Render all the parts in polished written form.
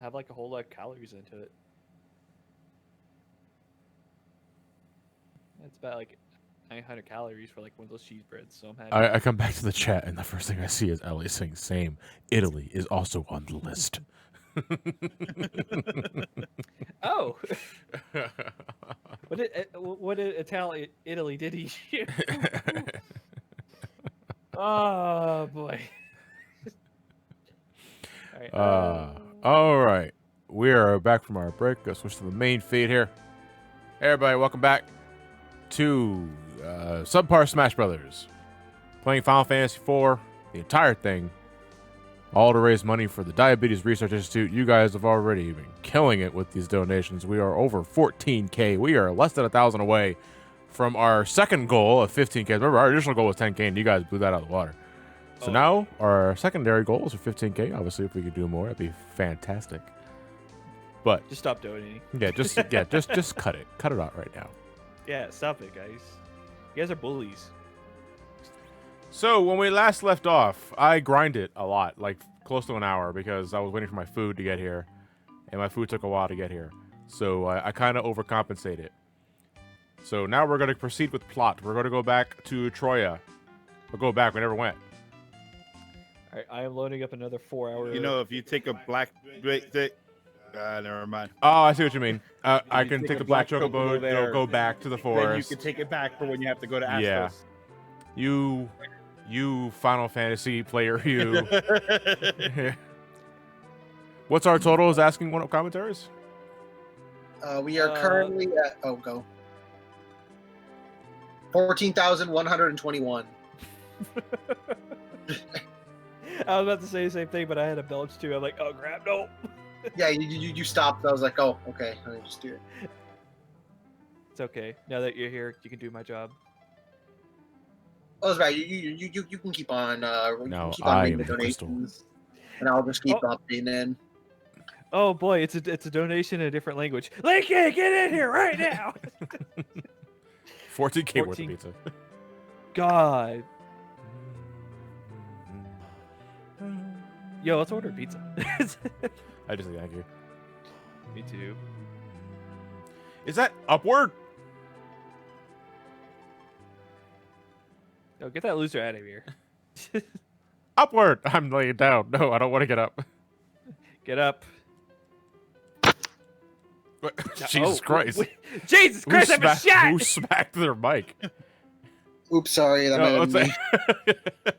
have like a whole lot of calories into it. It's about like 900 calories for like one of those cheese breads, so I'm happy. I come back to the chat, and the first thing I see is Ellie saying, "Same. Italy is also on the list." Oh, what did Italy did he shoot? Oh boy. All right. All right. We are back from our break. Let's switch to the main feed here. Hey, everybody, welcome back to Subpar Smash Brothers. Playing Final Fantasy IV, the entire thing, all to raise money for the Diabetes Research Institute. You guys have already been killing it with these donations. We are over 14K. We are less than 1,000 away from our second goal of 15K. Remember, our initial goal was 10K, and you guys blew that out of the water. So now our secondary goals are 15K. Obviously, if we could do more, that'd be fantastic. But just stop donating. just cut it. Cut it out right now. Yeah, stop it, guys. You guys are bullies. So when we last left off, I grinded a lot, like close to an hour, because I was waiting for my food to get here, and my food took a while to get here. So I kind of overcompensated. So now we're going to proceed with plot. We're going to go back to Troya. We'll go back. We never went. All right, I am loading up another 4 hour. You know, if you take a black... never mind. Oh, I see what you mean. I can take the black chocobo, go back to the forest. Then you can take it back for when you have to go to Astos. Yeah. You Final Fantasy player, you. What's our total is asking one of commentaries? We are currently at... Oh, go. 14,121. I was about to say the same thing, but I had a belch too. I'm like, oh crap, no. Yeah, you stopped. I was like, oh, okay, let me just do it. It's okay. Now that you're here, you can do my job. Oh, that's right. You can keep on. No, keep on I reading am the the crystal. donations, and I'll just keep updating in. Oh boy, it's a donation in a different language. Linky, get in here right now. 14K worth of pizza. God. Yo, let's order pizza. I just say thank you. Me too. Is that upward? No, get that loser out of here. Upward! I'm laying down. No, I don't want to get up. Get up. Jesus Christ. Jesus Christ, I'm a shot! Who smacked their mic? Oops, sorry. That No, might have been me.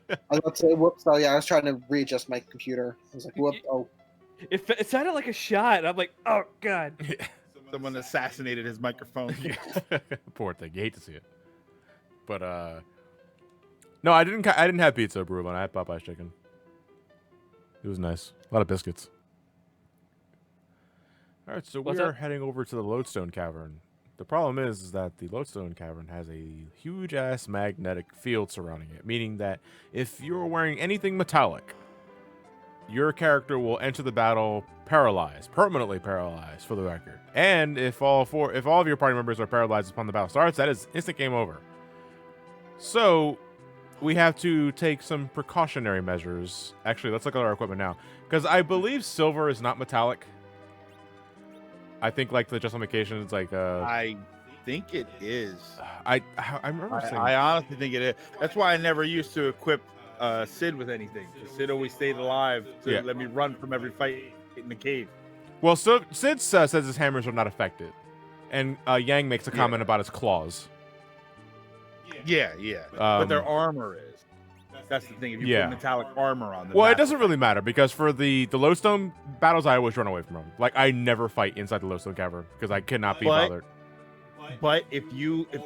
I was about to say, whoops. Oh, yeah, I was trying to readjust my computer. I was like, whoop. Oh. It sounded like a shot. I'm like, oh, God. Someone assassinated his microphone. Poor thing. You hate to see it. But, no, I didn't have pizza, Bruin. I had Popeye's chicken. It was nice. A lot of biscuits. All right, so we are heading over to the Lodestone cavern. The problem is that the Lodestone cavern has a huge-ass magnetic field surrounding it, meaning that if you're wearing anything metallic, your character will enter the battle paralyzed, permanently paralyzed, for the record. And if all of your party members are paralyzed upon the battle starts, that is instant game over. So we have to take some precautionary measures. Actually, let's look at our equipment now, because I believe silver is not metallic. I think like the justification is like I think it is. I remember saying I honestly think it is. That's why I never used to equip Sid with anything. Sid always stayed alive to let me run from every fight in the cave. Well, so Sid says his hammers are not affected, and Yang makes a comment about his claws. Yeah. But their armor is. That's the thing. If you put metallic armor on them. Well, it doesn't really matter, because for the Lodestone battles, I always run away from them. Like, I never fight inside the Lodestone cavern because I cannot be bothered. But if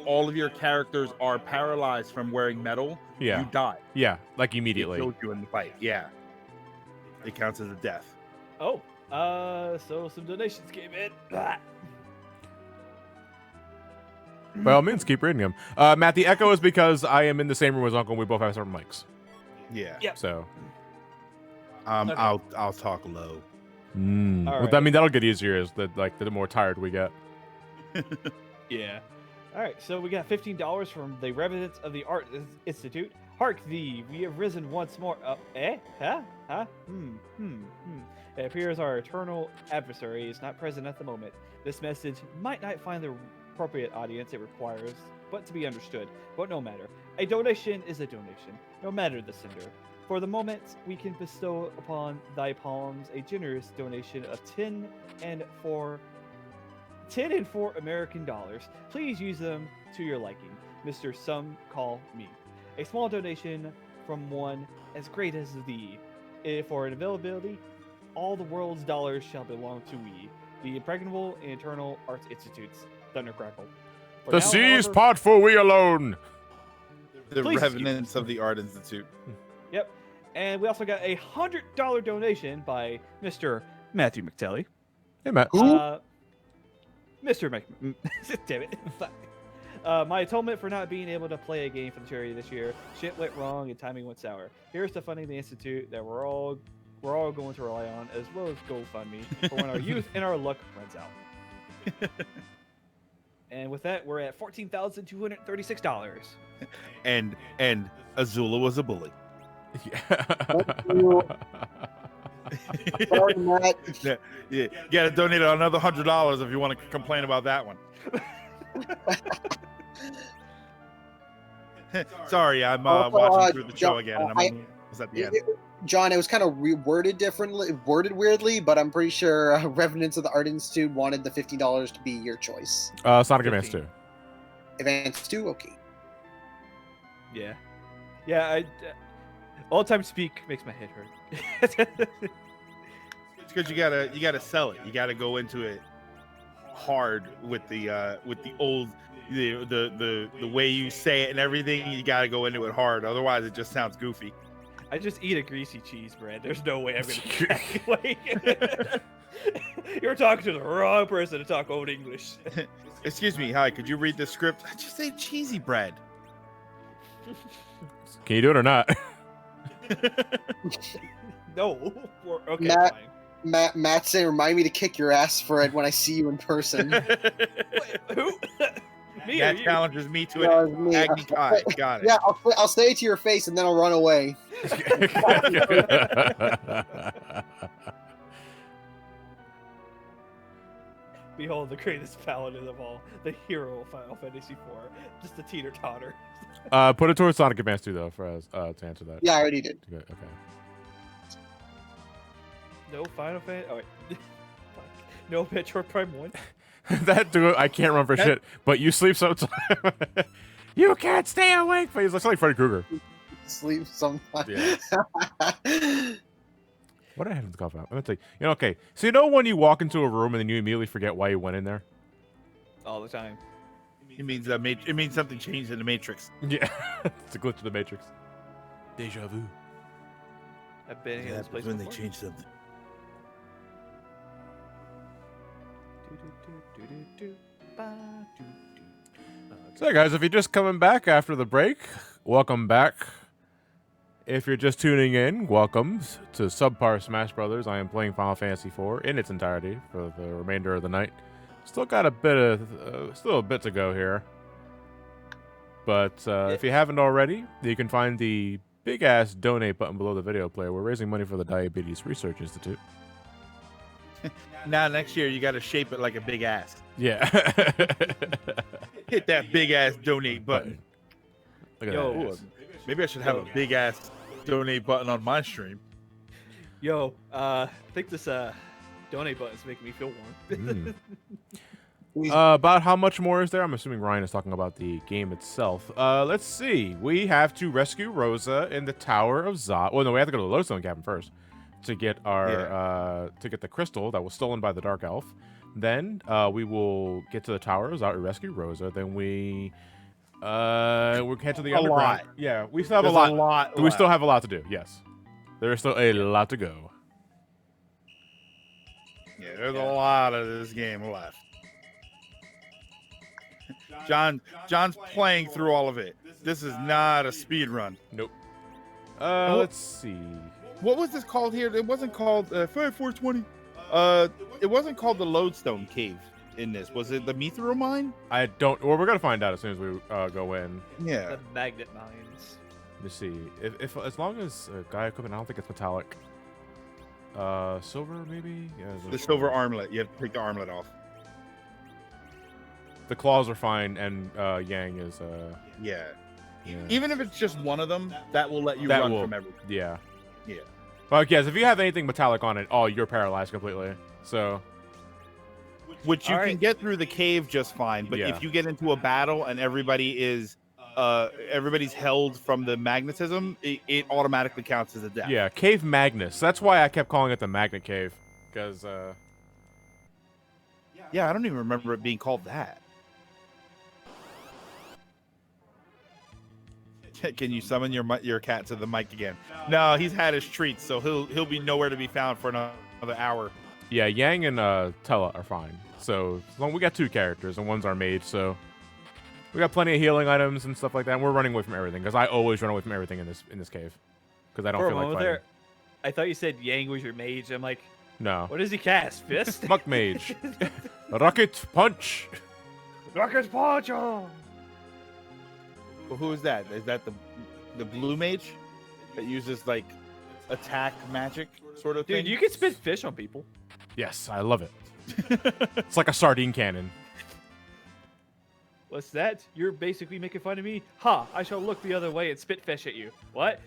all of your characters are paralyzed from wearing metal, you die. Yeah, like immediately. It kills you in the fight. Yeah. It counts as a death. Oh, so some donations came in. By all means, keep reading them. Matt, the echo is because I am in the same room as Uncle and we both have certain mics. Yeah. Yep. So. Okay. I'll talk low. Well, right. I mean, that'll get easier as the more tired we get. Yeah. All right, so we got $15 from the residents of the Art Institute. Hark thee, we have risen once more. Huh? Huh? It appears our eternal adversary is not present at the moment. This message might not find the appropriate audience it requires, but to be understood. But no matter. A donation is a donation, no matter the sender. For the moment, we can bestow upon thy palms a generous donation of 10 and 4 American dollars. Please use them to your liking, Mr. Some Call Me. A small donation from one as great as thee. For an availability, all the world's dollars shall belong to we, the impregnable and eternal arts institutes. Thundercrackle. For The now, seas however- part for we alone. The Please revenants of the Art Institute. Yep. And we also got a $100 donation by Mr. Matthew McTelly. Hey, Matt. Who? Mr. Damn it. Fuck. My atonement for not being able to play a game for the charity this year. Shit went wrong and timing went sour. Here's the funding of the institute that we're all going to rely on, as well as GoFundMe for when our youth and our luck runs out. And with that, we're at $14,236. And Azula was a bully. Sorry, Matt. Yeah, you gotta donate another $100 if you want to complain about that one. Sorry, I'm Also, watching through the show John, again, and I'm almost at the end. John, it was kind of worded weirdly, but I'm pretty sure Revenants of the Art Institute wanted the $50 to be your choice. Sonic Advance 2. Advance 2? Okay. Yeah. Yeah, all time speak makes my head hurt. It's because you gotta sell it. You gotta go into it hard with the old the way you say it and everything. You gotta go into it hard. Otherwise, it just sounds goofy. I just eat a greasy cheese bread. There's no way I'm gonna calculate. You're talking to the wrong person to talk old English. Excuse me, hi. Could you read the script? I just ate cheesy bread. Can you do it or not? No. Okay, Matt- fine. Matt saying, remind me to kick your ass for it when I see you in person. Wait, who? Me or That you? challenges me to No, it. it's me. Agni Kai. Got it. Yeah, I'll say it to your face and then I'll run away. Behold the greatest paladin of all, the hero of Final Fantasy IV, just a teeter-totter. Put it towards Sonic Advance 2, though, for us to answer that. Yeah, I already did. Okay. No Final Fantasy. Oh wait. Fuck. No Metroid Prime 1. That dude, I can't remember shit, but you sleep sometime. You can't stay awake. But he looks like Freddy Krueger. Sleep sometime. Yeah. What did I have to cough out? I'm gonna tell you. Okay. So when you walk into a room and then you immediately forget why you went in there? All the time. It means it means something changed in the Matrix. Yeah. It's a glitch of the Matrix. Deja vu. I've been in this place before. change something. So, guys, if you're just coming back after the break, welcome back. If you're just tuning in, welcome to Subpar Smash Brothers. I am playing Final Fantasy IV in its entirety for the remainder of the night. Still got a bit to go here. But if you haven't already, you can find the big-ass donate button below the video player. We're raising money for the Diabetes Research Institute. Now next year you got to shape it like a big ass. Yeah. Hit that big ass donate button. Look at Yo. that. Ooh, maybe I should have a big ass donate button on my stream. Yo, I think this donate button's making me feel warm. About how much more is there? I'm assuming Ryan is talking about the game itself. Let's see. We have to rescue Rosa in the Tower of Zot. Well, no, we have to go to the Lodestone Cavern first to get our to get the crystal that was stolen by the Dark Elf. Then we will get to the Tower of Zot and rescue Rosa. Then we we'll head to the underground. lot. Yeah, we still have There's a lot. We left. still have a lot to do. Yes, there is still a lot to go. Yeah, there's a lot of this game left. John's playing through all of it. This is not a speed run. Nope. Let's see. What was this called here? It wasn't called 5420. It wasn't called the Lodestone Cave in this. Was it the Mithril Mine? I don't. Well, we're gonna find out as soon as we go in. Yeah. The magnet mines. Let's see. If as long as Gaia equipment, I don't think it's metallic. Silver maybe. Yeah. The silver armlet. You have to take the armlet off. The claws are fine, and Yang is Yeah. yeah. Even if it's just one of them, that will let you That run will- from everything. Yeah. Yeah. Well, yes. If you have anything metallic on it, oh, you're paralyzed completely. So Which you All can right. get through the cave just fine, but Yeah. if you get into a battle and everybody's held from the magnetism, it automatically counts as a death. yeah, Cave Magnus. That's why I kept calling it the Magnet Cave, because Yeah, I don't even remember it being called that. Can you summon your cat to the mic again? No, he's had his treats, so he'll be nowhere to be found for another hour. yeah, Yang and Tella are fine. So as long we got 2 characters and one's our mage, so we got plenty of healing items and stuff like that. And we're running away from everything because I always run away from everything in this cave because I don't For a feel like moment fighting. there, I thought you said Yang was your mage. I'm like, No, what does he cast? Fist? Muck Mage, Rocket Punch. Rocket Poncho! Well, who is that? Is that the blue mage that uses like attack magic sort of thing? Dude, you can spit fish on people. Yes, I love it. It's like a sardine cannon. What's that? You're basically making fun of me? Ha! I shall look the other way and spit fish at you. What?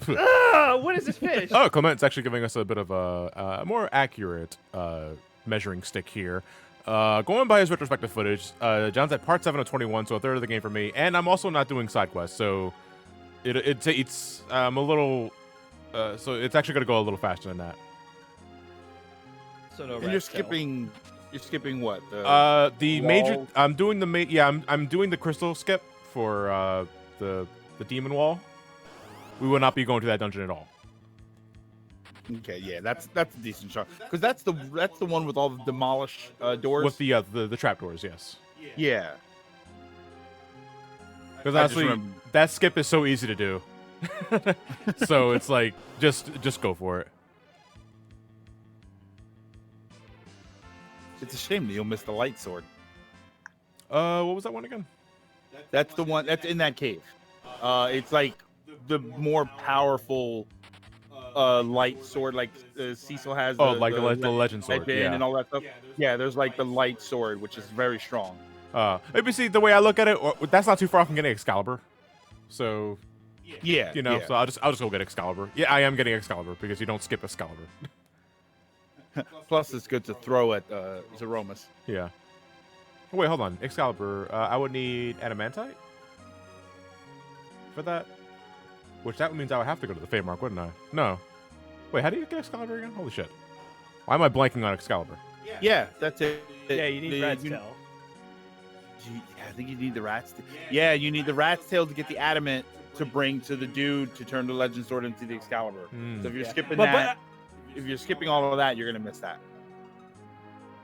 Ah! What is this fish? Oh, Clement's actually giving us a bit of a more accurate measuring stick here. Going by his retrospective footage, John's at part 7 of 21, so a third of the game for me, and I'm also not doing side quests, so it's a little, so it's actually gonna go a little faster than that. So no And rat you're tail. skipping what? The major, wall? I'm doing the I'm doing the crystal skip for the demon wall. We will not be going to that dungeon at all. Okay, yeah, that's a decent shot because that's the one with all the demolished doors. With the trapdoors, yes. Yeah. Because I just honestly, remember- that skip is so easy to do. So it's like just go for it. It's a shame that you'll miss the light sword. What was that one again? That's the one that's in that cave. It's like the more powerful light sword, like Cecil has. Oh, like the legend sword. Headband Yeah. and all that stuff. Yeah, there's like the light sword, which is very strong. Maybe see the way I look at it, that's not too far from getting Excalibur. So Yeah, you know, yeah. so I'll just go get Excalibur. Yeah, I am getting Excalibur because you don't skip Excalibur. Plus, it's good to throw at Zeromus. Yeah. Oh, wait, hold on. Excalibur. I would need adamantite for that. Which that means I would have to go to the Fate Mark, wouldn't I? No. Wait, how do you get Excalibur again? Holy shit. Why am I blanking on Excalibur? Yeah, that's it. Yeah, you need rat's tail. I think you need the rat's tail. Yeah, you need the rat's tail to get the adamant to bring to the dude to turn the legend sword into the Excalibur. Hmm. So if you're Yeah. skipping But- that, if you're skipping all of that, you're gonna miss that.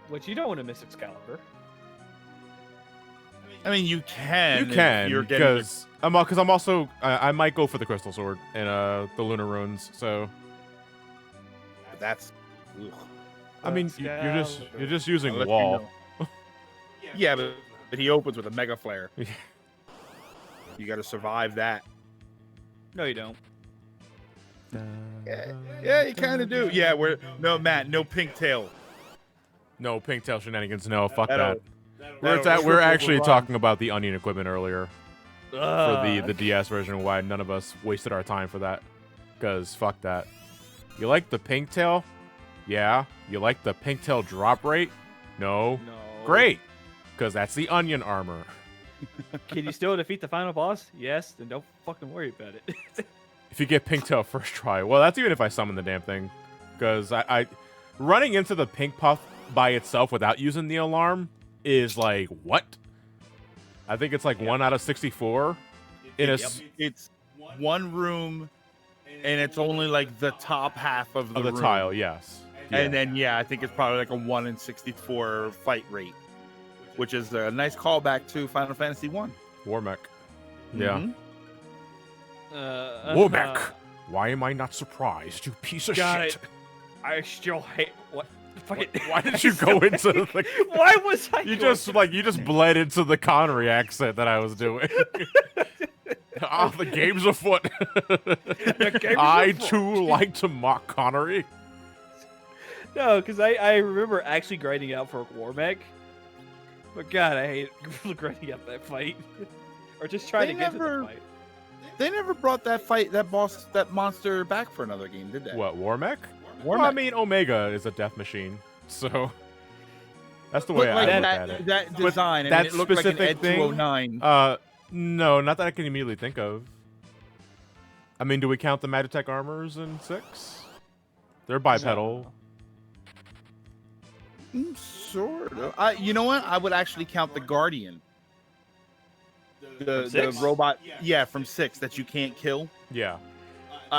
Which you don't want to miss Excalibur. I mean, you can. You if can, You're getting because I'm also I might go for the Crystal Sword and the Lunar Runes. So that's. Ugh. I mean, you're just using Unless you wall. know. Yeah, but he opens with a mega flare. Yeah. You got to survive that. No, you don't. Yeah, you kind of do. Yeah, Matt, no pink tail. No pigtail shenanigans. No, fuck That'll- that. that'll We're triple actually the run. talking about the onion equipment earlier for Ugh. the DS version. Why none of us wasted our time for that? Because fuck that. You like the pigtail? Yeah. You like the pigtail drop rate? No. No. Great. Because that's the onion armor. Can you still defeat the final boss? Yes. Then don't fucking worry about it. If you get pigtail first try, well, that's even if I summon the damn thing. Because I running into the pink puff by itself without using the alarm is like what? I think it's like 1 out of 64. In a s- It's one room, and it's only like the top half of the, of the room. tile, yes. And then I think it's probably like a 1 in 64 fight rate, which is a nice callback to Final Fantasy 1. Warmech. Yeah. Mhm. Warmech. Why am I not surprised, you piece of Got shit? it. I still hate what. Fucking. Why did you go into the? Why was I? You going- just bled into the Connery accent that I was doing. Ah, the game's afoot. The game's I afoot. too like to mock Connery. No, because I remember actually grinding out for War Mech. But God, I hate grinding out that fight. Or just trying They to get to never- the fight. They never brought that monster back for another game, did they? What, Warmech? War Well, I Mech. mean, Omega is a death machine, so that's the But way I like look that, at it. that But design, that I mean, it looked like an specific Ed thing- 209. No, not that I can immediately think of. I mean, do we count the Magitech armors in 6? They're bipedal. Sort of. You know what? I would actually count the Guardian. The From 6? robot, yeah, from 6 that you can't kill. Yeah.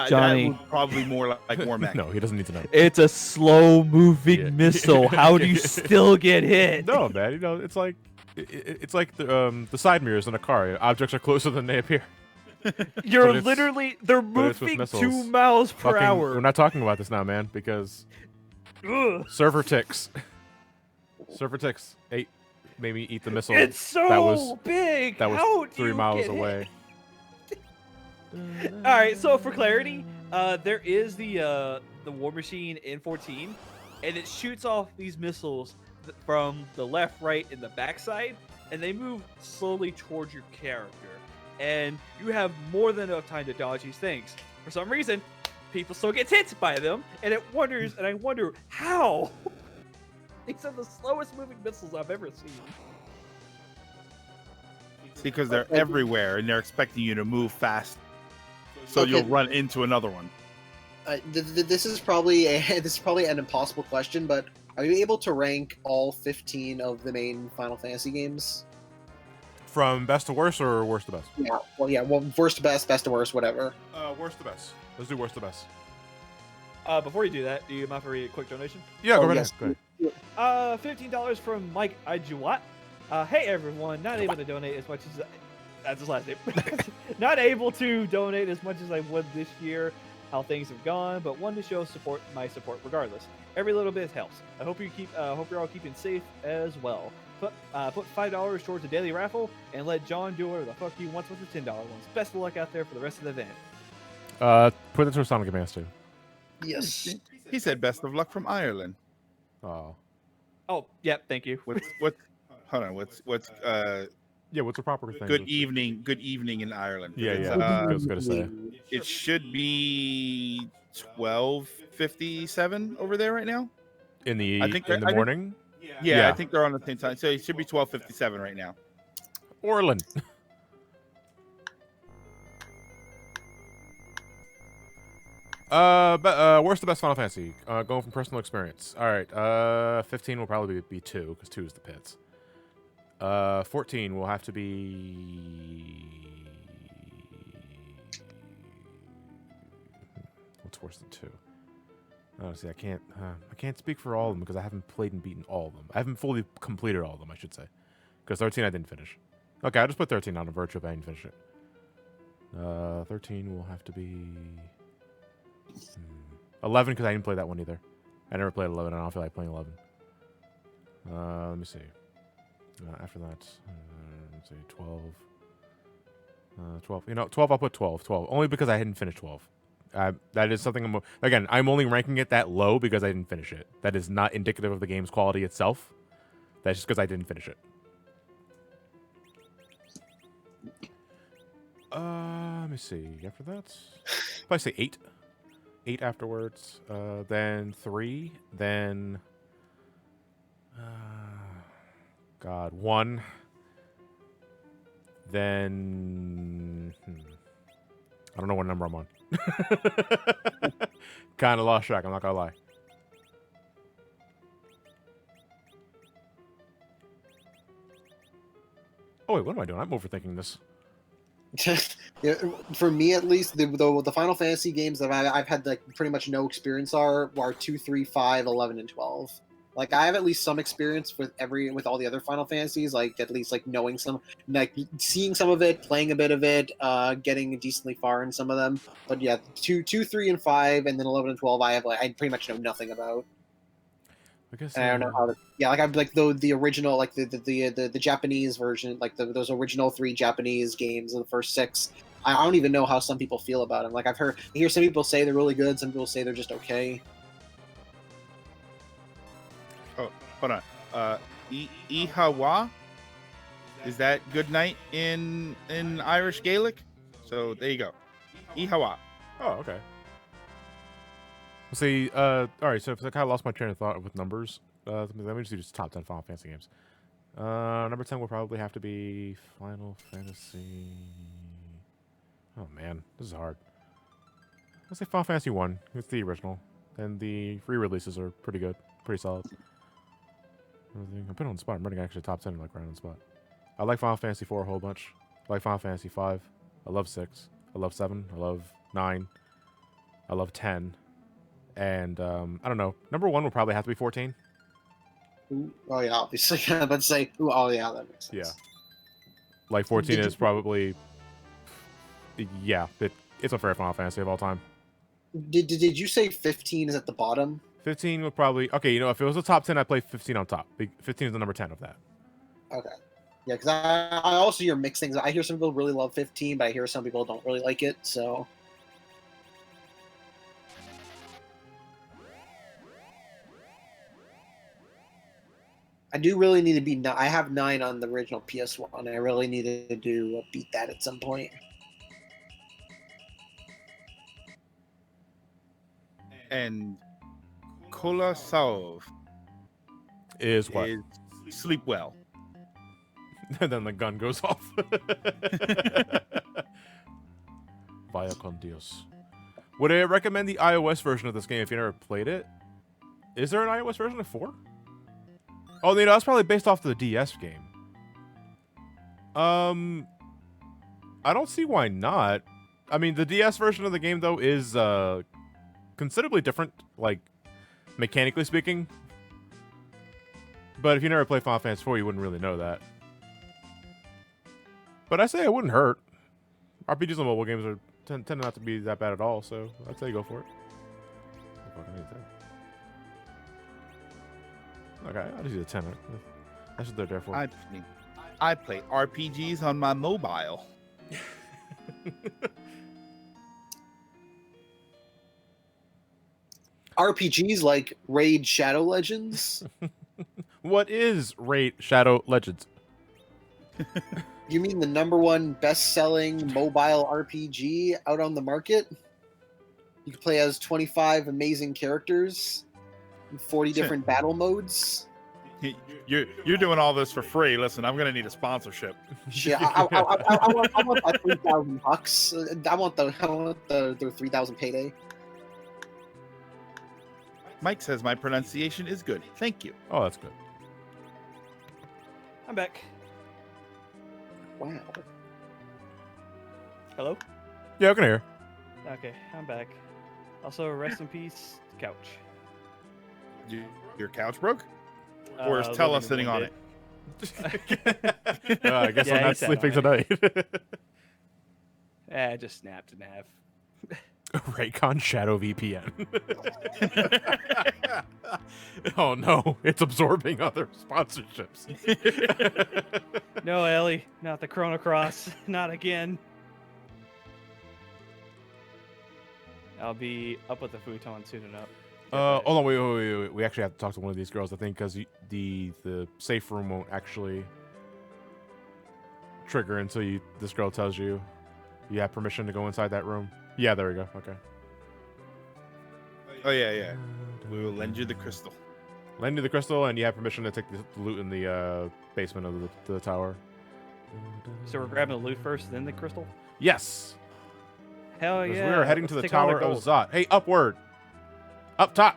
Johnny. That would probably more like War Mech. No, he doesn't need to know. It's a slow-moving Yeah. missile. How do you still get hit? No, man. You know, it's like the side mirrors in a car. Objects are closer than they appear. You're But it's- literally they're but it's with moving missiles. 2 miles per Fucking- hour. We're not talking about this now, man, because Ugh. server ticks. Server ticks. Maybe eat the missile. It's so that was big. that was How do 3 you miles get away. All right. So for clarity, there is the War Machine in 14, and it shoots off these missiles from the left, right, and the backside, and they move slowly towards your character, and you have more than enough time to dodge these things. For some reason, people still get hit by them, and I wonder how. These are the slowest moving missiles I've ever seen. Because they're everywhere and they're expecting you to move fast, so Okay. you'll run into another one. This is probably an impossible question, but are you able to rank all 15 of the main Final Fantasy games? From best to worst or worst to best? Yeah. Well, worst to best, best to worst, whatever. Worst to best. Let's do worst to best. Before you do that, do you mind if I read a quick donation? Yeah, go Oh, right yes. ahead. Go ahead. $15 from Mike Ijuwat. Hey everyone, not able to donate as much as that's his last name. Not able to donate as much as I would this year. How things have gone, but wanted to show my support regardless. Every little bit helps. I hope you're all keeping safe as well. Put $5 towards a daily raffle and let John do whatever the fuck he wants with the $10 ones. Best of luck out there for the rest of the event. Put it to a Sonic Advance too. Yes. He said, "Best of luck from Ireland." Oh. Oh, yep, thank you. What? Hold on. What's Yeah, what's the proper thing? good evening? Good evening in Ireland. Yeah, It's, yeah. I was gonna say. It should be 12:57 over there right now. In the I think in the morning? Yeah, Yeah. I think they're on the same time. So it should be 12:57 right now. Orland. Worst to best Final Fantasy. Going from personal experience. All right. 15 will probably be 2 because 2 is the pits. 14 will have to be. What's worse than 2? Oh, see, I can't speak for all of them because I haven't played and beaten all of them. I haven't fully completed all of them, I should say. Because 13 I didn't finish. Okay, I'll just put 13 on a virtue if I didn't finish it. 13 will have to be 11 because I didn't play that one either. I never played 11. I don't feel like playing 11. Let me see. After that, let's see, 12. 12. You know, 12. I'll put 12. 12 only because I hadn't finished 12. That is something I'm only ranking it that low because I didn't finish it. That is not indicative of the game's quality itself. That's just because I didn't finish it. Let me see. After that, if I say 8. 8 afterwards. Then 3. Then God, 1. Then I don't know what number I'm on. Kind of lost track. I'm not gonna lie. Oh wait, what am I doing? I'm overthinking this. Yeah, for me at least, the Final Fantasy games that I've had like pretty much no experience are 2, 3, 5, 11, and 12. Like I have at least some experience with all the other Final Fantasies, like at least like knowing some, like seeing some of it, playing a bit of it, getting decently far in some of them. But yeah, 2, 3, and 5, and then 11 and 12, I pretty much know nothing about. I guess And I don't know how to. Yeah, like I've like the original, like the Japanese version, like those original 3 Japanese games of the first 6. I don't even know how some people feel about them. Like I hear some people say they're really good, some people say they're just okay. Oh, hold on. Ihawa? Is that good night in Irish Gaelic? So there you go. Ihawa. Oh, okay. See, all right. So I kind of lost my train of thought with numbers. Let me just do just top 10 Final Fantasy games. Number 10 will probably have to be Final Fantasy. Oh man, this is hard. Let's say Final Fantasy 1. It's the original, and the re-releases are pretty good, pretty solid. I'm putting on the spot. I'm running actually top 10 like right on the spot. I like Final Fantasy 4 a whole bunch. I like Final Fantasy 5. I love 6. I love 7. I love 9. I love 10. And I don't know. Number 1 will probably have to be 14. Ooh, oh yeah, obviously. I'm about to say, ooh, oh yeah, that makes sense. Yeah. Like 14 is probably, yeah, it's a fair Final Fantasy of all time. Did you say 15 is at the bottom? 15 would probably, okay, you know, if it was a top 10, I'd play 15 on top. 15 is the number 10 of that. Okay. Yeah, because I also hear mixed things. I hear some people really love 15, but I hear some people don't really like it, so... I do really need to be... I have 9 on the original PS1. I really need to beat that at some point. And Kolosov Is what? is sleep well. And then the gun goes off. Vaya con Dios. Would I recommend the iOS version of this game if you never played it? Is there an iOS version of 4? Oh, you know, that's probably based off the DS game. I don't see why not. I mean, the DS version of the game, though, is considerably different, like, mechanically speaking. But if you never played Final Fantasy 4, you wouldn't really know that. But I say it wouldn't hurt. RPGs on mobile games tend not to be that bad at all, so I'd say go for it. Oh, fuck, I need 10. Okay, I'll just do the 10. That's what they're there for. I play RPGs on my mobile. RPGs like Raid Shadow Legends? What is Raid Shadow Legends? You mean the #1 best-selling mobile RPG out on the market? You can play as 25 amazing characters, 40 different battle modes. You're doing all this for free. Listen, I'm gonna need a sponsorship. Shit, I want that $3,000. I want the 3,000 payday. Mike says my pronunciation is good. Thank you. Oh, that's good. I'm back. Wow. Hello? Yeah, I can hear. Okay, I'm back. Also, rest in peace, couch. Your couch broke? Or is Tella sitting on it? I guess Yeah, I'm he not sat sleeping on tonight. I just snapped in half. Raycon Shadow VPN. Oh no, it's absorbing other sponsorships. No, Ellie, not the Chrono Cross. Not again. I'll be up with the futon soon enough. Hold on, wait. We actually have to talk to one of these girls, I think, because the safe room won't actually trigger until this girl tells you have permission to go inside that room. Yeah, there we go. Okay. Oh yeah. We will lend you the crystal. Lend you the crystal, and you have permission to take the loot in the basement of the tower. So we're grabbing the loot first, then the crystal? Yes. Hell 'Cause yeah. we are heading to let's the take all Tower their of gold. Zot. Hey, upward. Up top.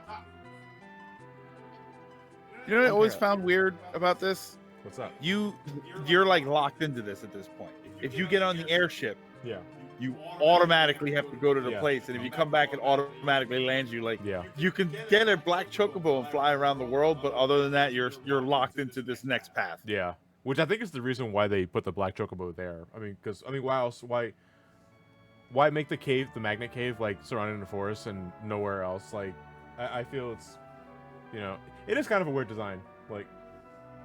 You know what I always found weird about this? What's up? You're like locked into this at this point. If you get on the airship, Yeah. you automatically have to go to the Yeah. place, and if you come back, it automatically lands you. Like, Yeah. you can get a black chocobo and fly around the world, but other than that, you're locked into this next path. Yeah. Which I think is the reason why they put the black chocobo there. I mean, why make the magnet cave, like surrounded in the forest and nowhere else? Like, I feel it's, it is kind of a weird design. Like,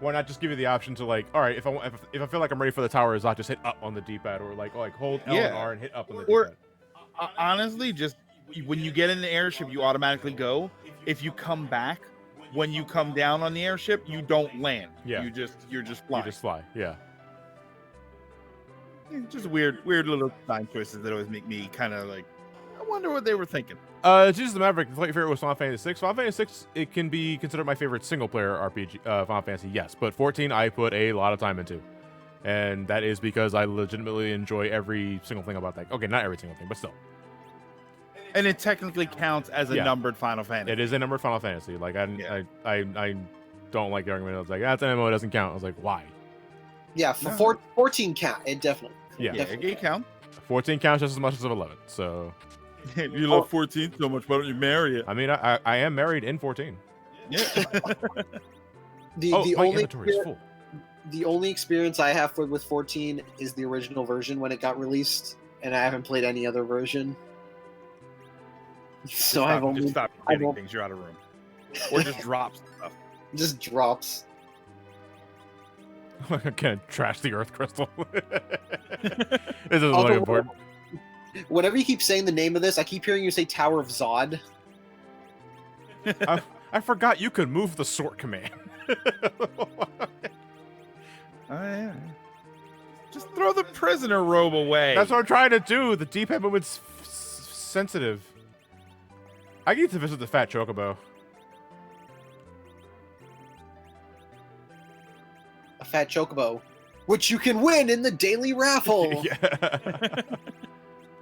Why not just give you the option to like, all right, if I feel like I'm ready for the tower is I'll just hit up on the D-pad or like hold L and R and hit up on the Or D-pad. honestly, just when you get in the airship, you automatically go. If you come back, when you come down on the airship, you don't land. Yeah. You're just flying. You just fly. Yeah. Just weird little design choices that always make me kind of like, I wonder what they were thinking. Jesus the Maverick, the favorite was Final Fantasy VI. Final Fantasy VI, it can be considered my favorite single-player RPG, Final Fantasy, yes. But 14, I put a lot of time into. And that is because I legitimately enjoy every single thing about that. Okay, not every single thing, but still. And it technically counts as a numbered Final Fantasy. It is a numbered Final Fantasy. Like, I don't like the argument. I was like, that's an MMO, it doesn't count. I was like, why? Yeah, for 14 count. It definitely. Yeah, it counts. 14 counts just as much as 11. So you love 14 so much, why don't you marry it? I mean, I am married in 14. Yeah. the my inventory is full. The only experience I have with 14 is the original version when it got released, and I haven't played any other version. So I've only stop getting things. You're out of room, or just drops stuff. Just drops. I'm gonna trash the Earth Crystal. This isn't really important. Whenever you keep saying the name of this, I keep hearing you say Tower of Zod. I forgot you could move the sort command. Oh, yeah. Just throw the prisoner robe away. That's what I'm trying to do. The D-pad movement's sensitive. I need to visit the Fat Chocobo. A fat chocobo, which you can win in the daily raffle. Yeah.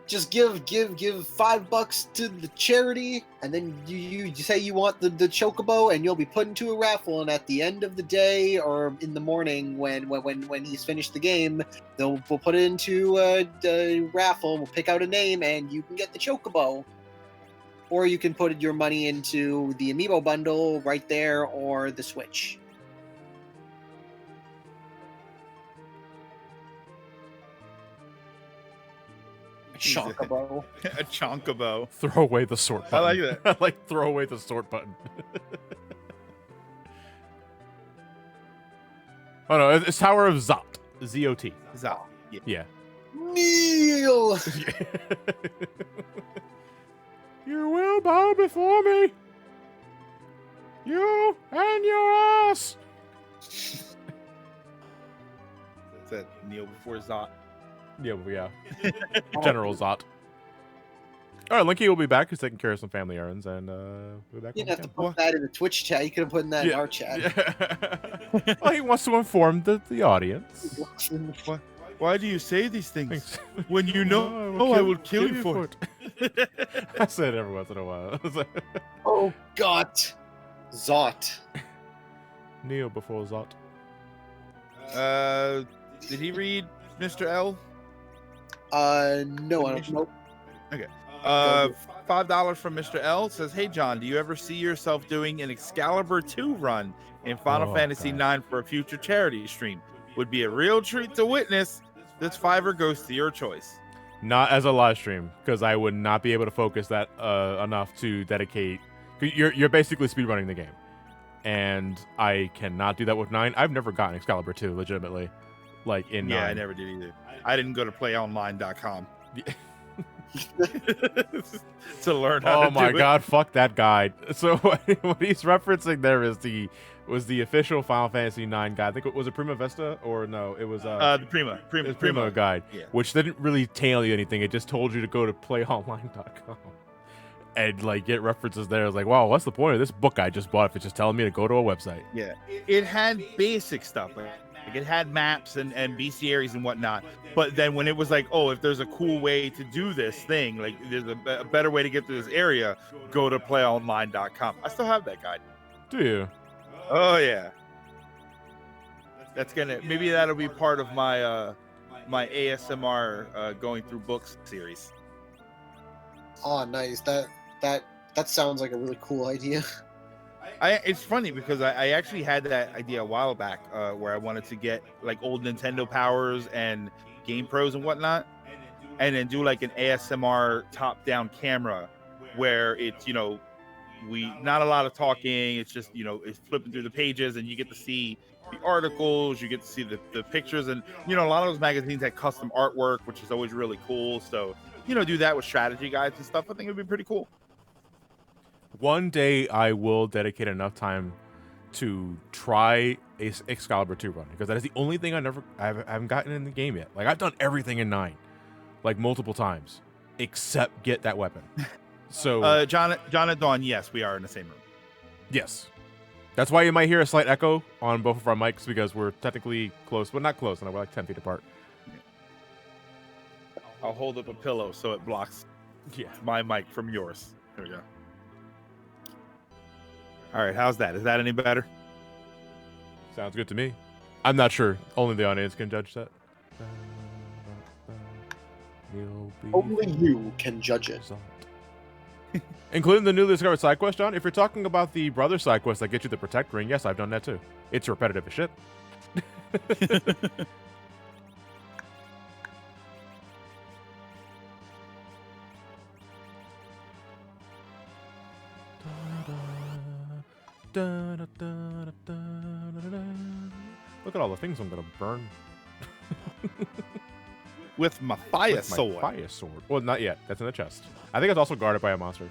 Just give $5 to the charity, and then you say you want the chocobo, and you'll be put into a raffle. And at the end of the day or in the morning, when he's finished the game, we'll put it into a raffle. We'll pick out a name, and you can get the chocobo. Or you can put your money into the amiibo bundle right there, or the Switch. A chocobo. A chocobo. Throw away the sort button. I like that. Like, throw away the sort button. Oh no, it's Tower of Zot. Z-O-T. Zot. Yeah. Kneel! You will bow before me. You and your ass. That's it. Kneel before Zot. Yeah. General Zot. All right, Linky will be back. He's taking care of some family errands, and we'll be back. You didn't have to put that in the Twitch chat. You could have put that in our chat. Yeah. Well, he wants to inform the audience. Why do you say these things when you know I will kill you for it? I say it every once in a while. Oh, God. Zot. Kneel before Zot. Did he read Mr. L? No, I don't know. Okay. $5 from Mr. L says, "Hey John, do you ever see yourself doing an Excalibur 2 run in Final Fantasy IX for a future charity stream? Would be a real treat to witness. This $5 goes to your choice." Not as a live stream, because I would not be able to focus that enough to dedicate. You're basically speedrunning the game, and I cannot do that with 9. I've never gotten Excalibur 2 legitimately, like in 9. I never did either. I didn't go to playonline.com to learn how to do it. Oh my god, fuck that guide. So what he's referencing there is the official Final Fantasy 9 guide. I think it was a Prima Vista, or no, it was the Prima guide, yeah. Which didn't really tell you anything. It just told you to go to playonline.com and like get references there. I was like, wow, what's the point of this book I just bought if it's just telling me to go to a website? Yeah, it had basic stuff. Like it had maps and bestiaries and whatnot. But then when it was like, oh, if there's a cool way to do this thing, like there's a better way to get to this area, go to playonline.com. I still have that guide. Do you? Oh yeah. Maybe that'll be part of my my ASMR going through books series. Oh, nice. That sounds like a really cool idea. It's funny because I actually had that idea a while back where I wanted to get like old Nintendo powers and Game Pros and whatnot, and then do like an ASMR top-down camera where it's, not a lot of talking. It's just it's flipping through the pages, and you get to see the articles, you get to see the pictures, and a lot of those magazines had custom artwork, which is always really cool. So do that with strategy guides and stuff. I think it'd be pretty cool. One day I will dedicate enough time to try a Excalibur 2 run, because that is the only thing I haven't gotten in the game yet. Like, I've done everything in 9, like multiple times, except get that weapon. So John and Dawn, yes, we are in the same room. Yes. That's why you might hear a slight echo on both of our mics, because we're technically close, but not close, and we're like 10 feet apart. I'll hold up a pillow so it blocks my mic from yours. There we go. All right, how's that? Is that any better? Sounds good to me. I'm not sure. Only the audience can judge that. Only you can judge it. Including the newly discovered side quest, John. If you're talking about the brother side quest that gets you the Protect Ring, yes, I've done that too. It's repetitive as shit. Look at all the things I'm gonna burn. With my fire sword. Fire sword. Well, not yet. That's in the chest. I think it's also guarded by a monster.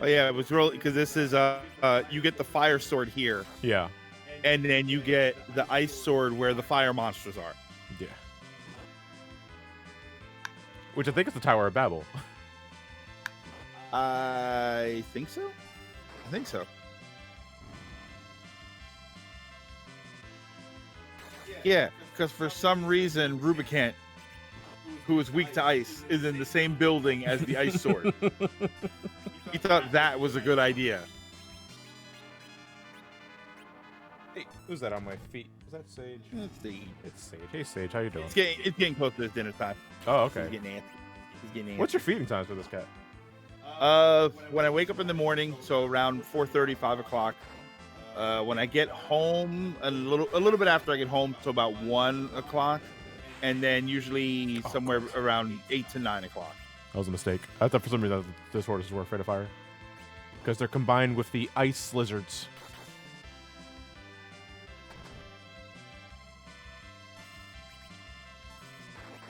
Oh yeah, it was really because this is you get the fire sword here. Yeah. And then you get the ice sword where the fire monsters are. Yeah. Which I think is the Tower of Babel. I think so. I think so. Yeah, because for some reason Rubicant, who is weak to ice, is in the same building as the ice sword. He thought that was a good idea. Hey, who's that on my feet? Is that Sage? Let's see. It's Sage. Hey, Sage, how you doing? It's getting close to dinner time. Oh, okay. He's getting antsy. He's getting antsy. What's your feeding times for this cat? When I wake up in the morning, so around 4:30, 5 o'clock. When I get home, a little bit after I get home, to about 1 o'clock, and then usually somewhere around 8 to 9 o'clock. That was a mistake. I thought for some reason the tortoises were afraid of fire, because they're combined with the ice lizards.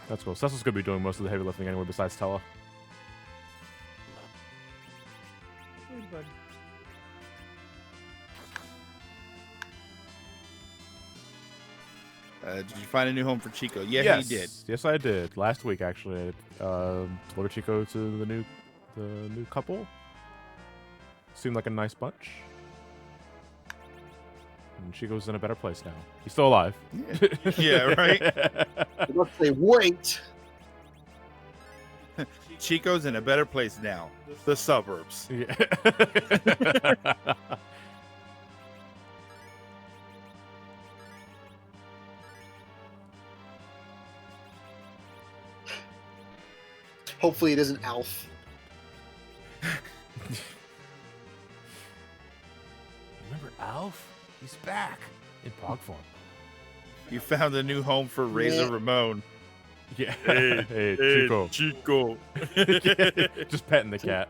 That's cool. Cecil's gonna be doing most of the heavy lifting anyway, besides Tella. Did you find a new home for Chico? Yeah, Yes. he did. Yes, I did. Last week, actually, I delivered Chico to the new couple. Seemed like a nice bunch. And Chico's in a better place now. He's still alive. Yeah, right? Let's say, wait. Chico's in a better place now. The suburbs. Yeah. Hopefully it isn't Alf. Remember Alf? He's back in Pog form. You found a new home for Razor Yeah. Ramon. Yeah. Hey, Hey, hey, Chico. Chico. Just petting the cat.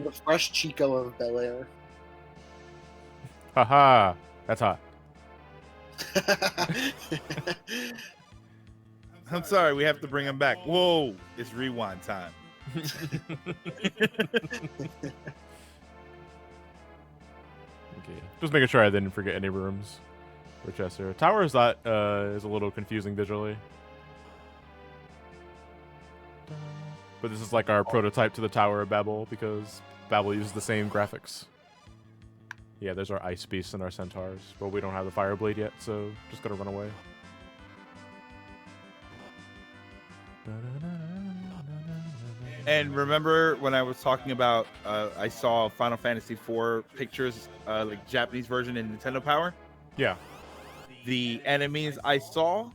The fresh Chico of Bel Air. Haha. That's hot. I'm sorry, we have to bring him back. Whoa, it's rewind time. Okay. Just making sure I didn't forget any rooms for Chester. Tower is not is a little confusing visually. But this is like our prototype to the Tower of Babel, because Babel uses the same graphics. Yeah, there's our ice beasts and our centaurs, but we don't have the fire blade yet, so just gotta run away. And remember when I was talking about I saw Final Fantasy IV pictures, like Japanese version in Nintendo Power? Yeah. The enemies I saw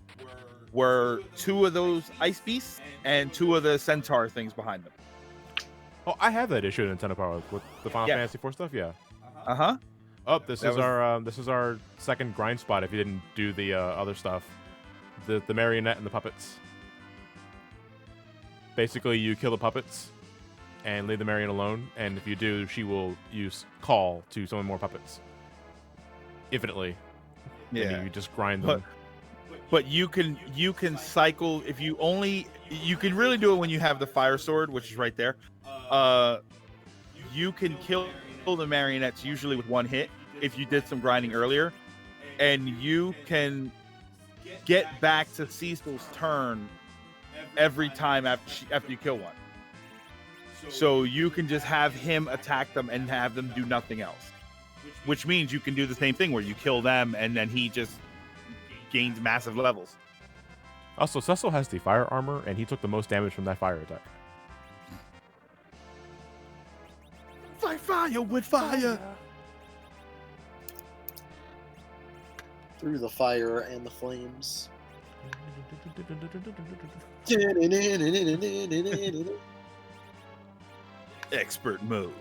were 2 of those ice beasts and 2 of the centaur things behind them. Oh, I have that issue in Nintendo Power with the Final Yeah. Fantasy IV stuff. Yeah. Uh-huh. Oh, this That is our second grind spot. If you didn't do the other stuff, the marionette and the puppets. Basically, you kill the puppets, and leave the Marion alone. And if you do, she will use call to summon more puppets. Infinitely. Yeah. And you just grind them. But you can cycle if you can really do it when you have the fire sword, which is right there. You can kill the marionettes usually with one hit if you did some grinding earlier, and you can get back to Cecil's turn every time after you kill one. So you can just have him attack them and have them do nothing else, which means you can do the same thing where you kill them and then he just gains massive levels. Also, Cecil has the fire armor, and he took the most damage from that fire attack. Fight fire with fire. Through the fire and the flames. Expert mode.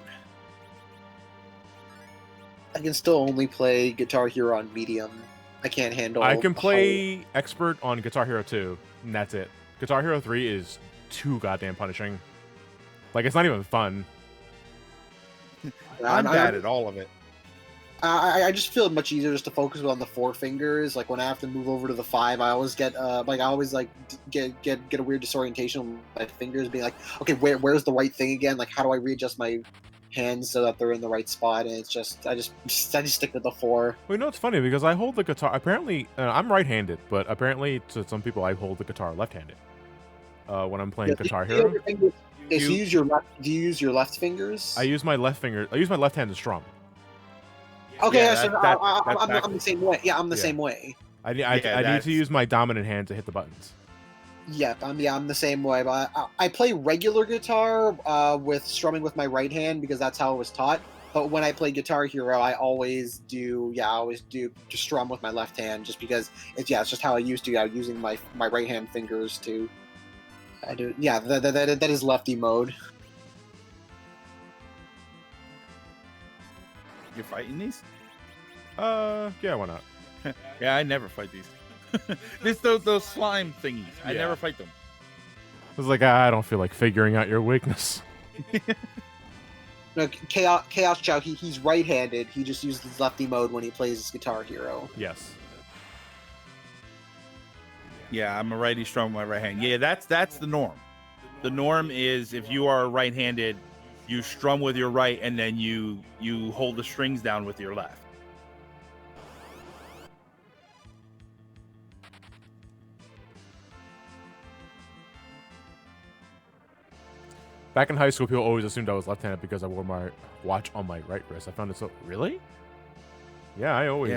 I can still only play Guitar Hero on medium. I can't handle. I can play expert on Guitar Hero 2, and that's it. Guitar Hero 3 is too goddamn punishing. Like, it's not even fun. I'm bad at all of it. I just feel it much easier just to focus on the 4 fingers. Like when I have to move over to the 5, I always get get a weird disorientation with my fingers, being like, okay, where's the right thing again? Like, how do I readjust my hands so that they're in the right spot? And it's just I just stick with the 4. Well, you know, it's funny because I hold the guitar. Apparently, I'm right-handed, but apparently to some people, I hold the guitar left-handed. When I'm playing Guitar Hero, do you use your left fingers? I use my left finger. I use my left hand to strum. Okay, Yeah, so I'm the backwards. same way. Yeah, I'm the Yeah. same way. I need to use my dominant hand to hit the buttons. Yeah, I'm the same way. But I play regular guitar with strumming with my right hand because that's how I was taught. But when I play Guitar Hero, I always do to strum with my left hand, just because it's just how I used to. Using my right hand fingers to. I do. Yeah, that is lefty mode. You're fighting these? Yeah, why not? Yeah, I never fight these. Those slime thingies. I Yeah. never fight them. I was like, I don't feel like figuring out your weakness. No, Chaos Chow. He's right-handed. He just uses lefty mode when he plays his Guitar Hero. Yes. Yeah, I'm a righty strong with my right hand. Yeah, that's the norm. The norm is if you are right-handed, you strum with your right, and then you hold the strings down with your left. Back in high school, people always assumed I was left-handed because I wore my watch on my right wrist. I found it so really. Yeah, I always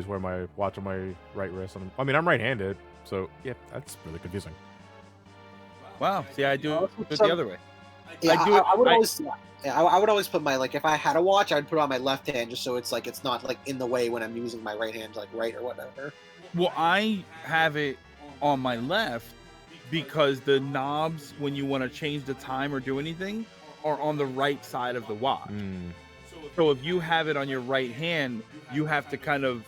wear my watch on my right wrist. I mean, I'm right-handed, so yeah, that's really confusing. Wow. See, I do it the other way. Yeah, I I would always put my if I had a watch, I'd put it on my left hand just so it's not in the way when I'm using my right hand right or whatever. Well, I have it on my left because the knobs, when you want to change the time or do anything, are on the right side of the watch. So if you have it on your right hand, you have to kind of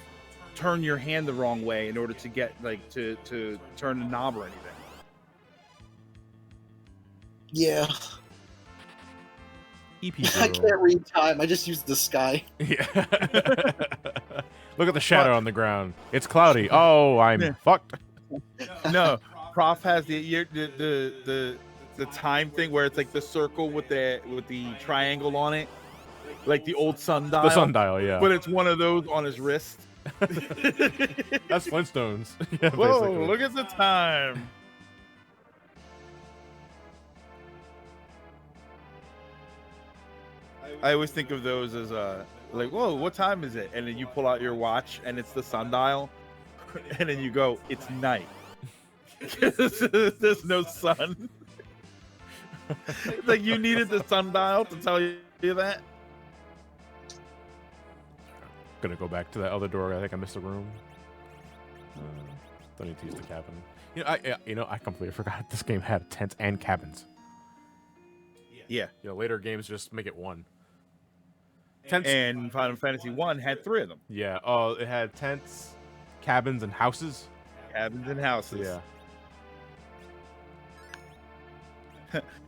turn your hand the wrong way in order to get to turn the knob or anything. Yeah. EP I can't read time. I just use the sky. Yeah. Look at the shadow on the ground. It's cloudy. Oh, I'm fucked. No, Prof has the time thing where it's like the circle with the triangle on it, like the old sundial. The sundial, yeah. But it's one of those on his wrist. That's Flintstones. Yeah, Whoa! basically. Look at the time. I always think of those as like, whoa, what time is it? And then you pull out your watch and it's the sundial, and then you go, it's night. There's no sun. It's like you needed the sundial to tell you that. Gonna go back to that other door. I think I missed a room. Don't need to use the cabin. I completely forgot this game had tents and cabins. Yeah. Later games just make it one. Tents. And Final Fantasy 1 had 3 of them. Yeah. Oh, it had tents, cabins, and houses. Cabins and houses. Yeah.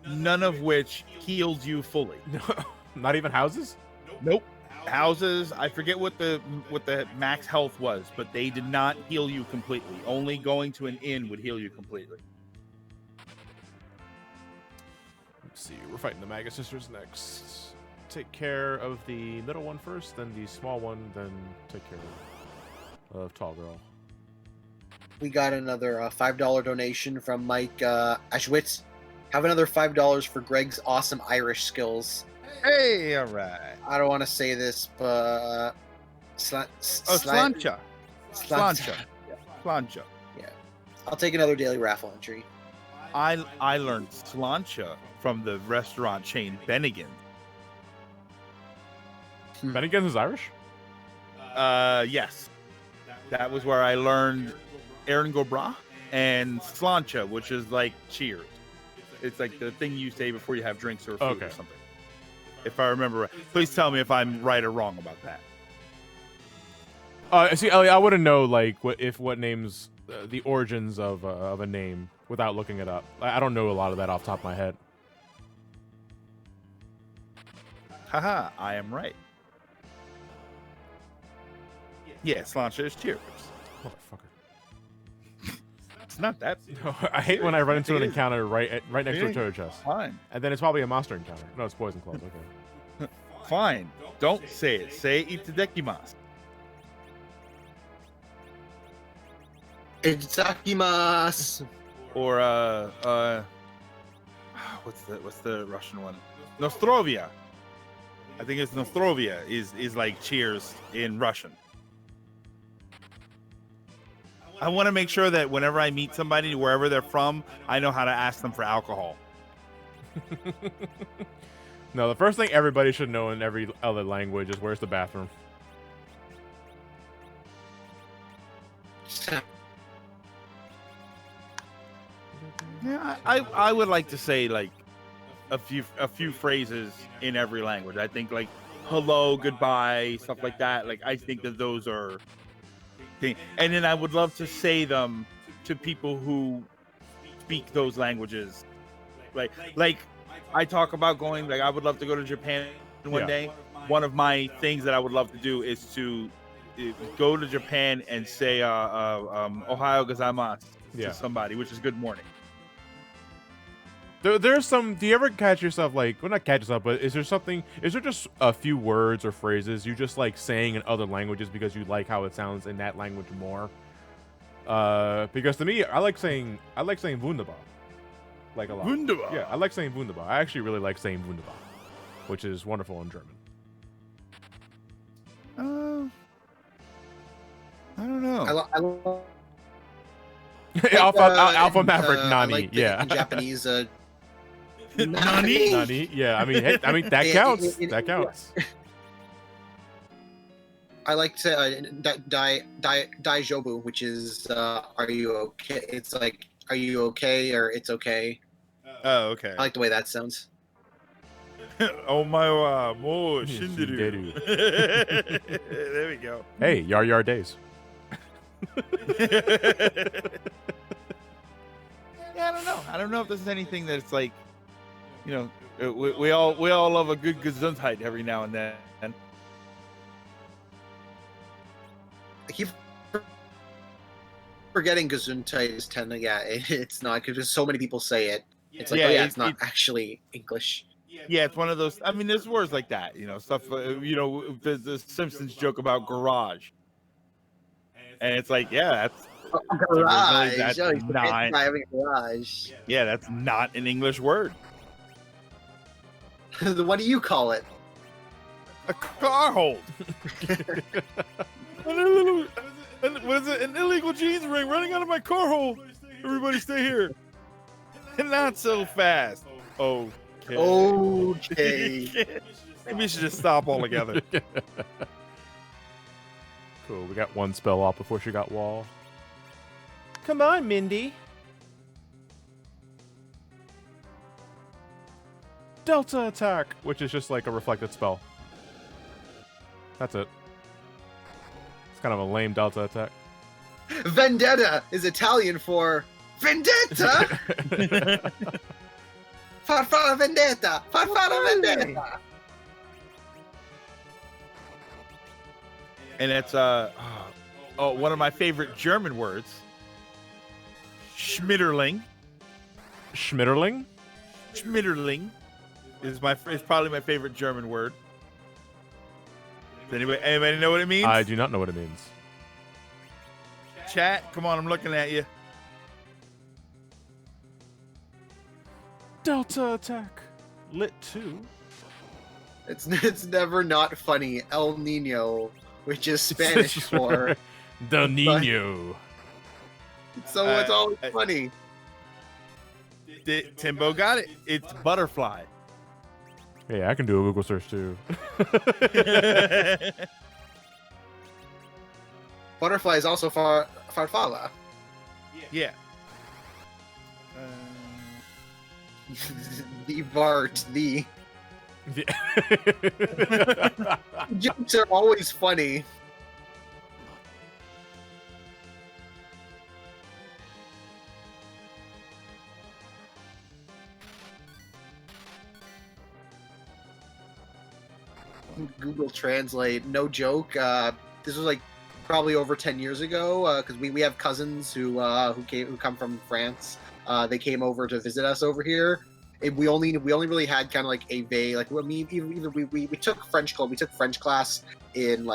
none of which healed you fully. Not even houses? Nope. Houses, I forget what the max health was, but they did not heal you completely. Only going to an inn would heal you completely. Let's see. We're fighting the Maga Sisters next. Take care of the middle one first, then the small one, then take care of Tall Girl. We got another $5 donation from Mike Ashwitz. Have another $5 for Greg's awesome Irish skills. Hey, all right. I don't want to say this, but Slancha. Slancha. Slancha. Yeah, I'll take another daily raffle entry. I learned slancha from the restaurant chain Bennigan. Bennigan's is Irish? Yes. That was where I learned Aaron Gobra and slancha, which is like cheers. It's like the thing you say before you have drinks or food or something. If I remember right. Please tell me if I'm right or wrong about that. See, Ellie, I wouldn't know like what names the origins of a name without looking it up. I don't know a lot of that off the top of my head. Haha, I am right. Yeah, slancha is cheers. Motherfucker. It's not that. No, I hate when I run into an encounter right next to a Yeah. treasure chest. Fine. And then it's probably a monster encounter. No, it's poison claws. Okay. Fine. Don't say it. Say itadekimasu. Itadakimasu. Or what's the Russian one? Nostrovia. I think it's Nostrovia is like cheers in Russian. I want to make sure that whenever I meet somebody, wherever they're from, I know how to ask them for alcohol. No, the first thing everybody should know in every other language is where's the bathroom. Yeah, I would like to say like a few phrases in every language. I think like hello, goodbye, stuff like that. Like I think that those are things. And then I would love to say them to people who speak those languages. Like I talk about going, like I would love to go to Japan one day. One of my things that I would love to do is to go to Japan and say Ohayo gozaimasu to somebody, which is good morning. There's some. Do you ever catch yourself like? Well, not catch yourself, but is there just a few words or phrases you just like saying in other languages because you like how it sounds in that language more? Because to me, I like saying wunderbar, like a lot. Wunderbar. Yeah, I like saying wunderbar. I actually really like saying wunderbar, which is wonderful in German. I don't know. Alpha Maverick Nani. Like Yeah. in Japanese. Nani? Nani. Yeah. I mean that counts. That counts. I like to daijobu, which is are you okay? It's like are you okay or it's okay. Oh, okay. I like the way that sounds. Oh my wa, mo shinderu. There we go. Hey, yar days. Yeah, I don't know. I don't know if there's anything that's like, you know, we all love a good Gesundheit every now and then. I keep forgetting Gesundheit is 10. Yeah, it's not because so many people say it. It's like, it's not actually English. Yeah, it's one of those. I mean, there's words like that, you know, stuff. You know, the Simpsons joke about garage, and it's like, yeah, that's Garage. That's not. Having a garage. Yeah, that's not an English word. What do you call it? A car hold. What is it? An illegal jeans ring running out of my car hole. Everybody stay here. Not so fast. Okay. Maybe we should just stop altogether. Cool. We got one spell off before she got wall. Come on, Mindy. Delta attack, which is just like a reflected spell. That's it. It's kind of a lame Delta attack. Vendetta is Italian for vendetta. Farfalla vendetta! Farfalla vendetta! And it's one of my favorite German words. Schmitterling. Schmitterling? Schmitterling is probably my favorite German word. Does anybody know what it means? I do not know what it means. Chat, come on, I'm looking at you. Delta attack. Lit 2. It's never not funny. El Nino, which is Spanish for Del Nino. so it's always funny. Timbo got it. It's butterfly. Hey, I can do a Google search too. Butterfly is also farfalla. Yeah. The Bart, the Yeah. jokes are always funny. Google Translate, no joke. This was like probably over 10 years ago because we have cousins who come from France. They came over to visit us over here. We only really had kind of like a vague, like, I mean, even we took French class in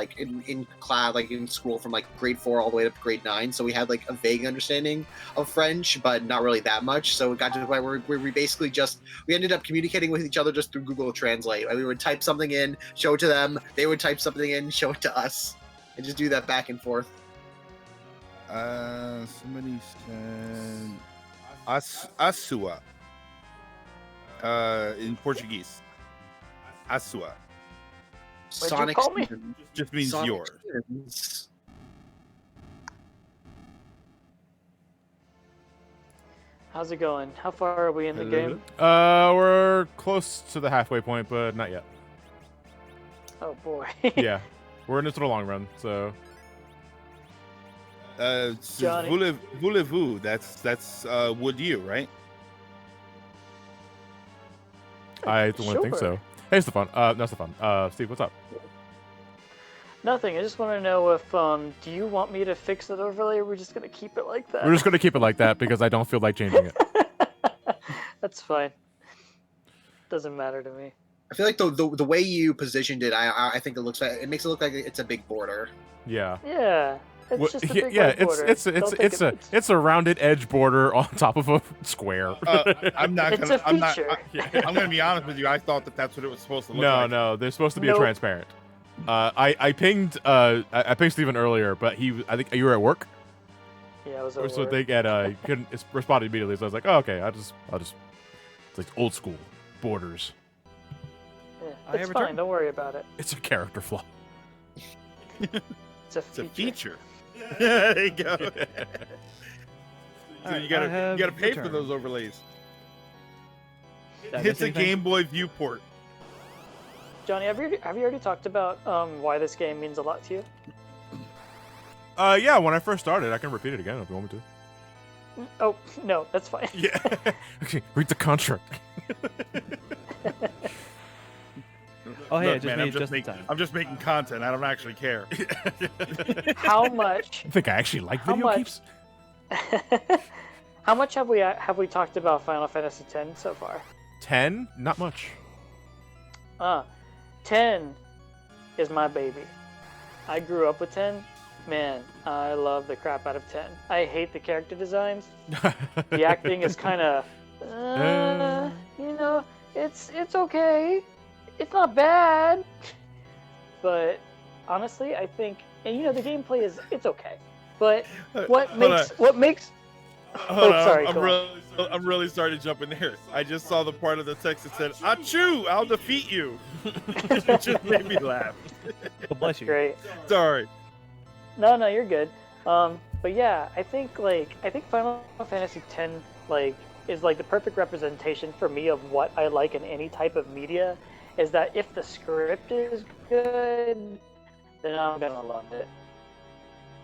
class, like in school, from like grade 4 all the way up to grade 9. So we had like a vague understanding of French, but not really that much. So it got to the point where we basically we ended up communicating with each other just through Google Translate. Like, we would type something in, show it to them. They would type something in, show it to us, and just do that back and forth. Somebody said Asua. In Portuguese. Asua. Sonic call me? Stevens. Just means Sonic yours. Stevens. How's it going? How far are we in the game? We're close to the halfway point, but not yet. Oh boy. Yeah, we're in this little long run, so. Johnny. Voulez-vous? That's would you, right? I don't think so. Hey, Stefan. No, Stefan. Steve, what's up? Nothing. I just want to know if do you want me to fix that overlay, or we're just gonna keep it like that? We're just gonna keep it like that because I don't feel like changing it. That's fine. Doesn't matter to me. I feel like the way you positioned it, I think it makes it look like it's a big border. Yeah. Yeah. It's just a big yeah, white border. it's a rounded edge border on top of a square. I'm not It's gonna. a I'm not. feature. I'm gonna be honest with you. I thought that's what it was supposed to look No, like. no, they're supposed to be a Nope. transparent. I pinged Steven earlier, but I think you were at work. Yeah, I was Or over. so they he couldn't respond immediately. So I was like, oh, okay, I'll just it's like old school borders. Yeah, I it's have a fine. turn. Don't worry about it. It's a character flaw. It's a It's a feature. feature. There you go. So Alright, you gotta I have pay your for turn. those overlays. Did I It's miss a anything? Game Boy viewport. Johnny, have you already talked about why this game means a lot to you? Yeah, when I first started, I can repeat it again if you want me to. Oh no, that's fine. Yeah. Okay, read the contract. Oh, hey, Look, man, I'm just making content. I don't actually care. How much? I think I actually like How video much? games. How much have we talked about Final Fantasy X so far? 10? Not much. 10 is my baby. I grew up with 10. Man, I love the crap out of 10. I hate the character designs. The acting is kind of, it's okay. It's not bad. But honestly, I think, and the gameplay it's okay. But what makes Hold on, sorry, I'm go really sorry to jump in there. I just saw the part of the text that said, "Achoo! I'll defeat you." It just made me laugh. Well, bless you. great. Sorry. No, you're good. But yeah, I think Final Fantasy X is the perfect representation for me of what I like in any type of media. Is that if the script is good, then I'm gonna love it.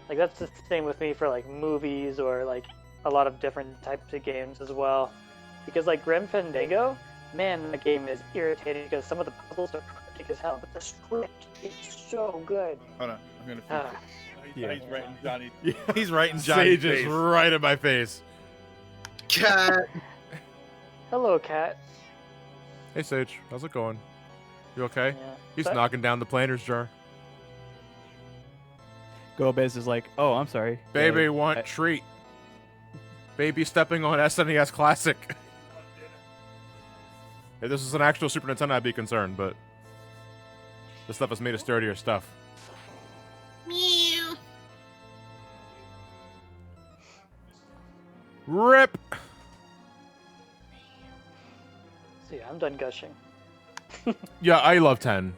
Like that's the same with me for movies or a lot of different types of games as well. Because Grim Fandango, man, the game is irritating because some of the puzzles are cryptic as hell, but the script is so good. Hold on, I'm gonna fix Ah. it. Yeah. He's writing Johnny. Yeah. He's writing Johnny's Sage is face. right in my face. Cat. Hello, cat. Hey, Sage. How's it going? You okay? Yeah. He's But- knocking down the planter's jar. Gomez is like, oh, I'm sorry. Baby, Uh, want I- treat. Baby stepping on SNES Classic. If this was an actual Super Nintendo, I'd be concerned, but this stuff is made of sturdier stuff. Meow. RIP! So yeah, I'm done gushing. Yeah, I love 10.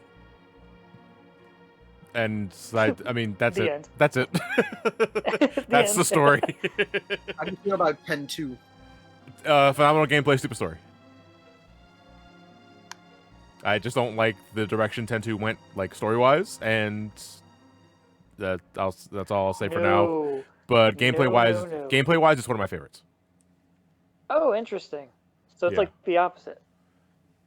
And I mean, that's The it. end. That's it. That's the end. story. How do you feel about 10-2? Phenomenal gameplay, stupid story. I just don't like the direction 10-2 went, like, story-wise, and that's all I'll say for now. No. But No, gameplay-wise, no. gameplay-wise, it's one of my favorites. Oh, interesting. So it's Yeah. like the opposite.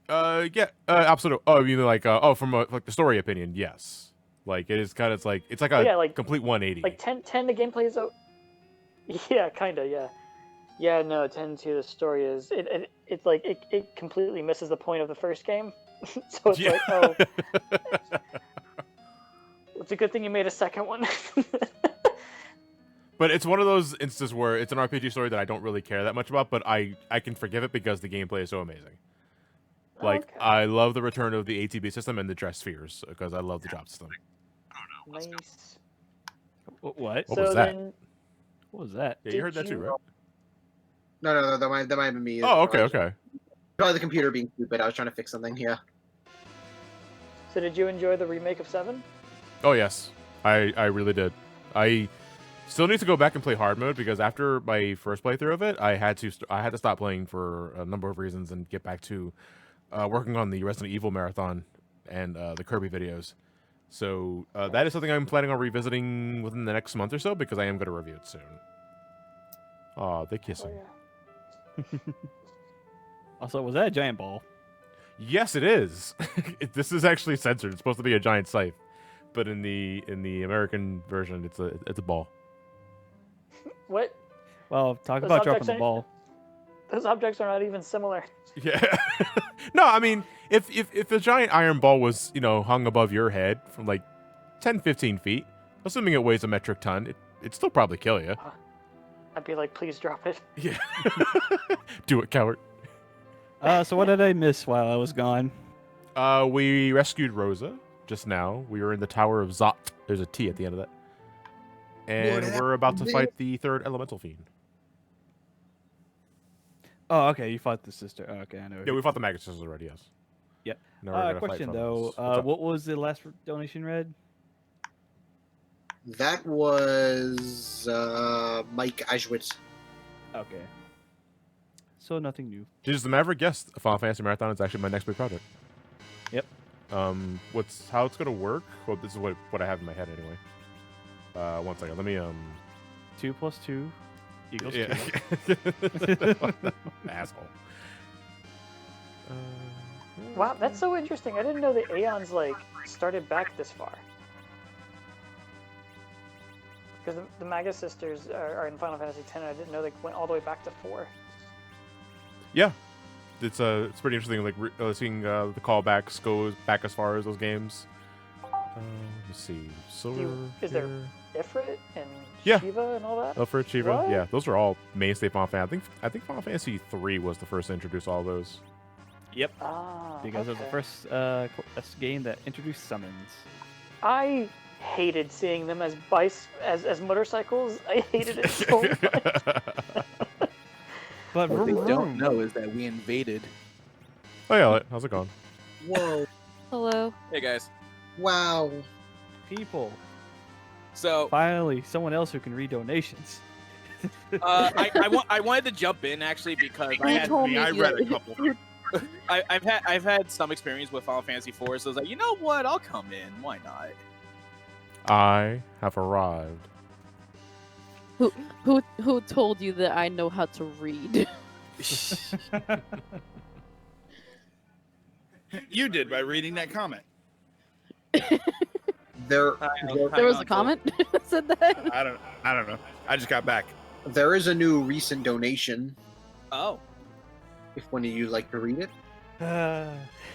Yeah, absolutely. Oh, you mean like, from like the story opinion, yes. Like it is kind of it's like a Yeah, like- complete 180. Like 10, the gameplay is. Yeah, kinda. Yeah. Yeah. No, 10 to the story is it's like it completely misses the point of the first game. So it's Yeah. like, oh, it's a good thing you made a second one. But it's one of those instances where it's an RPG story that I don't really care that much about, but I can forgive it because the gameplay is so amazing. Like Okay. I love the return of the ATB system and the dress spheres because I love the drop system. Nice. What? What so was that? then, What was that? Yeah, you heard Did that too, you- right? No, that might have been me. Oh, okay, okay. Probably the computer being stupid. I was trying to fix something here. so did you enjoy the remake of 7? Oh yes, I really did. I still need to go back and play hard mode because after my first playthrough of it, I had to stop playing for a number of reasons and get back to working on the Resident Evil marathon and the Kirby videos. So that is something I'm planning on revisiting within the next month or so because I am going to review it soon. Oh, they're kissing. Oh, yeah. Also, was that a giant ball? Yes, it is. This is actually censored. It's supposed to be a giant scythe, but in the American version, it's a ball. What? Well, talk Those about dropping objects the ain't- ball. Those objects are not even similar. Yeah. No, I mean, if the giant iron ball was, hung above your head from like 10, 15 feet, assuming it weighs a metric ton, it'd still probably kill you. I'd be like, please drop it. Yeah. Do it, coward. So what did I miss while I was gone? We rescued Rosa just now. We were in the Tower of Zot. There's a T at the end of that. And we're about to fight the third elemental fiend. Oh, okay, you fought the sister. Oh, okay, I know. Yeah, we fought the Maggot Sisters already, yes. Yep. Now we're gonna fight Question from though, this. What's up? what was the last donation read? That was Mike Eichwitz. Okay. So nothing new. Jesus the Maverick, yes, Final Fantasy Marathon is actually my next big project. Yep. How it's gonna work? Well, this is what I have in my head anyway. 1 second, let me 2 plus 2 equals yeah. 2. Asshole. Wow, that's so interesting. I didn't know the Aeons like started back this far. Because the Maga Sisters are in Final Fantasy X, and I didn't know they went all the way back to 4. Yeah, it's pretty interesting. Like seeing the callbacks go back as far as those games. Let's see, Silver. Is there Ifrit and Yeah. Shiva and all that? For Chiva? What? Yeah, those are all mainstay Final Fantasy. I think Final Fantasy 3 was the first to introduce all those. Yep. Ah, Because it was the okay. first game that introduced summons. I hated seeing them as as motorcycles. I hated it so much. But What they vroom, don't vroom. know is that we invaded. Oh yeah, how's it going? Whoa! Hello. Hey guys. Wow! People, So finally, someone else who can read donations. I wanted to jump in actually because I You had told me I you- read a couple. I've had some experience with Final Fantasy 4, so I was like, you know what, I'll come in. Why not? I have arrived. Who told you that I know how to read? You did by reading that comment. There There was a comment that said that. I don't know. I just got back. there is a new recent donation. Oh, If one of you like to read it.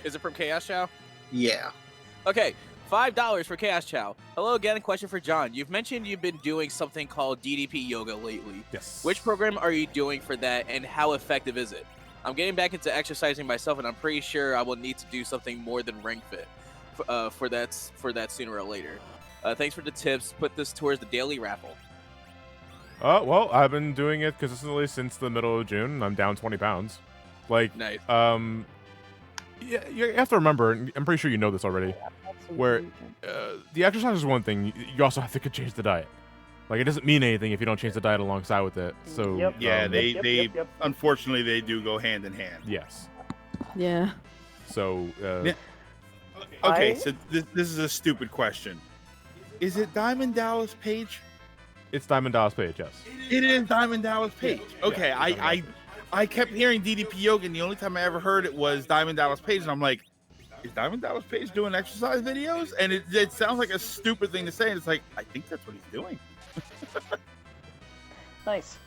is it from Chaos Chow? Yeah. Okay, $5 for Chaos Chow. Hello again, a question for John. You've mentioned you've been doing something called DDP yoga lately. Yes. Which program are you doing for that, and how effective is it? I'm getting back into exercising myself, and I'm pretty sure I will need to do something more than Ring Fit for that sooner or later. Thanks for the tips. Put this towards the daily raffle. Well, I've been doing it consistently since the middle of June. I'm down 20 pounds. Like, Nice. yeah, you have to remember, and I'm pretty sure you know this already, where the exercise is one thing. You also have to change the diet. Like, it doesn't mean anything if you don't change the diet alongside with it. So Yep. Yeah, they Yep. unfortunately they do go hand in hand. yes. Yeah. So Yeah. Okay, I- so this is a stupid question. Is it Diamond Dallas Page? it's Diamond Dallas Page, yes. It is Diamond Dallas Page. Okay, Yeah, I kept hearing DDP Yoga, and the only time I ever heard it was Diamond Dallas Page, and I'm like, is Diamond Dallas Page doing exercise videos? And it sounds like a stupid thing to say, and it's like, I think that's what he's doing. Nice.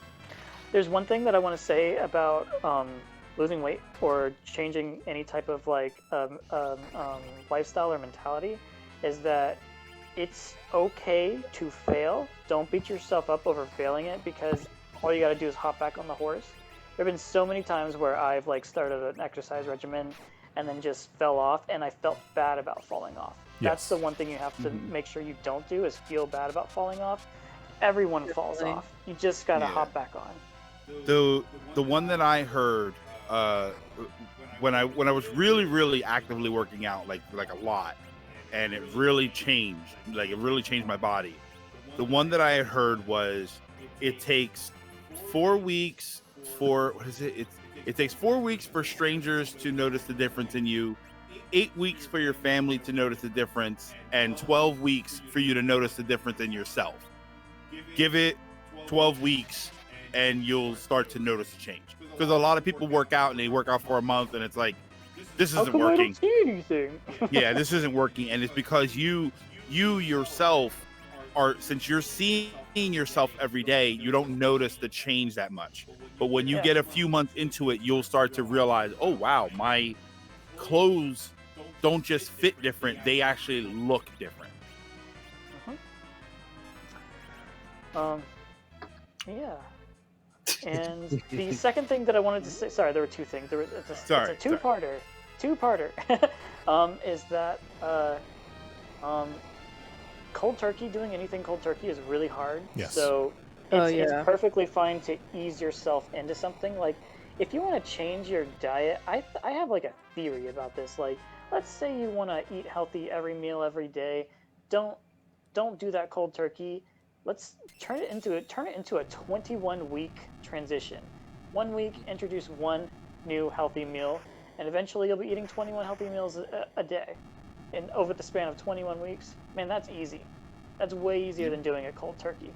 There's one thing that I want to say about losing weight or changing any type of lifestyle or mentality, is that it's okay to fail. Don't beat yourself up over failing it, because all you got to do is hop back on the horse. There have been so many times where I've started an exercise regimen and then just fell off, and I felt bad about falling off. That's Yes. the one thing you have to make sure you don't do, is feel bad about falling off. Everyone falls Definitely. off. You just gotta Yeah. hop back on. The one that I heard when I was really actively working out like a lot, and it really changed my body. The one that I had heard was it takes 4 weeks for it takes 4 weeks for strangers to notice the difference in you, 8 weeks for your family to notice the difference, and 12 weeks for you to notice the difference in yourself. Give it 12 weeks and you'll start to notice a change. Because a lot of people work out and they work out for a month and it's like, this How isn't come I working. don't see anything? Yeah, this isn't working. And it's because you yourself are, since you're seeing yourself every day, you don't notice the change that much. But when you Yeah. get a few months into it, you'll start to realize, oh wow, my clothes don't just fit different, they actually look different. Yeah. And the second thing that I wanted to say, sorry, there were two things. It's Sorry, a two-parter. Is that cold turkey, doing anything cold turkey is really hard. Yes. So Oh, it's yeah. perfectly fine to ease yourself into something. Like, if you want to change your diet, I have like a theory about this. Like, let's say you want to eat healthy every meal every day. Don't do that cold turkey. Let's turn it into a 21-week transition. 1 week, introduce one new healthy meal, and eventually you'll be eating 21 healthy meals a day. And over the span of 21 weeks, man, that's easy. That's way easier than doing a cold turkey.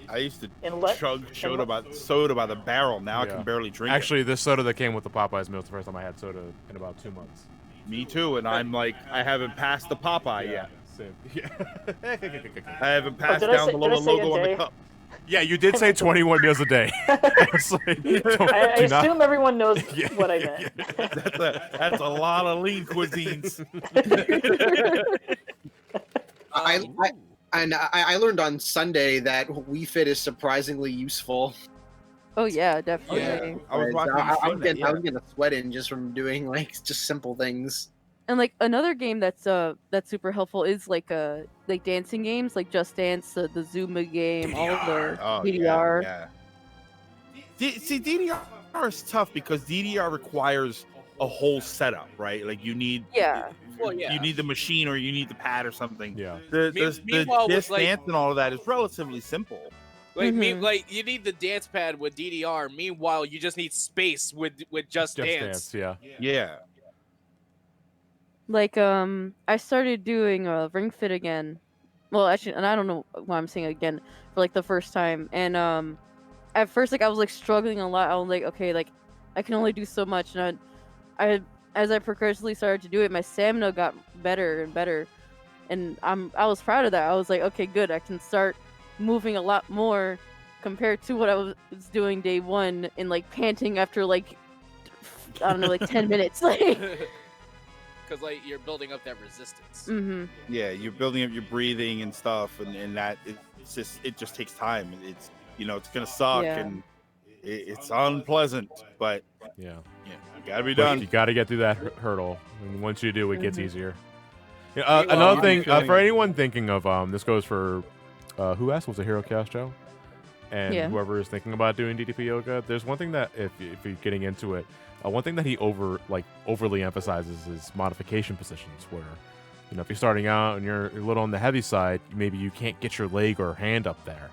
I used to And let- chug and soda let- by the barrel. Now I Yeah. can barely drink it. Actually, this soda that came with the Popeyes meal is the first time I had soda in about 2 months. Me too, and I'm like, I haven't passed the Popeye yet. Same. Yeah. I haven't passed did I down say- the did I little say a logo on the day? cup. Yeah, you did say 21 meals a day. It's like, I do not- assume everyone knows Yeah, what I yeah, meant. That's a lot of lean cuisines. I learned on Sunday that Wii Fit is surprisingly useful. Oh yeah, definitely. I was watching you I say was that, getting a sweat in just from doing just simple things. And like another game that's super helpful is like dancing games, like Just Dance, the Zumba game, all of the Oh, DDR. Yeah. See, DDR is tough because DDR requires a whole setup, right? Like you need Yeah. Well, yeah. you need the machine or you need the pad or something. Yeah. The Meanwhile, with, disc like- dance and all of that is relatively simple. Mhm. You need the dance pad with DDR. Meanwhile, you just need space with Just Dance. Yeah. Yeah. Like I started doing Ring Fit again. Well, actually, and I don't know why I'm saying it again for like the first time. And at first, like I was like struggling a lot. I was like, okay, like I can only do so much, and I as I progressively started to do it, my stamina got better and better, and I was proud of that. I was like, okay, good. I can start moving a lot more compared to what I was doing day one, and like panting after like I don't know, like 10 minutes. Like, Because like you're building up that resistance. Yeah, you're building up your breathing and stuff, and that it just takes time. It's it's gonna suck Yeah. and it's unpleasant, but Yeah. you gotta be But done. you got to get through that hurdle, and once you do, it gets easier. Meanwhile, Another I'm thing feeling- for anyone thinking of this goes for who asked was a Hero Cast Joe, and Yeah. whoever is thinking about doing DDP yoga. There's one thing that if you're getting into it, one thing that he overly emphasizes is modification positions. Where if you're starting out and you're a little on the heavy side, maybe you can't get your leg or hand up there.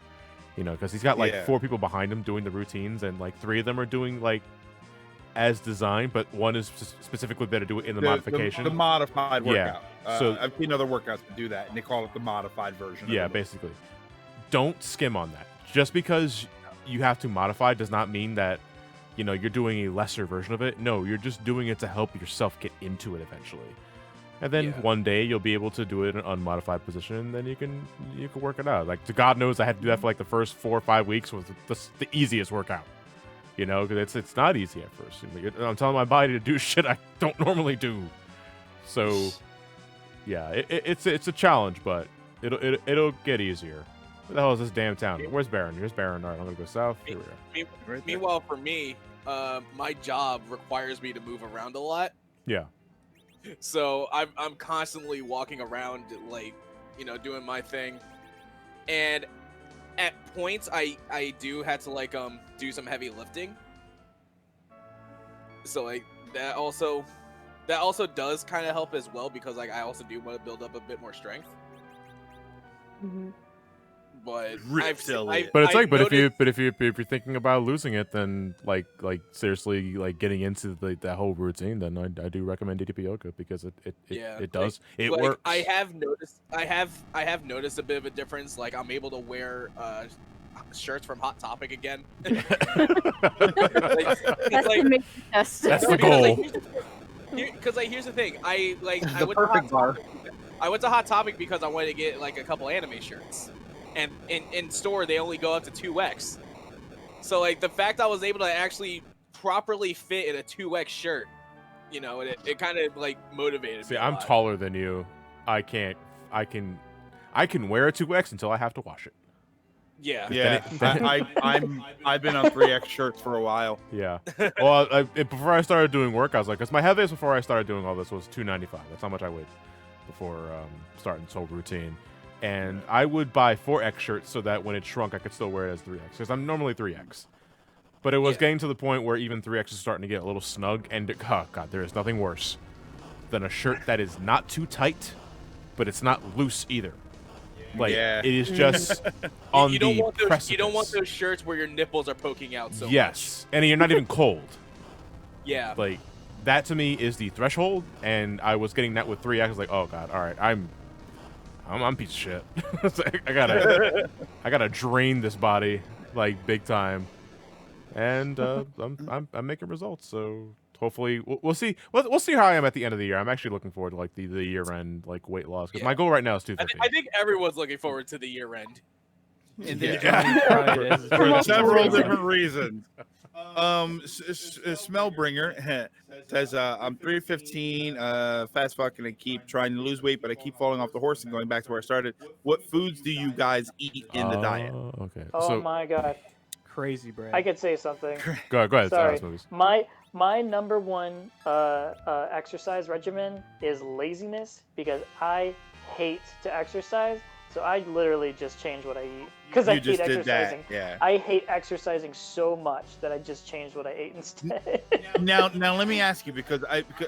Because he's got like Yeah. 4 people behind him doing the routines, and like 3 of them are doing like as designed, but one is specifically there to do it in the modification. The modified Yeah. workout. So- I've seen other workouts that do that, and they call it the modified version. Yeah, of it. basically. Don't skim on that. Just because you have to modify does not mean that you're doing a lesser version of it. No, you're just doing it to help yourself get into it eventually. And then Yeah. one day you'll be able to do it in an unmodified position, and then you can work it out. Like, to God knows I had to do that for like the first 4 or 5 weeks was the easiest workout. Because it's not easy at first. I'm telling my body to do shit I don't normally do. So yeah, it's a challenge, but it'll get easier. What the hell is this damn town? Where's Baron? Here's Baron. All right, I'm gonna go south. Here we go. Right there. Meanwhile, for me, my job requires me to move around a lot. Yeah. So I'm constantly walking around, like, doing my thing, and at points I do have to like do some heavy lifting. So like that also does kind of help as well, because like I also do want to build up a bit more strength. But But it's if you're thinking about losing it, then like seriously, like getting into that whole routine, then I do recommend DDP yoga, because it does it like, works. I have noticed a bit of a difference. Like, I'm able to wear shirts from Hot Topic again. That's like, the main test. That's the goal. Because here's the thing, I The went perfect to Hot bar. Topic. I went to Hot Topic because I wanted to get like a couple anime shirts, and in store they only go up to 2X. So like the fact I was able to actually properly fit in a 2X shirt, it kind of like motivated See, me. I'm taller than you. I can wear a 2X until I have to wash it. Yeah. Yeah, I've been on 3X shirts for a while. Yeah. Well, before I started doing workouts, like, because my heaviest before I started doing all this was 295. That's how much I weighed before starting this whole routine. And I would buy 4X shirts so that when it shrunk, I could still wear it as 3X, because I'm normally 3X. But it was getting to the point where even 3X is starting to get a little snug, and oh god, there is nothing worse than a shirt that is not too tight, but it's not loose either. Like, it is just on you don't the want those, precipice. You don't want those shirts where your nipples are poking out so Yes, and you're not even cold. much. Yeah. Like, that to me is the threshold, and I was getting that with 3X. I was like, oh god, all right, I'm a piece of shit. So I gotta drain this body like big time, and I'm making results. So hopefully we'll see. We'll see how I am at the end of the year. I'm actually looking forward to like the year end like weight loss, because my goal right now is 250. I think everyone's looking forward to the year end. For several different reasons. Smellbringer says, I'm 315, fast fucking, and keep trying to lose weight, but I keep falling off the horse and going back to where I started. What foods do you guys eat in the diet? Okay. Oh So my god. Crazy bread. I could say something. go ahead. Sorry. Movies. My number one exercise regimen is laziness, because I hate to exercise. So I literally just change what I eat, because I You hate just did that, exercising. yeah. I hate exercising so much that I just changed what I ate instead. Now let me ask you, because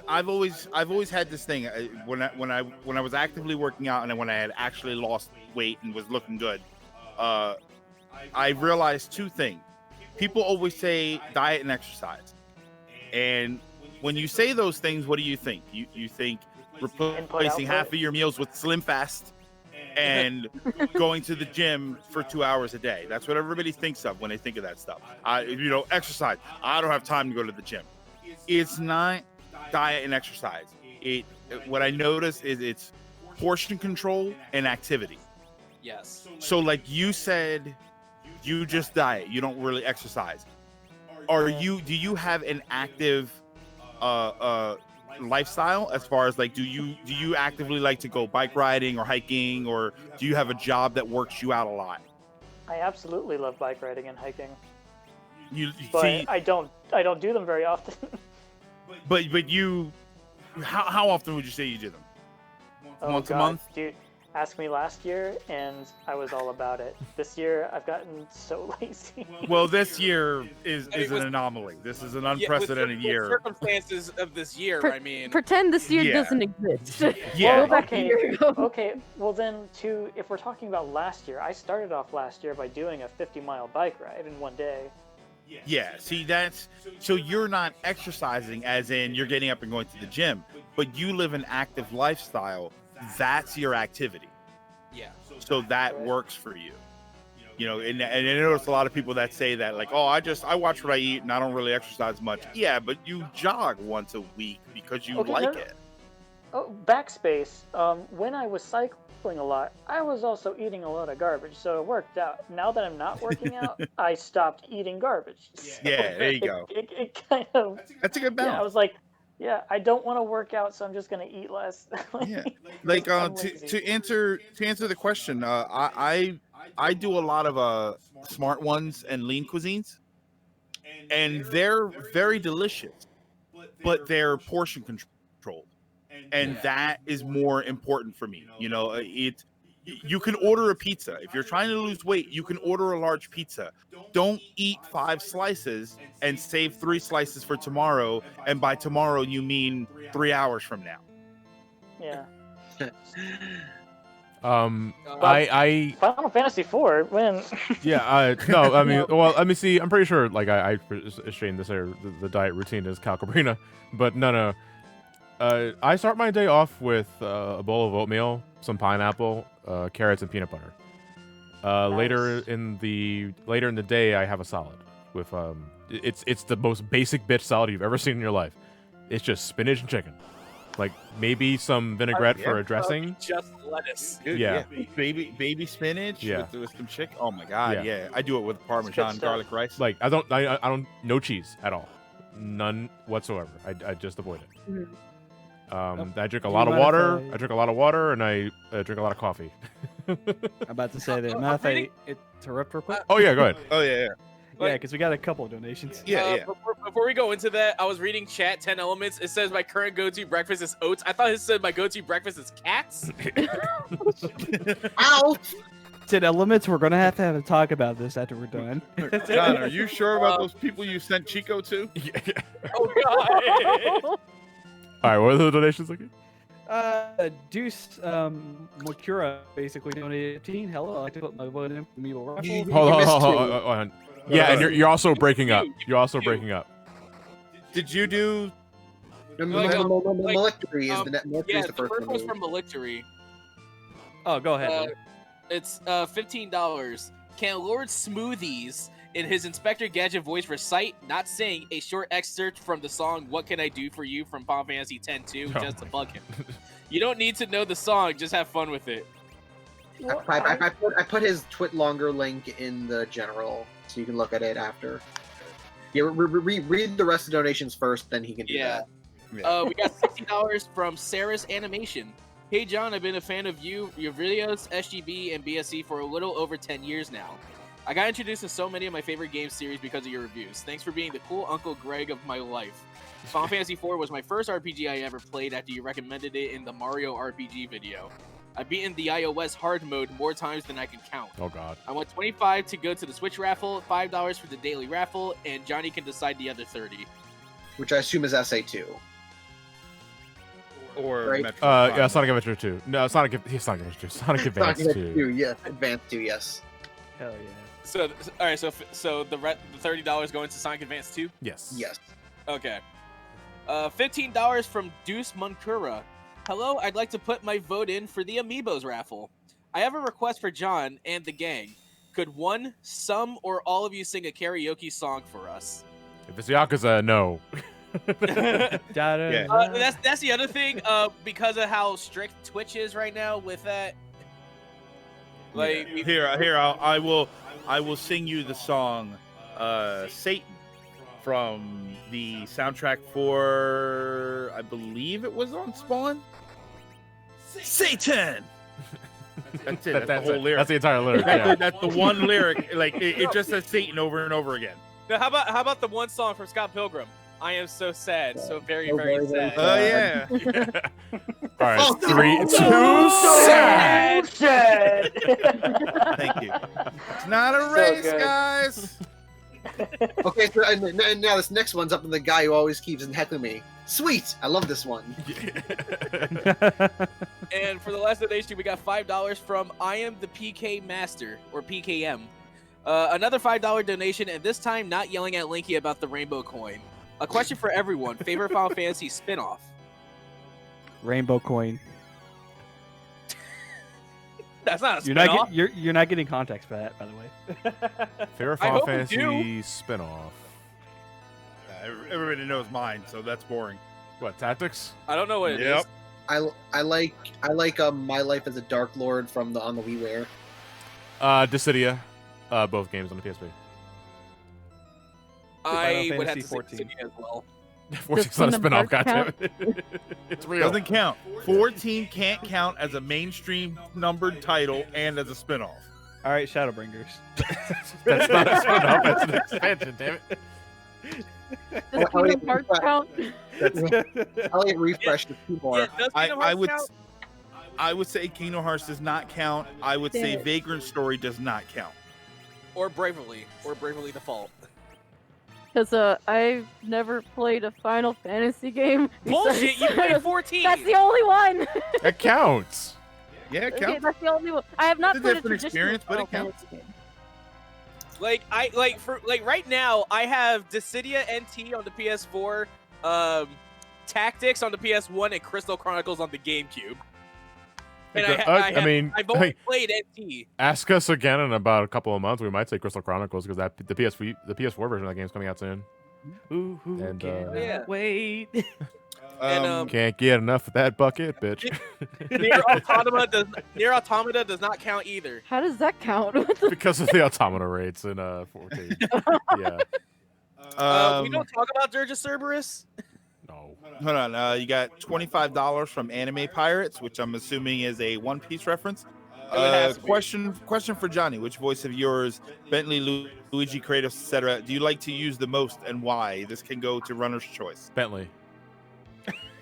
I've always had this thing when I was actively working out, and when I had actually lost weight and was looking good, I realized two things. People always say diet and exercise, and when you say those things, what do you think? You think replacing half of your meals with Slim Fast and going to the gym for 2 hours a day. That's what everybody thinks of when they think of that stuff. Exercise. I don't have time to go to the gym. It's not diet and exercise. What I notice is it's portion control and activity. Yes. So like you said, you just diet, you don't really exercise. Do you have an active lifestyle as far as like do you actively like to go bike riding or hiking, or do you have a job that works you out a lot? I absolutely love bike riding and hiking, You but see, I don't do them very often. but you how often would you say you do them? Once a month? Dude, ask me last year and I was all about it. This year I've gotten so lazy. Well, this year is I mean, an anomaly. This is an Yeah, unprecedented with year. circumstances of this year, I mean, Pretend this year Yeah. doesn't exist. Yeah. Go back a year ago. Okay, well then, if we're talking about last year, I started off last year by doing a 50-mile bike ride in one day. Yeah, see, so you're not exercising as in you're getting up and going to the gym, but you live an active lifestyle. That's your activity. yeah. So that works for you. You know, and I notice a lot of people that say that, like, oh, I watch what I eat and I don't really exercise much. Yeah, but you jog once a week because you Okay, like no- it. Oh, backspace. When I was cycling a lot, I was also eating a lot of garbage, so it worked out. Now that I'm not working out, I stopped eating garbage. So Yeah, there you go. It kind of. That's a good Yeah, I balance. was like, yeah, I don't want to work out, so I'm just gonna eat less. Yeah, like I'm to lazy. answer the question, I do a lot of smart ones and lean cuisines, and they're very delicious, but they're portion controlled, and that is more important for me. You know, you can order a pizza if you're trying to lose weight. You can order a large pizza. Don't eat 5 slices and save 3 slices for tomorrow, and by tomorrow you mean 3 hours from now. Yeah. I Final Fantasy IV. When yeah, no, I mean, well, let me see. I'm pretty sure, like, I ashamed this or the diet routine is Calcabrina, but no. I start my day off with a bowl of oatmeal, some pineapple, carrots, and peanut butter. Later Nice. in the day, I have a salad with it's the most basic bitch salad you've ever seen in your life. It's just spinach and chicken, like maybe some vinaigrette for a dressing. Just lettuce. Dude, Yeah. baby spinach Yeah. with some chicken. Oh my god, Yeah. yeah. I do it with Parmesan stuff. garlic rice. Like I don't no cheese at all, none whatsoever. I just avoid it. Mhm. I drink a Do lot you of mind if water. I- I drink a lot of water, and I drink a lot of coffee. I'm about to say that. I'm Mind if I reading- interrupt real quick? Oh yeah, go ahead. Oh yeah. Yeah, because we got a couple of donations. Yeah. Before we go into that, I was reading chat 10 elements. It says my current go-to breakfast is oats. I thought it said my go-to breakfast is cats. Ow! 10 elements. We're gonna have a talk about this after we're done. John, are you sure about those people you sent Chico to? Oh god. All right, what are the donations again? Deuce Mokura basically donated 15. Hello, I like to put my vote in for Meeble Raffle. Hold on. Yeah, and you're also breaking up. You're also breaking up. Did you do? Molectory is the net. Yeah, Molectory is the the first first one's one. from Malictory. Oh, go ahead. It's $15. Can Lord Smoothies in his Inspector Gadget voice recite, not sing, a short excerpt from the song "What Can I Do for You" from Final Fantasy X-2 Oh just to bug him? You don't need to know the song; just have fun with it. I put his Twitlonger link in the general, so you can look at it after. Yeah, read the rest of the donations first, then he can do Yeah. that. We got $60 from Sarah's Animation. Hey John, I've been a fan of your videos, SGB, and BSC for a little over 10 years now. I got introduced to so many of my favorite game series because of your reviews. Thanks for being the cool Uncle Greg of my life. Final Fantasy IV was my first RPG I ever played after you recommended it in the Mario RPG video. I've beaten the iOS hard mode more times than I can count. Oh god. I want $25 to go to the Switch raffle, $5 for the daily raffle, and Johnny can decide the other $30. Which I assume is SA2. Or Right. Metroid Yeah, Prime? Sonic Adventure 2. No, Sonic Adventure 2. Sonic Advance 2. Yes, Advanced 2, yes. Hell yeah. So, all right. So the $30 going to Sonic Advance 2. Yes. Yes. Okay. $15 from Deuce Moncura. Hello, I'd like to put my vote in for the Amiibos raffle. I have a request for John and the gang. Could some, or all of you sing a karaoke song for us? If it's Yakuza, no. Yeah. That's the other thing. Because of how strict Twitch is right now with that. Like Here, I will sing you the song, Satan, from the soundtrack for, I believe it was on Spawn. Satan. That's it. That's the whole lyric. That's the entire lyric. Yeah. That's the one lyric. Like it just says Satan over and over again. Now, how about the one song from Scott Pilgrim? I am so sad, so very, very sad. Oh yeah. All right, Oh, 3, 2, sad. Sad. Thank you. It's not a So race, good. guys. Okay, so, and now this next one's up in the guy who always keeps heckling me. Sweet, I love this one. And for the last donation, we got $5 from I Am the PK Master, or PKM. Another $5 donation, and this time not yelling at Linky about the rainbow coin. A question for everyone: favorite Final Fantasy spinoff? Rainbow coin. That's not a You're spinoff. not you're not getting context for that, by the way. Favorite I Final hope we Fantasy do. spinoff. Everybody knows mine, so that's boring. What, Tactics? I don't know what it is. Yep. I like My Life as a Dark Lord from the on the WiiWare. Dissidia. Both games on the PSP. I Final would have to Fantasy say 14. Dissidia as well. 14's not a Kingdom spinoff, Hearts goddammit. It's real. Doesn't count. 14 can't count as a mainstream numbered title and as a spinoff. All right, Shadowbringers. That's not a spinoff, that's an expansion, damn it. Does Oh, Kingdom Hearts count? I like refresh the keyboard. Yeah, does Kingdom I Hearts would count? I would say Kingdom Hearts does not count. I would say Yeah. Vagrant Story does not count. Or Bravely Default. Because I've never played a Final Fantasy game. Bullshit! You played 14. That's the only one. It counts. Yeah, it Okay, counts. that's the only one. I have not It's a played a different traditional experience, but Final it counts. Fantasy game. Like right now, I have Dissidia NT on the PS4, Tactics on the PS1, and Crystal Chronicles on the GameCube. And I mean, I've only hey, played NT. ask us again in about a couple of months. We might say Crystal Chronicles because that the PS4 version of that game's coming out soon. Ooh, And, cannot yeah. wait. And Can't get enough of that bucket, bitch. Nier Automata does not count either. How does that count? What the Because of the automata rates in 14. Yeah. We don't talk about Dirge of Cerberus. No. Hold on. You got $25 from Anime Pirates, which I'm assuming is a One Piece reference. has to be. Question for Johnny: which voice of yours, Bentley, Luigi, Kratos, etc., do you like to use the most, and why? This can go to runner's choice. Bentley.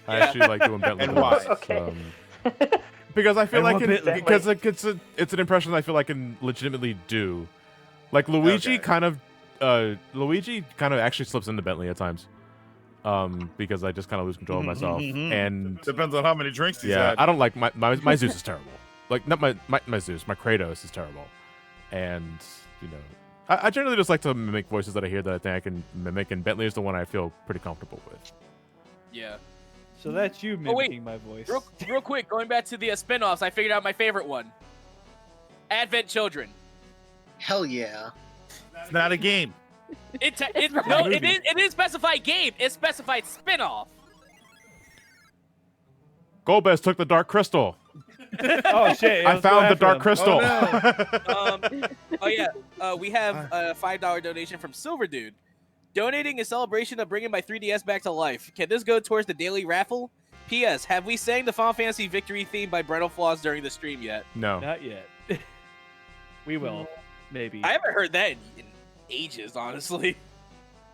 I actually like doing Bentley. And the why? most, Okay. because I feel And like what Bentley? because it's an impression I feel I can legitimately do. Like Luigi Okay. kind of actually slips into Bentley at times. Because I just kind of lose control of myself. And Depends on how many drinks he's yeah, had. I don't like my Zeus is terrible. Like not my Zeus, my Kratos is terrible. And you know, I generally just like to mimic voices that I hear that I think I can mimic, and Bentley is the one I feel pretty comfortable with. Yeah. So that's you Oh, wait. mimicking my voice. Real quick, going back to the spin-offs, I figured out my favorite one. Advent Children. Hell yeah. It's not a game. It movie. didn't specify game. It specified spin-off. Golbez took the Dark Crystal. Oh shit! I let's go found the after Dark them. Crystal. We have a $5 donation from Silver Dude. Donating in celebration of bringing my 3DS back to life. Can this go towards the daily raffle? P.S. Have we sang the Final Fantasy Victory theme by Brental Floss during the stream yet? No. Not yet. We will, maybe. I haven't heard that in ages, honestly.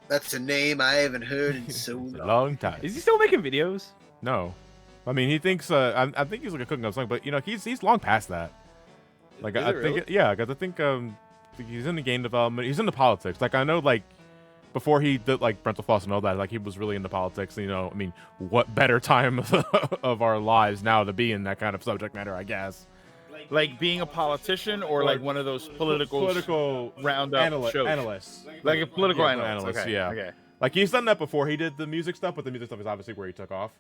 That's a name I haven't heard in so It's a long. long time. Is he still making videos? No. I mean, he thinks. I think he's like a cooking up something, but you know, he's long past that. Like Is I it think, really? yeah, because I think he's into game development. He's into politics. Like I know, like before he did like Brental Floss and all that, like he was really into politics. You know, I mean, what better time of our lives now to be in that kind of subject matter? I guess. Like being a politician, or like one of those political roundup shows. analysts. Like a political Yeah, analyst. analyst, Okay. yeah. Okay. Like he's done that before. He did the music stuff, but the music stuff is obviously where he took off.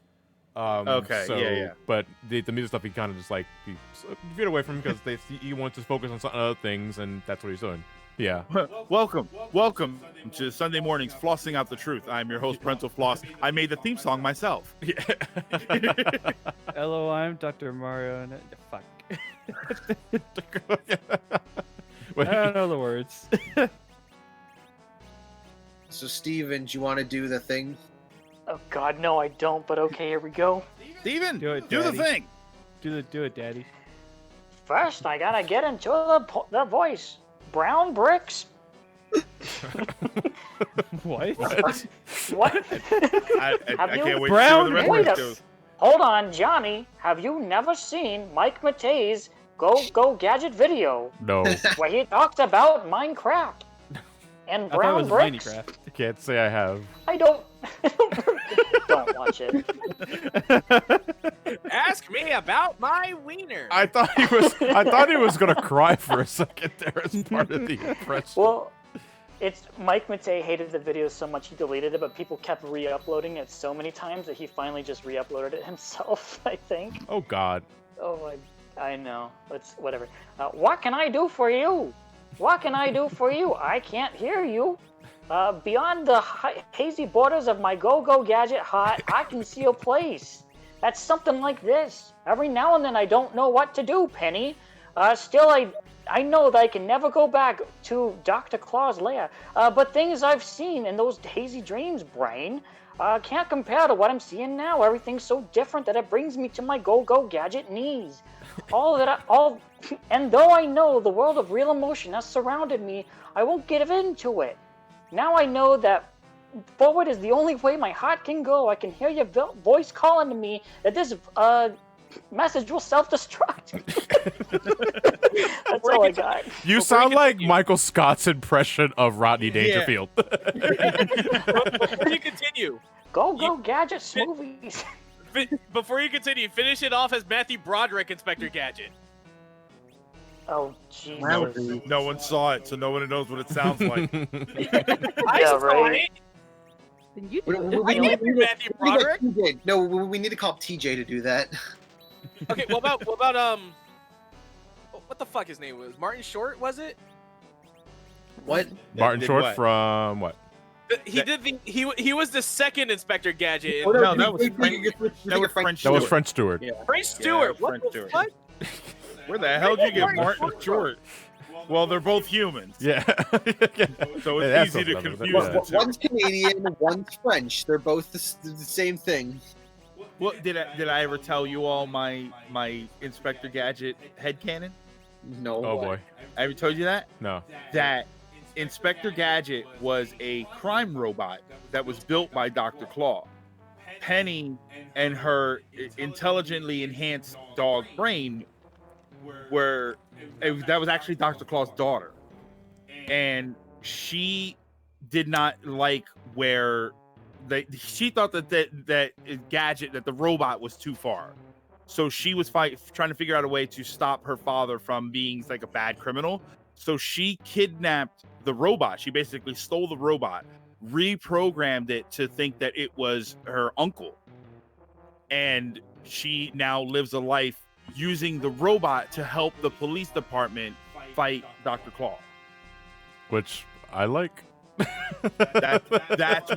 Okay, So, yeah. But the music stuff he kind of just like he veered away from because he wants to focus on some other things, and that's what he's doing. Yeah. Welcome to Sunday mornings, flossing out the truth. I'm your host, Parental Floss. I made the theme song myself. Hello, I'm Dr. Mario. And fuck. I don't know the words. So, Steven, do you want to do the thing? Oh God, no, I don't. But okay, here we go. Steven, Do it, do the Daddy. thing. Do it, Daddy. First, I gotta get into the voice. Brown bricks. What? What? I Have you- can't wait Brown to see Wait where the a- rest goes. Hold on, Johnny. Have you never seen Mike Matei's Go Gadget video No, where he talks about Minecraft and I thought it brown was bricks? Minecraft. can't say I have. I don't. Don't watch it. Ask me about my wiener. I thought he was gonna cry for a second there as part of the impression. Well, it's Mike Matei hated the video so much he deleted it, but people kept re-uploading it so many times that he finally just re-uploaded it himself. I think. Oh God. Oh, I know. Let's whatever. What can I do for you? What can I do for you? I can't hear you. Beyond the hazy borders of my Go Gadget hut, I can see a place. That's something like this. Every now and then I don't know what to do, Penny. Still, I know that I can never go back to Dr. Claw's lair. But things I've seen in those hazy dreams, Brain, can't compare to what I'm seeing now. Everything's so different that it brings me to my Go Gadget knees. And though I know the world of real emotion has surrounded me, I won't give in to it. Now I know that forward is the only way my heart can go. I can hear your voice calling to me that this message will self-destruct. That's all I got. You sound like Michael Scott's impression of Rodney Dangerfield. Before you continue, Go Gadget smoothies. before you continue, finish it off as Matthew Broderick, Inspector Gadget. Oh, Jesus. No one saw it, so no one knows what it sounds like. I Yeah, saw right. it. Then you We- do we- it. we I need- named we it need- Matthew we need Broderick. TJ. No, we need to call TJ to do that. Okay, what about what the fuck his name was? Martin Short, was it? What? Martin Did Short what? from what? He was the second Inspector Gadget. Oh, No, that was you French. think you're That was Frank- French. That was Stewart. French Stewart. Yeah. Prince Stewart. What French the Stewart. fuck? Where the hell did you get Martin Short? Well, they're both humans, Yeah. so Yeah, it's easy to that's confuse what- the two. One's Canadian, one's French. They're both the same thing. Well, did I ever tell you all my Inspector Gadget headcanon? No. Oh boy. I ever told you that? No. That Inspector Gadget was a crime robot that was built by Dr. Claw. Penny and her intelligently enhanced dog Brain that was actually Dr. Claw's daughter. And she did not like where she thought that Gadget, that the robot was too far. So she was trying to figure out a way to stop her father from being like a bad criminal. So she kidnapped the robot. She basically stole the robot, reprogrammed it to think that it was her uncle. And she now lives a life using the robot to help the police department fight Dr. Claw. Which I like. That's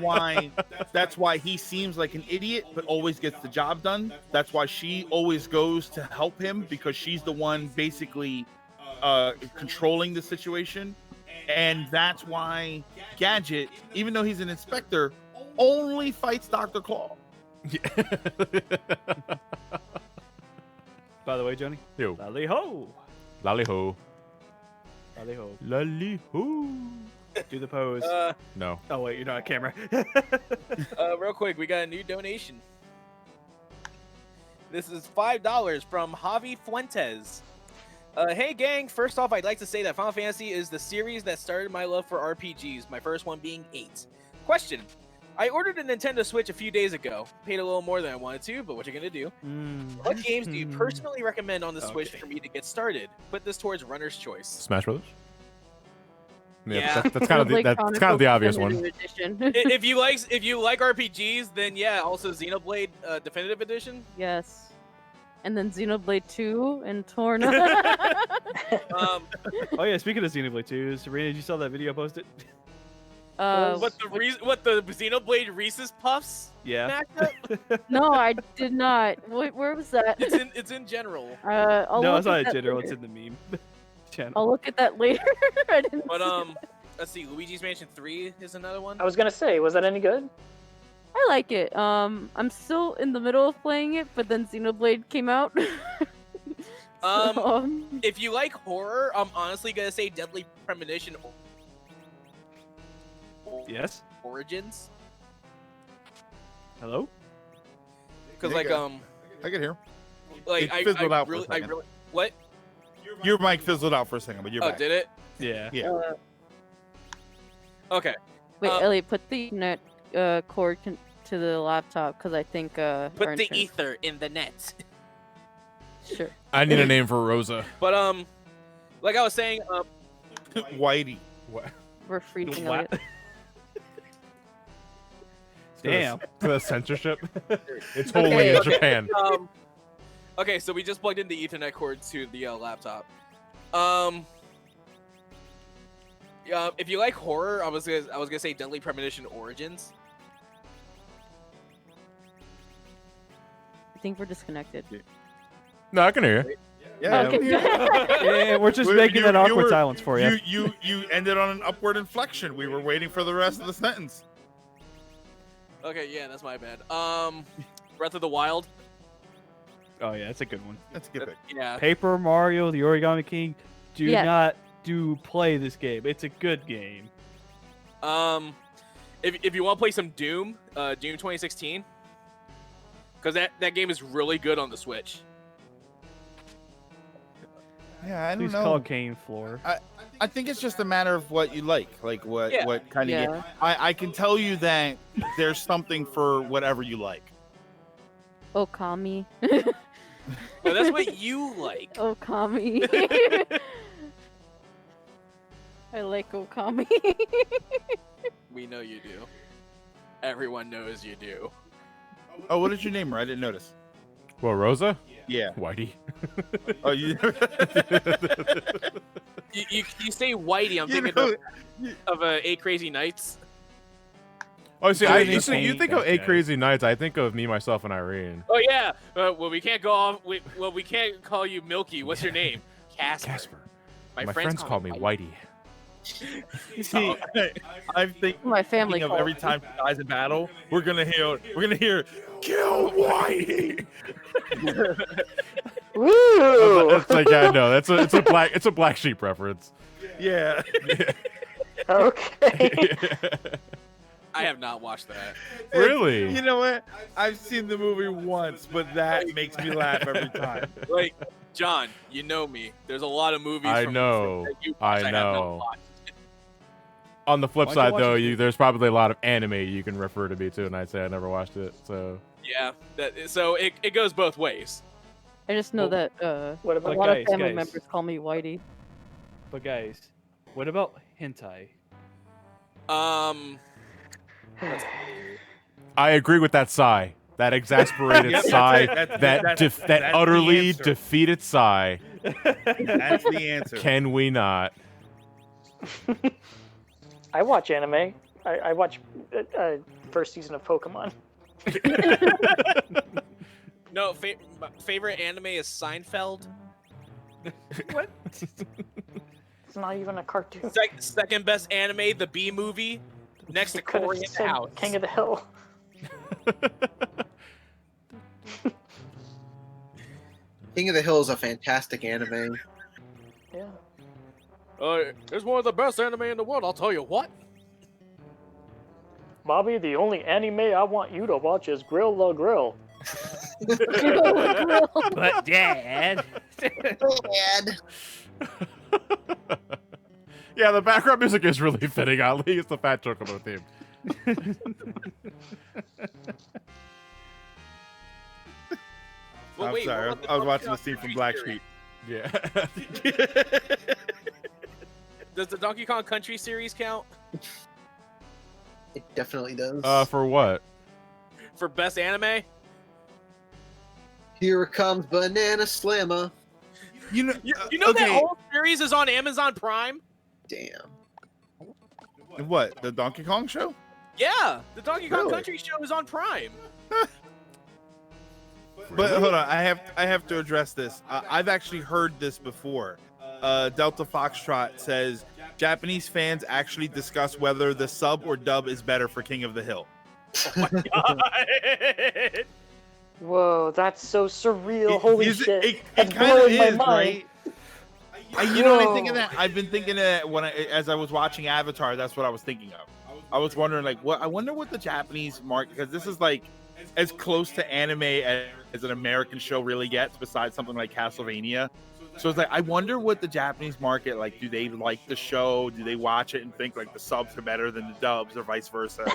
why he seems like an idiot but always gets the job done. That's why she always goes to help him, because she's the one basically controlling the situation. And that's why Gadget, even though he's an inspector, only fights Dr. Claw. By the way, Johnny. Yo. Lally ho. Lally ho. Lally ho. Lally ho. Do the pose. No. Oh wait, you're not a camera. Real quick, we got a new donation. This is $5 from Javi Fuentes. Hey gang, first off, I'd like to say that Final Fantasy is the series that started my love for RPGs, my first one being 8. Question. I ordered a Nintendo Switch a few days ago. Paid a little more than I wanted to, but what you gonna do? What games do you personally recommend on the Switch for me to get started? Put this towards runner's choice. Smash Brothers. Yeah. That's kind of the obvious one. Edition. if you like RPGs, then yeah, also Xenoblade Definitive Edition. Yes. and then Xenoblade 2 and Torn. Um, Oh yeah, speaking of Xenoblade 2, Serena, did you saw that video posted? what the Xenoblade Reese's Puffs? Yeah. Matchup? No, I did not. Where was that? It's in general. I'll No, look it's not at in that general. later. It's in the meme channel. I'll look at that later. I didn't But see let's see. Luigi's Mansion 3 is another one. I was gonna say, was that any good? I like it. I'm still in the middle of playing it, but then Xenoblade came out. So, If you like horror, I'm honestly gonna say Deadly Premonition Yes. Origins, Hello. because There like you go. I can hear. like It I fizzled out for a really second. what? Your mic fizzled out for a second, but you're Oh, back. did it? Yeah. Yeah. Okay. wait, Uh, Elliot, put the net cord to the laptop because I think Put our the insurance- ether in the net. Sure. I need a name for Rosa. But like I was saying, Whitey. What? We're freezing What? Elliot. Damn. To the censorship. It's only Okay. in Japan. Okay, so we just plugged in the Ethernet cord to the laptop. If you like horror, I was gonna say Deadly Premonition Origins. I think we're disconnected. No, I can hear you. Yeah. Okay. Yeah, we're just We- making you- that you awkward were- silence for you. You ended on an upward inflection. We were waiting for the rest of the sentence. Okay, yeah, that's my bad. Breath of the Wild. Oh yeah, that's a good one. That's a good pick. Yeah. Paper Mario: The Origami King. Do Yes. not play this game. It's a good game. If you want to play some Doom, Doom 2016, because that game is really good on the Switch. Yeah, I don't Please know. call Kane Floor. I think it's just a matter of what you like Yeah. what kind of Yeah. game. I can tell you that there's something for whatever you like. Okami. But that's what you like. Okami. I like Okami. We know you do. Everyone knows you do. Oh, what did you name her? I didn't notice. Well, Rosa? Yeah. Whitey. Oh, you. You say Whitey, I'm You thinking know, of 8 Crazy Nights. Oh, see, Crazy you think of Nights, 8 guys. Crazy Nights. I think of Me, Myself, and Irene. Oh yeah. Well, we can't go off. We can't call you Milky. What's your name? Casper. Casper. My, My friends call me Whitey. See, I'm thinking My family of call every it. time she dies in battle, we're gonna hear kill Whitey. Woo! It's like, yeah, no, it's a black sheep reference. Yeah. Okay. I have not watched that. Really? You know what? I've seen the movie once, but that makes me laugh every time. Like, John, you know me. There's a lot of movies. I from- know. that you I watch have not know. watched. On the flip Why'd you side, watch though, it? there's probably a lot of anime you can refer to me to, and I'd say I never watched it. So Yeah. So it goes both ways. I just know Well, that What a about lot guys, of family guys. members call me Whitey. But guys, what about hentai? I agree with that sigh. That exasperated Yep, that's sigh. it. That's That the utterly answer. defeated sigh. That's the answer. Can we not? I watch anime. I watch first season of Pokemon. No, my favorite anime is Seinfeld. What? It's not even a cartoon. Second best anime, the B movie, next to You could've Cory in the said House. King of the Hill. King of the Hill is a fantastic anime. Yeah. It's one of the best anime in the world. I'll tell you what. Bobby, the only anime I want you to watch is Grill La Grill. But Dad. Dad. Yeah, the background music is really fitting. Oddly, it's the Fat Chocobo theme. Well, I'm wait, sorry. what about I was Donkey watching Kong the scene from Country Black series? Sheep. Yeah. Does the Donkey Kong Country series count It definitely does. For what? for best anime? Here comes Banana Slammer. You know, You know that whole series is on Amazon Prime? Damn. what? The Donkey Kong show? Yeah, the Donkey Kong Really? Country show is on Prime. But hold on, I have to address this. I've actually heard this before. Delta Foxtrot says Japanese fans actually discuss whether the sub or dub is better for King of the Hill. God. Whoa, that's so surreal. Holy Is it- shit. It That's kind of blowing my is, mind. right? You know what I think of Whoa. that? I've been thinking of that as I was watching Avatar. That's what I was thinking of. I was wondering, like, what? I wonder what the Japanese market, because this is like as close to anime as an American show really gets, besides something like Castlevania. So it's like, I wonder what the Japanese market, like, do they like the show? Do they watch it and think like the subs are better than the dubs, or vice versa?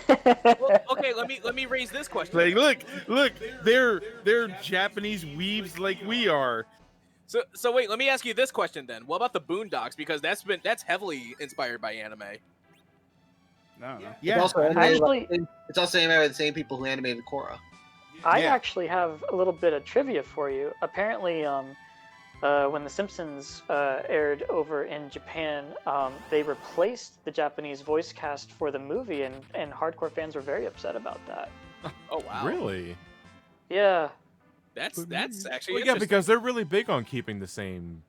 Well, okay, let me raise this question. Like, look, they're Japanese weebs like we are. So wait, let me ask you this question then. What about the Boondocks? Because that's heavily inspired by anime. No. Yeah, It's also animated Actually- it's also animated by the same people who animated Korra. I Yeah. actually have a little bit of trivia for you. Apparently, when The Simpsons aired over in Japan, they replaced the Japanese voice cast for the movie, and hardcore fans were very upset about that. Oh wow. Really? Yeah. That's actually Well, yeah, interesting. because they're really big on keeping the same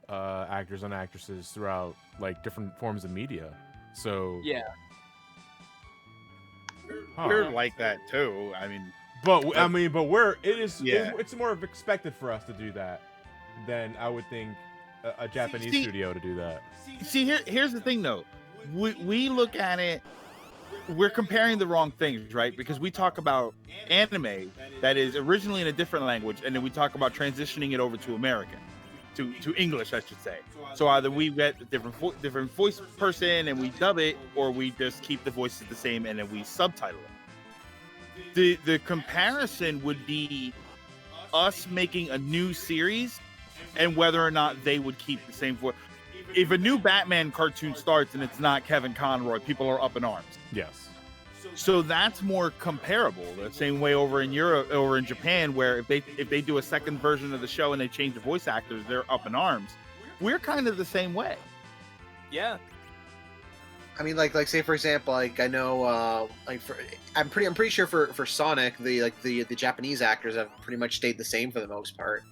actors and actresses throughout like different forms of media. So Yeah. huh. we're like that too. I mean, But Yeah. it's more expected for us to do that than I would think a Japanese See- studio to do that. see, here's the thing though. We look at it, we're comparing the wrong things, right? Because we talk about anime that is originally in a different language, and then we talk about transitioning it over to American, to English, I should say. So either we get a different voice person and we dub it, or we just keep the voices the same and then we subtitle it. The comparison would be us making a new series and whether or not they would keep the same voice. If a new Batman cartoon starts and it's not Kevin Conroy, people are up in arms. Yes. So that's more comparable. The same way over in Europe or in Japan, where if they do a second version of the show and they change the voice actors, they're up in arms. We're kind of the same way. Yeah. I mean, like say for example, like I know, I'm pretty sure for Sonic, the Japanese actors have pretty much stayed the same for the most part.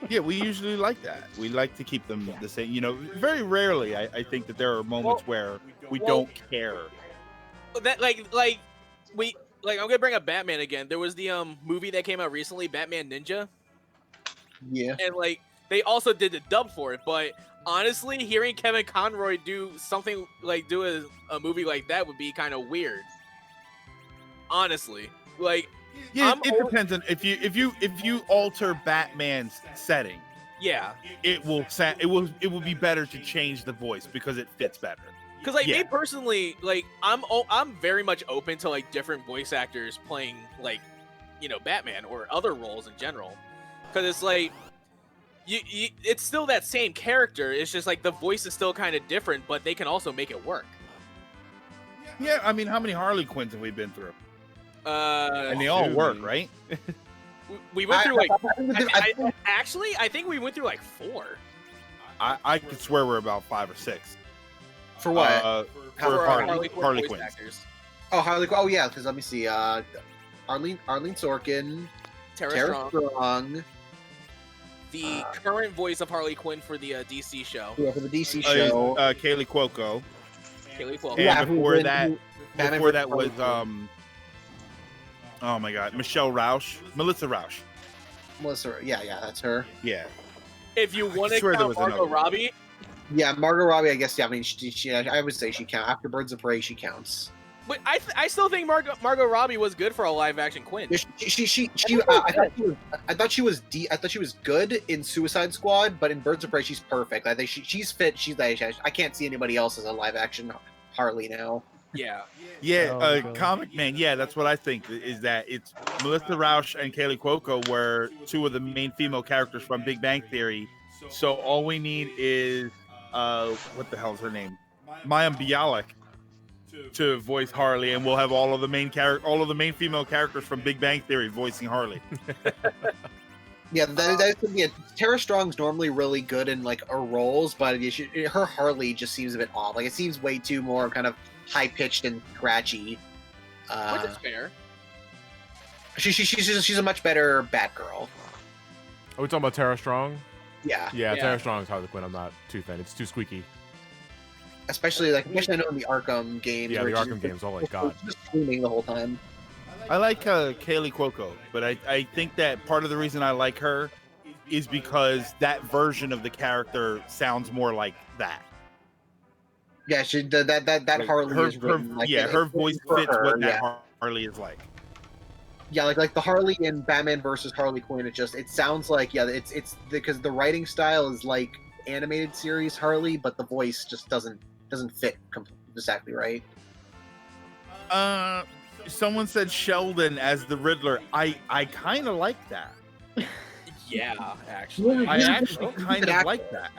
Yeah, we usually like that. We like to keep them the same. You know, very rarely I think that there are moments where we don't care. That I'm gonna bring up Batman again. There was the movie that came out recently, Batman Ninja, Yeah. and like they also did the dub for it. But honestly, hearing Kevin Conroy do something like do a movie like that would be kind of weird. Honestly, like. Yeah, I'm it depends on if you alter Batman's setting, Yeah, it will be better to change the voice because it fits better. because like Yeah. me personally, like I'm very much open to like different voice actors playing like, you know, Batman or other roles in general, because it's like you it's still that same character. It's just like the voice is still kind of different, but they can also make it work. Yeah, I mean, how many Harley Quinns have we been through? And they And all too work, many. right? we went through like I I think we went through like 4. I could swear we're about 5 or 6. For what? For For Harley voice Quinn. actors. Oh, Harley. Oh, yeah. Because let me see. Arlene Sorkin, Tara Tara Strong, Strong. the current voice of Harley Quinn for the DC show. Yeah, for the DC show. Kaylee Cuoco. Kaylee Cuoco. And Yeah, before who- that, who- Batman before vs. that was Superman. oh my God, Melissa Rauch. Melissa. Yeah, that's her. Yeah. If you want to swear there count was Margot another one. Robbie, Yeah, Margot Robbie. I guess. Yeah, I mean, I would say she counts after Birds of Prey. She counts. but I still think Margot Robbie was good for a live action Quinn. Yeah, I thought she was good in Suicide Squad, but in Birds of Prey she's perfect. I think she's fit. She's like, I can't see anybody else as a live action Harley now. Yeah. Yeah, Oh, God. Comic Man. Yeah, that's what I think. Is that it's Melissa Rauch and Kaylee Cuoco were 2 of the main female characters from Big Bang Theory. So all we need is what the hell is her name? Mayim Bialik to voice Harley, and we'll have all of the main female characters from Big Bang Theory voicing Harley. Yeah, that's gonna be Tara Strong's normally really good in like her roles, but her Harley just seems a bit off. Like it seems way too more kind of high pitched and scratchy. Which is fair. She's a much better Batgirl. Are we talking about Tara Strong? Yeah. Yeah, Tara Strong's Harley Quinn. I'm not too thin. It's too squeaky. Especially I know in the Arkham games. Yeah, the Arkham games. Oh my god. Just screaming the whole time. I like Kaylee Cuoco, but I think that part of the reason I like her is because that version of the character sounds more like that. Yeah, that Like, Harley is written like her voice fits her, what that yeah. Harley is like. Yeah, like the Harley in Batman versus Harley Quinn. It sounds like it's because the writing style is like animated series Harley, but the voice just doesn't fit exactly right. Someone said Sheldon as the Riddler. I kind of like that. Yeah, actually. I actually kind of like that.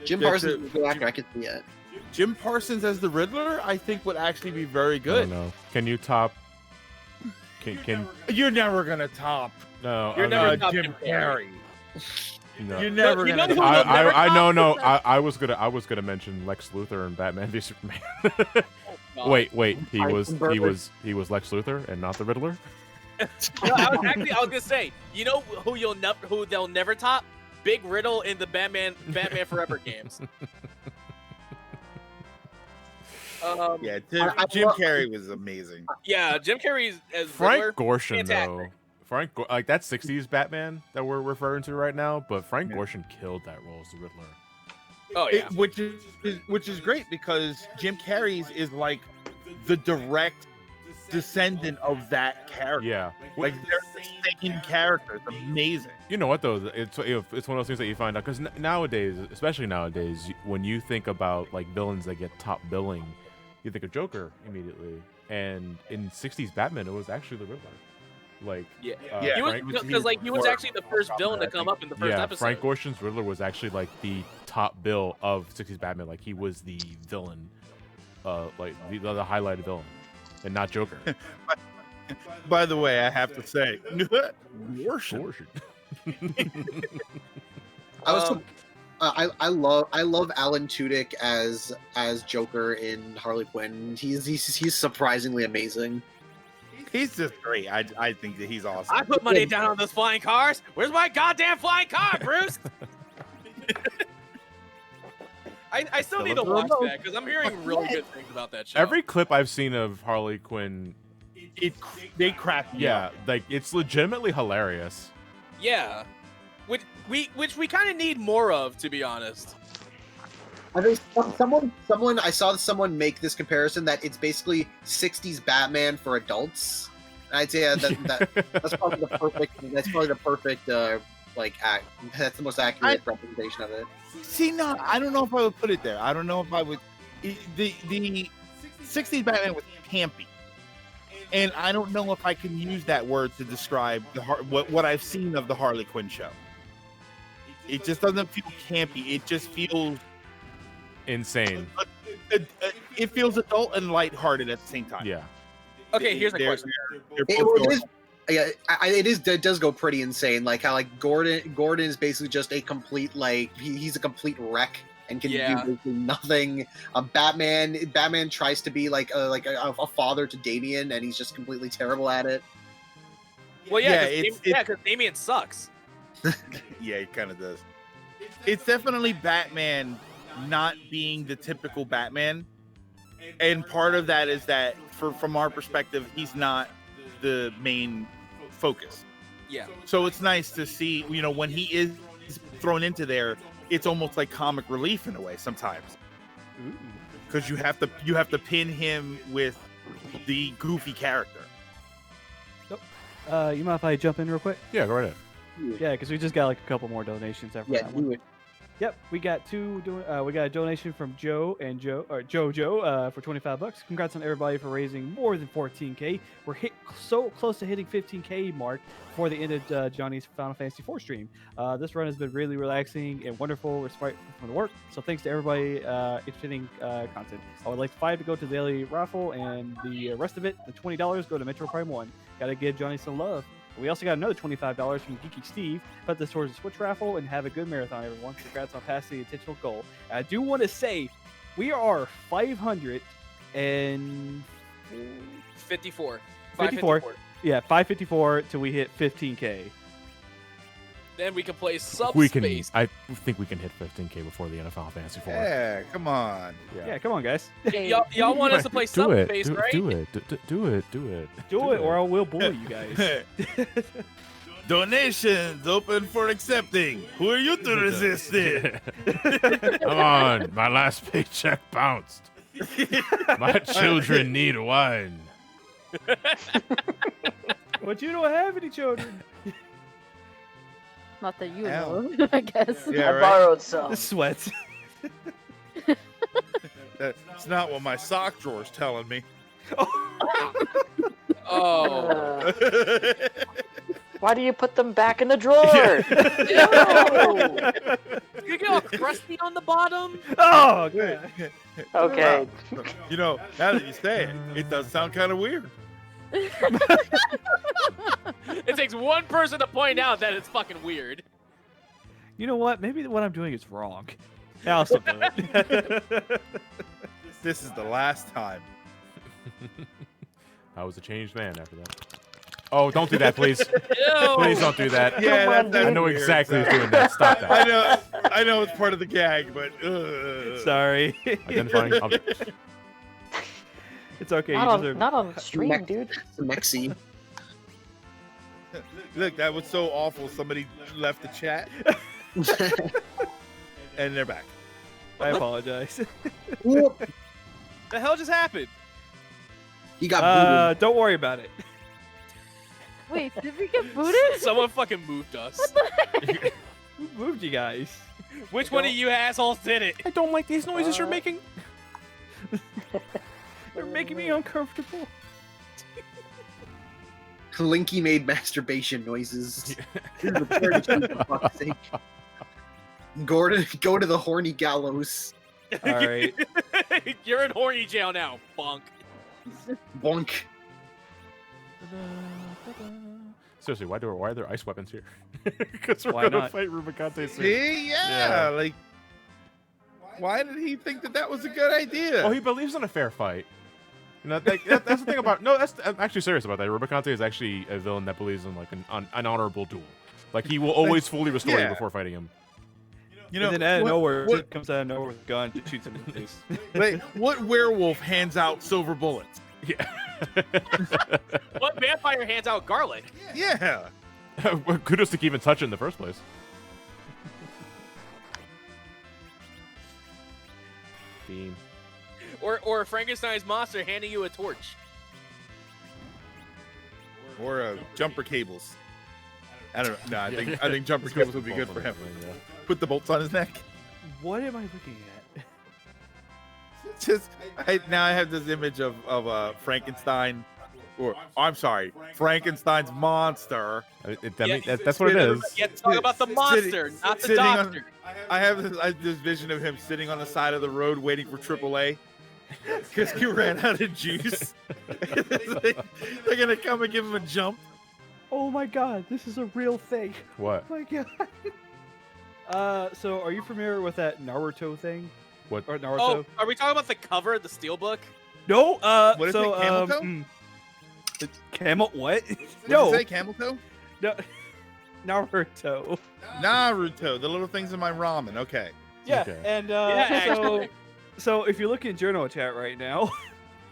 Jim Parsons is a good actor. I could see it. Jim Parsons as the Riddler, I think would actually be very good. No. Can you top? Can You're never gonna top. no? You're I never mean, top Jim Carrey. no. You're never you know gonna who top. you'll never top? I was gonna mention Lex Luthor and Batman v Superman. God. Wait, he was Heisenberg. Lex Luthor and not the Riddler. No, I was gonna say, you know who they'll never top? Big Riddle in the Batman Forever games. Yeah, I Jim love- Carrey was amazing. Yeah, Jim Carrey's as Frank Riddler. Gorshin fantastic. though. Like that '60s Batman that we're referring to right now, but Frank Gorshin killed that role as the Riddler. Oh yeah. Which is great because Jim Carrey's is like the direct descendant of that character. Yeah, Like they're the same character. It's amazing. you know what though? It's one of those things that you find out because nowadays, especially nowadays, when you think about like villains that get top billing, you think of Joker immediately. And in '60s Batman, it was actually the Riddler. Like Yeah, Yeah, he was Frank- because like he was actually the first villain to come up in the first episode. Frank Gorshin's Riddler was actually like the top bill of '60s Batman. Like he was the villain, like the highlighted villain, and not Joker. By the way, I have to say, Gorshin. I love Alan Tudyk as Joker in Harley Quinn. He's surprisingly amazing. He's just great. I think that he's awesome. I put money down on those flying cars. Where's my goddamn flying car, Bruce? I still need to watch that because I'm hearing really good things about that show. Every clip I've seen of Harley Quinn, They crack me yeah, up. like it's legitimately hilarious. Yeah, which we kind of need more of, to be honest. I think I saw someone make this comparison that it's basically '60s Batman for adults. And I'd say that's probably the perfect. That's probably the perfect that's the most accurate representation of it. See, no, I don't know if I would put it there. I don't know if I would. The '60s Batman was campy, and I don't know if I can use that word to describe what I've seen of the Harley Quinn show. It just doesn't feel campy. It just feels Insane. it feels adult and lighthearted at the same time. Yeah. Okay, here's a question. It does go pretty insane. Like how like Gordon is basically just a complete he's a complete wreck and can do basically nothing. Batman tries to be like a father to Damian, and he's just completely terrible at it. Well, yeah, because Damian sucks. Yeah, he kind of does. It's definitely Batman not being the typical Batman, and part of that is that from our perspective, he's not the main focus. Yeah. So it's nice to see, when he is thrown into there, it's almost like comic relief in a way sometimes, because you have to pin him with the goofy character. You mind if I jump in real quick? Yeah, go right ahead. Yeah, because we just got like a couple more donations after that one. Yep, we got we got a donation from Jojo for $25. Congrats on everybody for raising more than 14K. We're so close to hitting 15K mark before the end of Johnny's Final Fantasy IV stream. This run has been really relaxing and wonderful, respite from the work. So thanks to everybody interested in content. I would like $5 to go to the daily raffle, and the rest of it, the $20, go to Metro Prime 1. Gotta give Johnny some love. We also got another $25 from Geeky Steve. Put this towards the Switch raffle, and have a good marathon, everyone. Congrats on passing the intentional goal. And I do want to say, we are 54. 54. Yeah, 554 till we hit 15K. Then we can play We can. Subspace. I think we can hit 15K before the end of Final Fantasy IV. Yeah, come on. Yeah, come on, guys. Y'all want us to play do it. Subspace, Do right? it. Do it. Do it, or I will bully you guys. Donations open for accepting. Who are you to resist it? Come on, my last paycheck bounced. My children need wine. But you don't have any children. Not that you Ow. know, I guess. Yeah, I right. borrowed some. The sweats. That's not what my sock drawer's telling me. Oh. Why do you put them back in the drawer? You get all crusty on the bottom. Oh, good. Okay. You know, now that you say it, it does sound kind of weird. It takes one person to point out that it's fucking weird. You know what? Maybe what I'm doing is wrong. Yeah, I'll still do it. This is the last time. I was a changed man after that. Oh, don't do that, please. Ew. Please don't do that. Yeah, Come on, that's I know weird, exactly who's so- doing that. Stop that. I know it's part of the gag, but Sorry. Identifying object. It's okay. Not You on, deserve not on stream, Mech- dude. Mexi. Look, that was so awful. Somebody left the chat and they're back. I apologize. Whoop. The hell just happened? He got Don't worry about it. Wait, did we get booted? Someone fucking moved us. Who moved you guys? Which one of you assholes did it? I don't like these noises you're making. They're making me uncomfortable. booted. Linky made masturbation noises. Reported you, for fuck's sake. Go to the horny gallows. All right. You're in horny jail now, bunk. Bonk. Seriously, why are there ice weapons here? Because we're Why gonna not? fight Rubicante soon. See, yeah, Yeah. like, why did he think that was a good idea? Oh, he believes in a fair fight. You know, that's the thing about. No, I'm actually serious about that. Rubicante is actually a villain that believes in like an honorable duel. Like he will always fully restore you yeah. before fighting him. You know, And then out of nowhere, what, it comes out of nowhere with a gun to shoot him in the face. like, what werewolf hands out silver bullets? Yeah. What vampire hands out garlic? Yeah. Kudos to even touch it in the first place. Beam. Or Frankenstein's monster handing you a torch. Or jumper cables. I don't know. No, I think jumper cables would be good for him. Yeah. Put the bolts on his neck. What am I looking at? Just now I have this image of Frankenstein, or I'm sorry, Frankenstein's monster. That's what it is. You have to talk about the monster, not the sitting on- doctor. I have this vision of him sitting on the side of the road waiting for AAA because he ran out of juice. They're gonna come and give him a jump. Oh my god, this is a real thing. What? Oh my god. So are you familiar with that Naruto thing? What? Or Naruto? Oh, are we talking about the cover of the steelbook? No. What is so, it, camel toe? Camel what? What No. did you say, camel toe? No. Naruto. Naruto, the little things in my ramen. Okay. Yeah, Okay. and Yeah, so actually. so if you look in journal chat right now, What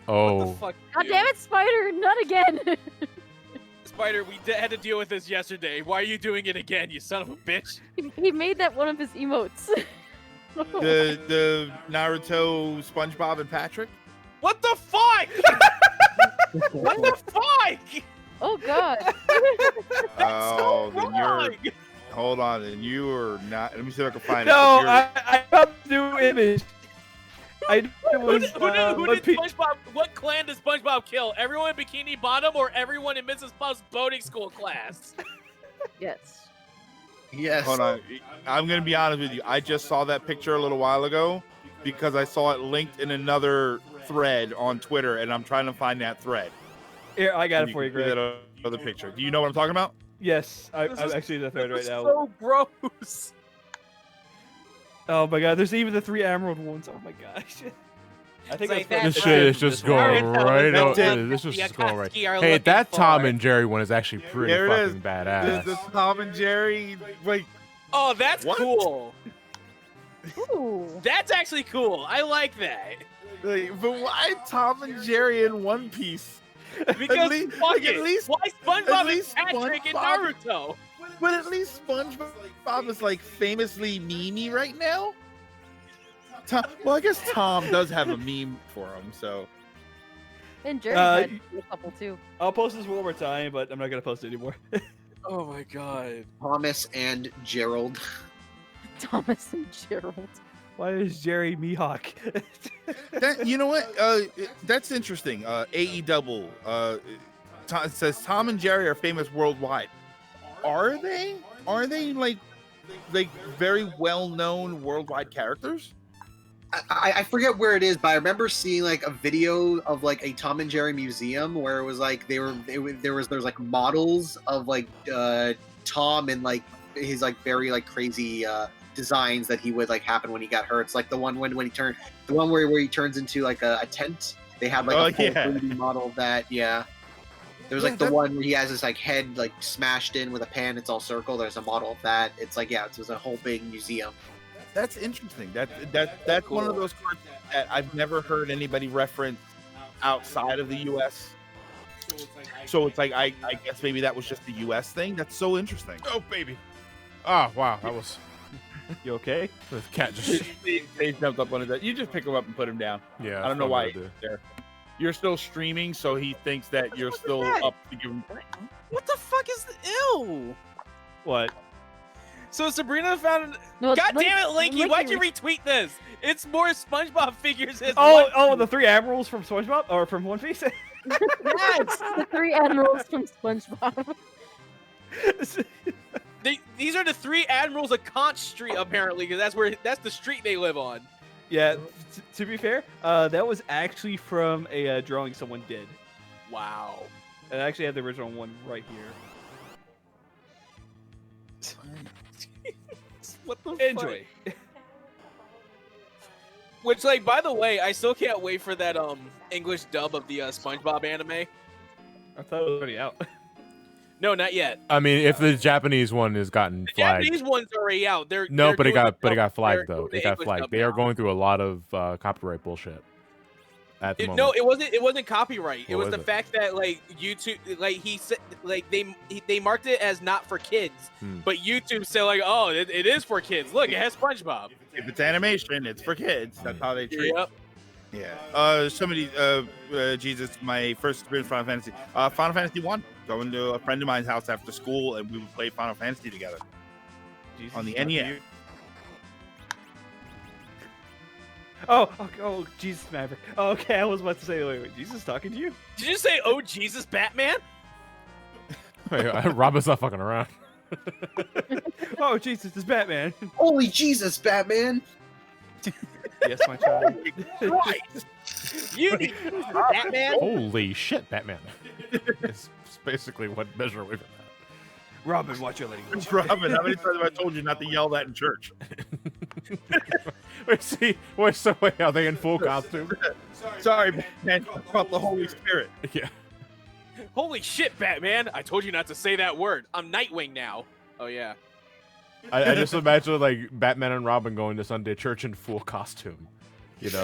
the Oh. fuck? God dude? damn it, Spider! Not again! Spider, we had to deal with this yesterday. Why are you doing it again, you son of a bitch? He made that one of his emotes. The Naruto, SpongeBob, and Patrick. What the fuck? What the fuck? Oh god. Oh, so then you're wrong. Hold on, and you are not. Let me see if I can find No, it. I found the new image. I knew it Who was did One Piece. SpongeBob? What clan does SpongeBob kill? Everyone in Bikini Bottom or everyone in Mrs. Puff's boating school class? Yes. Yes. Hold on. I'm gonna be honest with you. I just saw that picture a little while ago because I saw it linked in another thread on Twitter, and I'm trying to find that thread. Here, I got And it for you, can see Greg. that other picture. Do you know what I'm talking about? Yes, This I'm is- actually in the thread right This is now. so gross. Oh my god, there's even the 3 emerald ones. Oh my gosh. I think like that's This from shit the is just one. going Alright, right that's out. it. This is just going right. Akatsuki are Hey, looking that Tom for. and Jerry one is actually pretty There it is. fucking badass. The Tom and Jerry, like, Oh, that's What? cool. Ooh. That's actually cool. I like that. but why Tom and Jerry in One Piece? Because least- fuck like, it. at least- Why SpongeBob at and least Patrick in SpongeBob- Naruto? But at least SpongeBob is like famously memey right now. Well, I guess Tom does have a meme for him, so. And Jerry Uh, had a couple too. I'll post this one more time, but I'm not gonna post it anymore. Oh my god. Thomas and Gerald. Thomas and Gerald. Why is Jerry Mihawk? That, you know what? That's interesting. AE it says Tom and Jerry are famous worldwide. Are they? Are they like very well-known worldwide characters? I forget where it is, but I remember seeing like a video of like a Tom and Jerry museum where it was like there's like models of like Tom and like his like very like crazy designs that he would like happen when he got hurt. It's like the one when he turned the one where he turns into like a tent. They had like a full 3D model of that. Yeah. There was like the one where he has his like head like smashed in with a pan. It's all circle. There's a model of that. It's like it was a whole big museum. That's interesting. That's one of those cards that I've never heard anybody reference outside of the U.S. So it's like I guess maybe that was just a U.S. thing. That's so interesting. Oh baby. Oh wow, that was You okay? the cat just. They jumped up on it. You just pick him up and put him down. Yeah. I don't know why that's he's what there. You're still streaming, so he thinks that you're still that? up to give him. What the fuck is ew? What? So Sabrina found. No, God damn it, Linky! Why'd you re- retweet this? It's more SpongeBob figures. As Oh, the 3 admirals from SpongeBob or from One Piece. Yes. the 3 admirals from SpongeBob. These are the 3 admirals of Conch Street, apparently, because that's the street they live on. Yeah. To be fair, that was actually from a drawing someone did. Wow. I actually have the original one right here. What the Enjoy. fuck? Which, like, by the way, I still can't wait for that English dub of the SpongeBob anime. I thought it was already out. No, not yet. I mean, if the Japanese one has gotten The flagged. Japanese one's already out. They're No, but it doing got the dub- got flagged they're though. doing It the got English flagged. dub They are now. going through a lot of copyright bullshit at the moment. No, it wasn't copyright. It What was the was it? fact that like YouTube, like he said, like they marked it as not for kids, but YouTube said like, oh, it is for kids. Look, it has SpongeBob. If it's animation, it's for kids. That's how they treat it. Yep. Yeah. Somebody, Jesus, my first experience with Final Fantasy. Final Fantasy 1. Going to a friend of mine's house after school, and we would play Final Fantasy together Jesus, on the not NES. you. Oh, Jesus, Maverick. Oh, okay, I was about to say, wait, Jesus talking to you? Did you say, oh Jesus, Batman? Wait, Robin's not fucking around. Oh, Jesus, it's Batman. Holy Jesus, Batman! Yes, my child. You need Batman. Holy shit, Batman! It's basically what measure away from that. Robin, watch your language. Robin, how many times have I told you not to yell that in church? Wait, are they in full costume? Sorry, man. About the Holy Spirit. Yeah. Holy shit, Batman! I told you not to say that word. I'm Nightwing now. Oh yeah. I just imagine like Batman and Robin going to Sunday church in full costume. You know,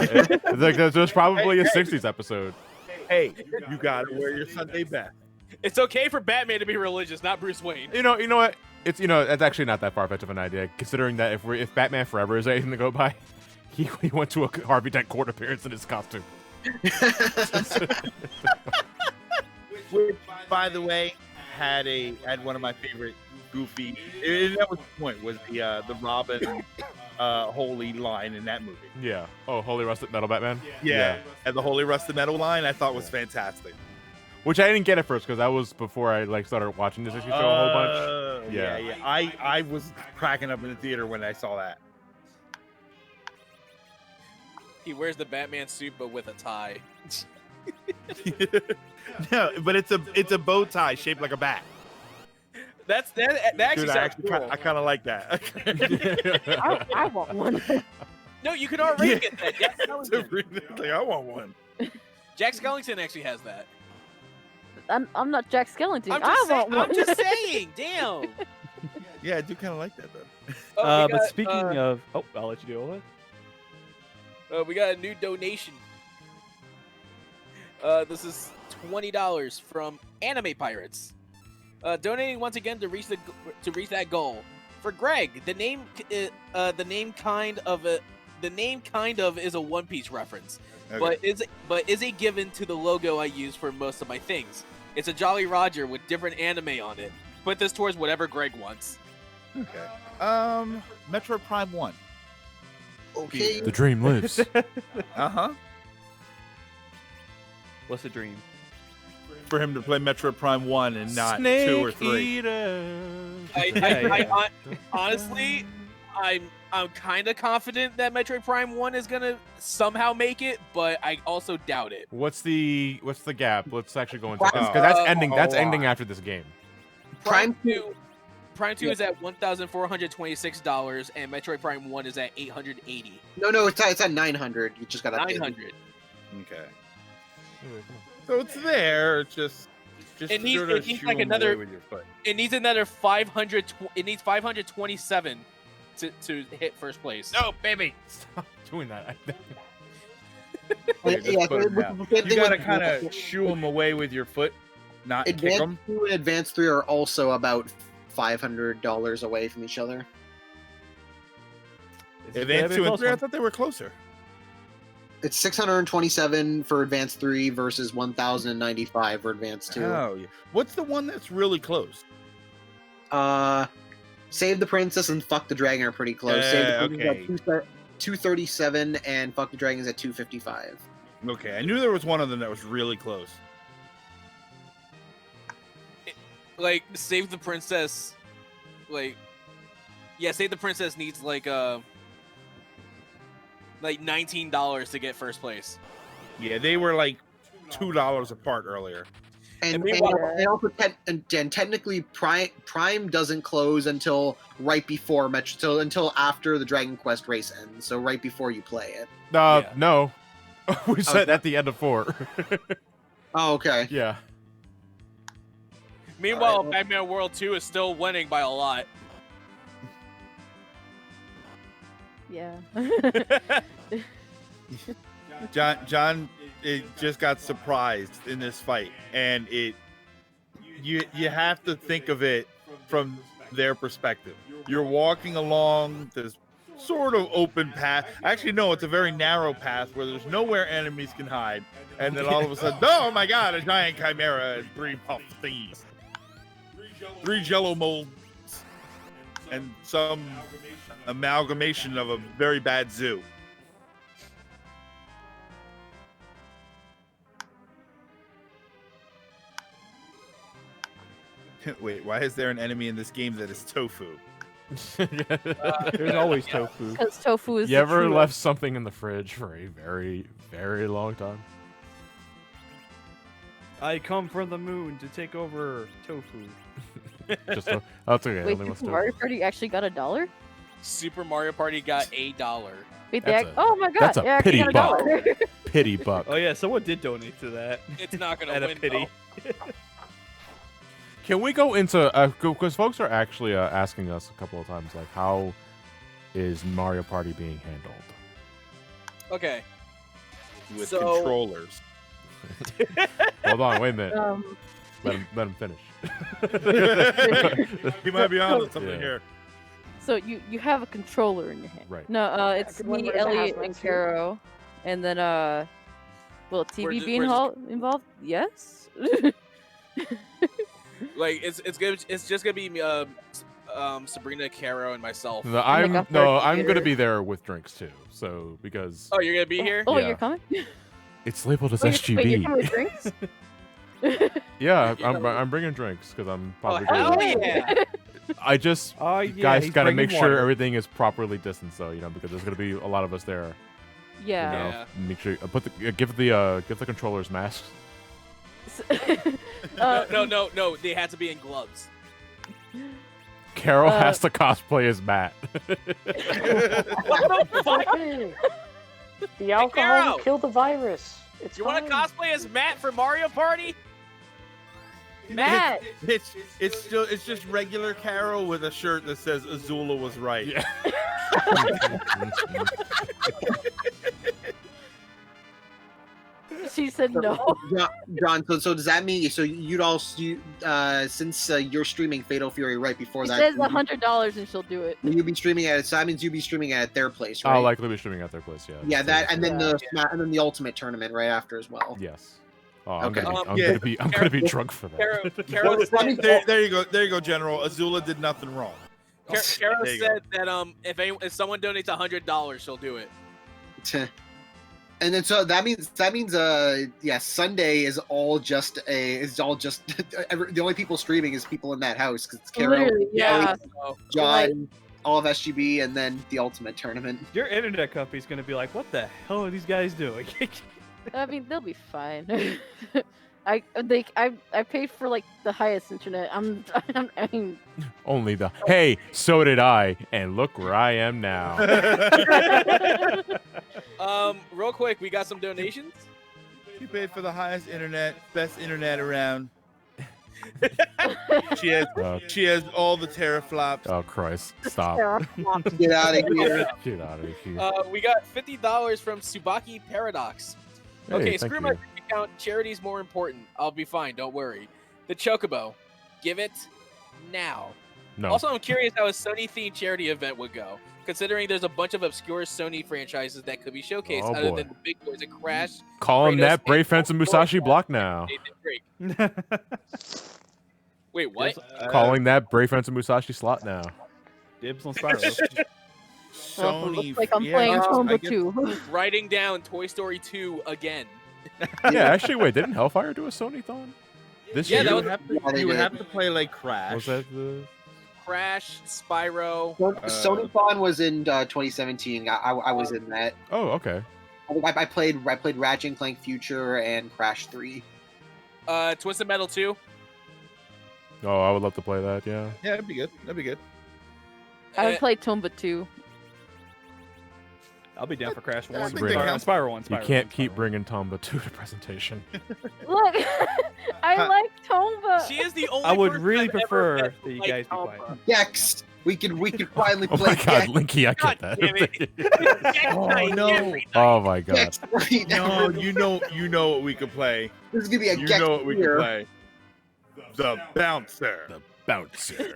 like there's probably a '60s episode. Hey, you gotta wear your Sunday best. It's okay for Batman to be religious, not Bruce Wayne. You know what? It's that's actually not that far fetched of an idea, considering that if Batman Forever is anything to go by, he went to a Harvey Dent court appearance in his costume. Which, by the way, had one of my favorite goofy. That was the point. Was the Robin Holy line in that movie? Yeah. Oh, Holy Rusted Metal Batman. Yeah. And the Holy Rusted Metal line I thought was fantastic. Which I didn't get at first because that was before I like started watching this issue show a whole bunch. Yeah. I was cracking up in the theater when I saw that. He wears the Batman suit but with a tie. No, but it's a bow tie shaped like a bat. That actually Dude, sounds cool. I kind of like that. I want one. No, you can already get that. Jack Like, I want one. Skellington actually has that. I'm not Jack Skellington. I'm just saying. Damn. Yeah, I do kind of like that though. Oh, But speaking of, I'll let you deal with it. We got a new donation. This is $20 from Anime Pirates. Donating once again to reach that goal. For Greg, the name kind of is a One Piece reference, Okay. but is a given to the logo I use for most of my things. It's a Jolly Roger with different anime on it. Put this towards whatever Greg wants. Okay. Metro Prime 1. Okay. The dream lives. Uh-huh. What's the dream? For him to play Metro Prime 1 and not 2 or 3. Honestly, I'm kind of confident that Metroid Prime 1 is gonna somehow make it, but I also doubt it. What's the gap? Let's actually go into this because that's ending. That's ending after this game. Prime 2 is at $1,426, and Metroid Prime 1 is at $880. No, it's at 900. You just got to 900. Okay. So it's there. It's just It needs- sort of it needs shoo like him another- away with your foot. It needs another 500. It needs 527 to hit first place. No, baby, stop doing that. Yeah, just put him down. You You gotta kind of shoo him away with your foot, not kick Advanced him. 2 and Advanced 3 are also about $500 away from each other. Advanced 2 and 3, I thought they were closer. It's 627 for Advanced 3 versus 1095 for Advanced 2. Oh, yeah. What's the one that's really close? Save the Princess and Fuck the Dragon are pretty close. Save the Princess at 237 and Fuck the Dragon is at 255. Okay, I knew there was one of them that was really close. Like Save the Princess, Save the Princess needs like $19 to get first place. Yeah, they were like $2 apart earlier. And meanwhile- also technically Prime doesn't close until right before until after the Dragon Quest race ends. So right before you play it. Yeah. No, we said at the end of 4. Oh, okay. Yeah. Meanwhile, Alright, Batman World 2 is still winning by a lot. Yeah. John just got surprised in this fight, and you have to think of it from their perspective. You're walking along this sort of open path. Actually, no, it's a very narrow path where there's nowhere enemies can hide, and then all of a sudden, oh my god, a giant chimera and 3 puff thingies, 3 jello molds, and some amalgamation of a very bad zoo. Wait, why is there an enemy in this game that is tofu? There's always tofu. Because tofu is. You the ever true- left something in the fridge for a very, very long time? I come from the moon to take over tofu. That's okay. Wait, only wants Super to. Mario Party actually got $1? Super Mario Party got $1. Wait, That's oh my god! that's a they actually pity got $1. Pity buck. Oh yeah, someone did donate to that. It's not gonna At a win. pity. though. Can we go into because folks are actually asking us a couple of times like how is Mario Party being handled? Okay. With So- controllers. Hold on, wait a minute. Let him finish. He might be on something Yeah. here. So you have a controller in your hand. Right. No, it's Everyone me, wears a Elliot, hazmat and suit. Caro, and then will TV be where's- involved? Yes. Like it's just gonna be Sabrina, Caro, and myself. No, I'm like a I'm gonna theater. be there with drinks too. So because Oh, you're gonna be here? Oh, Yeah. you're coming? it's labeled as Wait, you're SGB. coming with drinks? Yeah, You know- I'm bringing drinks because I'm Oh, probably. hell gonna- yeah! I just Oh yeah, guys he's gotta bringing make sure water. everything is properly distanced though, because there's gonna be a lot of us there. Yeah. You know, Yeah. make sure give the controllers masks. No, they had to be in gloves. Carol Uh, has to cosplay as Matt. What the fuck? The alcohol Caro! will kill the virus. It's You want to fine. cosplay as Matt for Mario Party? Matt! It's just regular Carol with a shirt that says Azula was right. Yeah. She said no. John, so does that mean you'd also since you're streaming Fatal Fury right before She that? says $100 and she'll do it. Will you be streaming at it? So that means you'd be streaming at their place, right? I'll likely be streaming at their place. Yeah. Yeah, that and then Yeah. the ultimate tournament right after as well. Yes. Oh, I'm Okay. gonna be I'm gonna be drunk for that. Caro said, There you go, General. Azula did nothing wrong. Caro There you go. said that if someone donates $100, she'll do it. And then so that means Sunday is all just the only people streaming is people in that house because it's Carol, Literally, yeah. So, John, all of SGB, and then the ultimate tournament. Your internet company's gonna be like, what the hell are these guys doing? I mean, they'll be fine. I paid for like the highest internet. I mean, Only the hey, so did I, and look where I am now. real quick, we got some donations. She paid for the highest internet, best internet around. She has all the teraflops. Oh Christ! Stop! Get out of here. Get out of here. We got $50 from Subaki Paradox. Hey, Okay, thank screw my you. bank account. Charity's more important. I'll be fine. Don't worry. The Chocobo. Give it now. No. Also, I'm curious how a Sony-themed charity event would go, considering there's a bunch of obscure Sony franchises that could be showcased, Oh, other boy. than the big boys of Crash, Call him Kratos, that. Brave and Fence and Musashi block now. Nathan Drake. Wait, what? Calling that Brave Fence and Musashi slot now. Dibs on Spyro. well, it Sony. looks like I'm yeah, playing I Tomba guess- 2. Writing down Toy Story 2 again. Yeah, actually, wait. Didn't Hellfire do a Sony-thon this Yeah, year? that You was- would have to, Yeah, they you would did. have to play like Crash. Was that the? Crash, Spyro. Sony Con was in 2017. I was in that. Oh, okay. I played Ratchet and Clank Future and Crash 3. Twisted Metal 2. Oh, I would love to play that. Yeah. Yeah, that'd be good. That'd be good. I Uh, would play Tomba 2. I'll be down for Crash I 1. think they count. Spyro 1. You Spyro can't 1, keep Spyro 1. bringing Tomba 2 to presentation. Look, I like Tomba. She is the only I would person really I've ever prefer met that you like guys be Tomba. quiet. Gex, we could finally Oh play my God, Gex. Linky, I God get damn that. Oh no! Oh my God. Gex right now. No, you know what we could play. This is gonna be a You Gex know what we could year. play. The bouncer. Bouncer.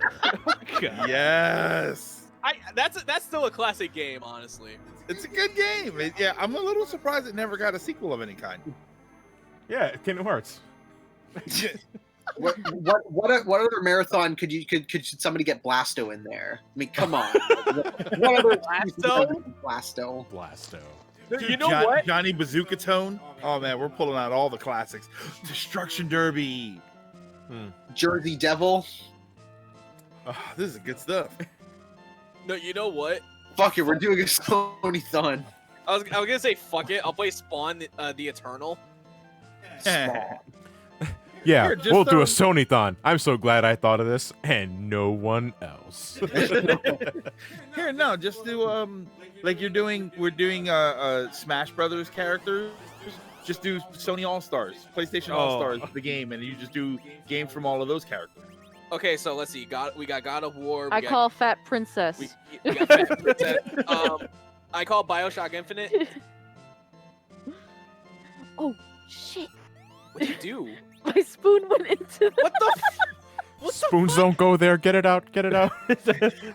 God. Yes. That's still a classic game, honestly. It's a good game. Yeah, I'm a little surprised it never got a sequel of any kind. Yeah, Kingdom Hearts. What other marathon could somebody get Blasto in there? I mean, come on. What other Blasto? Blasto. You know what? Johnny Bazooka Tone. Oh man, we're pulling out all the classics. Destruction Derby. Jersey Devil. Oh, this is good stuff. No, you know what? Fuck it, we're doing a Sony-thon. I was gonna say fuck it. I'll play Spawn the Eternal. Yeah, Here, just, we'll do a Sony-thon. I'm so glad I thought of this, and no one else. Here, no, just do like we're doing Smash Brothers characters. Just do Sony All Stars, PlayStation All Stars, the game, and you just do games from all of those characters. Okay, so let's see. We got God of War. I call Fat Princess. We got Fat Princess. I call BioShock Infinite. Oh shit! What'd you do? My spoon went into the. What the? What Spoons don't go there. Get it out. Get it out.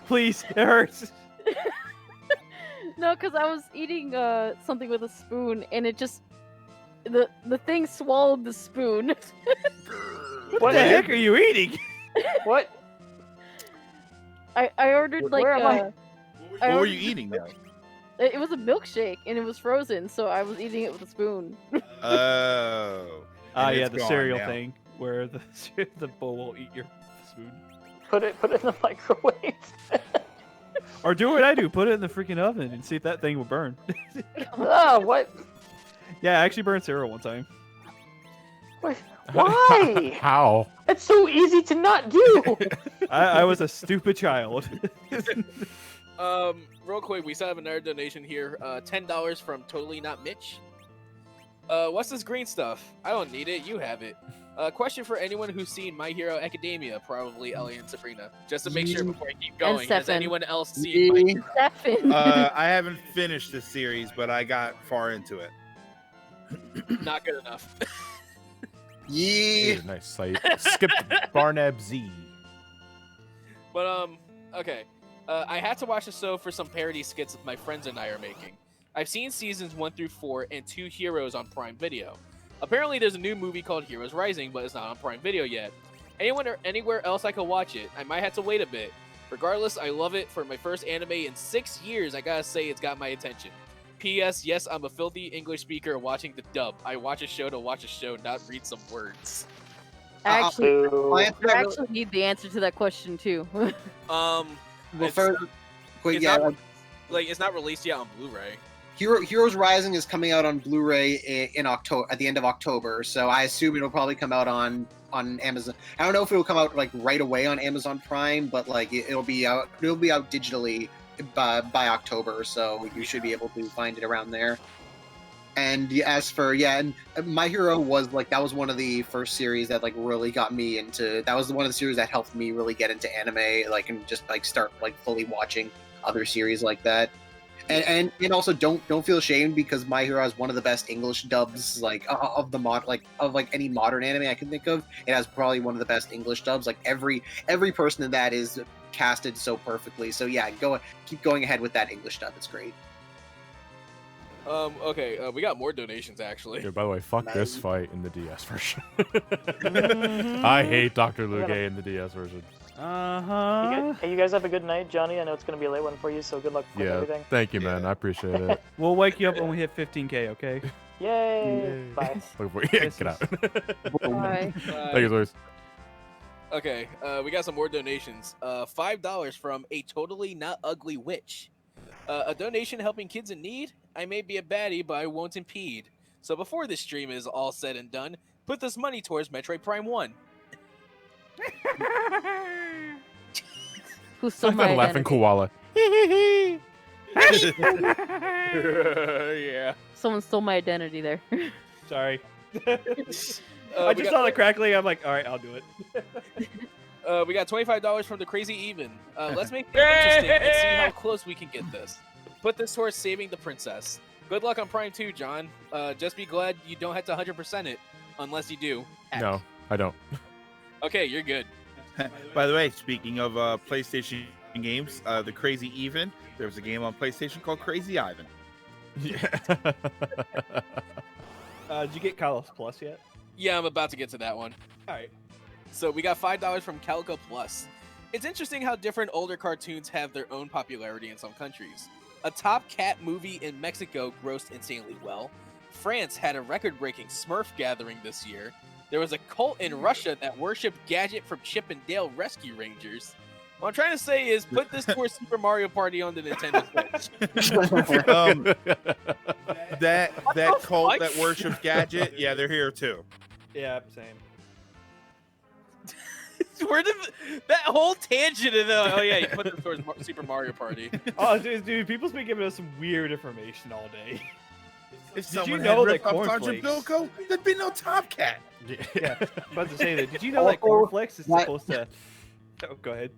Please, it hurts. No, because I was eating something with a spoon, and it just the thing swallowed the spoon. What the heck are you eating? What? I ordered like Where am I? I What were ordered- you eating though? It was a milkshake and it was frozen, so I was eating it with a spoon. Oh. Ah, And yeah, it's the gone cereal now. thing where the the bowl will eat your spoon. Put it in the microwave. Or do what I do, put it in the freaking oven and see if that thing will burn. Ah, what? Yeah, I actually burned cereal one time. What? Why? How? It's so easy to not do. I was a stupid child. Real quick, we still have another donation here. $10 from Totally Not Mitch. What's this green stuff? I don't need it. You have it. Question for anyone who's seen My Hero Academia, probably Ellie and Sabrina, just to make sure before I keep going. Has Stefan. anyone else seen My Hero? Stefan. I haven't finished the series, but I got far into it. Not good enough. Yeah. Ooh, nice site. Skip Barnab Z. But okay. I had to watch the show for some parody skits my friends and I are making. I've seen seasons 1 through 4 and 2 Heroes on Prime Video. Apparently there's a new movie called Heroes Rising, but it's not on Prime Video yet. Anyone or anywhere else I could watch it, I might have to wait a bit. Regardless, I love it. For my first anime in 6 years, I gotta say it's got my attention. P.S. Yes, I'm a filthy English speaker watching the dub. I watch a show to watch a show, not read some words. Actually, Boo. I actually need the answer to that question too. Well, It's- first, wait, it's yeah, not- Like, it's not released yet on Blu-ray. Heroes Rising is coming out on Blu-ray in October, at the end of October. So I assume it'll probably come out on Amazon. I don't know if it will come out like right away on Amazon Prime, but like it'll be out digitally by October. So you should be able to find it around there. And as for and My Hero was like that was one of the first series that like really got me into. That was one of the series that helped me really get into anime, like and just like start like fully watching other series like that. And also don't feel ashamed because My Hero has one of the best English dubs like of any modern anime I can think of. It has probably one of the best English dubs. Like every person in that is casted so perfectly. So yeah, keep going ahead with that English dub. It's great. Okay, we got more donations actually. Yeah, by the way, fuck this fight in the DS version. I hate Dr. Luge in the DS version. Hey, you guys have a good night, Johnny. I know it's gonna be a late one for you, so good luck with Yeah, everything. thank you, man. I appreciate it. We'll wake you up when we hit 15K, okay? Yay! Bye. Look for yeah, get out. Bye. Thank you, Zoe. Okay, we got some more donations. $5 from A Totally Not Ugly Witch. A donation helping kids in need? I may be a baddie, but I won't impede. So before this stream is all said and done, put this money towards Metroid Prime 1. Who stole my That laughing identity? koala. Yeah. Someone stole my identity there. Sorry. I we just got- saw the crackling. I'm like, all right, I'll do it. We got $25 from the Crazy Even. Let's make it interesting and see how close we can get this. Put this towards saving the princess. Good luck on Prime 2, John. Just be glad you don't have to 100% it, unless you do. No, I don't. Okay, you're good. By the way, speaking of PlayStation games, the Crazy Even, there was a game on PlayStation called Crazy Ivan. Yeah. Did you get Kalos Plus yet? Yeah, I'm about to get to that one. All right. So we got $5 from Calico Plus. It's interesting how different older cartoons have their own popularity in some countries. A Top Cat movie in Mexico grossed insanely well. France had a record-breaking Smurf gathering this year. There was a cult in Russia that worshipped Gadget from Chip and Dale Rescue Rangers. What I'm trying to say is put this towards Super Mario Party on the Nintendo Switch. That the cult fuck? that worships Gadget, yeah, they're here too. Yeah, same. Where did that whole tangent of the, oh yeah, you put this towards Super Mario Party. Oh, dude, people's been giving us some weird information all day. If Did you someone know had that ripped off Sergeant cornflakes- Bilko, there'd be no Top Cat. Yeah, I was about to say that. Did you know that Also, cornflakes is that- supposed to? Oh, go ahead.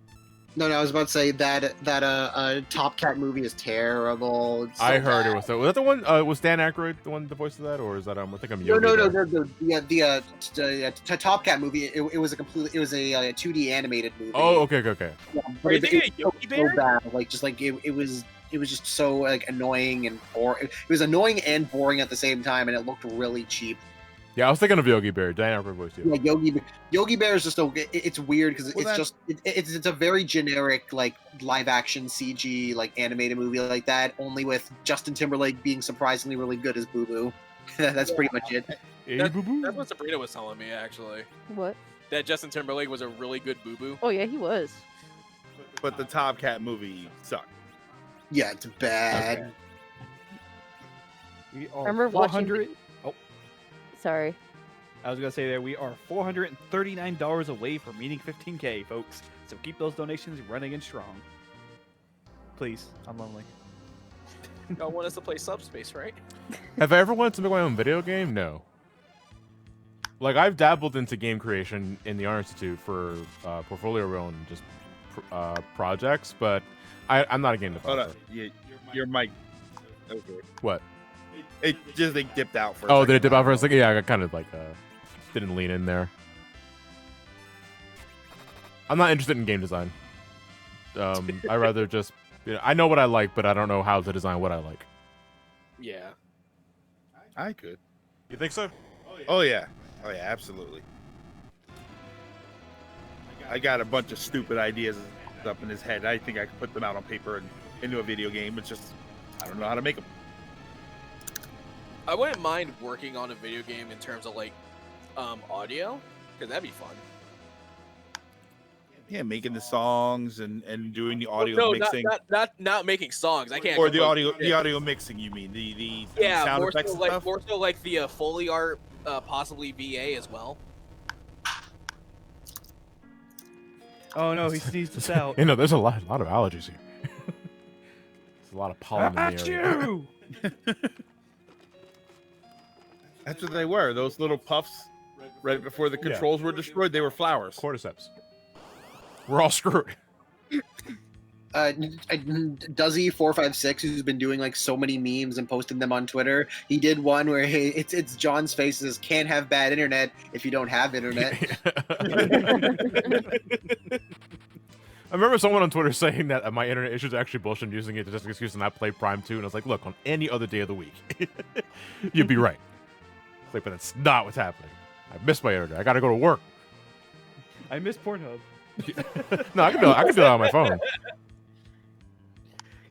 No, I was about to say that Top Cat movie is terrible. It's so I heard bad. it was that the one. Was Dan Aykroyd the voice of that, or is that I think I'm No, Yogi no, there. no. The Top Cat movie. It was a 2D animated movie. Oh, okay. Yeah, Are but you it, thinking it, of Yogi so Bear? bad. Like just like it was just so like annoying and boring. It was annoying and boring at the same time, and it looked really cheap. Yeah, I was thinking of Yogi Bear. Diana voice too. Yeah, Yogi Bear is just it's weird because Well, it's a very generic like live action CG like animated movie like that, only with Justin Timberlake being surprisingly really good as Boo Boo. That's pretty much it. Hey, That's boo-boo. what Sabrina was telling me, actually. What? That Justin Timberlake was a really good boo-boo. Oh yeah, he was. But the Top Cat movie sucked. Yeah, it's bad. Okay. We are Remember watching 400. Oh, Sorry. I was gonna say that we are $439 away from meeting 15K, folks. So keep those donations running and strong. Please, I'm lonely. Y'all want us to play Subspace, right? Have I ever wanted to make my own video game? No. Like, I've dabbled into game creation in the Art Institute for portfolio role and just projects, but I'm not a game Hold developer. on. Your mic. Okay. What? It just like dipped out for. A Oh, second. did it dip out for a second? Yeah, I got kind of like didn't lean in there. I'm not interested in game design. I rather just I know what I like, but I don't know how to design what I like. Yeah. I could. You think so? Oh yeah. Oh yeah. Absolutely. I got a bunch of stupid ideas up in his head. I think I could put them out on paper and into a video game. It's just I don't know how to make them. I wouldn't mind working on a video game in terms of like audio, because that'd be fun. Yeah, making the songs and doing the audio no, mixing. not making songs. I can't. Or the compose shit. audio mixing. You mean the Yeah, sound more effects so and like stuff? more so like the Foley art, possibly VA as well. Oh no, he sneezed us out. You know, there's a lot of allergies here. There's a lot of pollen in At the area. you! That's what they were. Those little puffs right before the controls were destroyed. They were flowers. Cordyceps. We're all screwed. Duzzy456, who's been doing like so many memes and posting them on Twitter, he did one where it's John's face says can't have bad internet if you don't have internet. I remember someone on Twitter saying that my internet issues are actually bullshit, and using it to just an excuse to not play Prime 2, and I was like, look, on any other day of the week, you'd be right. It's like, but that's not what's happening. I miss my internet. I gotta go to work. I miss Pornhub. No, I can do that on my phone.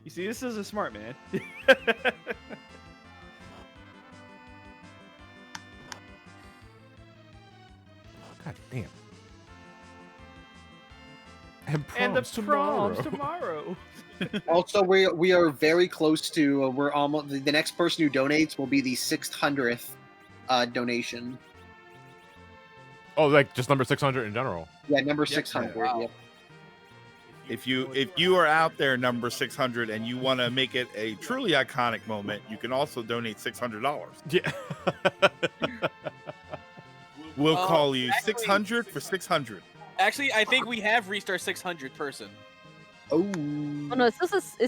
You see, this is a smart man. God damn. And the tomorrow. proms tomorrow. Also, we are very close to we're almost the next person who donates will be the 600th donation. Oh, like just number 600 in general. Yeah, number 600. wow. Yep. If you are out there, number 600, and you want to make it a truly iconic moment, you can also donate $600. Yeah. We'll call you actually- 600 for 600. Actually, I think we have reached our 600th person. Oh. Oh no, it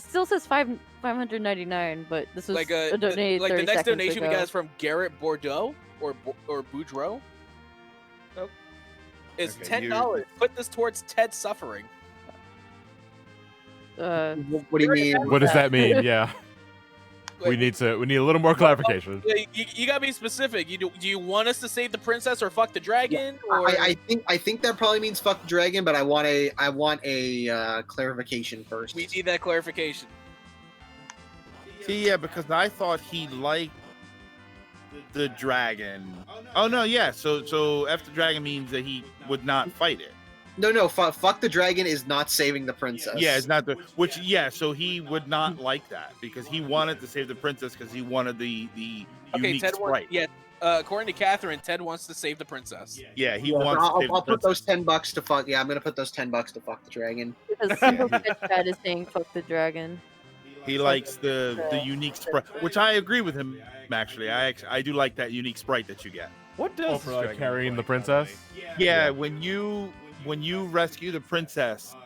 still says 599, but this was Like a donate. like the 30 next seconds donation we ago. got is from Garrett Bordeaux or Boudreaux. Nope. It's Okay, $10. Put this towards Ted's suffering. What do you mean? What does that mean? Yeah. We need a little more clarification. Yeah, you gotta be specific. Do you want us to save the princess or fuck the dragon? Or... I think that probably means fuck the dragon, but I want a clarification first. we need that clarification. See, yeah, because I thought he liked the dragon. Oh no, yeah. So F the dragon means that he would not fight it. No, fuck the dragon is not saving the princess. Yeah, it's not so he would not like that because he wanted to save the princess because he wanted the Okay, unique Ted sprite. according to Qatherine, Ted wants to save the princess. Yeah, he Yeah, wants to save I'll the put those princess. $10 to fuck. Yeah, I'm gonna put those $10 to fuck the dragon. Because Simple Chat is saying fuck the dragon. He likes the unique sprite, which I agree with him. Actually, I do like that unique sprite that you get. What does Oh, for like carrying the princess? Yeah, when you rescue the princess,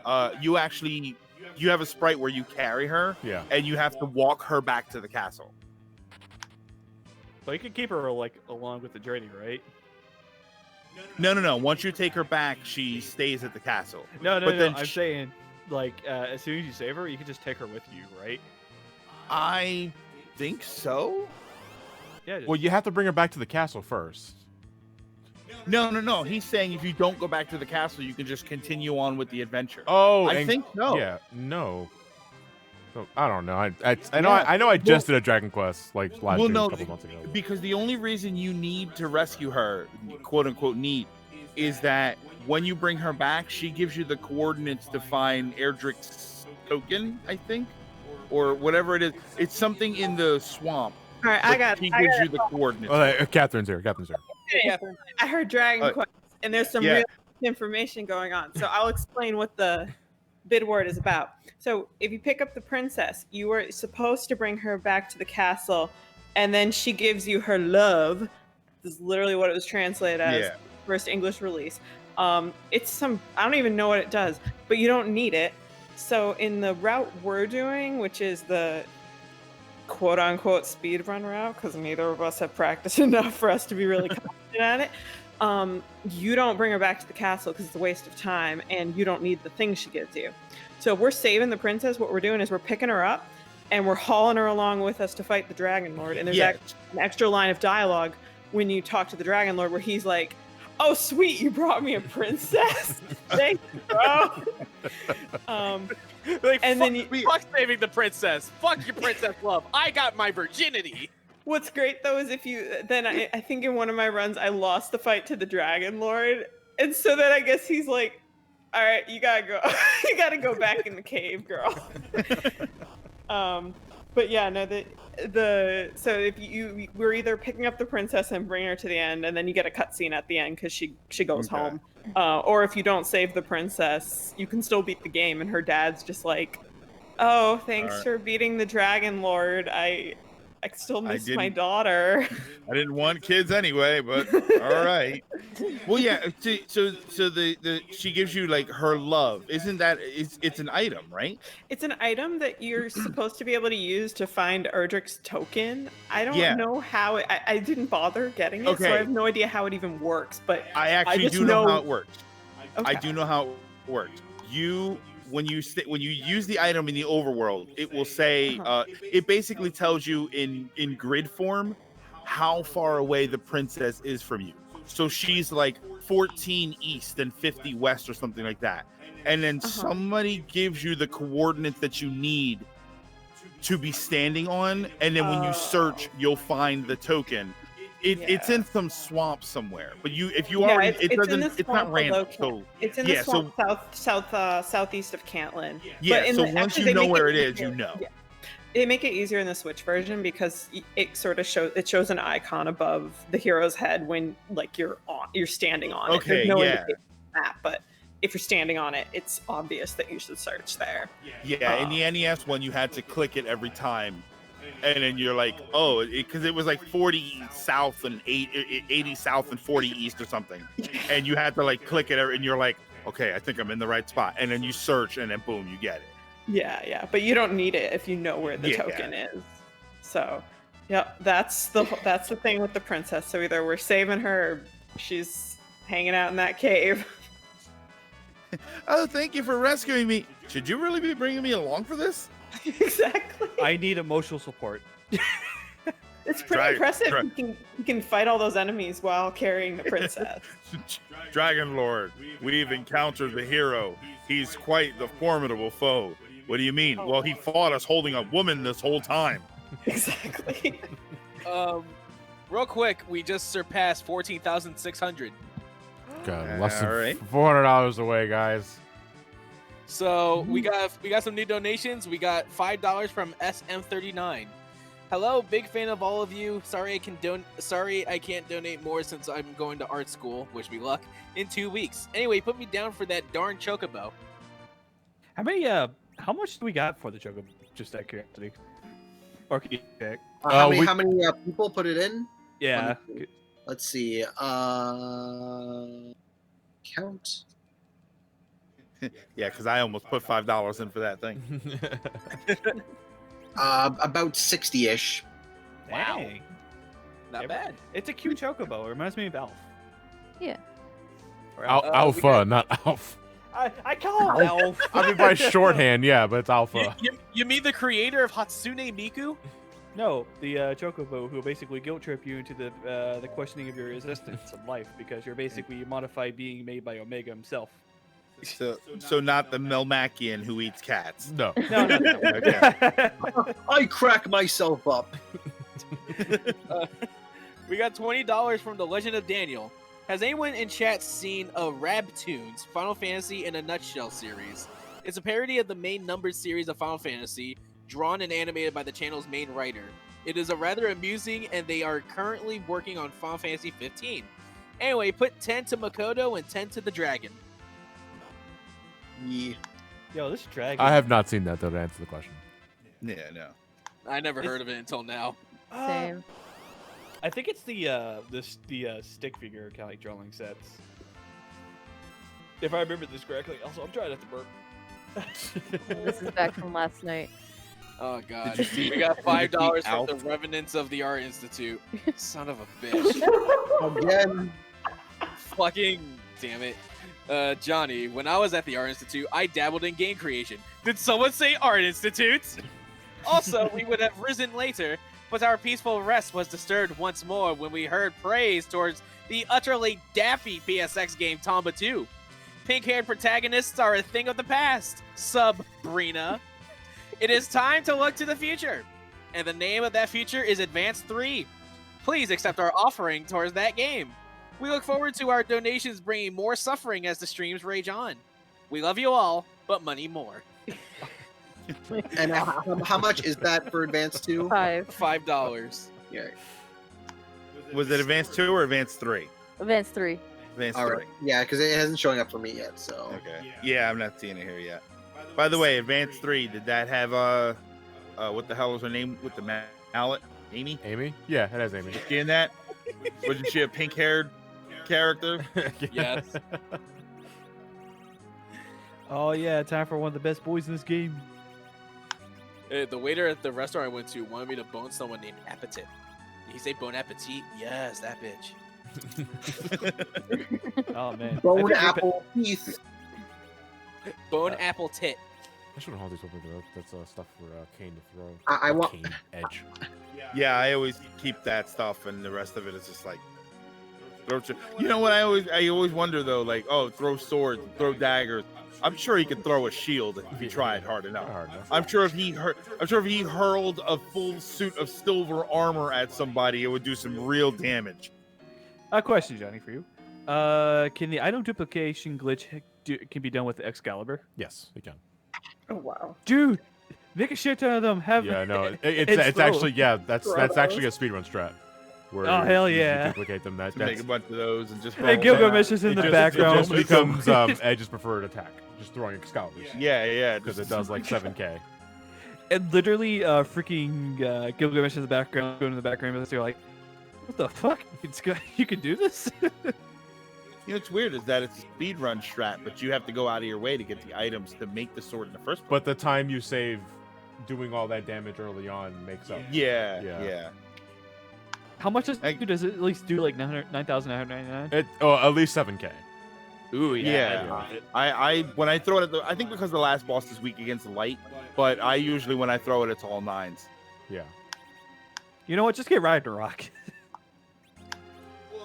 you have a sprite where you carry her, Yeah. and you have to walk her back to the castle. So you can keep her like along with the journey, right? No. Once you take her back, she stays at the castle. No. But then I'm saying, like, as soon as you save her, you can just take her with you, right? I think so. Yeah. Well, you have to bring her back to the castle first. No. He's saying if you don't go back to the castle, you can just continue on with the adventure. Oh, I think so. Yeah, no. So, I don't know. I know. Yeah. I know. I just did a Dragon Quest like last year, a couple months ago. Because the only reason you need to rescue her, quote unquote, need, is that when you bring her back, she gives you the coordinates to find Erdrick's token, I think, or whatever it is. It's something in the swamp. All right, She gives you the coordinates. Catherine's here. I heard Dragon Quest, and there's some yeah. real information going on. So I'll explain what the bid word is about. So if you pick up the princess, you are supposed to bring her back to the castle, and then she gives you her love. This is literally what it was translated as. First English release. It's some, I don't even know what it does, but you don't need it. So in the route we're doing, which is the quote unquote speedrun route, because neither of us have practiced enough for us to be really confident at it, you don't bring her back to the castle because it's a waste of time, and you don't need the thing she gives you. So if we're saving the princess, what we're doing is we're picking her up and we're hauling her along with us to fight the Dragon Lord. And there's actually an extra line of dialogue when you talk to the Dragon Lord where he's like, "Oh, sweet, you brought me a princess. Thanks, bro." And then fuck saving the princess. Fuck your princess love. I got my virginity. What's great though is if you then I think in one of my runs I lost the fight to the Dragon Lord, and so then I guess he's like, "All right, you gotta go. You gotta go back in the cave, girl." But yeah, no, so if we're either picking up the princess and bringing her to the end, and then you get a cutscene at the end because she goes home, or if you don't save the princess, you can still beat the game, and her dad's just like, "Oh, thanks for beating the Dragon Lord. I still miss my daughter." I didn't want kids anyway, but all right. Well, yeah. So the she gives you like her love. Isn't that it's an item, right? It's an item that you're supposed to be able to use to find Erdrick's token. I don't know how I didn't bother getting it, so I have no idea how it even works. But I actually do know how it works. Okay. I do know how it works. When you use the item in the overworld, it will say it basically tells you in grid form how far away the princess is from you. So she's like 14 east and 50 west or something like that. And then somebody gives you the coordinates that you need to be standing on, and then when you search, you'll find the token. It's in some swamp somewhere, but it's not random. So it's in the swamp southeast of Cantlin. Yeah, so once you know where it is, you know. Yeah. They make it easier in the Switch version because it sort of shows an icon above the hero's head when like you're standing on it. There's no indication of that, but if you're standing on it, it's obvious that you should search there. Yeah, in the NES one, you had to click it every time. And then you're like, because it was like 40 south and 80 south and 40 east or something. And you had to like click it, and you're like, okay, I think I'm in the right spot. And then you search, and then boom, you get it. Yeah. But you don't need it if you know where the token is. So, that's the thing with the princess. So either we're saving her, or she's hanging out in that cave. Oh, thank you for rescuing me. Should you really be bringing me along for this? Exactly. I need emotional support. It's pretty impressive. You can fight all those enemies while carrying the princess. Dragon Lord, we've encountered the hero. He's quite the formidable foe. What do you mean? Well, he fought us holding a woman this whole time. Exactly. Real quick, we just surpassed 14,600. God, less than $400 away, guys. So we got some new donations. We got $5 from SM39. Hello, big fan of all of you. Sorry I can't donate more since I'm going to art school. Wish me luck in 2 weeks. Anyway, put me down for that darn chocobo. How much do we got for the chocobo? Just out of curiosity. Or can you check? How many people put it in? Yeah. Let's see. Count. Yeah, because I almost put $5 in for that thing. About 60-ish. Dang. Not bad. It's a cute chocobo. It reminds me of Alf. Yeah. Or Alpha, not Alf. I call him Alf. I mean by shorthand, yeah, but it's Alpha. You mean the creator of Hatsune Miku? No, the chocobo who basically guilt trip you into the questioning of your existence in life because you're basically a modified being made by Omega himself. So not the Melmacian who eats cats. No. No, not that one. I crack myself up. We got $20 from The Legend of Daniel. Has anyone in chat seen a Rabtoons Final Fantasy in a Nutshell series? It's a parody of the main numbered series of Final Fantasy, drawn and animated by the channel's main writer. It is a rather amusing, and they are currently working on Final Fantasy 15. Anyway, put 10 to Makoto and 10 to the dragon. Yeah. Yo, this dragon. I have not seen that, though, to answer the question. Yeah, no. I never heard of it until now. Same. I think it's the stick figure kind of like drawing sets. If I remember this correctly. Also, I'm trying not to burp. This is back from last night. Oh god. Did you see- We got did you see $5 from Alf? the Revenants of the Art Institute. Son of a bitch. Again. Fucking damn it. Johnny, when I was at the Art Institute, I dabbled in game creation. Did someone say Art Institute? Also, we would have risen later, but our peaceful rest was disturbed once more when we heard praise towards the utterly daffy PSX game Tomba 2. Pink-haired protagonists are a thing of the past, Sabrina. It is time to look to the future, and the name of that future is Advance 3. Please accept our offering towards that game. We look forward to our donations bringing more suffering as the streams rage on. We love you all, but money more. And how much is that for Advance 2? 5. $5. Yeah. Was it Advance 2 or Advance 3? Advance 3. Advance All 3. right. Yeah, because it hasn't showing up for me yet. So. Okay. Yeah, I'm not seeing it here yet. By the way, Advance 3, did that have what the hell was her name with the mallet? Amy? Amy? Yeah, it has Amy. Was she in that? Wasn't she a pink-haired character? Yes. Oh yeah, time for one of the best boys in this game. The waiter at the restaurant I went to wanted me to bone someone named Appetit. Did he say Bon Appetit? Yes, that bitch. Oh man. I Bone think apple teeth. Bone Apple Tit. I shouldn't hold these open. That's stuff for Kane to throw. I want. Kane Edge. Yeah, I always keep that stuff, and the rest of it is just like throw. You know what? I always wonder though, like, oh, throw swords, throw daggers. I'm sure he could throw a shield if he tried hard enough. Hard enough. I'm sure if he hurled a full suit of silver armor at somebody, it would do some real damage. A question, Johnny, for you. Can the item duplication glitch can be done with the Excalibur? Yes, you can. Oh wow. Dude, make a shit ton of them. Have Yeah, no, It's it's slow. actually that's actually a speedrun strat. Where Oh, hell you yeah. duplicate them. To make a bunch of those and just. And roll Gilgamesh them. is in the It background. just becomes Edge's preferred attack. Just throwing Excaliburs. Yeah, Because it does like 7k. And literally, freaking Gilgamesh in the background, going in the background, and they're like, "What the fuck? You can do this?" You know what's weird is that it's a speedrun strat, but you have to go out of your way to get the items to make the sword in the first place. But the time you save doing all that damage early on makes up. Yeah. How much does Like- does it at least do? Like 9,999. At least 7k. Ooh Yeah. I when I throw it at I think because the last boss is weak against the light, but I usually when I throw it, it's all 9s. Yeah. You know what? Just get Ragnarok.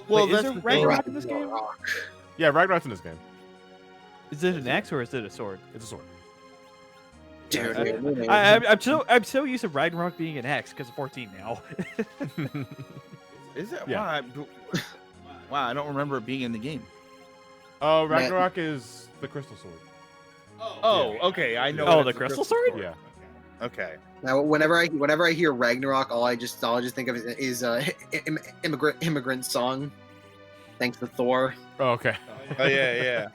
Well, Wait, is that's there the thing. Ragnarok in this game? Yeah, Ragnarok's in this game. Is it an axe or is it a sword? It's a sword. Dude, I'm so used to Ragnarok being an axe because of 14 now. Is it? Yeah. Wow, I don't remember it being in the game. Oh, Ragnarok is the crystal sword. Oh, okay. I know. Oh, it's the a crystal sword? Yeah. Okay. Now, whenever I hear Ragnarok, all I just think of is immigrant song. Thanks to Thor. Oh, okay. Oh yeah.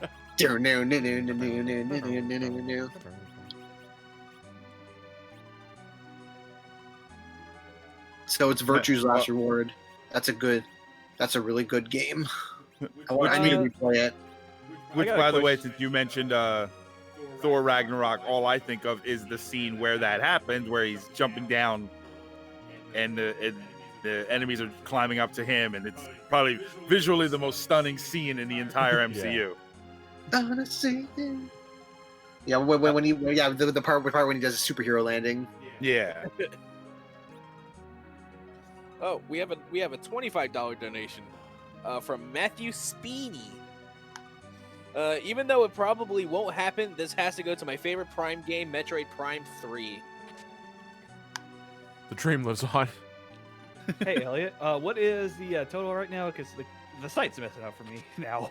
So it's Virtue's Last Reward. That's a really good game. I need to replay it. Which, got a by the way, question. since you mentioned Thor Ragnarok, all I think of is the scene where that happened, where he's jumping down, and the enemies are climbing up to him, and it's probably visually the most stunning scene in the entire MCU. Yeah, when he the part when he does a superhero landing. Yeah. Oh, we have a $25 donation from Matthew Speeney. Even though it probably won't happen, this has to go to my favorite Prime game, Metroid Prime 3. The dream lives on. Hey, Elliot, what is the total right now? Because the site's messing up for me now.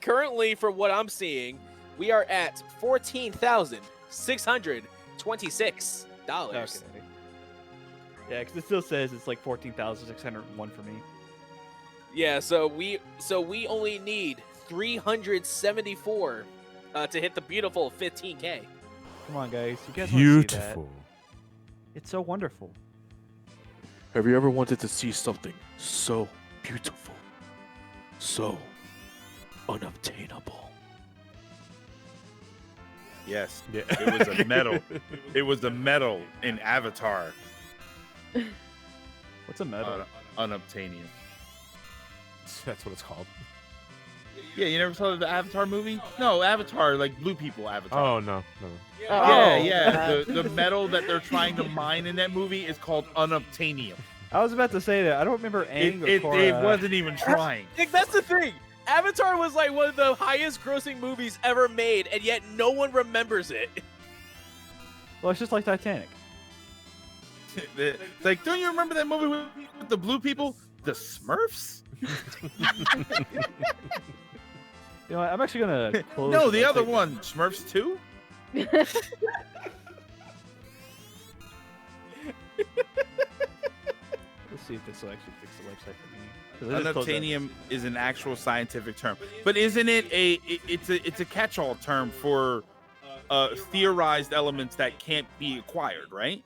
Currently, from what I'm seeing, we are at $14,626. Okay. Yeah, because it still says it's like 14,601 for me. Yeah, so we only need 374 to hit the beautiful 15K. Come on, guys, you guys want to see that? Beautiful. It's so wonderful. Have you ever wanted to see something so beautiful, so unobtainable? Yes. Yeah. It was a medal. It was a medal in Avatar. What's a medal? Unobtainium. That's what it's called. Yeah, you never saw the Avatar movie? No, Avatar, like blue people Avatar. Oh no. Yeah. The metal that they're trying to mine in that movie is called unobtainium. I was about to say that. I don't remember Aang or It Korra. wasn't even trying. Nick, that's the thing. Avatar was like one of the highest grossing movies ever made, and yet no one remembers it. Well, it's just like Titanic. It's like, don't you remember that movie with the blue people? The Smurfs? You know what? I'm actually gonna close. No, the website. other one, Smurfs 2? Let's see if this will actually fix the website for me. 'Cause I just closed that. Unobtainium is an actual scientific term, but isn't it it's a catch-all term for theorized elements that can't be acquired, right?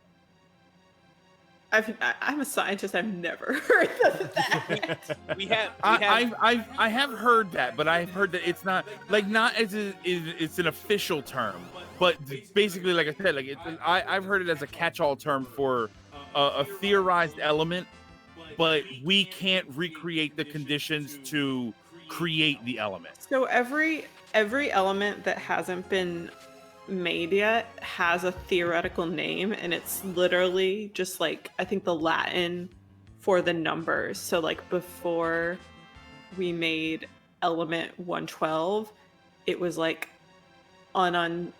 I'm a scientist. I've never heard of that. I have heard that, but I've heard that it's not as it's an official term, but basically, like I said, I've heard it as a catch-all term for a theorized element, but we can't recreate the conditions to create the element. So every element that hasn't been made yet has a theoretical name, and it's literally just like, I think, the Latin for the numbers. So like before we made element 112, it was like unundecium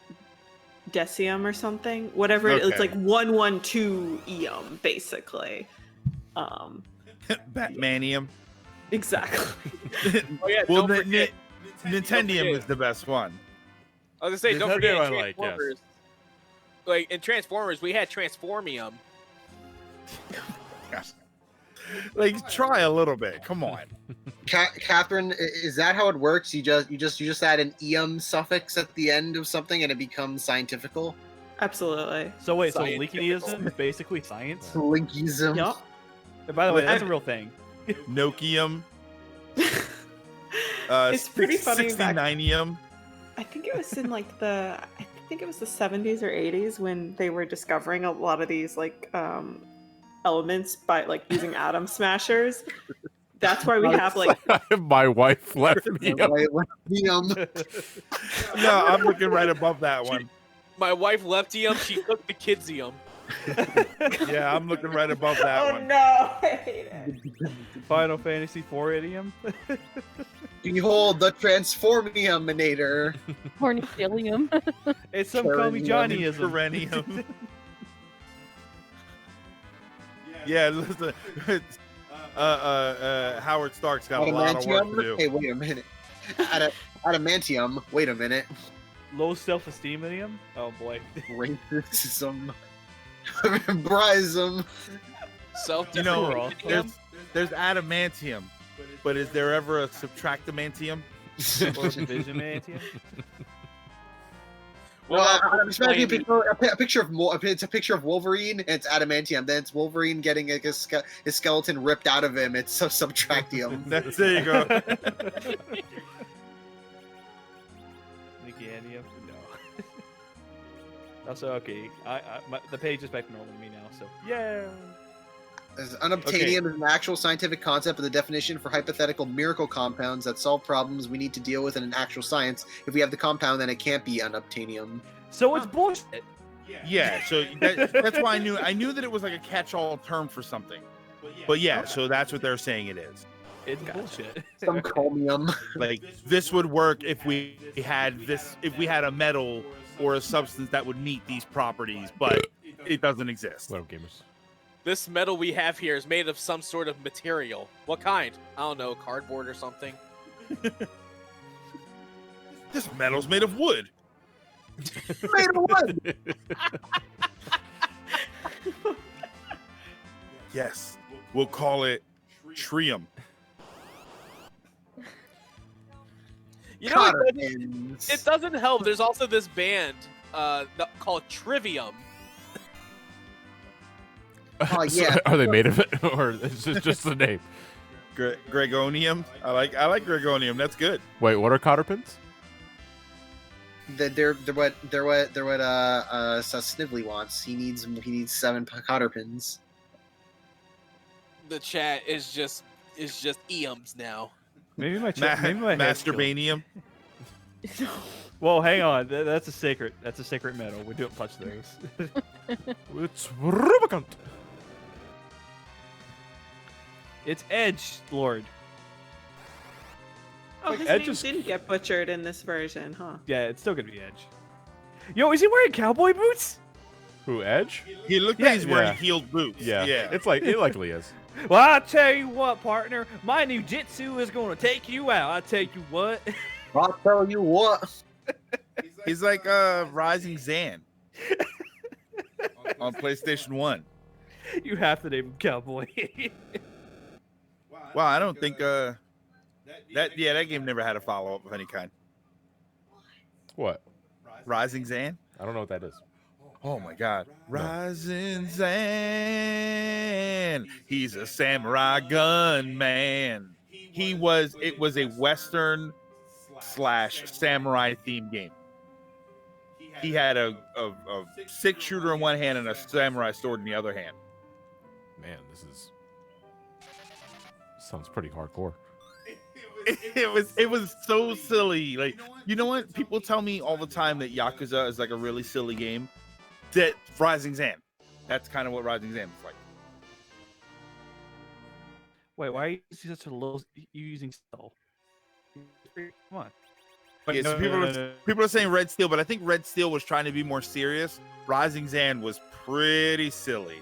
or something, whatever. Okay. It's like 112 basically. Batmanium. Exactly. Oh yeah, Well, don't forget. Nintendium is the best one. I was gonna say, don't Nintendo forget I like, yes. Transformers. Like in Transformers, we had Transformium. Gosh. Like, try a little bit. Come on. Qatherine, is that how it works? You just add an "ium" suffix at the end of something and it becomes scientifical? Absolutely. So wait, so Scientific. Linkyism is basically science? Linkism. Yup. And by the way, that's a real thing. Nokium. It's pretty funny back- 69ium. I think it was in like the 70s or 80s when they were discovering a lot of these like elements by like using atom smashers. That's why we have like My wife left me. Ium. No, I'm looking right above that one. My wife leftium, she cooked the kidsium. Yeah, I'm looking right above that oh one. no, I hate it. Final Fantasy 4 idiom. Behold the Transformiuminator. Hornicillium. It's some call me Johnnyism. Perennium. Yeah, listen. Howard Stark's got a lot of work to Adamantium. do. Hey, wait a minute. Adamantium. Wait a minute. Low self-esteem idiom. Oh boy. Racism. Brism. You know, Self-defeating. there's adamantium, but is there ever a subtractamantium? Or division idiom. Well, I'm just imagining a picture of it's a picture of Wolverine, and it's adamantium. Then it's Wolverine getting his skeleton ripped out of him. It's subtractium. There you go. Nicky idiom. No. Also, okay. The page is back to normal to me now. So yeah. Unobtainium is an actual scientific concept of the definition for hypothetical miracle compounds that solve problems we need to deal with in an actual science. If we have the compound, then it can't be unobtainium. So it's bullshit. Yeah, so that's why I knew that it was like a catch-all term for something. But yeah, so that's what they're saying it is. It's bullshit. Some chromium. Like this would work if we had a metal or a substance that would meet these properties, but it doesn't exist. Little gamers. This metal we have here is made of some sort of material. What kind? I don't know, cardboard or something. This metal's made of wood. Made of wood. Yes, we'll call it trium. You know, Qatherine. it doesn't help. There's also this band called Trivium. Oh, yeah. Are they made of it, or is it just the name? Gregonium. I like Gregonium. That's good. Wait, what are cotter pins? They're what Snively wants. He needs 7 cotter pins. The chat is just eums now. Maybe my head's killed. Masturbanium. Well, hang on. That's a sacred metal. We don't touch those. It's Rubicon. It's Edge Lord. Oh, Like, his Edge name is- didn't get butchered in this version, huh? Yeah, it's still gonna be Edge. Yo, is he wearing cowboy boots? Who, Edge? He looked Yeah, like he's wearing yeah. heeled boots. Yeah. Yeah. It likely is. Well, I tell you what, partner. My new jitsu is gonna take you out. I tell you what. I'll tell you what. He's like Rising Zan on PlayStation 1. You have to name him cowboy. Wow, I don't think that game never had a follow-up of any kind. What? Rising Zan? I don't know what that is. Oh my god. Rising Zan. He's a samurai gunman. It was a Western / samurai themed game. He had a 6-shooter in one hand and a samurai sword in the other hand. Man, sounds pretty hardcore. It was so silly. Like, you know what? People tell me all the time that Yakuza is like a really silly game. That Rising Zan. That's kind of what Rising Zan is like. Wait, why are you using such a low? You using steel? Come on. Yeah, so people are saying Red Steel, but I think Red Steel was trying to be more serious. Rising Zan was pretty silly.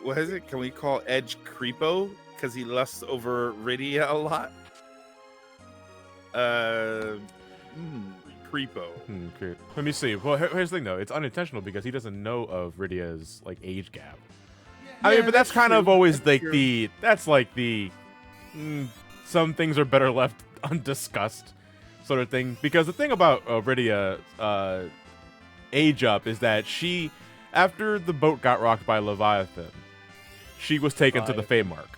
What is it? Can we call Edge Creepo because he lusts over Rydia a lot? Creepo. Okay. Let me see. Well, here's the thing, though. It's unintentional because he doesn't know of Rydia's like age gap. I mean, but that's kind of always like some things are better left undiscussed sort of thing. Because the thing about Rydia age up is that she, after the boat got rocked by Leviathan, she was taken to the Feymark.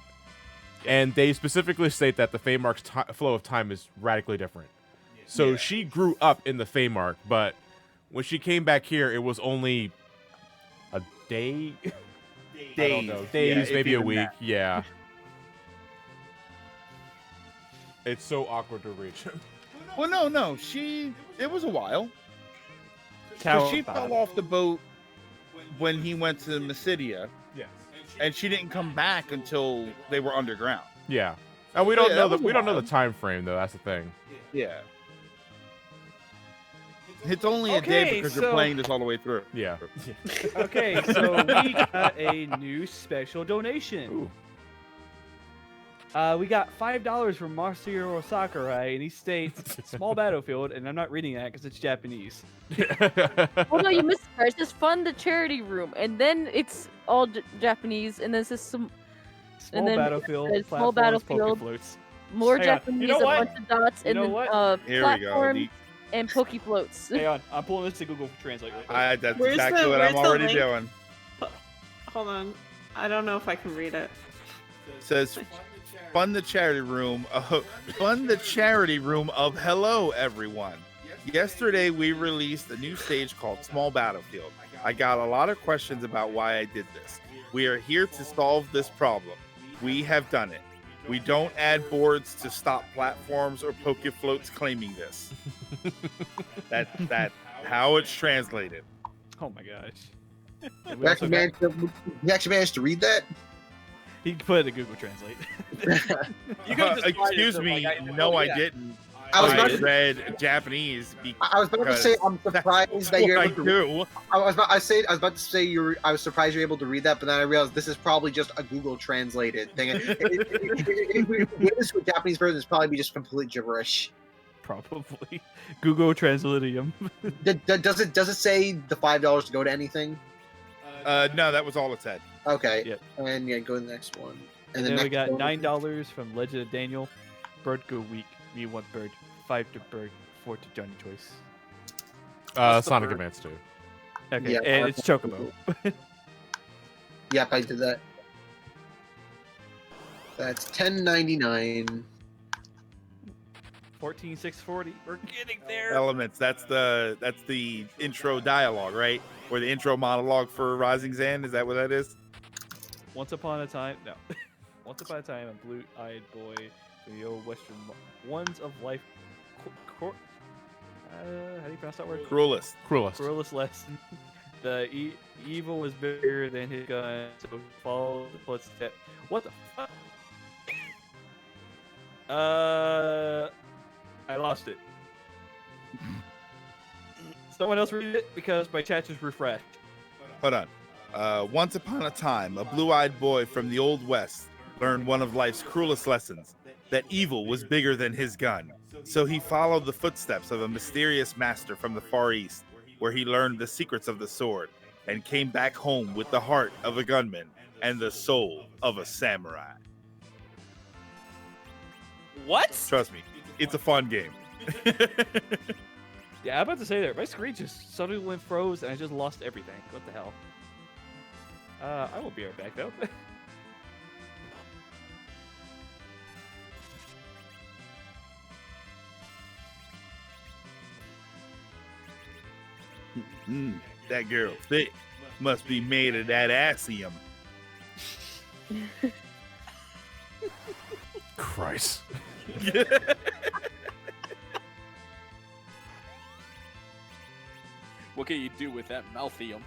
And they specifically state that the Feymark's flow of time is radically different. So she grew up in the Feymark, but when she came back here, it was only a day? I don't know. Days, maybe a week. That. Yeah. It's so awkward to reach. Well, no. It was a while. Tower She of fell Babel. off the boat when he went to Miscellaneous, Yes. and she didn't come back until they were underground. Yeah. And we don't Yeah, know that was a we don't know the while. time frame though. That's the thing. Yeah. It's only a day Okay, because so- you're playing this all the way through. Yeah. Okay, so we got a new special donation. Ooh. We got $5 from Masahiro Sakurai, and he states, "Small battlefield," and I'm not reading that because it's Japanese. Well, no, you missed it. It's just fund the charity room, and then it's all Japanese, and then it's just some Small then battlefield, there's small platforms, battlefield. Pokefloats. more Hang on. Japanese, You know a what? bunch of dots, You and know then what? Here we go. platforms and poke floats. Hang on, I'm pulling this to Google Translate. Real quick. That's Where's exactly the- what I'm where's the already link? doing. Hold on. I don't know if I can read it. It says, "Fund the charity room. Fund the charity room of hello, everyone. Yesterday we released a new stage called Small Battlefield. I got a lot of questions about why I did this. We are here to solve this problem. We have done it. We don't add boards to stop platforms or poke floats claiming this. That's how it's translated. Oh my gosh. And we You also actually, got, managed, to read that? he put it in Google Translate. You could just Excuse me, no, I didn't. I was I about to- read Japanese. I was about to say I'm surprised That's that you're what I able to. do. I was about to say I was surprised you're able to read that, but then I realized this is probably just a Google translated thing. If this was a Japanese version, it's probably be just complete gibberish. Probably. Google Translatium. Does it say the $5 to go to anything? No, that was all it said. Okay. Yep. And yeah, go to the next one. And the then we next got one- $9 from Legend of Daniel. Bird go weak. Me want bird. 5 to bird. 4 to Johnny Choice. Sonic Advance 2. Okay, Yeah, and it's Chocobo. Yep, I did that. That's $10.99. 14,640. We're getting there. Elements. That's the intro dialogue, right? Or the intro monologue for Rising Zan. Is that what that is? Once upon a time, no. Once upon a time, a blue-eyed boy from the old western ones of life. How do you pronounce that word? Cruelest. Cruelest lesson. The evil was bigger than his gun, so he followed the footsteps. What the fuck? I lost it. Someone else read it because my chat just refreshed. Hold on. Once upon a time, a blue-eyed boy from the Old West learned one of life's cruelest lessons, that evil was bigger than his gun. So he followed the footsteps of a mysterious master from the Far East, where he learned the secrets of the sword, and came back home with the heart of a gunman and the soul of a samurai. What? Trust me, it's a fun game. Yeah, I'm about to say that. My screen just suddenly went froze and I just lost everything. What the hell? I will be right back though. That girl thick. Must be made of that assium. Christ. What can you do with that mouthium?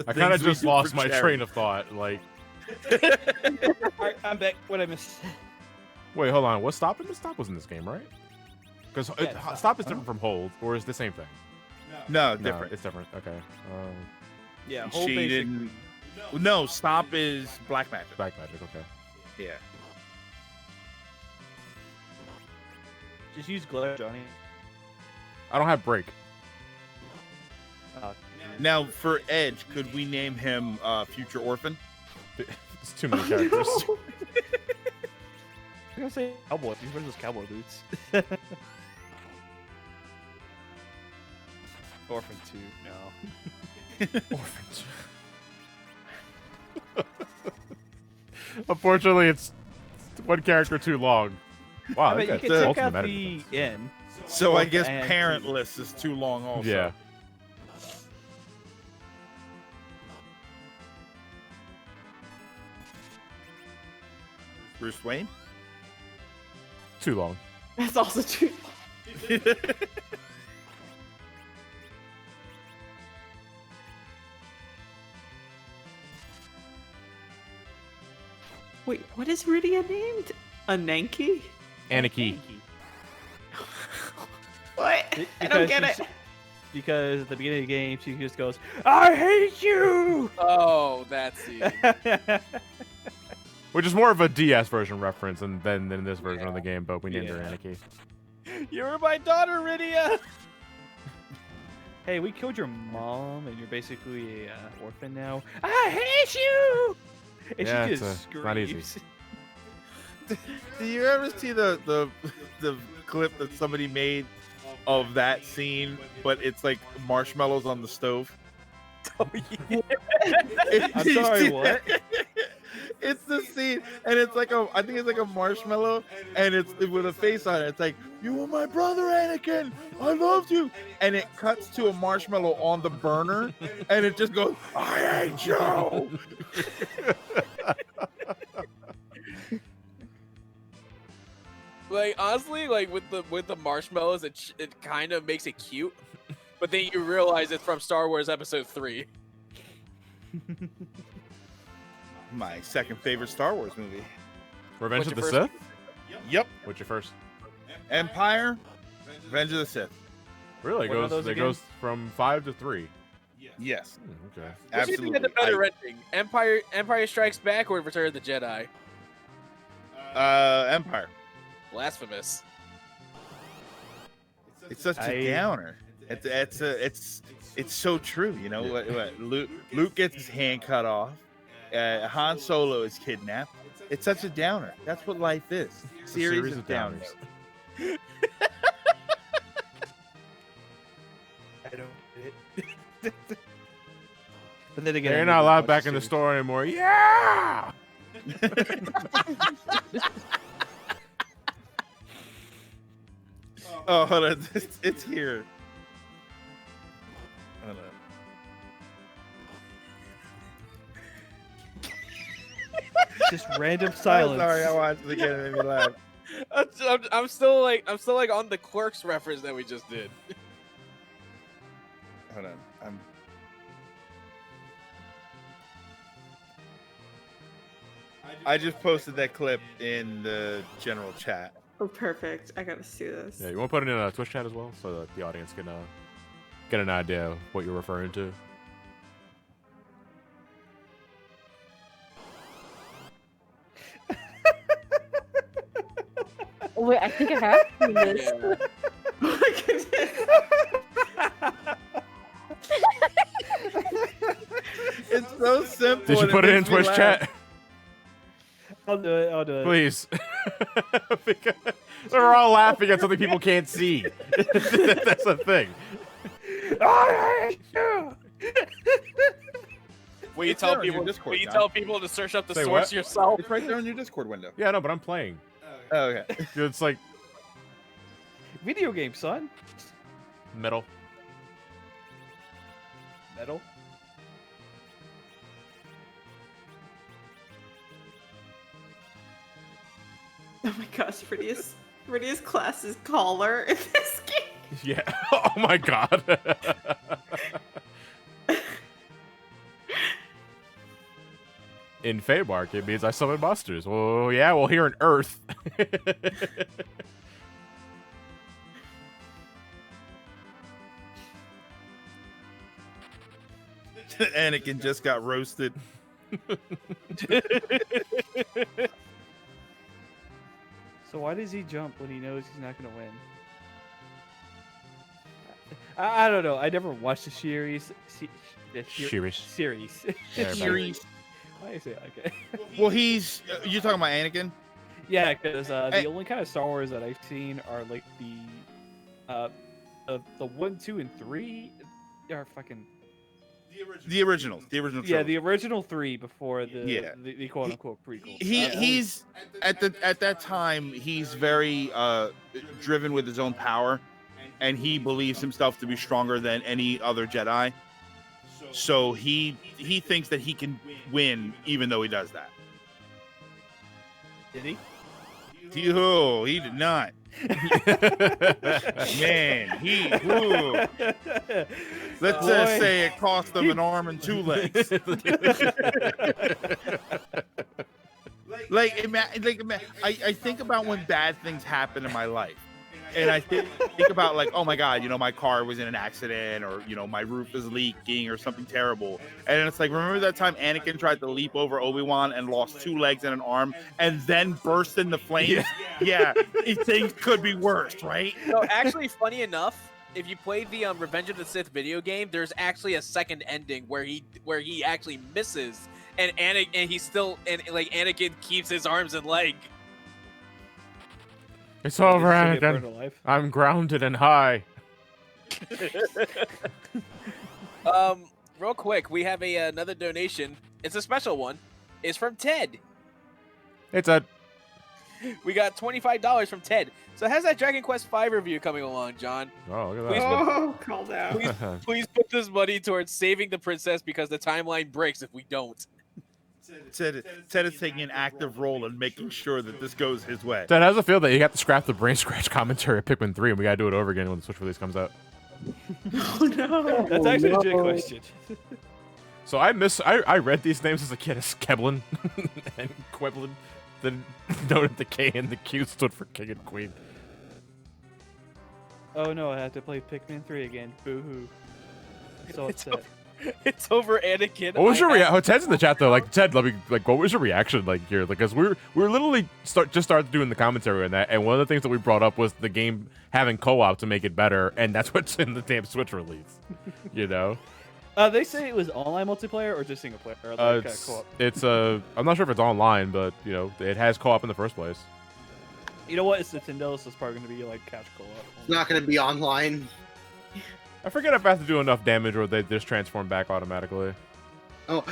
I kind of just lost my train of thought. Like, Alright, I'm back. What I missed? wait, hold on. What's stopping? The stop was in this game, right? Because Yeah, stop is different from hold, or is the same thing? No, No, different. it's different. Okay. Yeah, whole She basic. didn't. No, stop is black magic. Black magic. Okay. Yeah. Just use glare, Johnny. I don't have break. Now for Edge, could we name him Future Orphan? It's too many characters. I'm gonna say cowboy. He's wearing those cowboy boots. Orphan 2, no. Orphans. Unfortunately, it's one character too long. Wow, I mean, you that's can take ultimate out meta the defense. N. So I Orphan guess and parentless is too long also. Yeah. Bruce Wayne? Too long. That's also true. Wait, what is Rydia named? Ananki? Anarchy. What? I Because don't get it. Because at the beginning of the game, she just goes, "I hate you!" Oh, that's it. Which is more of a DS version reference than in this version of the game, but we named her Yeah. Anarchy. You're my daughter, Rydia! Hey, we killed your mom, and you're basically an orphan now. I hate you! And Yeah, she it's just it's not easy. screams. Do you ever see the clip that somebody made of that scene, but it's like marshmallows on the stove? I'm sorry, what? It's the scene, and it's like I think it's like a marshmallow, and it's with a face on it. It's like, "You were my brother, Anakin. I loved you." And it cuts to a marshmallow on the burner, and it just goes, "I hate you." Like honestly, like with the marshmallows, it kind of makes it cute, but then you realize it's from Star Wars Episode 3. My second favorite Star Wars movie. Revenge What's of the your Sith? Yep. What's your first? Empire, Revenge of the Sith. Really? What are those It again? goes from 5 to 3. Yes, Okay. What do you think absolutely. of the better ending? Empire Strikes Back or Return of the Jedi? Empire. Blasphemous. It's such a downer. It's so true. You know what? Luke gets his hand cut off. Han Solo is kidnapped. It's such a downer. That's what life is. It's a series of downers. I don't get it. But then again, They're I not never allowed watched back the in the series. store anymore. Yeah. Oh, hold on. It's here. Hold on. Just random I'm silence. sorry, I watched it again. It made me laugh. I'm still like on the Clerks reference that we just did. Hold on. I just posted that clip in the general chat. Oh, perfect. I gotta see this. Yeah, you want to put it in a Twitch chat as well, so that the audience can get an idea of what you're referring to. Wait, I think I have seen this. Yeah. Oh my goodness. It's so simple. Did you and put it in makes me Twitch laugh. chat? I'll do it. I'll do it. Please. Because we're all laughing at something people can't see. That's the thing. I hate you. Will you It's there tell on your people? Discord, Will you John. tell people to search up the Say source what? yourself? It's right there on your Discord window. Yeah, no, but I'm playing. Oh, okay. It's like Video game, son. metal. Metal. Oh my gosh, prettiest class is caller in this game. Yeah. Oh my god. In Feybark, it means I summon monsters. Well, yeah, well, here on Earth. Anakin just got roasted. So why does he jump when he knows he's not gonna win? I don't know. I never watched the series. Series. Series. Yeah, Series. Why do you say it? Okay. Well, he's. You're talking about Anakin? Yeah, because Hey. the only kind of Star Wars that I've seen are like the 1, 2, and 3 are fucking The originals. The original. yeah, trilogy. the original 3 before the Yeah. the quote unquote prequel. He's at that time he's very driven with his own power, and he believes himself to be stronger than any other Jedi. So he thinks that he can win even though he does that. Did he? Oh, he did not. Man, ooh. Let's Boy. say it cost him an arm and 2 legs. I think about when bad things happen in my life, and I think about like, oh my god, my car was in an accident, or my roof is leaking, or something terrible. And it's like, remember that time Anakin tried to leap over Obi-Wan and lost 2 legs and an arm, and then burst into flames? Yeah, things could be worse, right? No, actually, funny enough, if you played the Revenge of the Sith video game, there's actually a second ending where he actually misses, and Anakin keeps his arms and leg. It's over, Did he get burned Anakin. alive? I'm grounded and high. Real quick, we have another donation. It's a special one. It's from Ted. It's a We got $25 from Ted. So how's that Dragon Quest V review coming along, John? oh look Please at that. Oh, called out. Please put this money towards saving the princess because the timeline breaks if we don't. Ted is taking an active role in making sure that this goes his way. Ted, how's it feel that you have to scrap the brain scratch commentary of Pikmin 3 and we gotta do it over again when the Switch release comes out? Oh no. That's actually a legit question. So I read these names as a kid as Keblin and Quiblin, then noted the K and the Q stood for King and Queen. Oh no, I have to play Pikmin 3 again. Boo hoo. So upset. It's over, Anakin. What was your reaction? Oh, Ted's in the chat though. Like Ted, let me like. What was your reaction like here? Like, cause we're literally just started doing the commentary on that, and one of the things that we brought up was the game having co-op to make it better, and that's what's in the damn Switch release. You know. They say it was online multiplayer or just single player? Or like, co-op. It's I'm not sure if it's online, but you know, it has co-op in the first place. You know what? It's Nintendo, so it's probably going to be like couch co-op. It's not going to be online. I forget if I have to do enough damage or they just transform back automatically. Oh,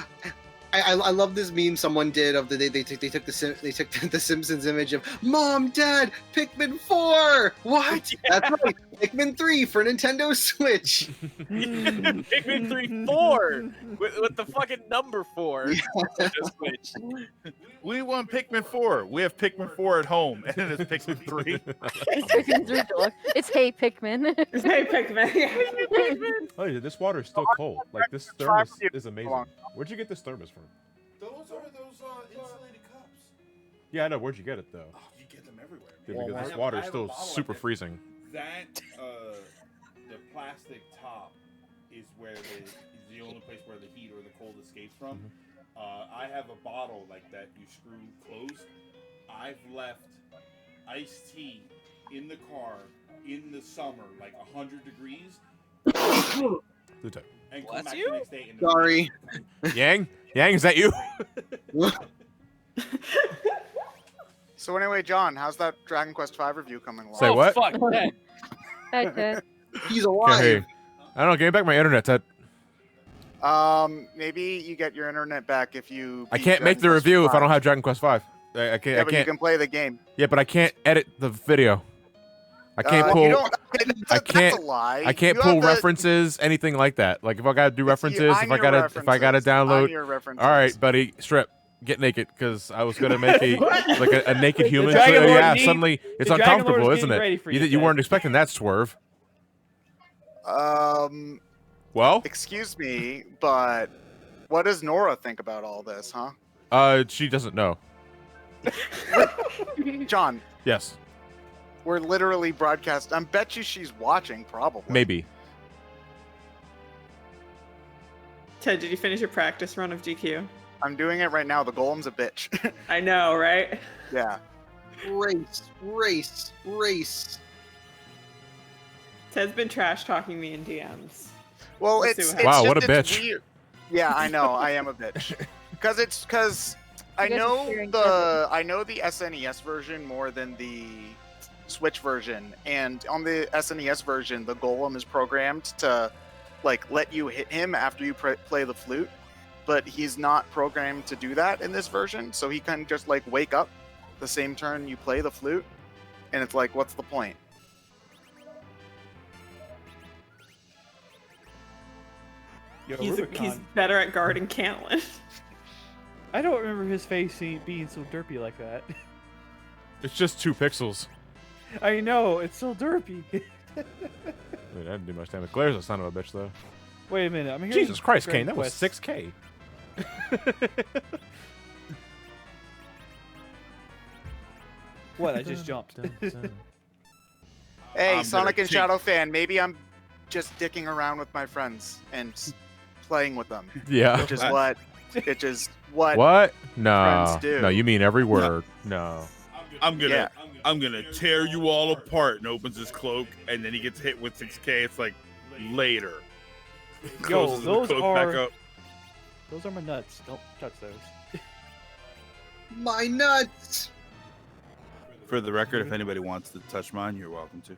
I love this meme someone did of they took the Simpsons image of Mom, Dad, Pikmin 4. What? Yeah. That's right, Pikmin 3 for Nintendo Switch. Pikmin 3 4 with the fucking number 4. Switch. We want Pikmin 4. We have Pikmin 4 at home, and then it's Pikmin 3. It's Pikmin 3 Deluxe. It's Hey Pikmin. Hey, Pikmin. Oh, yeah, this water is still cold. Like this thermos is amazing. Where'd you get this thermos from? Those are those insulated cups. Yeah, I know. Where'd you get it though? Oh, you get them everywhere. Yeah, because this water is still super freezing. That the plastic top is where is the only place where the heat or the cold escapes from. I have a bottle like that you screw closed. I've left iced tea in the car in the summer, like 100 degrees. Luto. And come Bless back you? the next day and Sorry. Yang, is that you? So anyway, John, how's that Dragon Quest V review coming along? Say what? Fuck that. Hi, Ted. He's alive. Okay, I don't know. Give me back my internet, Ted. Maybe you get your internet back if you. I beat can't make the Dragon Quest review if I V. don't have Dragon Quest V. I can't. Yeah, I but you can't. can play the game. Yeah, but I can't edit the video. I can't You pull. don't, I can't- That's a lie. I can't You pull have the- references, anything like that. Like if I gotta do references, I'm if I your gotta references. download. I'm your references. All right, buddy, strip, get naked, because I was gonna make a like a naked human. So, Dragon Lord yeah, need- suddenly it's the Dragon Lord uncomfortable, is isn't getting ready it? for You, you, you Ted. weren't expecting that swerve. Well, Excuse me, but what does Nora think about all this, huh? she doesn't know. John, Yes, we're literally broadcast. I bet you she's watching, probably. maybe. Ted, did you finish your practice run of GQ? I'm doing it right now. The golem's a bitch. I know, right? Yeah. Race. Ted's been trash talking me in DMs. Well, Let's see it's what Wow, just, what a it's bitch. weird. Yeah, I know. I am a bitch. Because I You guys are know sharing the SNES version more than the Switch version, and on the SNES version, the golem is programmed to like let you hit him after you play the flute, but he's not programmed to do that in this version. So he can just like wake up the same turn you play the flute, and it's like, what's the point? Yo, He's Rubicon. better at guarding Caitlyn. I don't remember his face being so derpy like that. It's just 2 pixels. I know, it's so derpy. I mean, that didn't do much damage. Glaire's a son of a bitch, though. Wait a minute, I'm hearing Jesus Christ, Dragon Kane, that was Quest. 6K. What? I just jumped. Hey, I'm Sonic gonna and Shadow fan, maybe I'm just dicking around with my friends and playing with them, Yeah. which is what What? No. friends do. No, you mean every word. No. I'm gonna Yeah. I'm gonna tear you all apart, and opens his cloak, and then he gets hit with 6K. It's like later. Yo, Closes the those cloak back are up. those are my nuts. Don't touch those. My nuts. For the record, if anybody wants to touch mine, you're welcome to.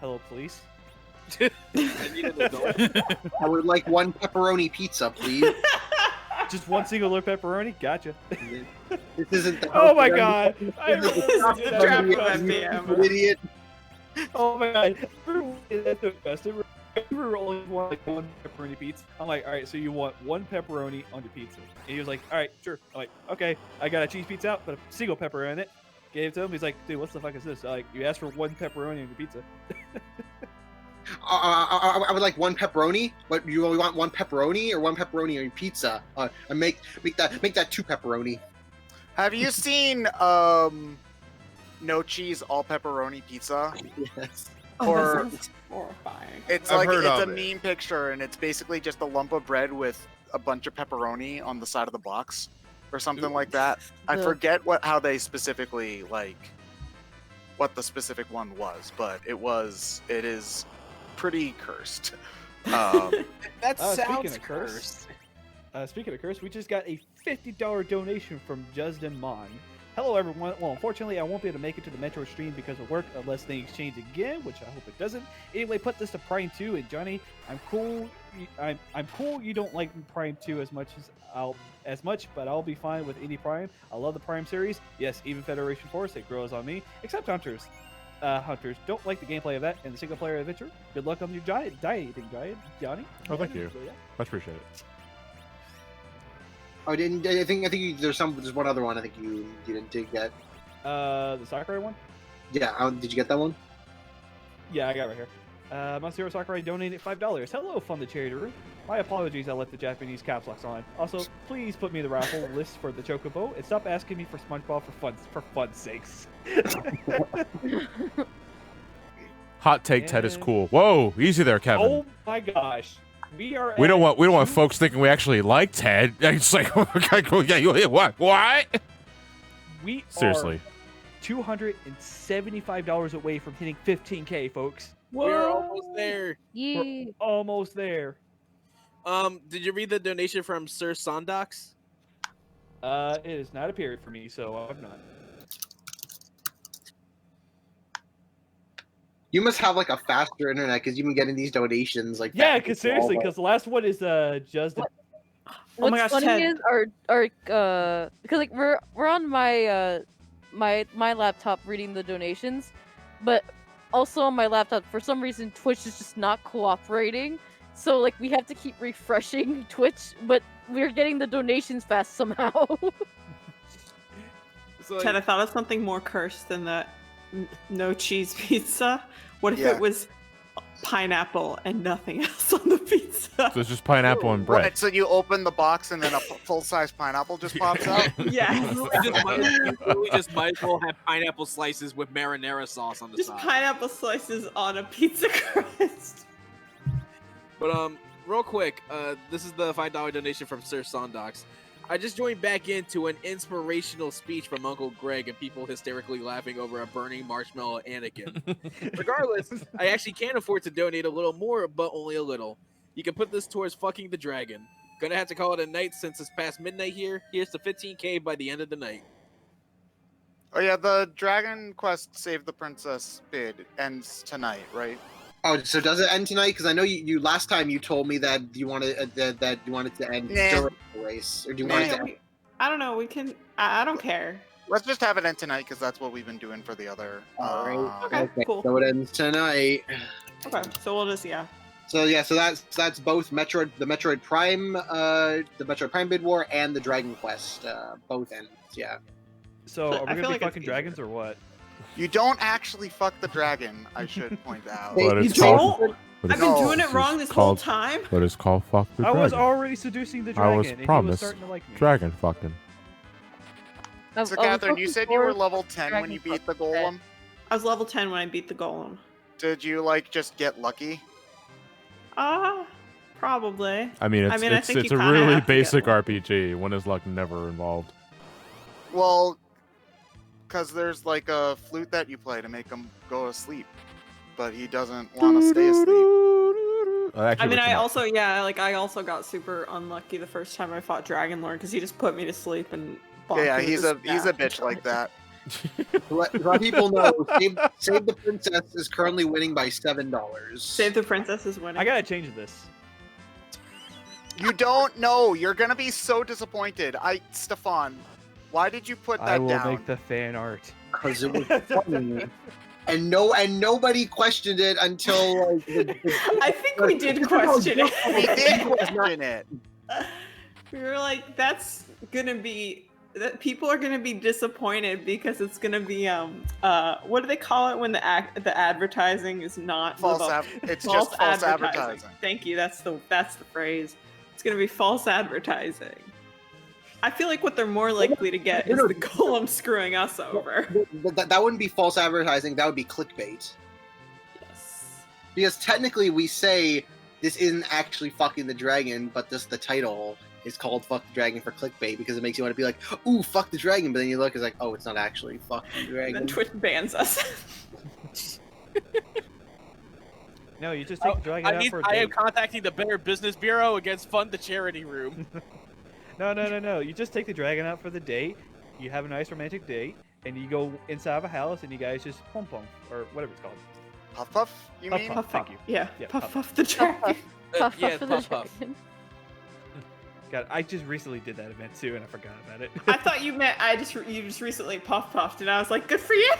Hello, police. I need an adult. I would like one pepperoni pizza, please. Just one singular pepperoni? Gotcha. This isn't the Oh my house god! I This is the trap of FBM. idiot. Oh my god! That's the best. We were only want like one pepperoni pizza. I'm like, all right, so you want one pepperoni on your pizza? And he was like, all right, sure. I'm like, okay, I got a cheese pizza out, put a single pepper in it. Gave it to him. He's like, dude, what the fuck is this? I'm like, you asked for one pepperoni on your pizza. I would like one pepperoni. What you want? One pepperoni or one pepperoni on your pizza? And make that two pepperoni. Have you seen no cheese all pepperoni pizza? Yes. Or That's horrifying. it's I've like heard it's a of it. meme picture and it's basically just a lump of bread with a bunch of pepperoni on the side of the box or something like that. I Yeah. forget how they specifically what the specific one was, but it is pretty cursed. That Speaking sounds of curse, cursed. speaking of curse, we just got a $50 donation from Justin Mon. Hello, everyone. Well, unfortunately, I won't be able to make it to the Metro stream because of work unless things change again, which I hope it doesn't. Anyway, put this to Prime 2 and Johnny. I'm cool. I'm cool. You don't like Prime 2 as much, but I'll be fine with any Prime. I love the Prime series. Yes, even Federation Force, it grows on me. Except Hunters. Hunters don't like the gameplay of that in the single player adventure. Good luck on your dieting, Johnny. Oh, thank you. Yeah. Much appreciate it. I didn't. I think there's one other one. I think you didn't get. The Sakurai one. Yeah. Did you get that one? Yeah, I got it right here. Masahiro Sakurai donated $5. Hello, Fun the Charity Room. My apologies, I left the Japanese caps locks on. Also, please put me in the raffle list for the Chocobo and stop asking me for SpongeBob for fun's sakes. Hot take, Ted is cool. Whoa, easy there, Kevin. Oh my gosh, we are. We don't at want two- folks thinking we actually like Ted. It's like, what? We Seriously. are $275 away from hitting 15K, folks. We're almost there. Yeah. Almost there. Did you read the donation from Sir Sondox? It has not appeared for me, so I've not. You must have like a faster internet because you've been getting these donations like. Yeah, that because before. seriously, because the last one is Justin. Oh my What's gosh, funny Ted. is our because like we're on my my laptop reading the donations, but also on my laptop for some reason Twitch is just not cooperating. So like we have to keep refreshing Twitch, but we're getting the donations fast somehow. So, Ted, I thought of something more cursed than that no cheese pizza. What if Yeah. it was pineapple and nothing else on the pizza? So it's just pineapple and bread. Right, so you open the box and then a full-size pineapple just pops out. Yes. you just might as well have pineapple slices with marinara sauce on the Just side. pineapple slices on a pizza crust. But real quick, this is the $5 donation from Sir Sondox. I just joined back into an inspirational speech from Uncle Greg and people hysterically laughing over a burning marshmallow Anakin. Regardless, I actually can afford to donate a little more, but only a little. You can put this towards fucking the dragon. Gonna have to call it a night since it's past midnight here. Here's the 15K by the end of the night. Oh yeah, the Dragon Quest Save the Princess bid ends tonight, right? Oh, so does it end tonight? Because I know you last time you told me that you wanted that you wanted to end Nah. during the race, or do you want it to end? I don't know. We can. I don't care. Let's just have it end tonight because that's what we've been doing for the other. All right. Okay, cool. So it ends tonight. Okay, so we'll just So yeah, so that's both the Metroid Prime bid war and the Dragon Quest, both ends. Yeah. So I are we feel gonna like be it's fucking easier. dragons or what? You don't actually fuck the dragon, I should point out. Hey, But you it's don't. called. But I've it's, been No, doing it this wrong is this whole called- time. But it's called fuck the I dragon. was already seducing the I dragon, was and he promised was starting to like me. dragon fucking. So, Catherine, you said you were level 10 when you Dragon beat the Quest. golem. I was level 10 when I beat the golem. Did you just get lucky? Probably. I mean, I mean, I it's think it's you a kinda really have to get basic one. RPG. When is luck never involved? Well, because there's a flute that you play to make him go asleep, but he doesn't want to stay asleep. I mean, I also got super unlucky the first time I fought Dragonlord because he just put me to sleep and. bonked Yeah, me with he's his a staff. bitch like that. Let people know, Save the Princess is currently winning by $7. Save the Princess is winning. I gotta change this. You don't know. You're gonna be so disappointed. Stefan, why did you put that I will down? make the fan art. Because it was funny. And nobody questioned it until like, I think we did question We it. did question it. We were like, that's gonna be that people are gonna be disappointed because it's gonna be what do they call it when the advertising is not It's just false advertising. Thank you. That's the phrase. It's gonna be false advertising. I feel like what they're more likely to get is the golem screwing us over. that wouldn't be false advertising. That would be clickbait. Yes. Because technically, we say this isn't actually fucking the dragon, but the title is called "Fuck the Dragon" for clickbait because it makes you want to be like, "Ooh, fuck the dragon," but then you look, it's like, "Oh, it's not actually fuck the And dragon." then Twitch bans us. No, you just take the dragon out for a I am date. contacting the Better Business Bureau against Fund the Charity Room. No. You just take the dragon out for the date. You have a nice romantic date, and you go inside of a house, and you guys just pom pom or whatever it's called. Puff puff, you Puff mean? puff. Thank you. Yeah. Yeah, Puff puff. puff the dragon. Puff, Yeah, puff for puff, the puff. dragon. God, I just recently did that event too, and I forgot about it. I thought you meant you just recently puff puffed, and I was like, good for you.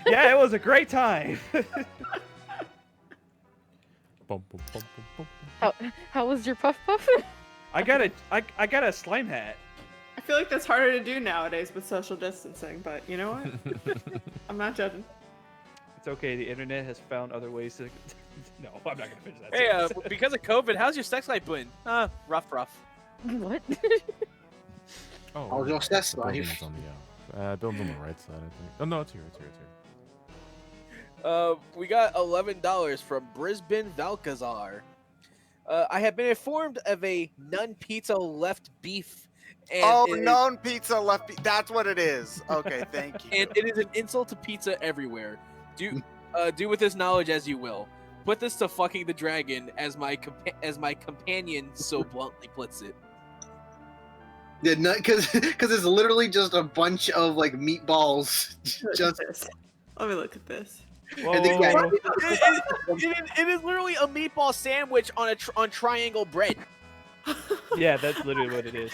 Yeah, it was a great time. Bum, bum, bum, bum, bum. How was your puff puff? I got a slime hat. I feel like that's harder to do nowadays with social distancing, but you know what? I'm not judging. It's okay. The internet has found other ways to. No, I'm not gonna finish that. Hey, sentence. because of COVID, how's your sex life been? Rough. What? Oh, How's your sex life? building's on the building's on the right side, I think. Oh no, it's here. We got $11 from Brisbane Valkazar. I have been informed of a nun pizza left beef. And Oh, it is- known pizza left. That's what it is. Okay, thank you. And it is an insult to pizza everywhere. Do with this knowledge as you will. Put this to fucking the dragon, as my companion so bluntly puts it. Yeah, because it's literally just a bunch of like meatballs. Look at this. Let me look at this. And then, yeah, Whoa. It is literally a meatball sandwich on on triangle bread. Yeah, that's literally what it is.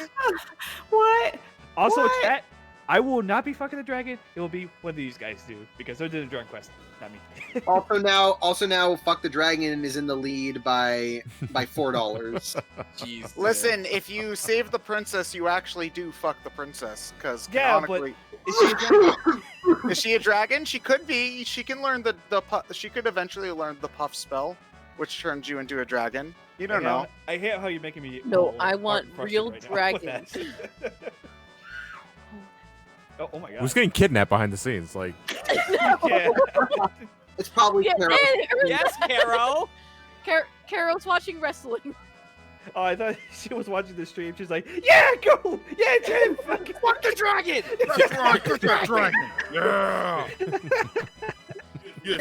What? Also, What? chat, I will not be fucking the dragon. It will be what these guys do because they're doing Dragon Quest, not me. also now, fuck the dragon is in the lead by $4. Jeez. Listen, if you save the princess, you actually do fuck the princess. Because Yeah, but- canonically, Is she a dragon? is she a dragon? She could be. She can learn she could eventually learn the puff spell, which turns you into a dragon. You don't know. I hate how you're making me. No, all I heart want crushed real right now with that. dragons. oh my god. Who's getting kidnapped behind the scenes? Like, Yeah. It's probably Yeah, Carol. Yes, Caro. Carol's watching wrestling. Oh, I thought she was watching the stream. She's like, "Yeah, go, yeah, Jim, fuck Fuck the dragon. Yeah.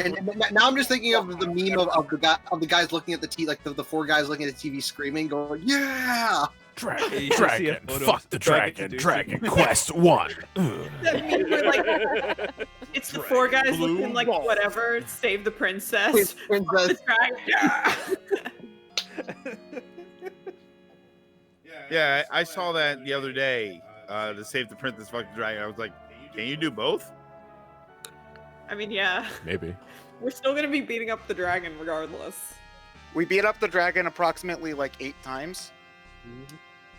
And now I'm just thinking of the meme of the guys looking at the TV, like the four guys looking at the TV screaming, going, "Yeah!" dragon, You should see a dragon, photo fuck of the Dragon dragon, seducing. Dragon Quest 1. That mean we're like, it's the four guys Blue looking like ball. whatever, save the princess. His princess. The dragon. Yeah. Yeah, I saw that the other day. To save the princess, fuck the dragon. I was like, can you do both? I mean, yeah, Maybe. we're still gonna be beating up the dragon regardless. We beat up the dragon approximately like 8 times.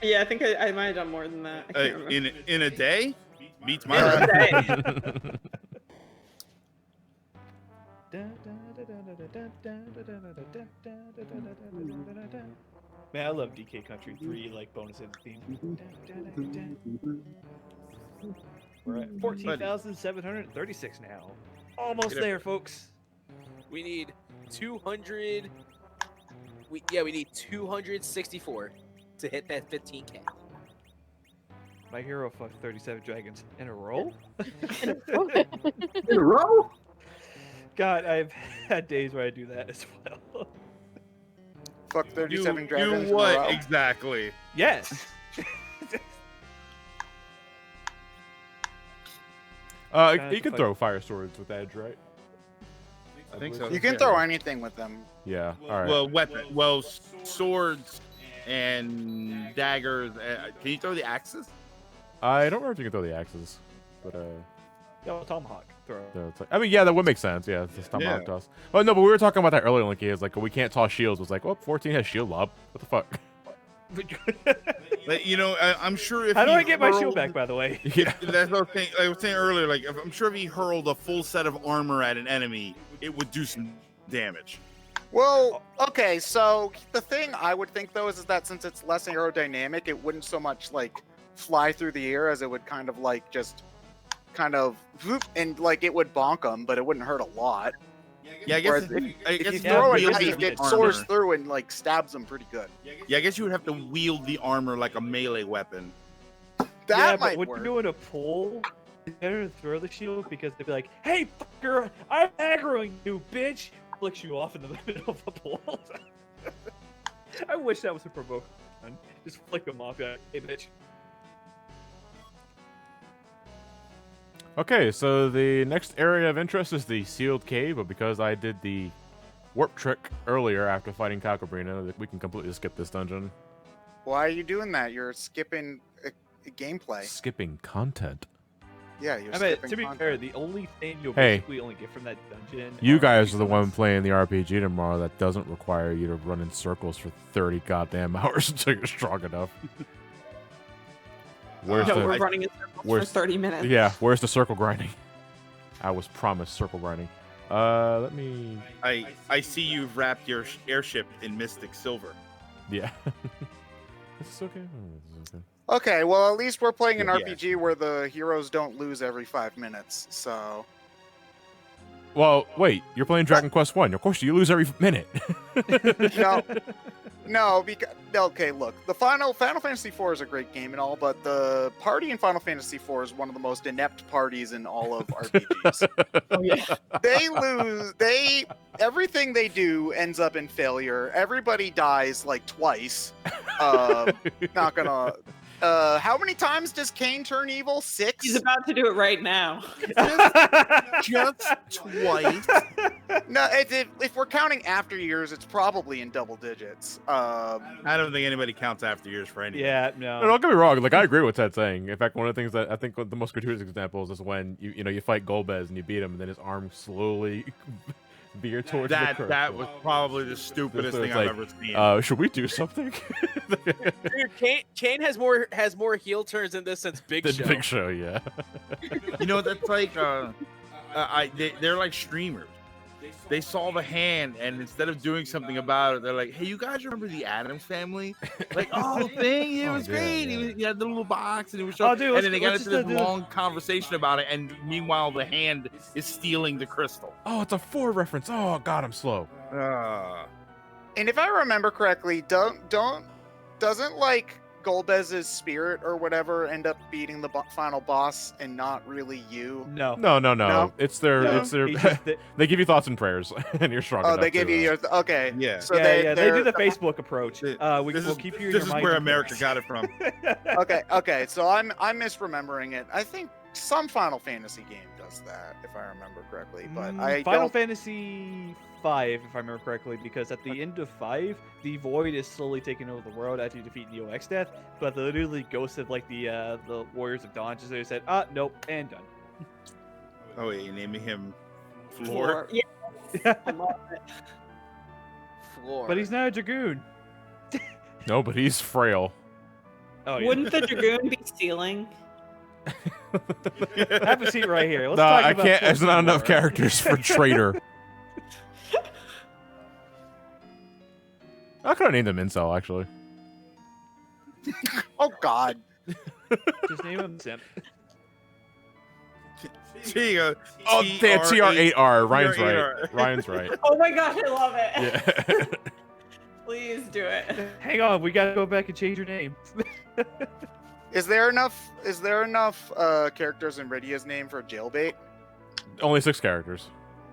Yeah, I think I might have done more than that. I can't remember. In a day? Beats my In a record. day. Man, I love DK Country 3 like bonus in theme. We're at 14,736 now. Almost Get it. there, folks. We need 200. We need 264 to hit that 15K. My hero fucked 37 dragons in a row. In a row? God, I've had days where I do that as well. Fuck 37 You dragons. in a what row. exactly? Yes. You can throw fire swords with edge, right? I think so. You can throw anything with them. Yeah. All right. Well, weapon. Well, swords and daggers. Can you throw the axes? I don't remember if you can throw the axes, but Yo, tomahawk throw. so it's like, I mean, yeah, that would make sense. Yeah, it's tomahawk Yeah. toss. Oh no, but we were talking about that earlier, Linky. It's like we can't toss shields. It's like, well, 14 has shield lob. What the fuck? Like, you know, I'm sure if How do he I get my shield hurled- back, by the way? Yeah. That's what I was saying earlier. Like, I'm sure if he hurled a full set of armor at an enemy, it would do some damage. Well, okay, so the thing I would think though is that since it's less aerodynamic, it wouldn't so much like fly through the air as it would kind of like just kind of whoop, and like it would bonk them, but it wouldn't hurt a lot. Yeah, I guess Whereas if If you you throw it wield at the it, it armor- soars through and like stabs them pretty good. Yeah, I guess you would have to wield the armor like a melee weapon. That yeah, but might when work. you're doing a pull, it's better to throw the shield because they'd be like, "Hey, fucker, I'm aggroing you, bitch!" Flicks you off in the middle of the pull. I wish that was a provoke. Just flick them off, like, "Hey, bitch." Okay, so the next area of interest is the sealed cave, but because I did the warp trick earlier after fighting Qatherine, we can completely skip this dungeon. Why are you doing that? You're skipping gameplay. Skipping content. Yeah, you're I mean, skipping to be content. fair, the only thing you'll Hey. basically only get from that dungeon. You guys are the reasons. one playing the RPG tomorrow that doesn't require you to run in circles for 30 goddamn hours until you're strong enough. Where's No, the we're running in circles for where's- 30 minutes. yeah? Where's the circle grinding? I was promised circle grinding. Let me. I see you've wrapped your airship in mystic silver. Yeah. This is okay. Oh, this is okay. Okay, well at least we're playing an Yeah. RPG where the heroes don't lose every 5 minutes. So Well, wait. You're playing Dragon Quest One. Of course, you lose every minute. no, because okay, look, the Final Fantasy IV is a great game and all, but the party in Final Fantasy IV is one of the most inept parties in all of RPGs. Oh, yeah. They lose. Everything they do ends up in failure. Everybody dies like twice. Not gonna. How many times does Kane turn evil? 6. He's about to do it right now. Just twice. No, if we're counting after years, it's probably in double digits. I don't think anybody counts after years for anything. Yeah, No, no. don't get me wrong. Like I agree with Ted saying. In fact, one of the things that I think the most gratuitous examples is when you fight Golbez and you beat him, and then his arm slowly veer towards the curve. That was probably the stupidest So thing it's I've like, ever seen. Should we do something? Dude, Kane has more heel turns in this since Big The Show. Big Show, yeah. You know, that's like they're like streamers. They saw the hand, and instead of doing something about it, they're like, "Hey, you guys remember the Addams Family? Like, oh, the thing, it Oh, was yeah, great. yeah. He had the little box, and it was Oh, showing. dude, and then they got let's into this just do- long conversation about it, and meanwhile, the hand is stealing the crystal. Oh, it's a 4 reference. Oh God, I'm slow. And if I remember correctly, doesn't like Golbez's spirit or whatever end up beating the final boss and not really you? No. No. No? It's their. No. It's their. He's just the- They give you thoughts and prayers, and you're strong. Oh, enough they give to, you your okay. Yeah. So yeah, they do they're- the Facebook approach. This We'll is- keep you in This your is mind. where of America course. got it from. Okay. So I'm misremembering it. I think some Final Fantasy game does that, if I remember correctly. But I Final don't. Fantasy 5, if I remember correctly, because at the end of 5, the Void is slowly taking over the world after you defeat Neo Exdeath, but they literally ghosted like the Warriors of Dawn, just they said, nope, and done. Oh, wait, you're naming him Floor? Yeah. I love it. Floor. But he's not a Dragoon. No, but he's frail. Oh, yeah. Wouldn't the Dragoon be stealing? Have a seat right here. Let's No, talk I about can't. There's not enough Floor. characters for traitor. I could have named him Incel, actually. Oh God. Just name him Simp. There you go. Oh, damn, TR8R. Ryan's TR8R. right. Ryan's right. Oh my gosh, I love it. Yeah. Please do it. Hang on, we gotta go back and change your name. Is there enough characters in Rydia's name for jailbait? Only 6 characters.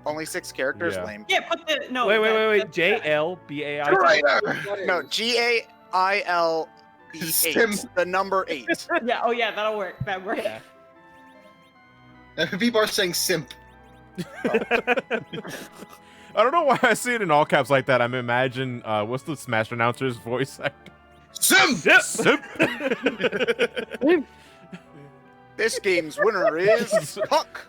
Only 6 characters. Yeah. Lame. Yeah, put the no. wait. the- JLBAI. No, GAIL8. The number 8. Yeah. Oh yeah, that'll work. That works. Yeah. People are saying simp. I don't know why I see it in all caps like that. I'm imagine what's the Smash announcer's voice actor? Simp. This game's winner is Puck.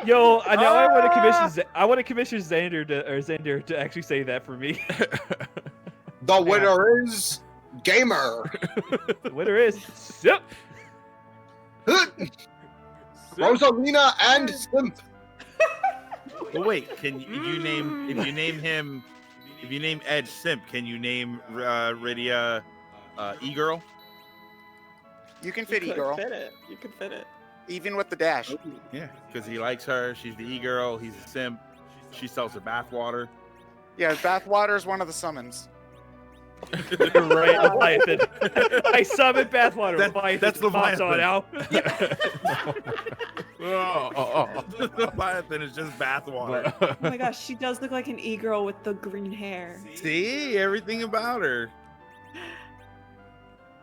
Yo, now I want to commission. I want to commission Xander to actually say that for me. The winner is Gamer. The winner is Simp. Rosalina and Simp. Well, wait, can you name if you name Edge Simp, can you name Rydia E-Girl? You can fit You could E-Girl, fit it. You could fit it. even with the dash. Yeah, because he likes her. She's the E-Girl. He's a simp. She sells her bathwater. Yeah, bathwater is one of the summons. Right, Leviathan. I summoned bathwater. That's Leviathan. On now. Leviathan is just bathwater. Oh my gosh, she does look like an e-girl with the green hair. See, everything about her.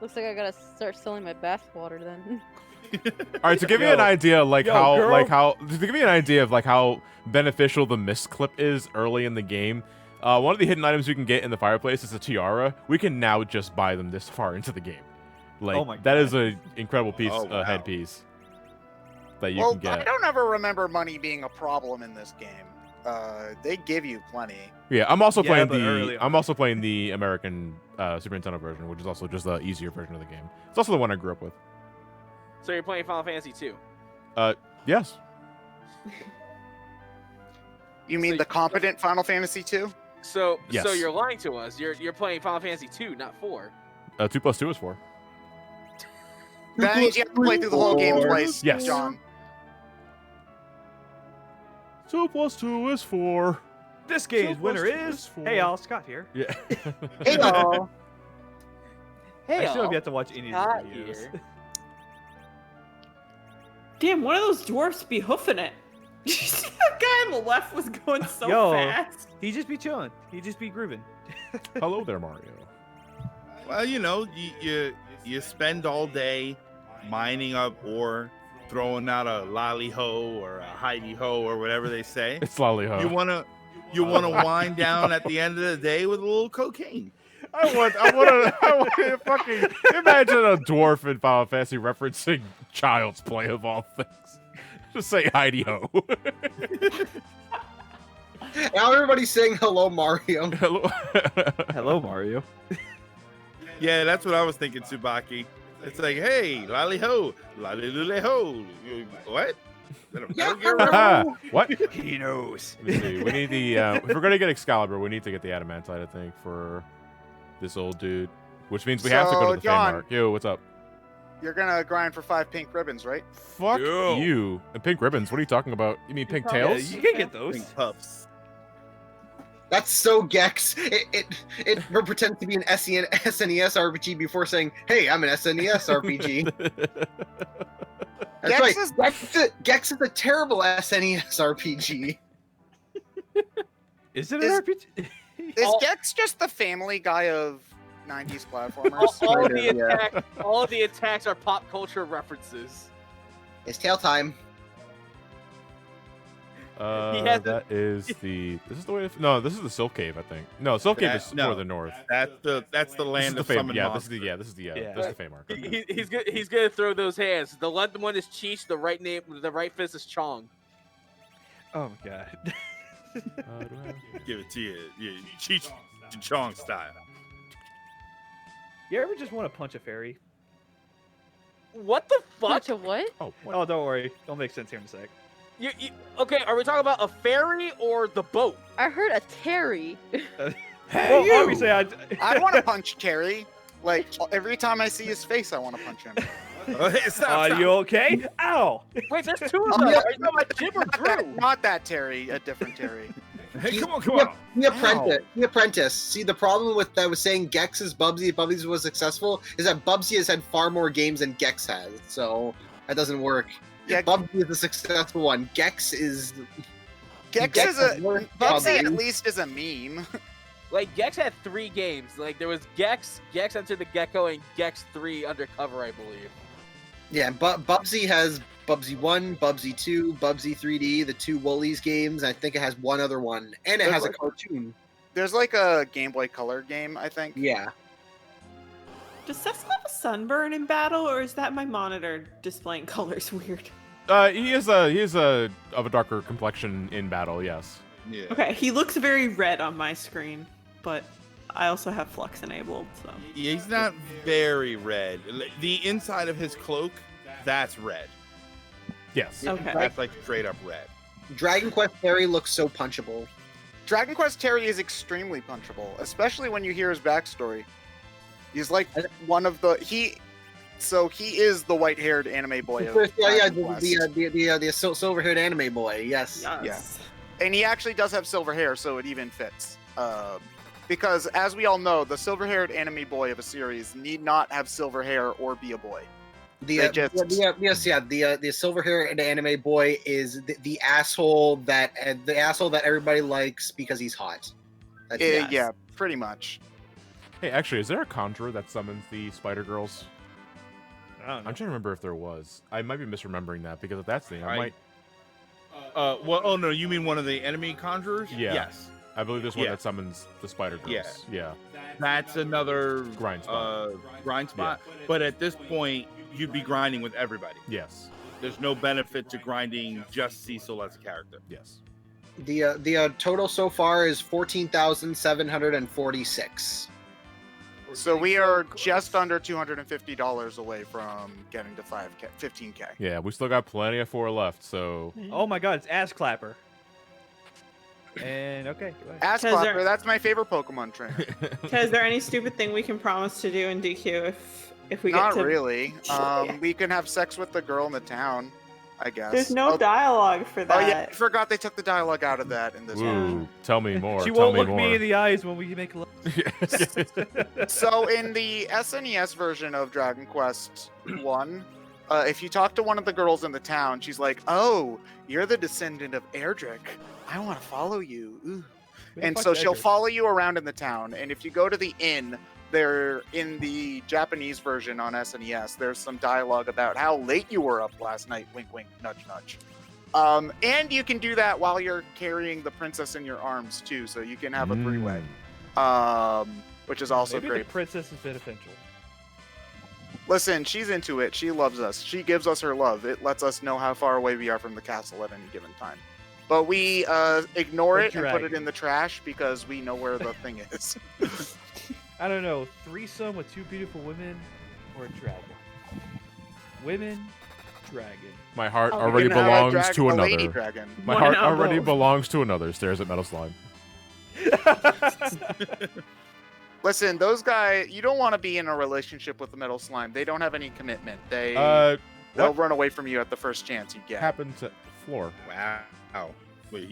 Looks like I gotta start selling my bathwater then. All right, to give you an idea, like Yo, how, girl. to give you an idea of like how beneficial the mist clip is early in the game. One of the hidden items we can get in the fireplace is a tiara. We can now just buy them this far into the game. Like Oh my that is an incredible piece, Oh, wow. headpiece that you Well, can get. I don't ever remember money being a problem in this game. They give you plenty. Yeah, I'm also Yeah, playing but early on. I'm also playing the American Super Nintendo version, which is also just the easier version of the game. It's also the one I grew up with. So you're playing Final Fantasy 2. Yes. You mean So- the competent Final Fantasy 2? So Yes. so you're lying to us. You're playing Final Fantasy 2, not 4. 2 plus 2 is 4. That means you have to play through the whole game twice, Yes. John. 2 plus 2 is 4. This game's Two winner plus two is. is four. Hey, y'all, Scott here. Yeah. Hey, y'all. Hey, I still have y'all. yet to watch any of Scott these videos. here. Damn, one of those dwarfs be hoofing it. That guy on the left was going so Yo. fast. He just be chilling. He just be grooving. Hello there, Mario. Well, you know, you spend all day mining up ore, throwing out a lolly ho or a Heidi ho or whatever they say. It's Lollyho. You wanna wind down at the end of the day with a little cocaine. I want to fucking imagine a dwarf in Final Fantasy referencing Child's Play of all things. Just say Heidi ho. Now everybody's saying hello, Mario. Hello. Hello, Mario. Yeah, that's what I was thinking, Tsubaki. It's like, hey, lolly ho, lolly lule ho. What? Is that a Metal Gear reference? Ah, what? He knows. Let me see. We need the. If we're gonna get Excalibur, we need to get the Adamantite, I think, for this old dude. Which means we have to go So, to the John- Feymark. Yo, what's up? You're gonna grind for 5 pink ribbons, right? Fuck Yo. you. And pink ribbons. What are you talking about? You mean pink Yeah, tails? you can get those. Pink puffs. That's so Gex. It pretends to be an SNES RPG before saying, "Hey, I'm an SNES RPG." That's Gex right. Gex is a terrible SNES RPG. Is it Is- an RPG? Is All- Gex just the Family Guy of 90s All, platformers? all of Kind the of, yeah. all of the attacks are pop culture references. It's tail time. had the- That is the. This is the way. No, this is the Silk Cave, I think. No, Silk Cave is No. further north. That's the This is land the of Fey- summon yeah, monsters. this is the Yeah. Feymark. He's gonna throw those hands. The left one is Cheech. The right fist is Chong. Oh my god. Give it to you, Cheech and Chong style. You ever just want to punch a fairy? What the fuck? Bunch of what? Oh, what? Oh, don't worry. It'll make sense here in a sec. Okay, are we talking about a ferry or the boat? I heard a Terry. Well, obviously, I want to punch Terry. Like, every time I see his face, I want to punch him. Stop. you okay? Ow! Wait, there's two of them. Are you talking about Jim or Drew? Not that Terry, a different Terry. Hey, come on. The apprentice. The apprentice. See, the problem with that was saying Gex is Bubsy. Bubsy was successful. Is that Bubsy has had far more games than Gex has, so that doesn't work. Yeah. Bubsy is the successful one. Gex is. Gex Gex is a. has more Bubsy at Bubsy. least is a meme. Like Gex had 3 games. Like there was Gex, Gex Enter the Gecko, and Gex 3 Undercover, I believe. Yeah, but Bubsy has Bubsy 1, Bubsy 2, Bubsy 3D, the 2 Woolies games. I think it has one other one, and it has a cartoon. There's like a Game Boy Color game, I think. Yeah. Does Cecil have a sunburn in battle, or is that my monitor displaying colors weird? He is of a darker complexion in battle. Yes. Yeah. Okay, he looks very red on my screen, but I also have flux enabled, so. He's not very red. The inside of his cloak, that's red. Yes. Okay. That's like straight up red. Dragon Quest Terry looks so punchable. Dragon Quest Terry is extremely punchable, especially when you hear his backstory. He's like one of the he is the white-haired anime boy of Dragon Quest. the silver-haired anime boy. Yes. Yes. And he actually does have silver hair, so it even fits. Because as we all know, the silver-haired anime boy of a series need not have silver hair or be a boy. The silver-haired anime boy is the asshole that everybody likes because he's hot. Yeah, pretty much. Hey, actually, is there a conjurer that summons the spider girls? I don't know. I'm trying to remember if there was. I might be misremembering that because if that's the thing, I might. Well, oh no, you mean one of the enemy conjurers? Yeah. Yes. I believe there's one Yeah. that summons the spider girls. Yeah. Yeah. That's another Grind spot. Grind spot. But at this point, you'd be grinding with everybody. Yes. There's no benefit to grinding just Cecil as a character. Yes. The total so far is 14,746. So we are just under $250 away from getting to 15K. Yeah, we still got plenty of 4 left, so. Oh my god, it's Ass Clapper. And okay. go ahead. Ass Because Clapper, they're- that's my favorite Pokemon trainer. Is there any stupid thing we can promise to do in DQ if we get Not to? really. We can have sex with the girl in the town, I guess. There's no Oh, dialogue for that. oh yeah, I forgot they took the dialogue out of that in this one. Ooh, tell me more. She tell won't me look more. me in the eyes when we make love. So in the SNES version of Dragon Quest 1, if you talk to one of the girls in the town, she's like, "Oh, you're the descendant of Erdrick. I want to follow you." Ooh. And so she'll follow you around in the town. And if you go to the inn, there in the Japanese version on SNES, there's some dialogue about how late you were up last night. Wink, wink, nudge, nudge. And you can do that while you're carrying the princess in your arms too, so you can have a three-way, which is also Maybe great. the princess is beneficial. Listen, she's into it. She loves us. She gives us her love. It lets us know how far away we are from the castle at any given time. But we ignore The it and put it dragon. in the trash because we know where the thing is. I don't know, threesome with 2 beautiful women or a dragon? Women, dragon. My heart Oh, we already can have a belongs to a lady another. dragon. My One heart out of already both. belongs to another. Stares at Metal Slime. Listen, those guys, you don't want to be in a relationship with the metal slime. They don't have any commitment. What They'll run away from you at the first chance you get. happened to Floor? Wow. Wait,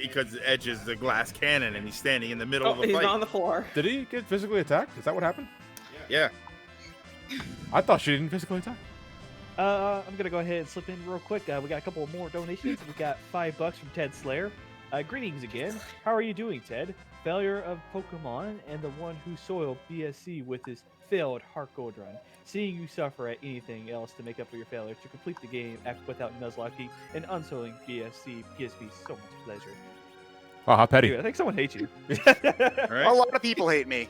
because Edge is the glass cannon and he's standing in the middle of the He's fight. on the floor. Did he get physically attacked? Is that what happened? Yeah. I thought she didn't physically attack. I'm gonna go ahead and slip in real quick. We got a couple more donations. We got $5 from Ted Slayer. Greetings again. How are you doing, Ted? Failure of Pokemon and the one who soiled BSC with his failed Heart Gold run. Seeing you suffer at anything else to make up for your failure to complete the game without Nuzlocke and unsoiling BSC gives me so much pleasure. Oh, how petty. Dude, I think someone hates you. All A right. lot of people hate me.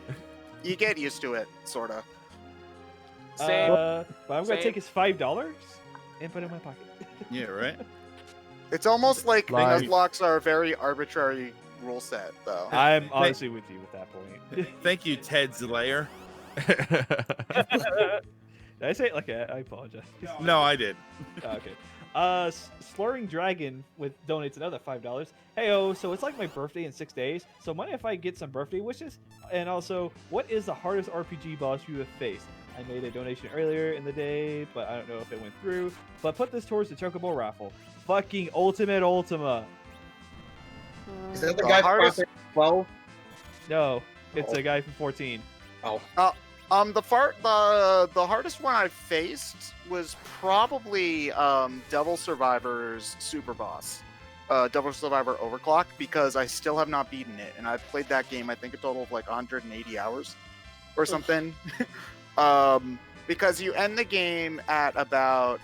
You get used to it, sorta. Same. But I'm gonna Same. take his $5 and put it in my pocket. Yeah, right. It's almost like Like- Nuzlocks are a very arbitrary rule set, though. I'm honestly with you at that point. Thank you, Ted Slayer. Did I say it like that? I apologize. No, I did. Okay. Slurring Dragon with donates another $5. Heyo, so it's like my birthday in 6 days. So mind if I get some birthday wishes? And also, what is the hardest RPG boss you have faced? I made a donation earlier in the day, but I don't know if it went through. But put this towards the Chocobo raffle. Fucking Ultimate Ultima. Is that the The guy hardest- from 12? No, it's a guy from 14. The hardest one I faced was probably Devil Survivor's super boss, Devil Survivor Overclock, because I still have not beaten it, and I've played that game I think a total of like 180 hours or something. Because you end the game at about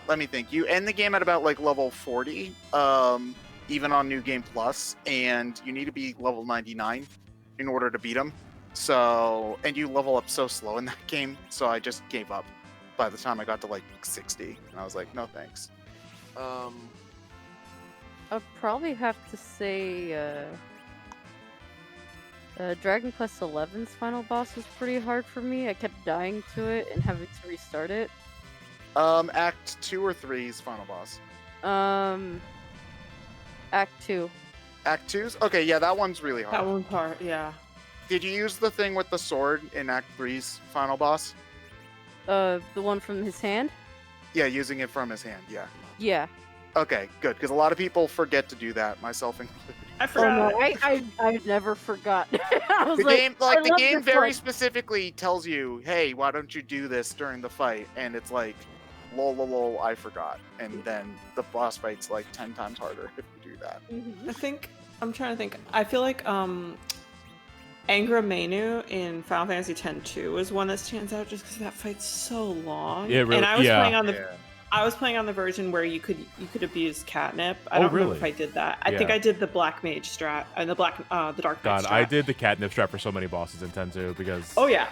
let me think. You end the game at about like level 40, even on New Game Plus, and you need to be level 99 in order to beat him. So, and you level up so slow in that game, so I just gave up by the time I got to like 60, and I was like, no thanks. I'd probably have to say Dragon Quest XI's final boss was pretty hard for me. I kept dying to it and having to restart it. Act 2 or 3's final boss? Act 2. Act 2's? Okay, yeah, that one's really hard. That one part, yeah. Did you use the thing with the sword in Act 3's final boss? The one from his hand? Yeah, using it from his hand, yeah. Yeah. Okay, good, because a lot of people forget to do that, myself included. I Oh forgot. no, I never forgot. I was The game, I the love game this very one. specifically tells you, hey, why don't you do this during the fight? And it's like, lol, I forgot. And then the boss fight's like 10 times harder if you do that. I'm trying to think. I feel like Angra Mainyu in Final Fantasy X-2 is one that stands out just because that fight's so long. Yeah, really- And I was yeah. playing on the Yeah. I was playing on the version where you could abuse catnip. I don't remember really? if I did that. I Yeah. think I did the black mage strat and the dark mage God, strat. I did the catnip strat for so many bosses in 10-2 because. Oh yeah.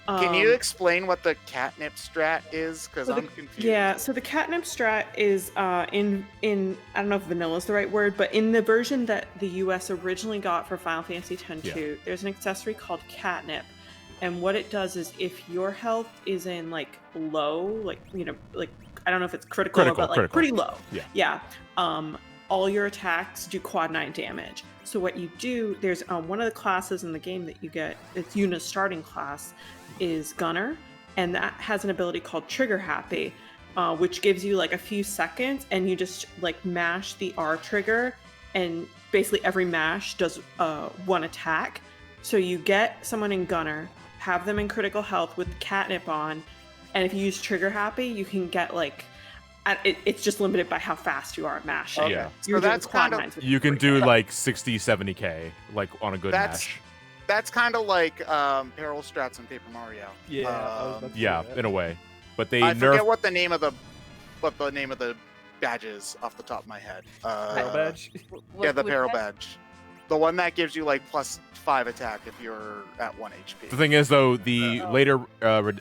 Can you explain what the catnip strat is? Because so I'm confused. Yeah, so the catnip strat is in I don't know if vanilla is the right word, but in the version that the US originally got for Final Fantasy X-2, there's an accessory called catnip. And what it does is if your health is in like low, like like I don't know if it's critical but like pretty low. Yeah. All your attacks do quad 9 damage. So what you do, there's one of the classes in the game that you get, it's Yuna's starting class, is Gunner, and that has an ability called Trigger Happy, which gives you like a few seconds, and you just like mash the R trigger, and basically every mash does one attack. So you get someone in Gunner, have them in critical health with catnip on, and if you use Trigger Happy, you can get like, it's just limited by how fast you are at mashing. Okay. Yeah. You're So doing that's quad kind of nines with You can trigger. do like 60, 70k, like on a good That's match. that's kind of like Peril strats in Paper Mario. Yeah, I was about to say Yeah, that. in a way. But they I nerf. forget what the name of the badge is off the top of my head. Peril badge. Yeah, the Which Peril badge? badge. The one that gives you like +5 attack if you're at 1 HP. The thing is, though, the later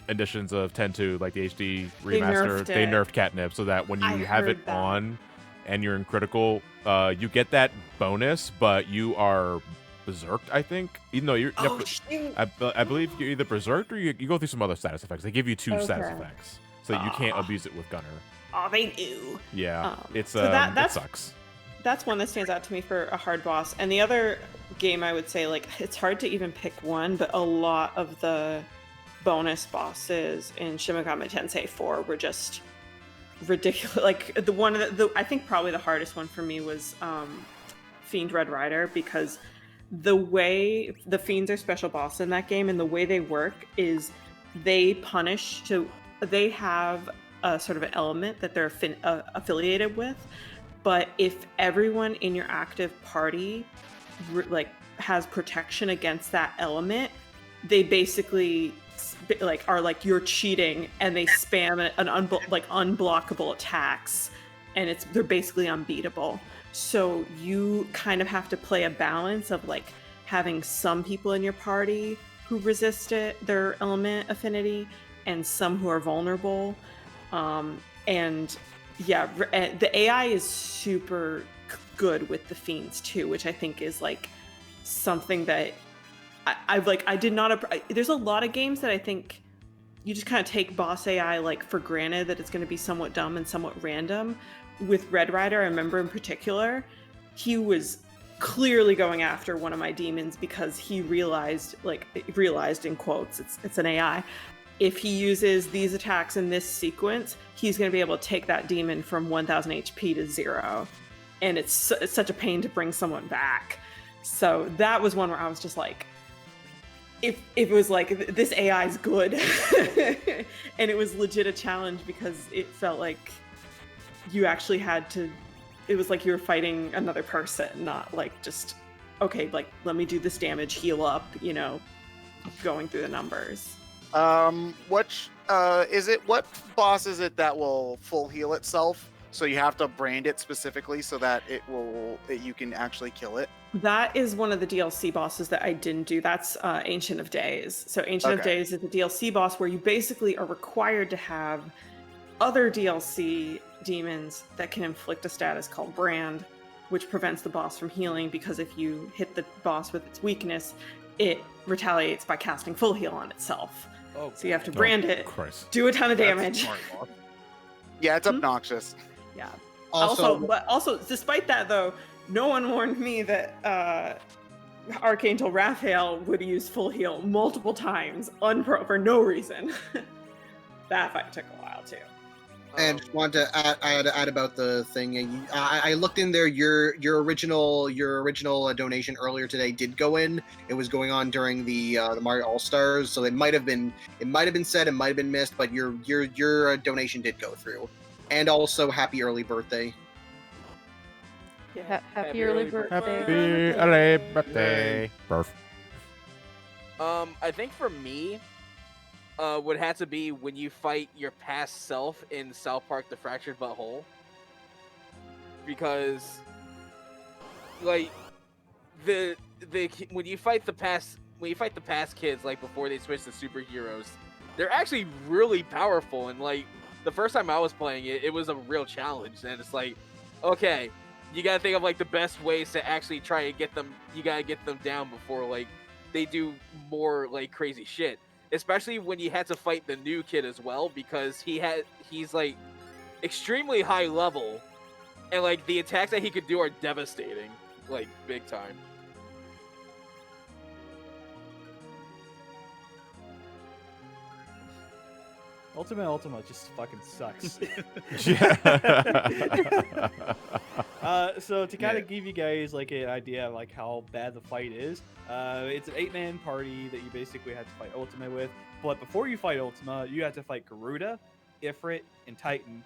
editions of 10-2, like the HD remaster, nerfed they it. nerfed catnip so that when you I have it heard that. on and you're in critical, you get that bonus, but you are berserked, I think. Even though you're, Oh, shoot. I believe you're either berserked or you go through some other status effects. They give you 2 status Okay. effects, so you can't abuse it with Gunner. Oh, they do. Yeah, it's so that- it that's- sucks. That's one that stands out to me for a hard boss. And the other game, I would say, like, it's hard to even pick one, but a lot of the bonus bosses in Shin Megami Tensei 4 were just ridiculous. Like, I think probably the hardest one for me was Fiend Red Rider, because the way the Fiends are special boss in that game, and the way they work is they punish. So they have a sort of an element that they're affiliated with. But if everyone in your active party has protection against that element, they basically are like, you're cheating, and they spam unblockable attacks, and they're basically unbeatable. So you kind of have to play a balance of like having some people in your party who resist their element affinity, and some who are vulnerable, and yeah, the AI is super good with the Fiends too, which I think is like something that I did not. There's a lot of games that I think you just kind of take boss AI like for granted that it's going to be somewhat dumb and somewhat random. With Red Rider, I remember in particular, he was clearly going after one of my demons because he realized in quotes, it's an AI. If he uses these attacks in this sequence, he's going to be able to take that demon from 1000 HP to 0. And it's such a pain to bring someone back. So that was one where I was just like, if it was like, this AI is good. And it was legit a challenge because it felt like you actually had to, it was like you were fighting another person, not like just, okay, like, let me do this damage, heal up, going through the numbers. Which is it? What boss is it that will full heal itself? So you have to brand it specifically so that you can actually kill it. That is one of the DLC bosses that I didn't do. That's Ancient of Days. So Ancient of Okay. Days is the DLC boss where you basically are required to have other DLC demons that can inflict a status called Brand, which prevents the boss from healing, because if you hit the boss with its weakness, it retaliates by casting full heal on itself. Oh, So you have to brand it, Christ. do a ton of That's damage. smart, boss. Yeah, it's obnoxious. Yeah. Also, But also, despite that though, no one warned me that Archangel Raphael would use full heal multiple times for no reason. That fight took a while too. and just wanted to add about the thing. I looked in there. Your original donation earlier today did go in. It was going on during the Mario All Stars, so it might have been said, it might have been missed, but your donation did go through. And also, happy early birthday. Happy early birthday. Happy early birthday. Birth. I think for me, would have to be when you fight your past self in South Park: The Fractured Butthole, because like when you fight the past kids, like before they switch to superheroes, they're actually really powerful. And like the first time I was playing it, it was a real challenge. And it's like, okay, you gotta think of like the best ways to actually try and get them. You gotta get them down before like they do more like crazy shit. Especially when you had to fight the new kid as well, because he's like extremely high level, and like the attacks that he could do are devastating, like big time. Ultima just fucking sucks. So to kind of give you guys like an idea of like how bad the fight is, it's an 8-man party that you basically have to fight Ultima with. But before you fight Ultima, you have to fight Garuda, Ifrit, and Titan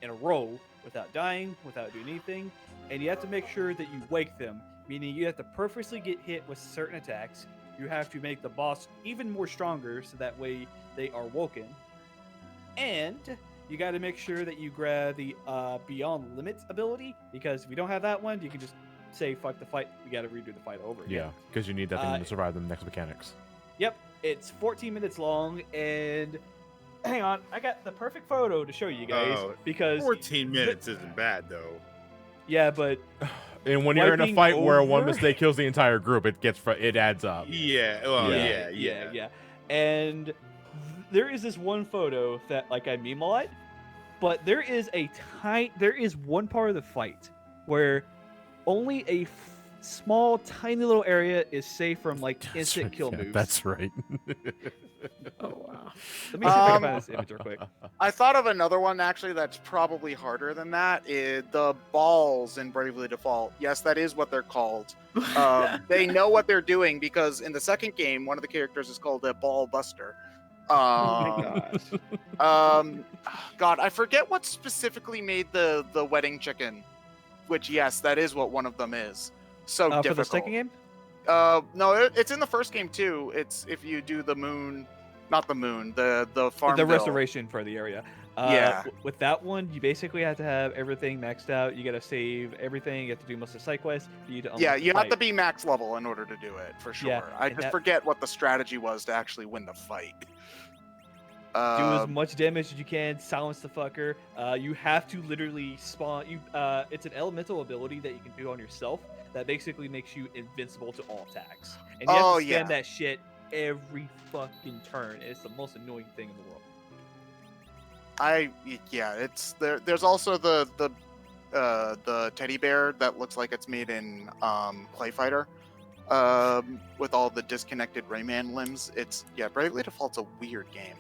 in a row without dying, without doing anything, and you have to make sure that you wake them, meaning you have to purposely get hit with certain attacks. You have to make the boss even more stronger so that way they are woken. And you got to make sure that you grab the Beyond Limits ability, because if you don't have that one, you can just say fuck the fight. We got to redo the fight over again. Yeah, because you need that thing to survive the next mechanics. Yep, it's 14 minutes long, and hang on, I got the perfect photo to show you guys, because 14 minutes isn't bad though. yeah, but And when you're in a wiping fight where one over- mistake kills the entire group, it adds up. Yeah. Well, Yeah. yeah. And there is this one photo that like I meme a lot, but there is one part of the fight where only a small, tiny little area is safe from like instant kill moves. That's right. Oh wow. Let me see if I can find this image real quick. I thought of another one actually that's probably harder than that. The balls in Bravely Default. Yes, that is what they're called. They know what they're doing, because in the second game, one of the characters is called a ball buster. Oh my gosh. God, I forget what specifically made the wedding chicken. Which, yes, that is what one of them is. So difficult. For the second game? No, it's in the first game too. It's if you do the moon, not the moon, the farm. The restoration for the area. Yeah. With that one, you basically have to have everything maxed out. You got to save everything. You have to do most of the side quests. You have to be max level in order to do it, for sure. Yeah, I and just forget what the strategy was to actually win the fight. Do as much damage as you can. Silence the fucker. You have to literally spawn. It's an elemental ability that you can do on yourself that basically makes you invincible to all attacks. And you have to spam that shit every fucking turn. It's the most annoying thing in the world. It's there. There's also the teddy bear that looks like it's made in Clay Fighter, with all the disconnected Rayman limbs. Bravely Default's a weird game.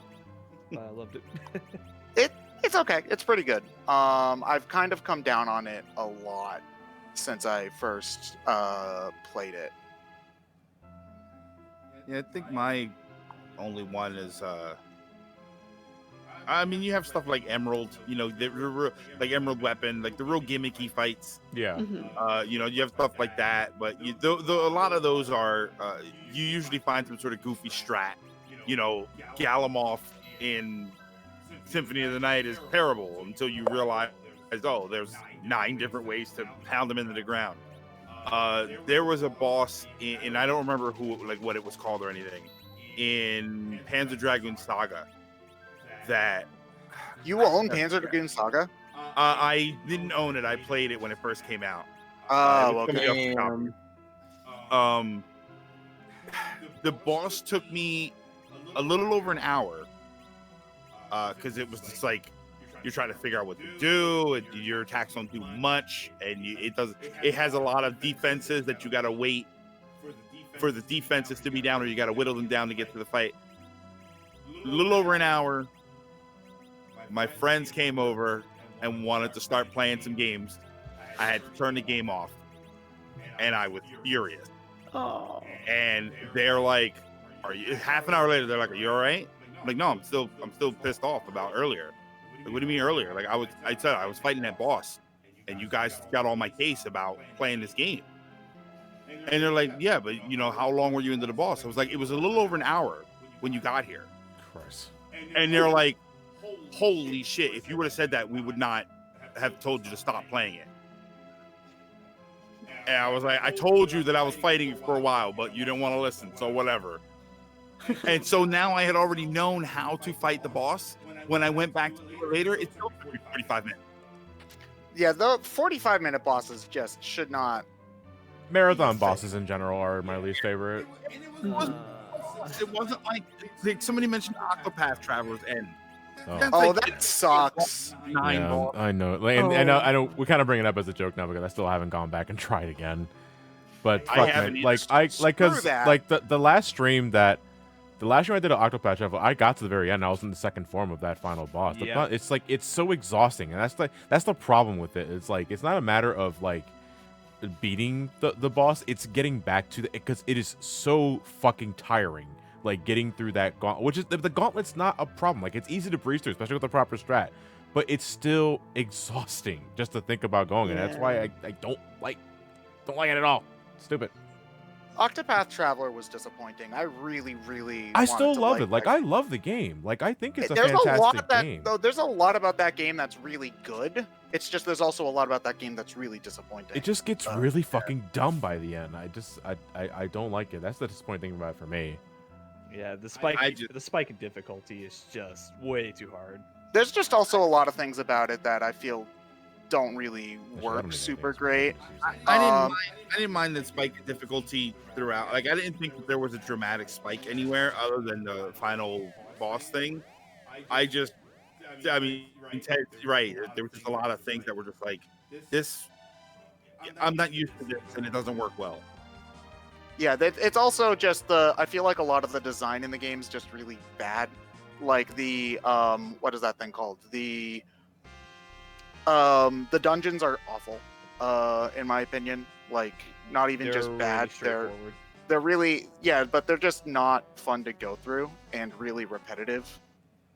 I loved it. It's okay. It's pretty good. I've kind of come down on it a lot since I first played it. Yeah, I think my only one is I mean, you have stuff like Emerald, like Emerald Weapon, like the real gimmicky fights. Yeah. Mhm. You have stuff like that, but a lot of those are you usually find some sort of goofy strat, Galamoth in Symphony of the Night is terrible until you realize, oh, there's 9 different ways to pound them into the ground. There was a boss, and I don't remember what it was called or anything, in Panzer Dragoon Saga. That You own Panzer Dragoon Saga? I didn't own it. I played it when it first came out. Oh, it was coming okay. off the copy. The boss took me a little over an hour, because it was just like you're trying to figure out what to do, and your attacks don't do much, and it has a lot of defenses that you got to wait for the defenses to be down, or you got to whittle them down to get to the fight. A little over an hour. My friends came over and wanted to start playing some games. I had to turn the game off, and I was furious. Oh. And they're like, "Are you?" Half an hour later, they're like, "Are you all right?" I'm like, "No, I'm still pissed off about earlier." Like, what do you mean earlier? Like, I said I was fighting that boss, and you guys got on my case about playing this game. And they're like, "Yeah, but how long were you into the boss?" I was like, "It was a little over an hour when you got here." Christ. And they're like, "Holy shit! If you would have said that, we would not have told you to stop playing it." And I was like, "I told you that I was fighting for a while, but you didn't want to listen, so whatever." And so now I had already known how to fight the boss. When I went back to it later, it still took me 45 minutes. Yeah, the 45-minute bosses just should not. Marathon bosses in general are my least favorite. It wasn't like somebody mentioned Octopath Traveler's End. That's Oh, like that sucks. 9 Yeah, balls. I know. And I know we kind of bring it up as a joke now because I still haven't gone back and tried again. But I fuck, haven't man, either. Screw that. like the last stream I did an Octopath Traveler, I got to the very end. I was in the second form of that final boss. Yeah. It's like it's so exhausting, and that's the problem with it. It's like it's not a matter of like beating the boss. It's getting back to because it is so fucking tiring. Like getting through that gauntlet, which is the gauntlet's not a problem. Like it's easy to breeze through, especially with the proper strat. But it's still exhausting just to think about going, and that's why I don't like it at all. Stupid. Octopath Traveler was disappointing. I really, really. I wanted still to love like it. Like that. I love the game. Like I think it's a There's fantastic a lot game. there's a lot about that game that's really good. It's just there's also a lot about that game that's really disappointing. It just gets really fucking dumb by the end. I don't like it. That's the disappointing thing about it for me. Yeah, the spike in difficulty is just way too hard. There's just also a lot of things about it that I feel don't really work super great. I didn't mind the spike in difficulty throughout. Like I didn't think that there was a dramatic spike anywhere other than the final boss thing. I mean, Ted's right. There was just a lot of things that were just like this. I'm not used to this, and it doesn't work well. Yeah, it's also just I feel like a lot of the design in the game is just really bad. Like the what is that thing called? The dungeons are awful, in my opinion. Like not even just bad. They're really but they're just not fun to go through and really repetitive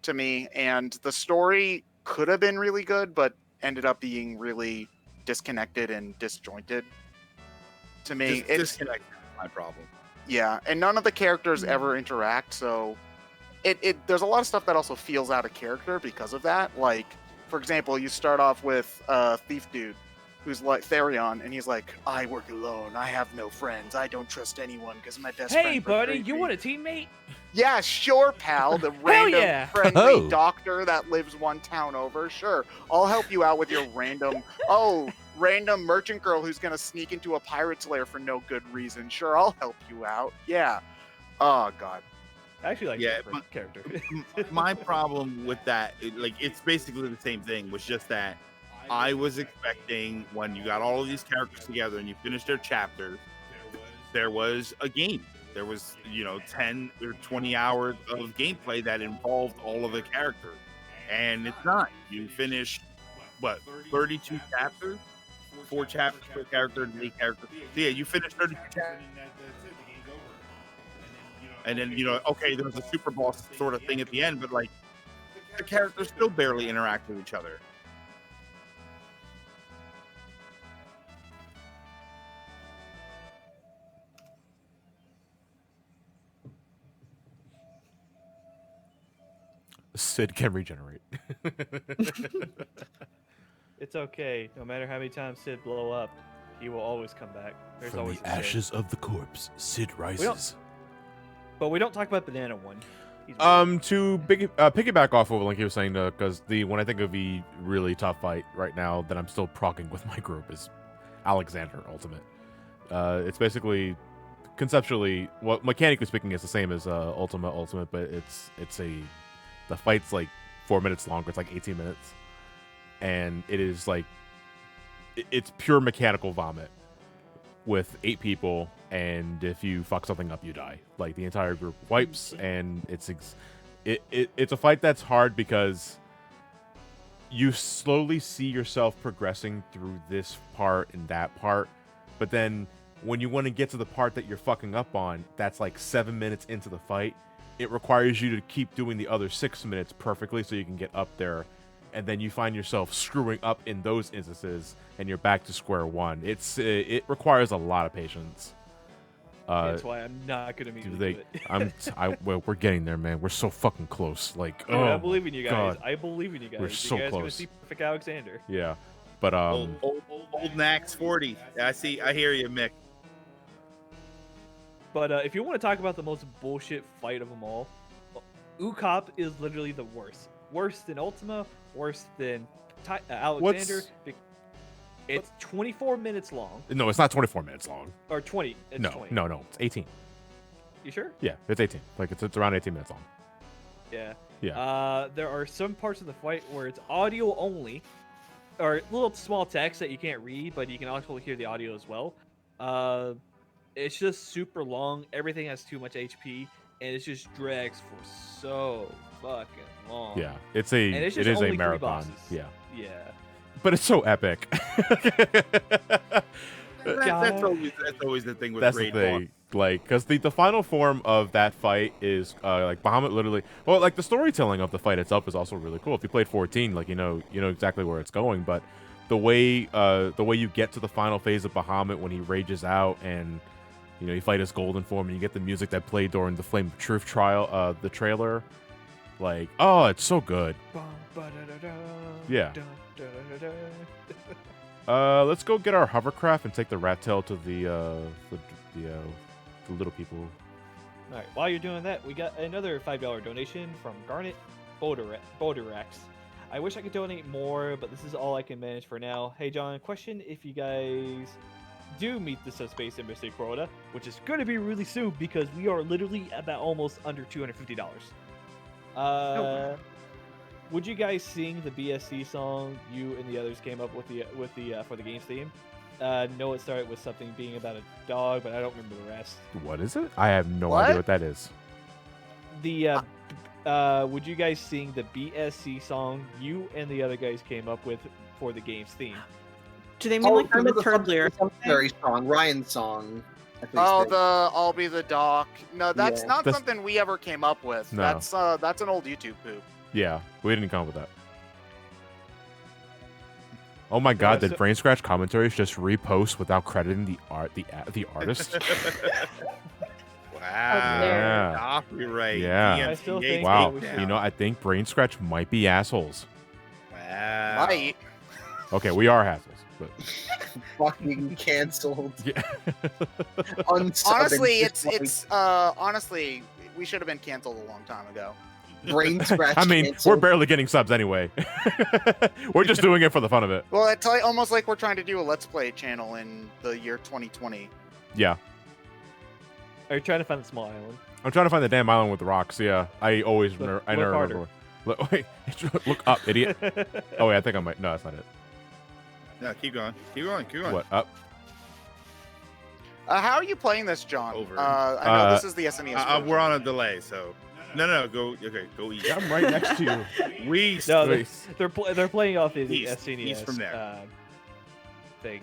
to me. And the story could have been really good, but ended up being really disconnected and disjointed. To me, it's disconnected. My problem. Yeah, and none of the characters ever interact, so there's a lot of stuff that also feels out of character because of that. Like, for example, you start off with a thief dude who's like Therion, and he's like, "I work alone. I have no friends. I don't trust anyone because my best friend." Hey, buddy, you want a teammate? Yeah, sure, pal. The random yeah. friendly Oh. doctor that lives one town over. Sure, I'll help you out with your random random merchant girl who's gonna sneak into a pirate's lair for no good reason. Sure, I'll help you out. Yeah. Oh God. I actually like Yeah, that character. My problem with that, it's basically the same thing. Was just that I was expecting when you got all of these characters together and you finished their chapters, there was a game. There was 10 or 20 hours of gameplay that involved all of the characters, and it's not. You finished 32 chapters. 4 chapters per character and 8 characters. So yeah, you finished 32 chapters. And then, okay, there was a super boss sort of thing at the end, but like the characters still barely interact with each other. Sid can regenerate. It's okay. No matter how many times Sid blow up, he will always come back. There's From always the a Sid. ashes of the corpse, Sid rises. But we don't talk about Banana One. He's weird. To piggyback off of what Linky was saying, because when I think of the really tough fight right now that I'm still proccing with my group is Alexander Ultimate. It's basically conceptually, well, mechanically speaking, it's the same as Ultimate, but the fight's like 4 minutes longer. It's like 18 minutes, and it is like it's pure mechanical vomit with 8 people, and if you fuck something up, you die. Like the entire group wipes, and it's a fight that's hard because you slowly see yourself progressing through this part and that part, but then when you want to get to the part that you're fucking up on, that's like 7 minutes into the fight, it requires you to keep doing the other 6 minutes perfectly so you can get up there, and then you find yourself screwing up in those instances, and you're back to square one. It requires a lot of patience. That's why I'm not gonna meet it. Well, we're getting there, man. We're so fucking close. Like, Dude, I believe in you guys. God. I believe in you guys. We're You so guys are gonna close. see perfect Alexander. Yeah, but Old Nax 40. I hear you, Mick. But if you want to talk about the most bullshit fight of them all, Ucop is literally the worst. Worse than Ultima. Worse than Alexander. It's 24 minutes long. no, it's not 24 minutes long. Or 20. It's No, 20. no, it's 18. You sure? Yeah, it's 18. Like it's around 18 minutes long. Yeah. Yeah. There are some parts of the fight where it's audio only, or little small text that you can't read, but you can also hear the audio as well. It's just super long. Everything has too much HP, and it just drags for so fucking long. Yeah, it And it's is just a only 3 marathon. bosses. Yeah, Yeah. but it's so epic. That's always the thing with That's the raid thing. Like, because the final form of that fight is like Bahamut literally. Well, like the storytelling of the fight itself is also really cool. If you played 14, like you know exactly where it's going. But the way you get to the final phase of Bahamut when he rages out and you fight his golden form and you get the music that played during the Flame of Truth trial, the trailer, like it's so good. Yeah. Let's go get our hovercraft and take the rat tail to the little people. All right. While you're doing that, we got another $5 donation from Garnet Boderax. I wish I could donate more, but this is all I can manage for now. Hey, John, question: if you guys do meet the Subspace Embassy quota, which is going to be really soon because we are literally about almost under $250. Would you guys sing the BSC song you and the others came up with for the game's theme? No, it started with something being about a dog, but I don't remember the rest. What is it? I have no What? idea what that is. Would you guys sing the BSC song you and the other guys came up with for the game's theme? Do they mean like I remember the Turdler? Very strong. Ryan's song. I think Oh, they- I'll be the doc. No, that's Yeah. not That's- something we ever came up with. No. That's an old YouTube poop. Yeah, we didn't come up with that. Oh my god, did Brain Scratch commentaries just repost without crediting the artist? Wow. Yeah. Copyright. Yeah. I still DMCA think Wow, takedown. I think Brain Scratch might be assholes. Wow. Right. Okay, we are assholes, but fucking canceled. yeah. Unsubbed Honestly, and it's disliked. honestly we should have been canceled a long time ago. Brain scratch. I mean, canceled. we're barely getting subs anyway. We're just doing it for the fun of it. Well, it's like, almost like we're trying to do a Let's Play channel in the year 2020. Yeah. Are you trying to find the small island? I'm trying to find the damn island with the rocks. Yeah, I always Look I never harder. remember. Look, wait, look up, idiot. Oh wait, I think I might. No, that's not it. No, keep going. Keep going. Keep going. What up? How are you playing this, John? Over. I know this is the SNES. version. We're on a delay, so no. Go. Okay, go eat. I'm right next to you. We. No, Wait. they're playing off the East SNES from there. thing.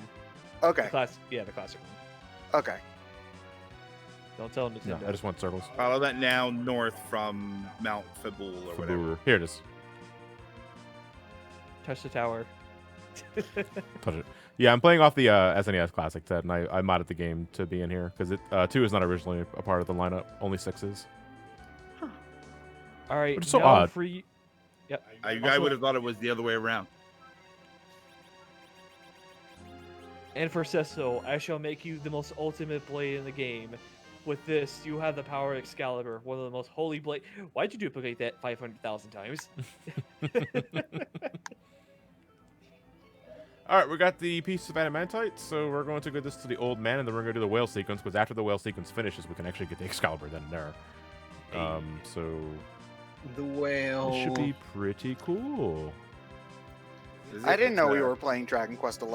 Okay. The classic one. Okay. Don't tell them No, Nintendo. I just want circles. Follow that now north from Mount Fabul or whatever. Faburu. Here it is. Touch the tower. Touch it. Yeah, I'm playing off the SNES Classic set, and I modded the game to be in here because 2 is not originally a part of the lineup. Only 6 is. All right. Which is so now odd. For you, I Also- would have thought it was the other way around. And for Cecil, I shall make you the most ultimate blade in the game. With this, you have the power of Excalibur, one of the most holy blade. Why'd you duplicate that 500,000 times? All right, we got the piece of adamantite, so we're going to go this to the old man, and then we're going to do the whale sequence, because after the whale sequence finishes, we can actually get the Excalibur then and there. So The whale. it should be pretty cool. I didn't know we were playing Dragon Quest XI.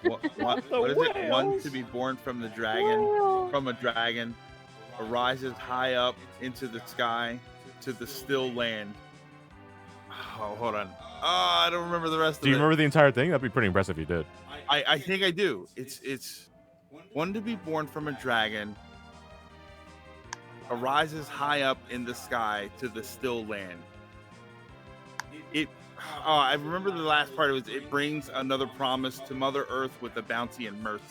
What is it? One to be born from the dragon, from a dragon, arises high up into the sky to the still land. Oh, hold on. Oh, I don't remember the rest Do you of it. remember the entire thing? That'd be pretty impressive if you did. I think I do. It's one to be born from a dragon, arises high up in the sky to the still land. I remember the last part. It brings another promise to Mother Earth with a bounty and mercy.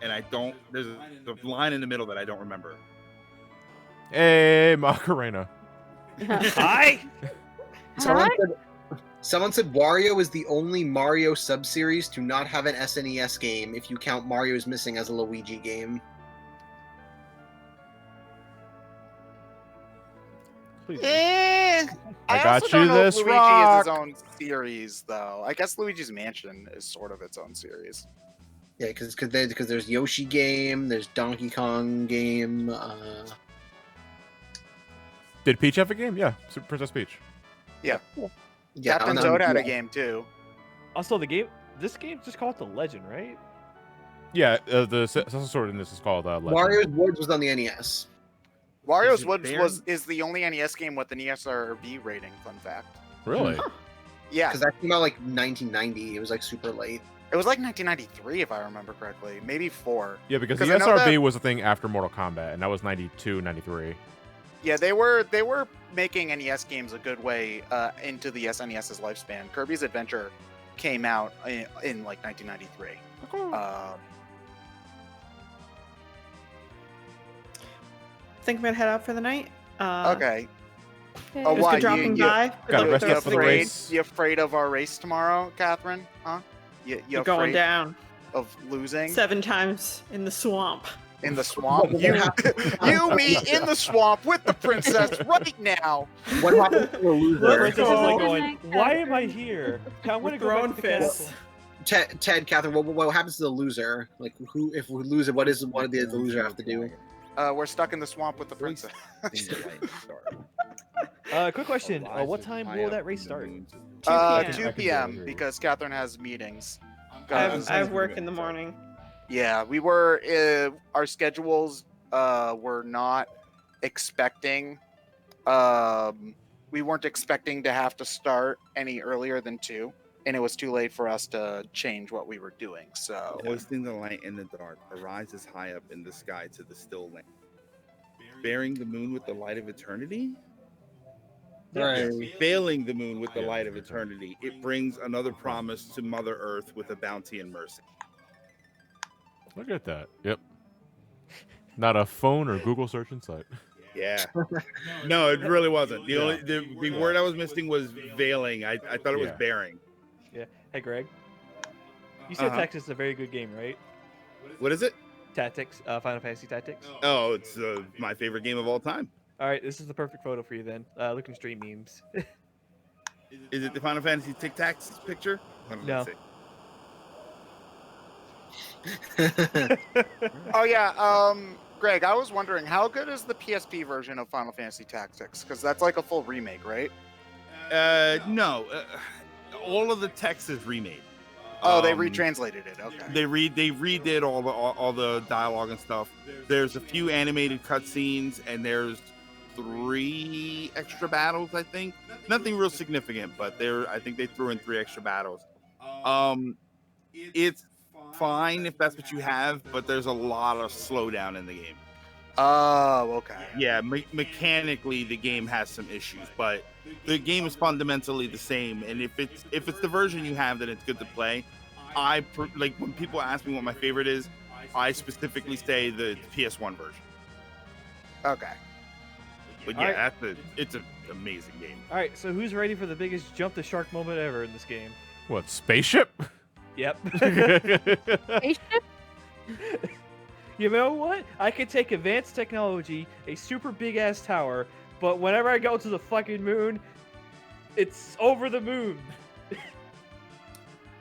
And there's a line in the middle that I don't remember. Hey, Macarena. Hi! Someone said Wario is the only Mario sub-series to not have an SNES game if you count Mario's Missing as a Luigi game. Please. I I got also don't you know this if Luigi rock. is his own series, though. I guess Luigi's Mansion is sort of its own series. Yeah, because there's Yoshi game, there's Donkey Kong game. Did Peach have a game? Yeah, Super Princess Peach. Yeah, Captain Toad had a game too. Also, this game's just called The Legend, right? Yeah, the Cecil Sword in this is called Legend. Mario's Woods was on the NES. Wario's Is it Woods fair? is the only NES game with an ESRB rating. Fun fact. Really? Yeah, Because that came out like 1990. It was like super late. it was like 1993 if I remember correctly, maybe 4. Yeah, because the 'Cause I know SRB that- was a thing after Mortal Kombat, and that was 92, 93. Yeah, they were making NES games a good way into the SNES's lifespan. Kirby's Adventure came out in like 1993. Think I'm gonna head out for the night. Okay. Okay. Oh, Just why? good dropping You- by. Gotta Good rest luck up for the with race. You afraid of our race tomorrow, Catherine? Huh? You You're going afraid down of losing 7 times in the swamp. in the swamp? You meet in the swamp with the princess right now. What happened to the The loser? princess is like Oh going, my why God. am I here? I want to With go their back own to the fists. castle." Ted, Catherine, what happens to the loser? Like, if we lose it, what does the loser have to do? We're stuck in the swamp with the princess. Quick question. What time will that race start? 2 p.m. 2 p.m. because Catherine has meetings. I have work in the morning. Yeah, we were. Our schedules were not expecting. We weren't expecting to have to start any earlier than 2, and it was too late for us to change what we were doing. So Hoisting the light in the dark, arises high up in the sky to the still land. Bearing the moon with the light of eternity? Right. Failing the moon with the light of eternity, it brings another promise to Mother Earth with a bounty and mercy. Look at that. Yep. Not a phone or Google search in sight. Yeah. No, it really wasn't. The word I was missing was veiling. I thought it was Yeah. bearing. Hey, Greg. You said Uh-huh. Tactics is a very good game, right? What is it? Tactics, Final Fantasy Tactics. Oh, it's my favorite game of all time. All right, this is the perfect photo for you then. Looking stream memes. Is it the Final Fantasy Tic Tacs picture? Let me No. see. Oh yeah, Greg, I was wondering how good is the PSP version of Final Fantasy Tactics? Because that's like a full remake, right? No. All of the text is remade. Oh, they Um, retranslated it. Okay. They redid all the dialogue and stuff. There's a few animated cutscenes, and there's 3 extra battles. I think nothing real significant, but I think they threw in 3 extra battles. It's fine if that's what you have, but there's a lot of slowdown in the game. Oh, okay. Yeah, mechanically the game has some issues, but the game is fundamentally the same. And if it's the version you have, then it's good to play. Like when people ask me what my favorite is, I specifically say the PS1 version. Okay. But All yeah, right. it's an amazing game. All right, so who's ready for the biggest jump the shark moment ever in this game? What, spaceship? Yep. Spaceship? You know what? I could take advanced technology, a super big ass tower, but whenever I go to the fucking moon, it's over the moon.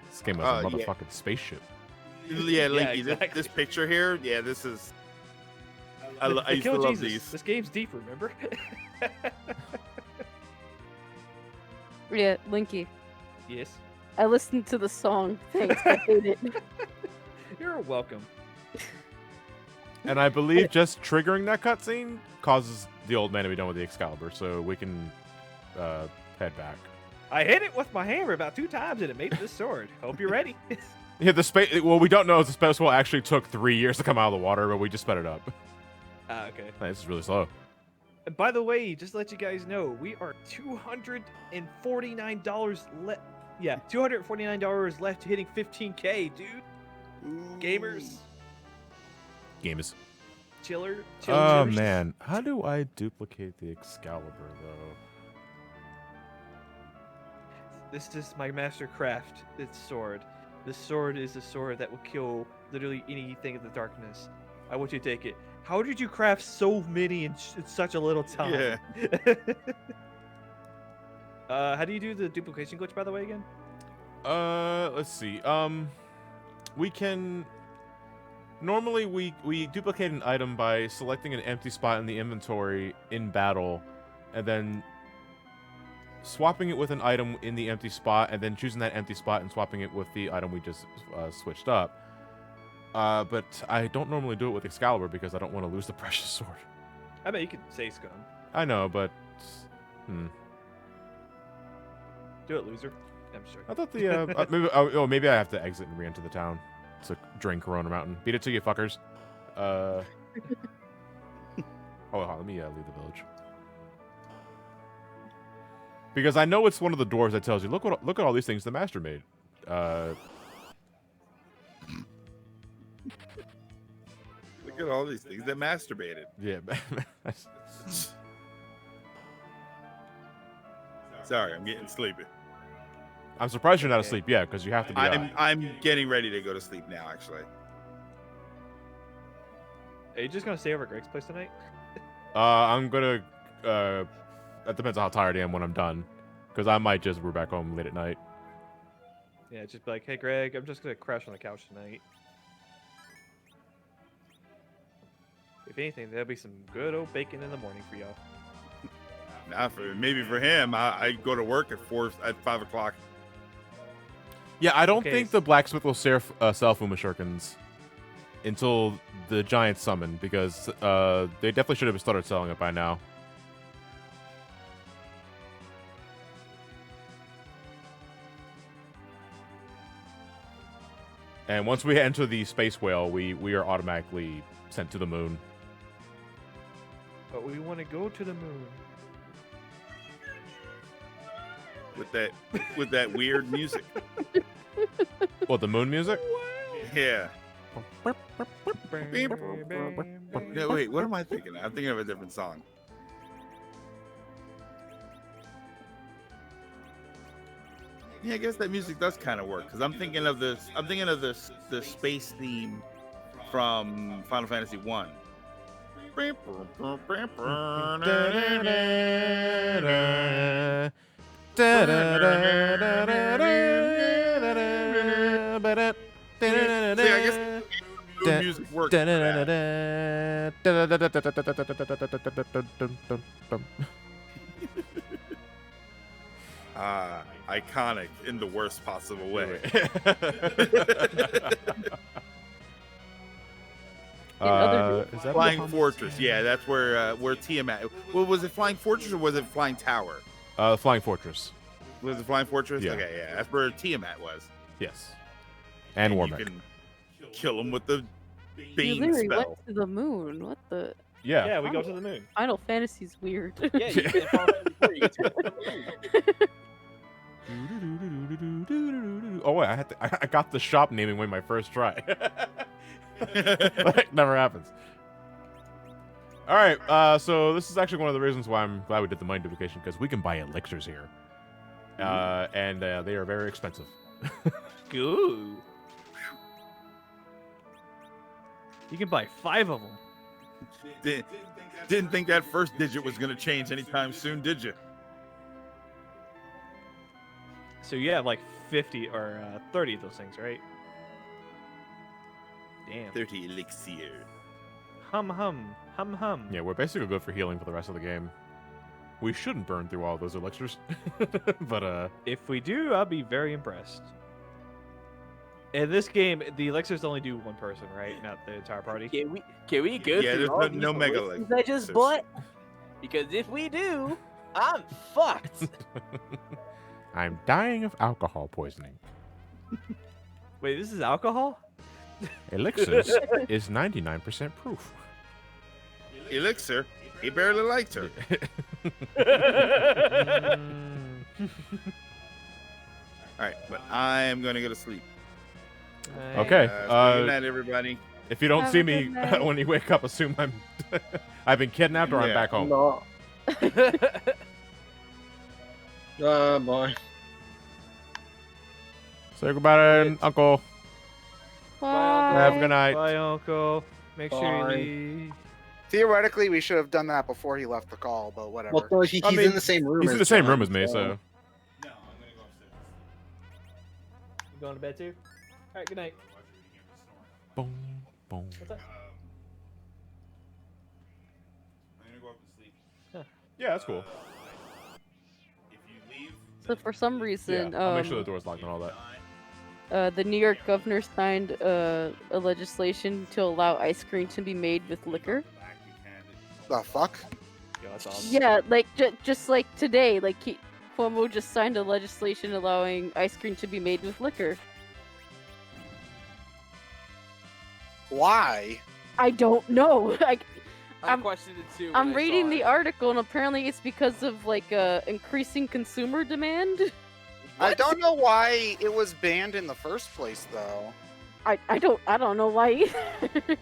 This game was a Yeah. motherfucking spaceship. Yeah, Linky, exactly. this picture here, yeah, this is. I The used to Kill love Jesus. these. This game's deep, remember? Yeah, Linky. Yes. I listened to the song. Thanks, I hate it. You're welcome. And I believe just triggering that cutscene causes the old man to be done with the Excalibur, so we can head back. I hit it with my hammer about 2 times and it made this sword. Hope you're ready. Yeah, the space. Well, we don't know if the space whale actually took 3 years to come out of the water, but we just sped it up. Okay. This is really slow. And by the way, just to let you guys know, we are $249 left. Yeah, $249 left to hitting 15K, dude. Gamers, Gamers. chiller. Oh chillers. man, how do I duplicate the Excalibur though? This is my master craft. It's sword. This sword is a sword that will kill literally anything in the darkness. I want you to take it. How did you craft so many in such a little time? Yeah. How do you do the duplication glitch, by the way, again? Let's see. We can normally we duplicate an item by selecting an empty spot in the inventory in battle, and then swapping it with an item in the empty spot, and then choosing that empty spot and swapping it with the item we just switched up. But I don't normally do it with Excalibur because I don't want to lose the precious sword. I bet you could say scum. I know, but Do it, loser. I'm sure. I thought the maybe I have to exit and re-enter the town to drain Corona Mountain. Beat it to you, fuckers. Hold on, let me leave the village. Because I know it's one of the doors that tells you, look at all these things the master made. Look at all these things that masturbated. Yeah. Sorry, I'm getting sleepy. I'm surprised you're not Okay. asleep yet, because you have to be. I'm getting ready to go to sleep now, actually. Are you just gonna stay over at Greg's place tonight? I'm gonna. That depends on how tired I am when I'm done, because I might just root back home late at night. Yeah, just be like, hey, Greg, I'm just gonna crash on the couch tonight. If anything, there'll be some good old bacon in the morning for y'all. Nah, maybe for him, I go to work at 5 o'clock. Yeah, I don't Okay, think the blacksmith will sell Fuma shurikens until the giant summon, because they definitely should have started selling it by now. And once we enter the space whale, we are automatically sent to the moon. But we want to go to the moon. with that weird music. What, the moon music? Yeah. No, wait, what am I thinking? I'm thinking of a different song. Yeah, I guess that music does kind of work because I'm thinking of this. I'm thinking of the space theme from Final Fantasy 1. See, I guess the music works. for that. Iconic in the worst possible way. Is that Flying Fortress, yeah, that's where Tiamat. Well, was it Flying Fortress or was it Flying Tower? Flying Fortress. Was it Flying Fortress? Yeah. Okay, yeah, that's where Tiamat was. Yes. And you Warmech. can kill him with the You Bane literally spell. went to the moon. What the? Yeah. Yeah, we go to the moon. Final Fantasy's weird. Yeah, you can follow it before you get to it. Oh wait, I got the shop naming way my first try. Like, never happens. All right. So this is actually one of the reasons why I'm glad we did the money duplication, because we can buy elixirs here, and they are very expensive. Ooh. You can buy 5 of them. Didn't think that first digit was gonna change anytime soon, did you? So you have like 50 or 30 of those things, right? Damn. 30 elixir. Hum hum. Hum hum. Yeah, we're basically good for healing for the rest of the game. We shouldn't burn through all those elixirs, but If we do, I'll be very impressed. In this game, the elixirs only do one person, right? Not the entire party. Can we go Yeah, through there's all no these mega elixirs elixirs. I just bought? Because if we do, I'm fucked. I'm dying of alcohol poisoning. Wait, this is alcohol? Elixirs is 99% proof. Elixir, he barely liked her. All right, but I am gonna go to sleep. Okay. Good night, everybody. If you don't Have see a me good night. when you wake up, assume I'm I've been kidnapped or I'm Yeah. back home. No. Boy. Say goodbye, Uncle. Bye. Have a good night. Bye, Uncle. Make sure you Bye. leave. Theoretically, we should have done that before he left the call, but whatever. Well, no, he's I mean, in the same room. He's in as the same room John, as me, so. No, I'm gonna go upstairs. You going to bed too? All right. Good night. Boom, boom. What's up? I'm gonna go up and sleep. Yeah, that's cool. If you leave, So for some reason, Yeah, I'll make sure the door's locked and all that. the New York governor signed a legislation to allow ice cream to be made with liquor. The fuck? Yo, that's awesome. Yeah, like just like today, like Cuomo just signed a legislation allowing ice cream to be made with liquor. Why? I don't know. I'm I'm- questioning it too. I'm when I reading saw the it. article, and apparently it's because of like increasing consumer demand. I don't know why it was banned in the first place, though. I don't know why either.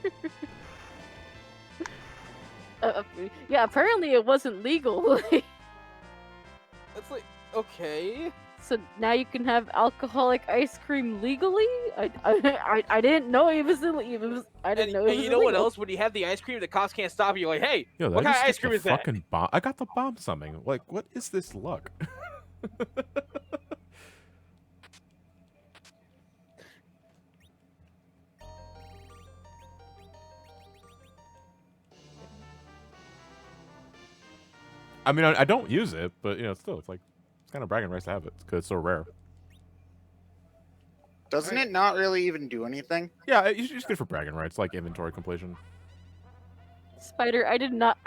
Yeah, apparently it wasn't legal. It's like, okay. So now you can have alcoholic ice cream legally. I didn't know it was illegal. I didn't know it was And you know what illegal. else? When you have the ice cream, the cops can't stop you. Like, hey, Yo, what that kind of just ice cream the is that? fucking bomb. I got the bomb summing. Like, what is this luck? I mean, I don't use it, but you know, still, it's like it's kind of bragging rights to have it because it's so rare. Doesn't it not really even do anything? Yeah, it's just good for bragging rights, like inventory completion. Spider, I did not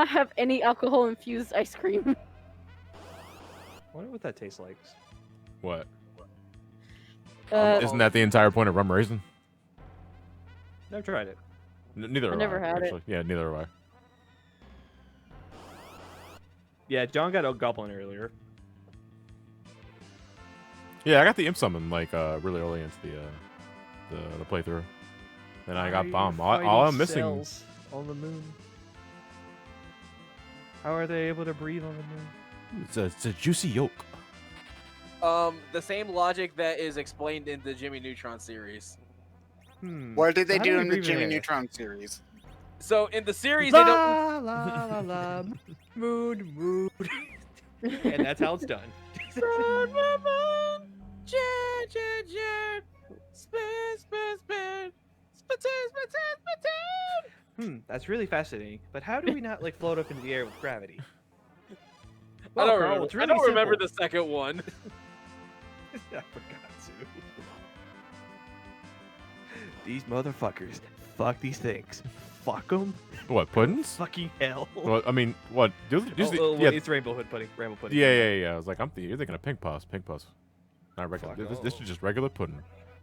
have any alcohol infused ice cream. I wonder what that tastes like. What? Uh, Isn't that the entire point of rum raisin? Never tried it. Neither I have never had it. actually. Yeah, neither have I. Yeah, John got a goblin earlier. Yeah, I got the imp summon like really early into the playthrough. Then I got bomb. All I'm missing. Cells on the moon. How are they able to breathe on the moon? It's a juicy yolk. The same logic that is explained in the Jimmy Neutron series. What did they How do do in they the breathe in Jimmy air? Neutron series? So in the series, they don't. La la la la, moon moon. And that's how it's done. That's really fascinating. But how do we not like float up into the air with gravity? I Well, don't Carl, remember. it's I really don't remember simple. the second one. I forgot to. These motherfuckers. Fuck these things. Fuck them. What, puddings? Fucking hell. Well, I mean, what? Oh, Yeah, it's rainbow hood pudding. Rainbow pudding. yeah. I was like, you're thinking of pink puffs. Pink puffs. Not regular. Fuck This is just regular pudding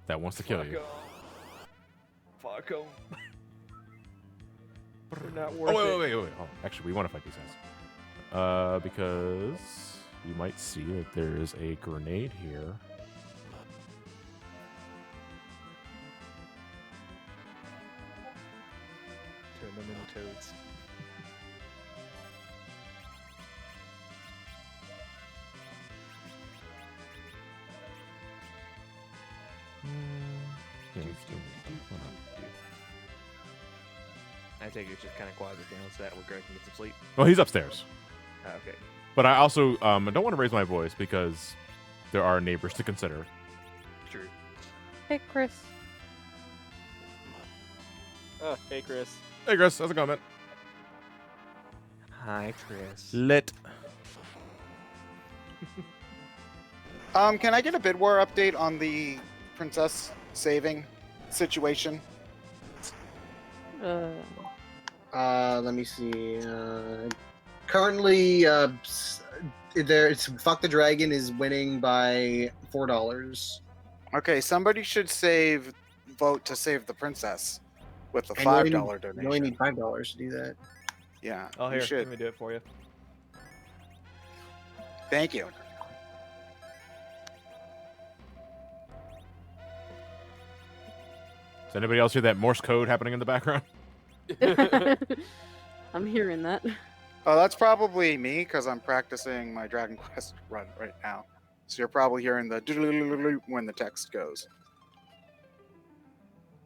that wants to kill you. Fuck them. They're not Oh, worth wait. Oh, actually, we want to fight these guys. Because you might see that there is a grenade here. Turn them into toads. I take it just kind of quiet it down so that way Greg can get some sleep. Well, he's upstairs. Oh, okay. But I also don't want to raise my voice because there are neighbors to consider. True. Hey, Chris. Oh, hey, Chris. Hey, Chris. How's it going, man? Hi, Chris. Lit. Can I get a bid war update on the princess saving situation? Let me see. Currently, it's Fuck the Dragon is winning by $4. Okay, somebody should vote to save the princess with the And you only $5 need- donation. You only need $5 to do that. Yeah, Oh, you here, should. let me do it for you. Thank you. Does anybody else hear that Morse code happening in the background? I'm hearing that. Oh, that's probably me because I'm practicing my Dragon Quest run right now. So you're probably hearing the when the text goes.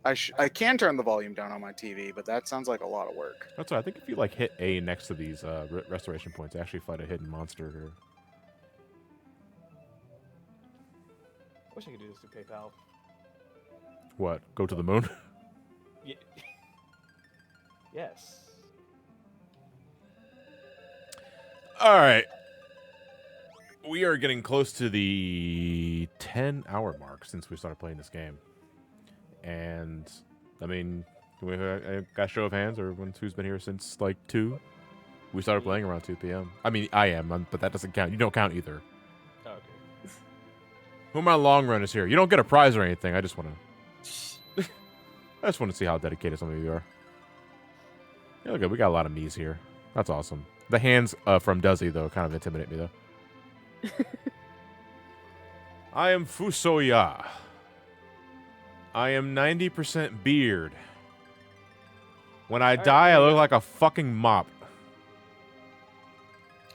I can turn the volume down on my TV, but that sounds like a lot of work. That's right. I think if you like hit A next to these restoration points, you actually fight a hidden monster here. Wish I could do this through PayPal. What? Go to the moon? Yeah. Yes. All right. We are getting close to the 10-hour mark since we started playing this game. And, I mean, can we got a show of hands, or who's been here since, like, 2? We started playing around 2 p.m. I mean, I am, but that doesn't count. You don't count either. Oh, okay. Who my long run is here? You don't get a prize or anything. I just want to see how dedicated some of you are. Yeah, look, we got a lot of me's here. That's awesome. The hands from Duzzy, though, kind of intimidate me, though. I am Fusoya. I am 90% beard. When I die, I look like a fucking mop.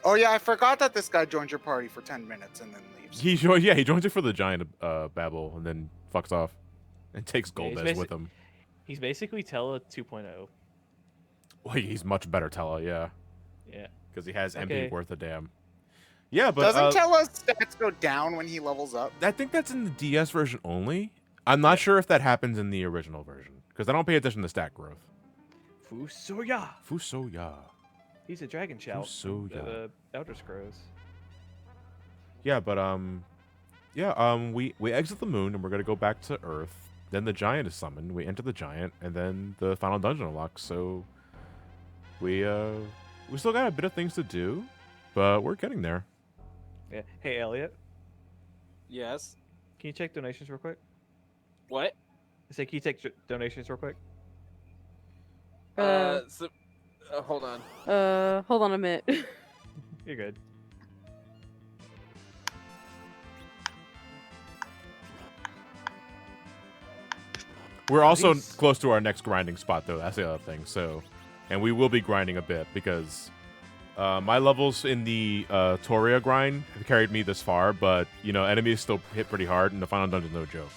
Oh yeah, I forgot that this guy joined your party for 10 minutes and then leaves. He joins it for the giant babble and then fucks off and takes Yeah, he's Golbez with him. He's basically Tella 2.0. Well, he's much better Tella, yeah. Yeah. Because he has Okay. MP worth a damn. Yeah, but Doesn't Tella's stats go down when he levels up? I think that's in the DS version only. I'm not sure if that happens in the original version because I don't pay attention to stat growth. Fusoya. Fusoya. He's a dragon shout. Fusoya. The Elder Scrolls. Yeah, but we exit the moon and we're gonna go back to Earth. Then the giant is summoned. We enter the giant, and then the final dungeon unlocks. So we still got a bit of things to do, but we're getting there. Yeah. Hey, Elliot. Yes. Can you check donations real quick? What? I say, can you check donations real quick? Hold on. Hold on a minute. You're good. We're also These- close to our next grinding spot, though. That's the other thing. So, and we will be grinding a bit because my levels in the Toria grind have carried me this far, but enemies still hit pretty hard, and the final dungeon's no joke.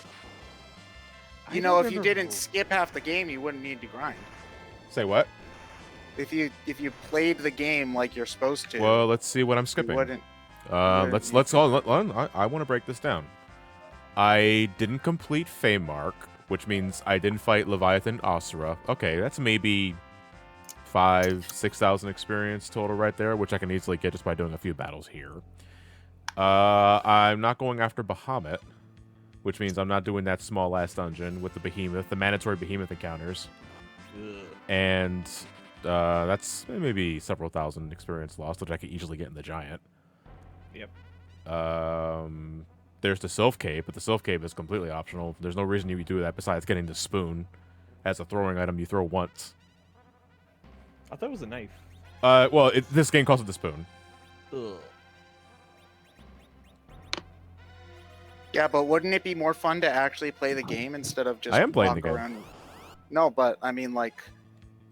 You know, if you didn't skip half the game, you wouldn't need to grind. Say what? If you played the game like you're supposed to, Well, let's see what I'm you skipping. wouldn't. Let's hold on. I want to break this down. I didn't complete Feymark, which means I didn't fight Leviathan Asura. Okay, that's maybe 5,000-6,000 experience total right there, which I can easily get just by doing a few battles here. I'm not going after Bahamut, which means I'm not doing that small last dungeon with the behemoth, the mandatory behemoth encounters. Ugh. And that's maybe several thousand experience lost, which I could easily get in the giant. Yep. There's the Sylph Cave, but the Sylph Cave is completely optional. There's no reason you do that besides getting the spoon as a throwing item you throw once. I thought it was a knife. Well, this game calls it the spoon. Ugh. Yeah, but wouldn't it be more fun to actually play the game instead of just I am playing walk the game. around? No, but I mean, like,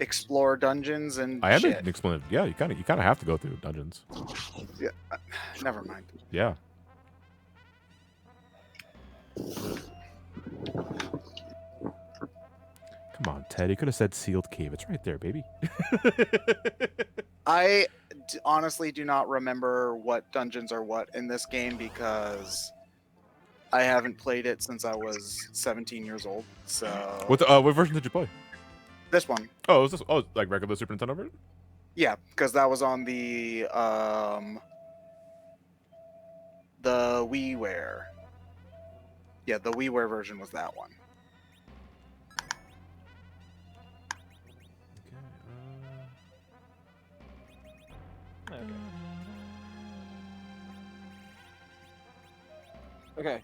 explore dungeons and I shit. haven't explained. Yeah, you kind of have to go through dungeons. Yeah, never mind. Come on, Ted. You could have said sealed cave. It's right there, baby. I honestly do not remember what dungeons are what in this game because I haven't played it since I was 17 years old. So What version did you play? this one, Oh, was this like regular Super Nintendo version? yeah, because that was on the WiiWare. Yeah, the WiiWare version was that one. Okay.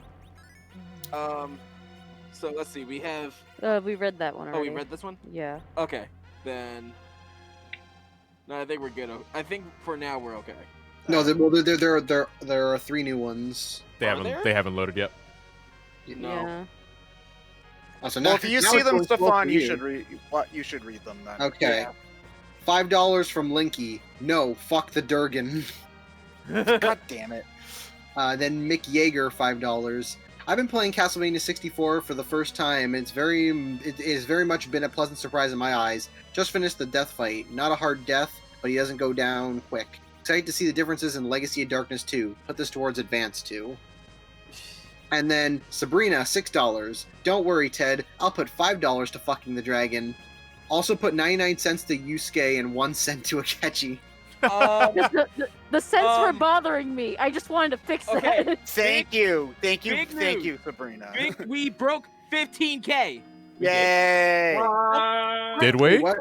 So let's see. We have. We read that one Oh, already. we read this one. Yeah. Okay, then. No, I think we're good. I think for now we're okay. No, there are 3 new ones. They haven't loaded yet. No. Yeah. Oh, so Well, now, if you now see it's them, going slow Stefan, for you should read. You should read them then. Okay. Yeah. $5 from Linky. No, fuck the Durgan. God damn it. Then Mick Yeager, $5. I've been playing Castlevania 64 for the first time. It is very much been a pleasant surprise in my eyes. Just finished the death fight. Not a hard death, but he doesn't go down quick. Excited to see the differences in Legacy of Darkness 2. Put this towards Advance 2. And then Sabrina, $6. Don't worry, Ted. I'll put $5 to fucking the dragon. Also put 99 cents to Yusuke and 1 cent to Akechi. The cents were bothering me. I just wanted to fix Okay. that. Thank you, Big you, Sabrina. We broke 15K. Yay! Did we? What?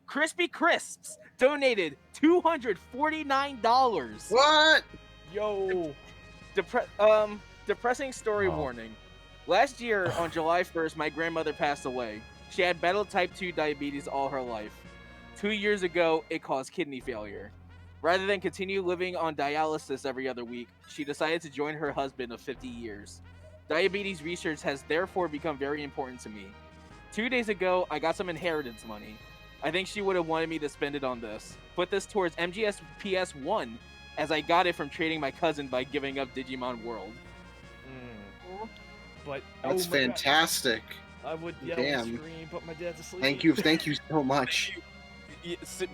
Crispy Crisps donated $249. What? Yo. Depressing story Oh. warning. Last year on July 1st, my grandmother passed away. She had battled type 2 diabetes all her life. 2 years ago, it caused kidney failure. Rather than continue living on dialysis every other week, she decided to join her husband of 50 years. Diabetes research has therefore become very important to me. 2 days ago, I got some inheritance money. I think she would have wanted me to spend it on this. Put this towards MGS PS1, as I got it from trading my cousin by giving up Digimon World. But That's oh my God, fantastic. I would yell Damn. and scream, put my dad to sleep. Thank you so much.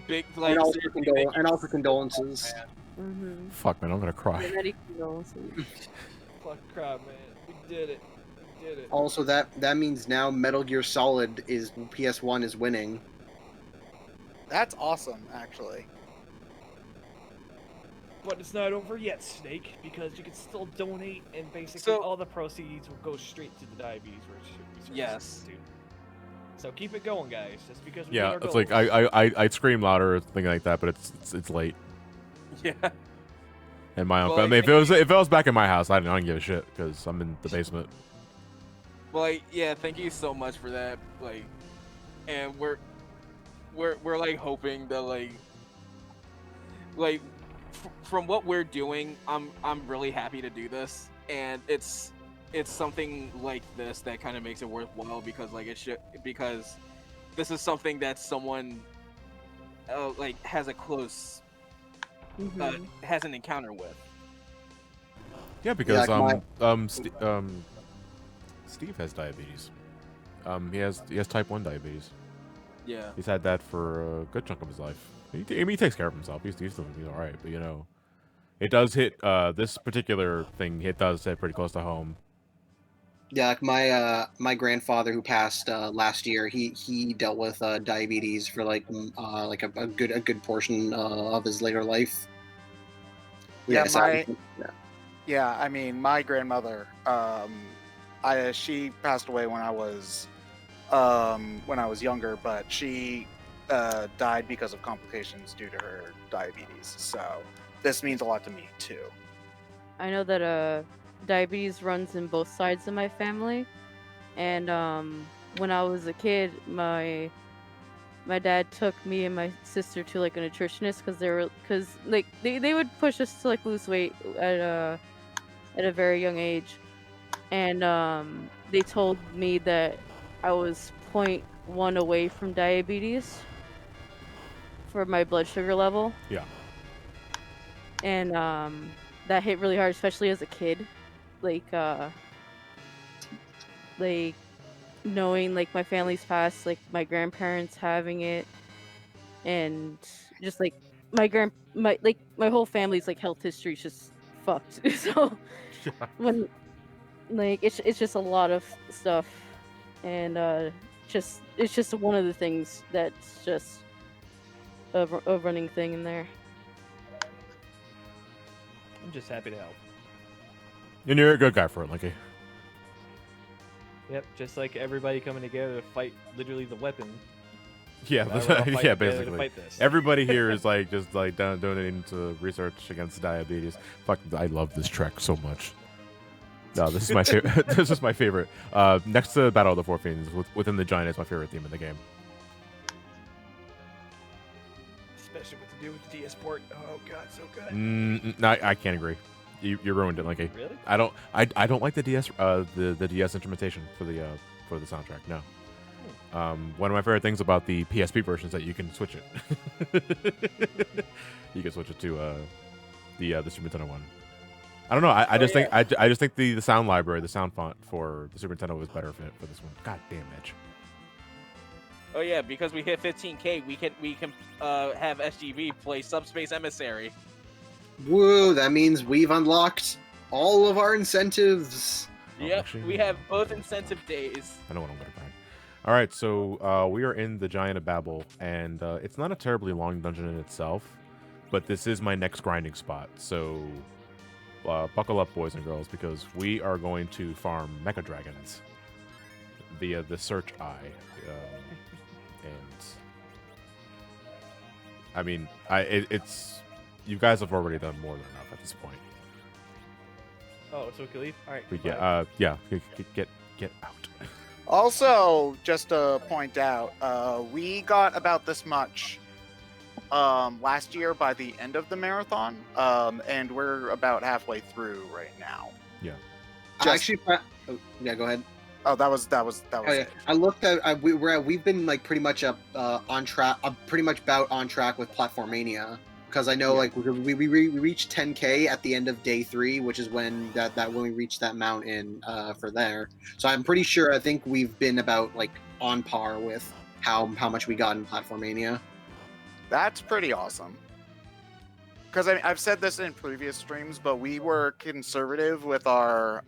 Big, like, And also condolences. Mm-hmm. Fuck, man, I'm gonna cry. Genetic condolences. Fuck crap, man. We did it. We did it. Also, that means now Metal Gear Solid is PS1 is winning. That's awesome, actually. But it's not over yet, Snake, because you can still donate, and basically So- all the proceeds will go straight to the diabetes research. Yes. Institute. So keep it going, guys. Just because we Yeah, hit our it's like goals. I'd scream louder or something like that, but it's late. Yeah. And my uncle. Well, I mean, if it was back in my house, I don't give a shit because I'm in the basement. Well, like, yeah, thank you so much for that. Like, and we're like hoping that from what we're doing, I'm really happy to do this, and it's something like this that kind of makes it worthwhile because because this is something that someone like has a close has an encounter with. Yeah, because like Steve has diabetes. He has type 1 diabetes. Yeah. He's had that for a good chunk of his life. He takes care of himself. He's all right, but it does hit this particular thing. It does hit pretty close to home. Yeah, like my grandfather who passed last year, he dealt with diabetes for like a good portion of his later life. Yeah, so Yeah, I mean, my grandmother, she passed away when I was younger, but she died because of complications due to her diabetes. So this means a lot to me too. I know that diabetes runs in both sides of my family, and when I was a kid, my dad took me and my sister to like a nutritionist because they would push us to like lose weight at a very young age, and they told me that I was 0.1 away from diabetes for my blood sugar level. Yeah. And that hit really hard, especially as a kid. Like knowing like my family's past, like my grandparents having it, and just like my whole family's like health history is just fucked. So when like it's just a lot of stuff, and it's just one of the things that's just a running thing in there. I'm just happy to help. And you're a good guy for it, Linky. Yep, just like everybody coming together to fight literally the weapon. Yeah, Now we're all fighting yeah, together to basically. fight this. Everybody here is like just like donating to research against diabetes. Fuck, I love this track so much. No, this is my favorite. This is my favorite. Next to Battle of the Four Fiends, within the Giant is my favorite theme in the game. Especially what to do with the DS port. Oh god, so good. No, I can't agree. You ruined it, Linky. Really? I don't like the DS the DS instrumentation for the soundtrack. No. One of my favorite things about the PSP version is that you can switch it. You can switch it to the Super Nintendo one. I don't know. I just think I just think the sound library, the sound font for the Super Nintendo was better for this one. God damn Edge. Oh yeah, because we hit 15K, we can have SGV play Subspace Emissary. Woo, that means we've unlocked all of our incentives. Yep, actually- we have both incentive days. I know what I'm gonna find. All right, so we are in the Giant of Babel, and it's not a terribly long dungeon in itself, but this is my next grinding spot. So buckle up, boys and girls, because we are going to farm Mecha Dragons via the Search Eye, and I mean, it's you guys have already done more than enough at this point. Oh, so we can leave? Alright. But bye. get out. Also, just to point out, we got about this much last year by the end of the marathon, and we're about halfway through right now. Yeah. Actually, yeah, go ahead. Oh, that was Oh, yeah. it. I looked at we've been like pretty much on track, pretty much about on track with Platformania, because I know like we reached 10K at the end of day 3, which is when when we reached that mountain for there. So I'm pretty sure I think we've been about like on par with how much we got in Platformania. That's pretty awesome. Because I've said this in previous streams, but we were conservative with our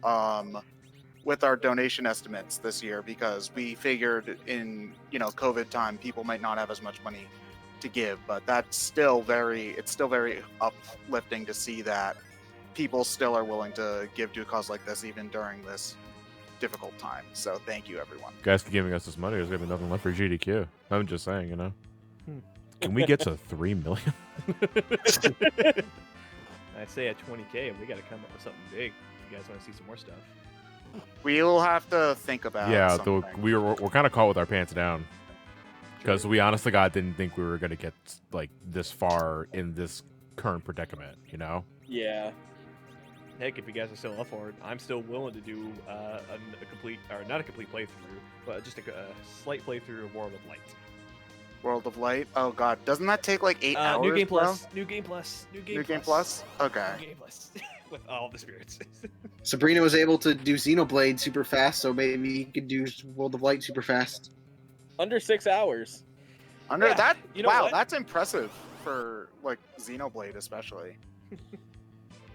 donation estimates this year because we figured in COVID time people might not have as much money to give, but it's still very uplifting to see that people still are willing to give to a cause like this even during this difficult time. So thank you, everyone. Guys, keep giving us this money. There's gonna be nothing left for GDQ. I'm just saying, Can we get to 3 million? I say at 20K, we got to come up with something big. If you guys want to see some more stuff. We'll have to think about. Yeah, something. we're kind of caught with our pants down because we honestly, God, didn't think we were gonna get like this far in this current predicament. Yeah. Heck, if you guys are still up for it, I'm still willing to do a complete, or not a complete playthrough, but just a slight playthrough of World of Light. World of Light. Oh God, doesn't that take like 8 hours? New Game bro? Plus. New Game Plus. New Game Plus. Okay. New Game Plus. With all the spirits. Sabrina was able to do Xenoblade super fast, so maybe he could do World of Light super fast. Under 6 hours. Under that, you know wow, what? that's impressive for like Xenoblade especially.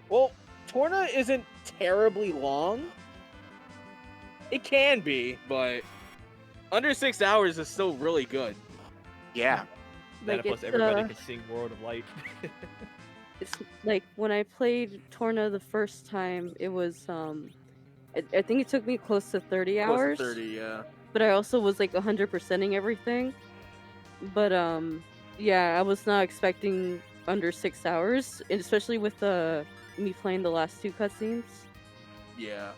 Well, Torna isn't terribly long. It can be, but under 6 hours is still really good. Yeah. That Like, plus it's, everybody can sing World of Light. It's like when I played Torna the first time, it was I think it took me close to 30 hours. Close to 30, yeah. But I also was like 100%ing everything. But yeah, I was not expecting under 6 hours, and especially with me playing the last 2 cutscenes. Yeah.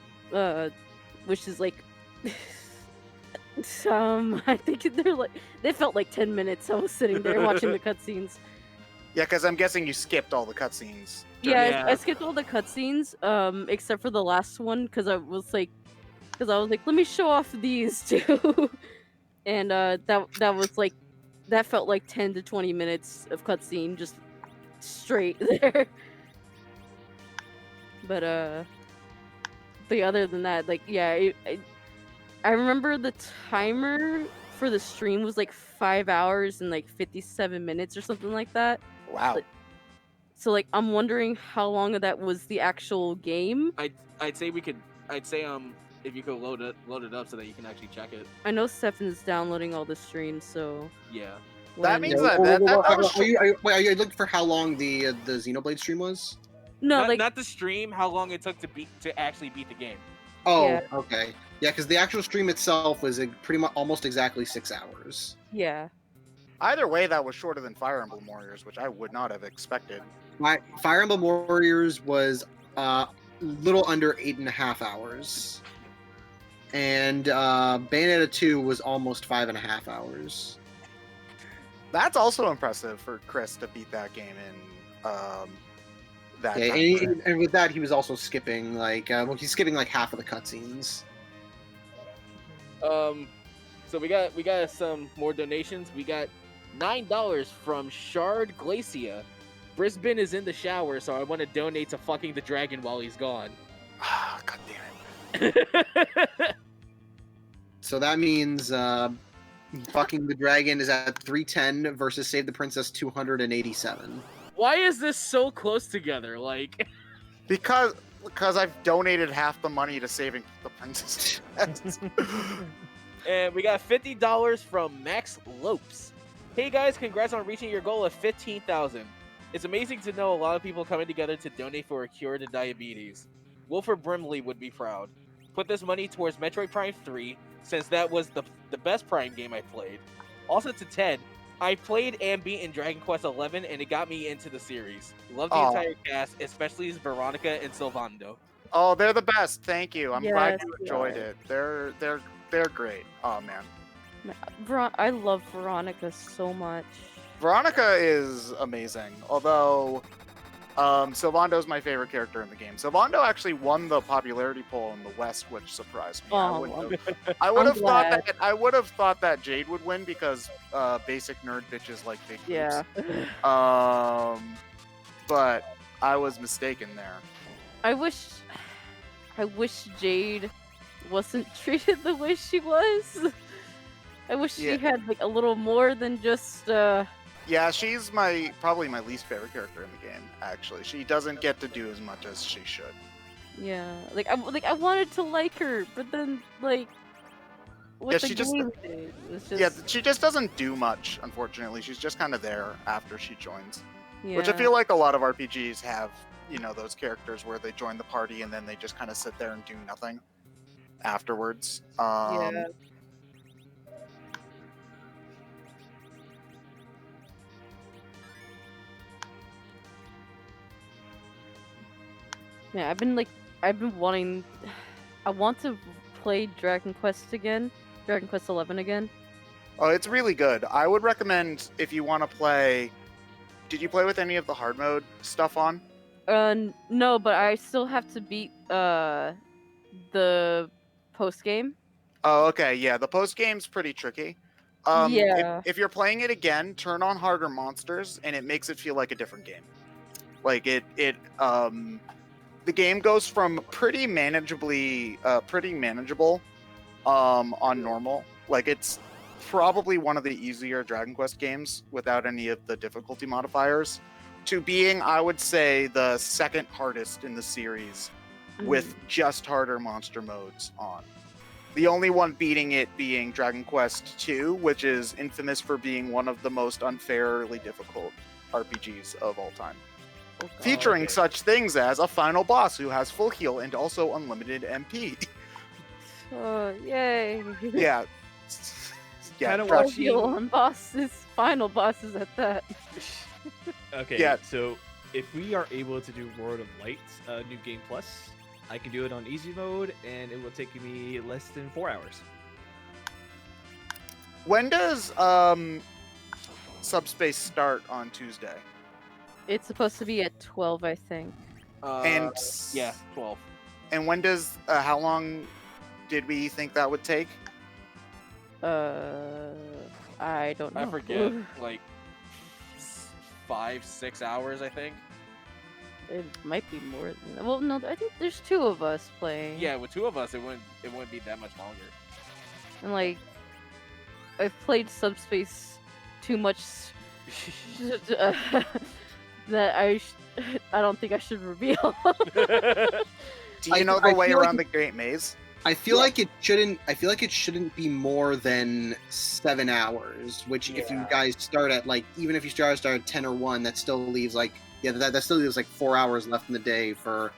Which is like I think they felt like 10 minutes. I was sitting there watching the cutscenes. Yeah, because I'm guessing you skipped all the cutscenes. Yeah, I skipped all the cutscenes, except for the last one, because I was like, let me show off these two, and that was like, that felt like 10 to 20 minutes of cutscene just straight there. But yeah, other than that, like, yeah, I remember the timer for the stream was like 5 hours and like 57 minutes or something like that. Wow. Like, so like I'm wondering how long of that was the actual game. I'd say if you could load it up so that you can actually check it. I know Stefan's downloading all the streams, so Yeah. That when- means that was Are you looking for how long the Xenoblade stream was? no, not, like not the stream, how long it took to actually beat the game. Oh, Yeah. okay. Yeah, because the actual stream itself was pretty much almost exactly 6 hours. yeah. Either way, that was shorter than Fire Emblem Warriors, which I would not have expected. My Fire Emblem Warriors was little under 8.5 hours, and Bayonetta 2 was almost 5.5 hours. That's also impressive for Chris to beat that game in that Yeah, time frame. and with that, he was also skipping he's skipping like half of the cutscenes. So we got some more donations. We got $9 from Shard Glacia. Brisbane is in the shower, so I want to donate to fucking the dragon while he's gone. Ah, God damn it. So that means fucking the dragon is at 310 versus Save the Princess 287. Why is this so close together? Like, Because I've donated half the money to saving the princess. and we got $50 from Max Lopes. Hey guys, congrats on reaching your goal of 15,000. It's amazing to know a lot of people coming together to donate for a cure to diabetes. Wilford Brimley would be proud. Put this money towards Metroid Prime 3, since that was the best Prime game I played. Also to Ted, I played and beaten Dragon Quest XI, and it got me into the series. Love the entire cast, especially Veronica and Sylvando. Oh, they're the best. Thank you. I'm glad Yes, you they enjoyed are. it. They're great. Oh man. I love Veronica so much. Veronica is amazing. Although Sylvando's my favorite character in the game. Sylvando actually won the popularity poll in the West, which surprised me. Oh, I would have thought glad. that I would have thought that Jade would win because basic nerd bitches like big boobs. Yeah. But I was mistaken there. I wish Jade wasn't treated the way she was. I wish Yeah. she had like a little more than just Yeah, she's probably my least favorite character in the game. Actually, she doesn't get to do as much as she should. yeah. I wanted to like her, but then like with Yeah, the she just- game it was just Yeah, she just doesn't do much. Unfortunately, she's just kind of there after she joins. Which I yeah. feel like a lot of RPGs have, those characters where they join the party and then they just kind of sit there and do nothing afterwards. Yeah. Yeah, I've been wanting. I want to play Dragon Quest again, Dragon Quest 11 again. Oh, it's really good. I would recommend if you want to play. Did you play with any of the hard mode stuff on? No, but I still have to beat the post game. Oh, okay. Yeah, the post game's pretty tricky. Yeah. If you're playing it again, turn on harder monsters, and it makes it feel like a different game. Like the game goes from pretty manageable on normal. Like it's probably one of the easier Dragon Quest games without any of the difficulty modifiers, to being, I would say, the second hardest in the series with just harder monster modes on. The only one beating it being Dragon Quest II, which is infamous for being one of the most unfairly difficult RPGs of all time. Featuring such things as a final boss who has full heal and also unlimited MP. Oh, yay! Yeah. Yeah, Kinda Dragon- watching- Heal on bosses, final bosses at that. Okay, Yeah. so if we are able to do World of Light, New Game Plus, I can do it on easy mode, and it will take me less than 4 hours. When does Subspace start on Tuesday? It's supposed to be at 12, I think. And Yeah, 12. And when does how long did we think that would take? I don't know. I forget, like 5-6 hours, I think. It might be more than. Well, no, I think there's two of us playing. Yeah, with two of us, it wouldn't be that much longer. and like I've played Subspace too much that I don't think I should reveal. Do you know I the way feel like around the Great Maze? I feel like it shouldn't. I feel like it shouldn't be more than 7 hours. Which, if you guys start at like, even if you start at 10 or 1, that still leaves like, that still leaves like 4 hours left in the day for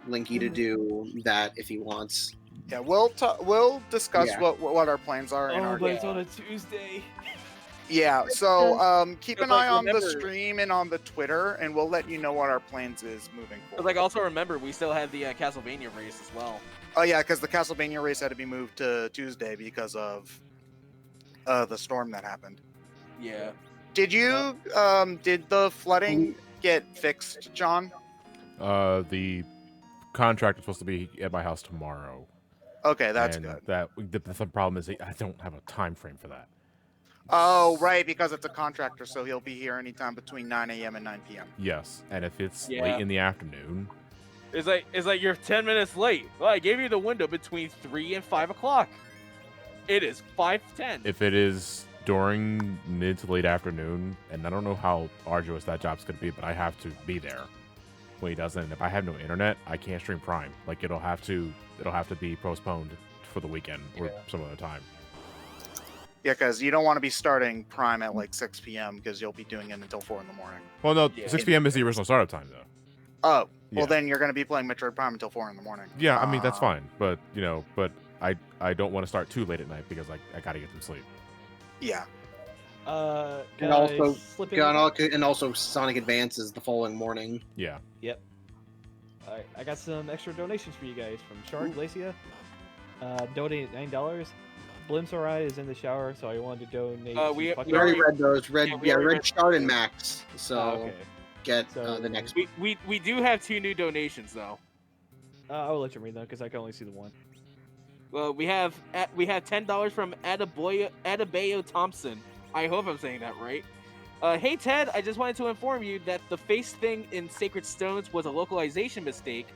Linky to do that if he wants. Yeah, we'll discuss Yeah. what our plans are in our but it's on a Tuesday. Yeah, so keep an But, like, eye on the remember- stream and on the Twitter, and we'll let you know what our plans is moving But forward. like, also remember, we still have the Castlevania race as well. Oh yeah, because the Castlevania race had to be moved to Tuesday because of the storm that happened. Yeah. Did you did the flooding get fixed, John? The contract is supposed to be at my house tomorrow. Okay, that's and good. The problem is I don't have a time frame for that. Oh, right, because it's a contractor, so he'll be here anytime between 9 a.m. and 9 p.m. Yes, and if it's Yeah. late in the afternoon, It's like you're 10 minutes late. Well, I gave you the window between 3 and 5 o'clock. It is 5:10. if it is during mid to late afternoon, and I don't know how arduous that job's going to be, but I have to be there when he does it. And if I have no internet, I can't stream Prime. Like it'll have to be postponed for the weekend or some other time. Yeah, because you don't want to be starting Prime at like 6 p.m. because you'll be doing it until 4 in the morning. Well, no, Yeah. 6 p.m. is the original startup time, though. Oh, well Yeah. then you're going to be playing Metroid Prime until 4 in the morning. Yeah, I mean that's fine, but I don't want to start too late at night because I got to get some sleep. Yeah. Can And I also, slip in? and also Sonic Advances the following morning. Yeah. Alright, I got some extra donations for you guys from Shard Glacia. Donated $9. Blimsarai is in the shower, so I wanted to donate. We some fucking- We already already- read those. Red, yeah, we yeah, already Red read- Shard and Max. So okay. get So- the next. We do have 2 new donations though. I will let you read them because I can only see the one. Well, we have $10 from Adebayo Thompson. I hope I'm saying that right. Hey Ted, I just wanted to inform you that the face thing in Sacred Stones was a localization mistake,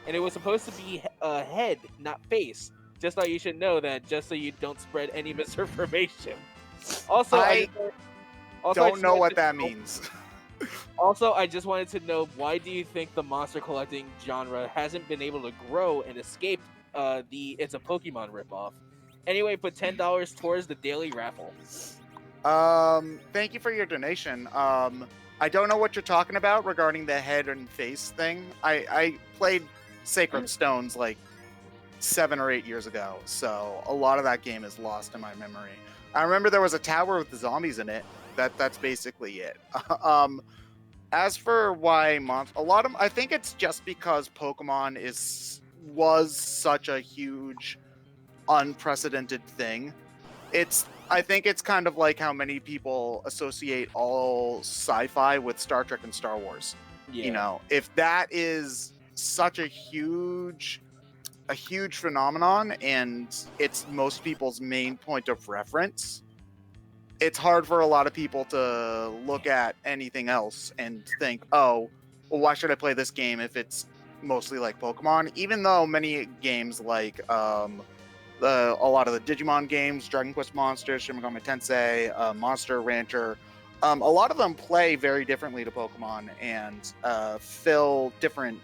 and it was supposed to be head, not face. Just thought you should know that, just so you don't spread any misinformation. Also, I just don't know wanted what to that know- means. Also, I just wanted to know, why do you think the monster collecting genre hasn't been able to grow and escape it's a Pokemon ripoff? Anyway, put $10 towards the daily raffle. Thank you for your donation. I don't know what you're talking about regarding the head and face thing. I played Sacred Stones like 7 or 8 years ago, so a lot of that game is lost in my memory. I remember there was a tower with the zombies in it. That's basically it. As for why I think it's just because Pokemon was such a huge, unprecedented thing. I think it's kind of like how many people associate all sci-fi with Star Trek and Star Wars. Yeah. You know, if that is such a huge phenomenon and it's most people's main point of reference, it's hard for a lot of people to look at anything else and think, oh, well, why should I play this game if it's mostly like Pokemon? Even though many games like a lot of the Digimon games, Dragon Quest Monsters, Shin Megami Tensei, Monster Rancher, a lot of them play very differently to Pokemon and fill different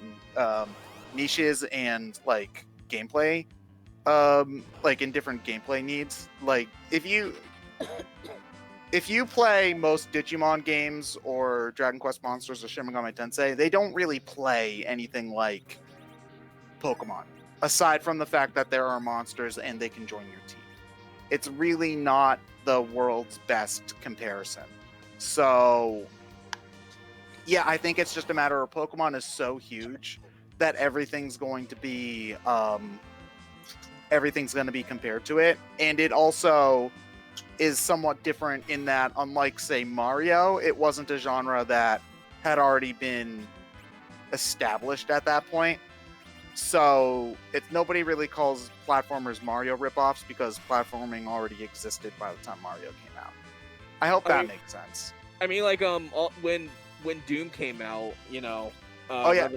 niches and like gameplay, like in different gameplay needs. Like if you play most Digimon games or Dragon Quest Monsters or Shin Megami Tensei, they don't really play anything like Pokemon, aside from the fact that there are monsters and they can join your team. It's really not the world's best comparison. So, yeah, I think it's just a matter of Pokemon is so huge that everything's going to be compared to it, and it also is somewhat different in that, unlike say Mario, it wasn't a genre that had already been established at that point. So nobody really calls platformers Mario ripoffs because platforming already existed by the time Mario came out. I hope that makes sense. I mean, like, when Doom came out, you know, Oh, yeah.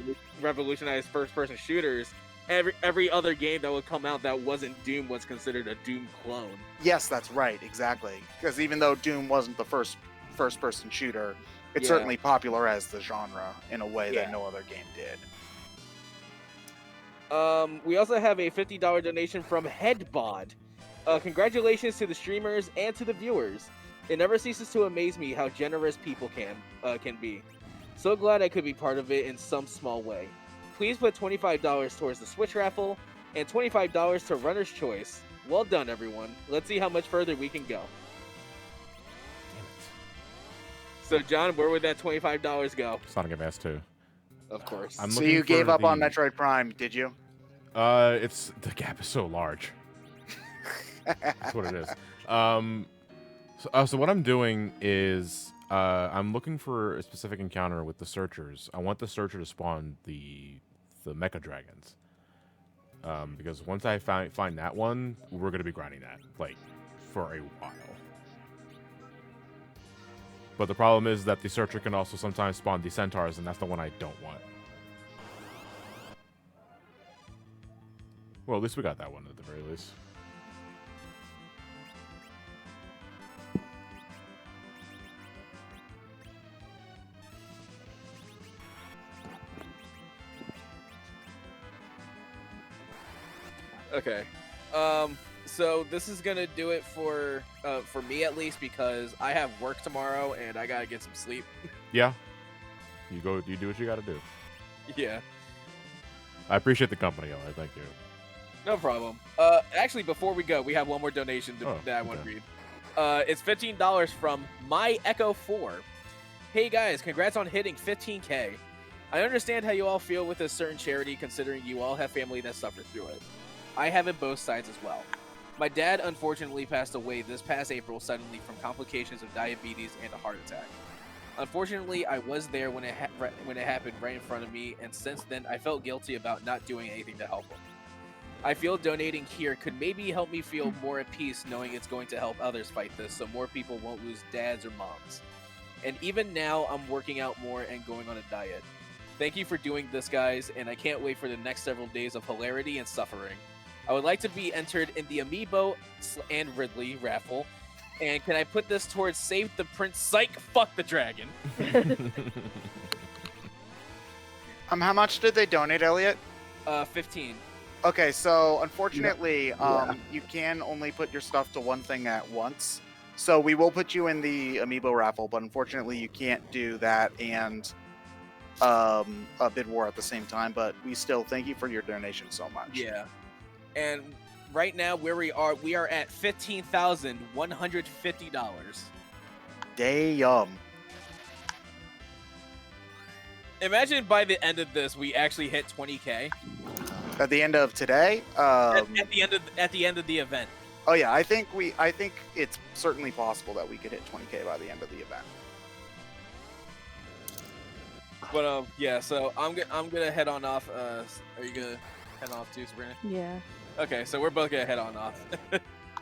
revolutionized first-person shooters. every other game that would come out that wasn't Doom was considered a Doom clone. Yes, that's right, exactly. Because even though Doom wasn't the first-person shooter, it's Yeah. certainly popularized the genre in a way Yeah. that no other game did. We also have a $50 donation from Headbod. Congratulations to the streamers and to the viewers. It never ceases to amaze me how generous people can be. So glad I could be part of it in some small way. Please put $25 towards the Switch raffle and $25 to Runner's Choice. Well done, everyone. Let's see how much further we can go. Damn So, John, where would that $25 go? it. Sonic Advance 2. Of course. I'm So looking you gave for up on the- Metroid Prime, did you? It's the gap is so large. That's what it is. So what I'm doing is I'm looking for a specific encounter with the searchers. I want the searcher to spawn the mecha dragons. Because once I find that one, we're gonna be grinding that like for a while. But the problem is that the searcher can also sometimes spawn the centaurs, and that's the one I don't want. Well, at least we got that one at the very least. Okay. So this is gonna do it for me at least, because I have work tomorrow and I gotta get some sleep. Yeah. You do what you gotta do. Yeah. I appreciate the company, Eli. Thank you. No problem. Actually, before we go, we have one more donation that I want to okay. read. It's $15 from My Echo 4. Hey guys, congrats on hitting 15K. I understand how you all feel with a certain charity, considering you all have family that suffers through it. I have it both sides as well. My dad unfortunately passed away this past April suddenly from complications of diabetes and a heart attack. Unfortunately, I was there when it happened right in front of me, and since then I felt guilty about not doing anything to help him. I feel donating here could maybe help me feel more at peace knowing it's going to help others fight this so more people won't lose dads or moms. And even now, I'm working out more and going on a diet. Thank you for doing this, guys, and I can't wait for the next several days of hilarity and suffering. I would like to be entered in the Amiibo and Ridley raffle. And can I put this towards Save the Prince? Psych, fuck the dragon. How much did they donate, Elliot? 15. Okay, so unfortunately, you can only put your stuff to one thing at once. So we will put you in the Amiibo raffle, but unfortunately you can't do that and a bid war at the same time. But we still thank you for your donation so much. Yeah. And right now, where we are at $15,150. Damn. Imagine by the end of this, we actually hit 20K. At the end of today, At the end of the event. oh yeah, I think it's certainly possible that we could hit 20K by the end of the event. But yeah, so I'm gonna head on off. Are you gonna head off too, Sabrina? Yeah. Okay, so we're both gonna head on off.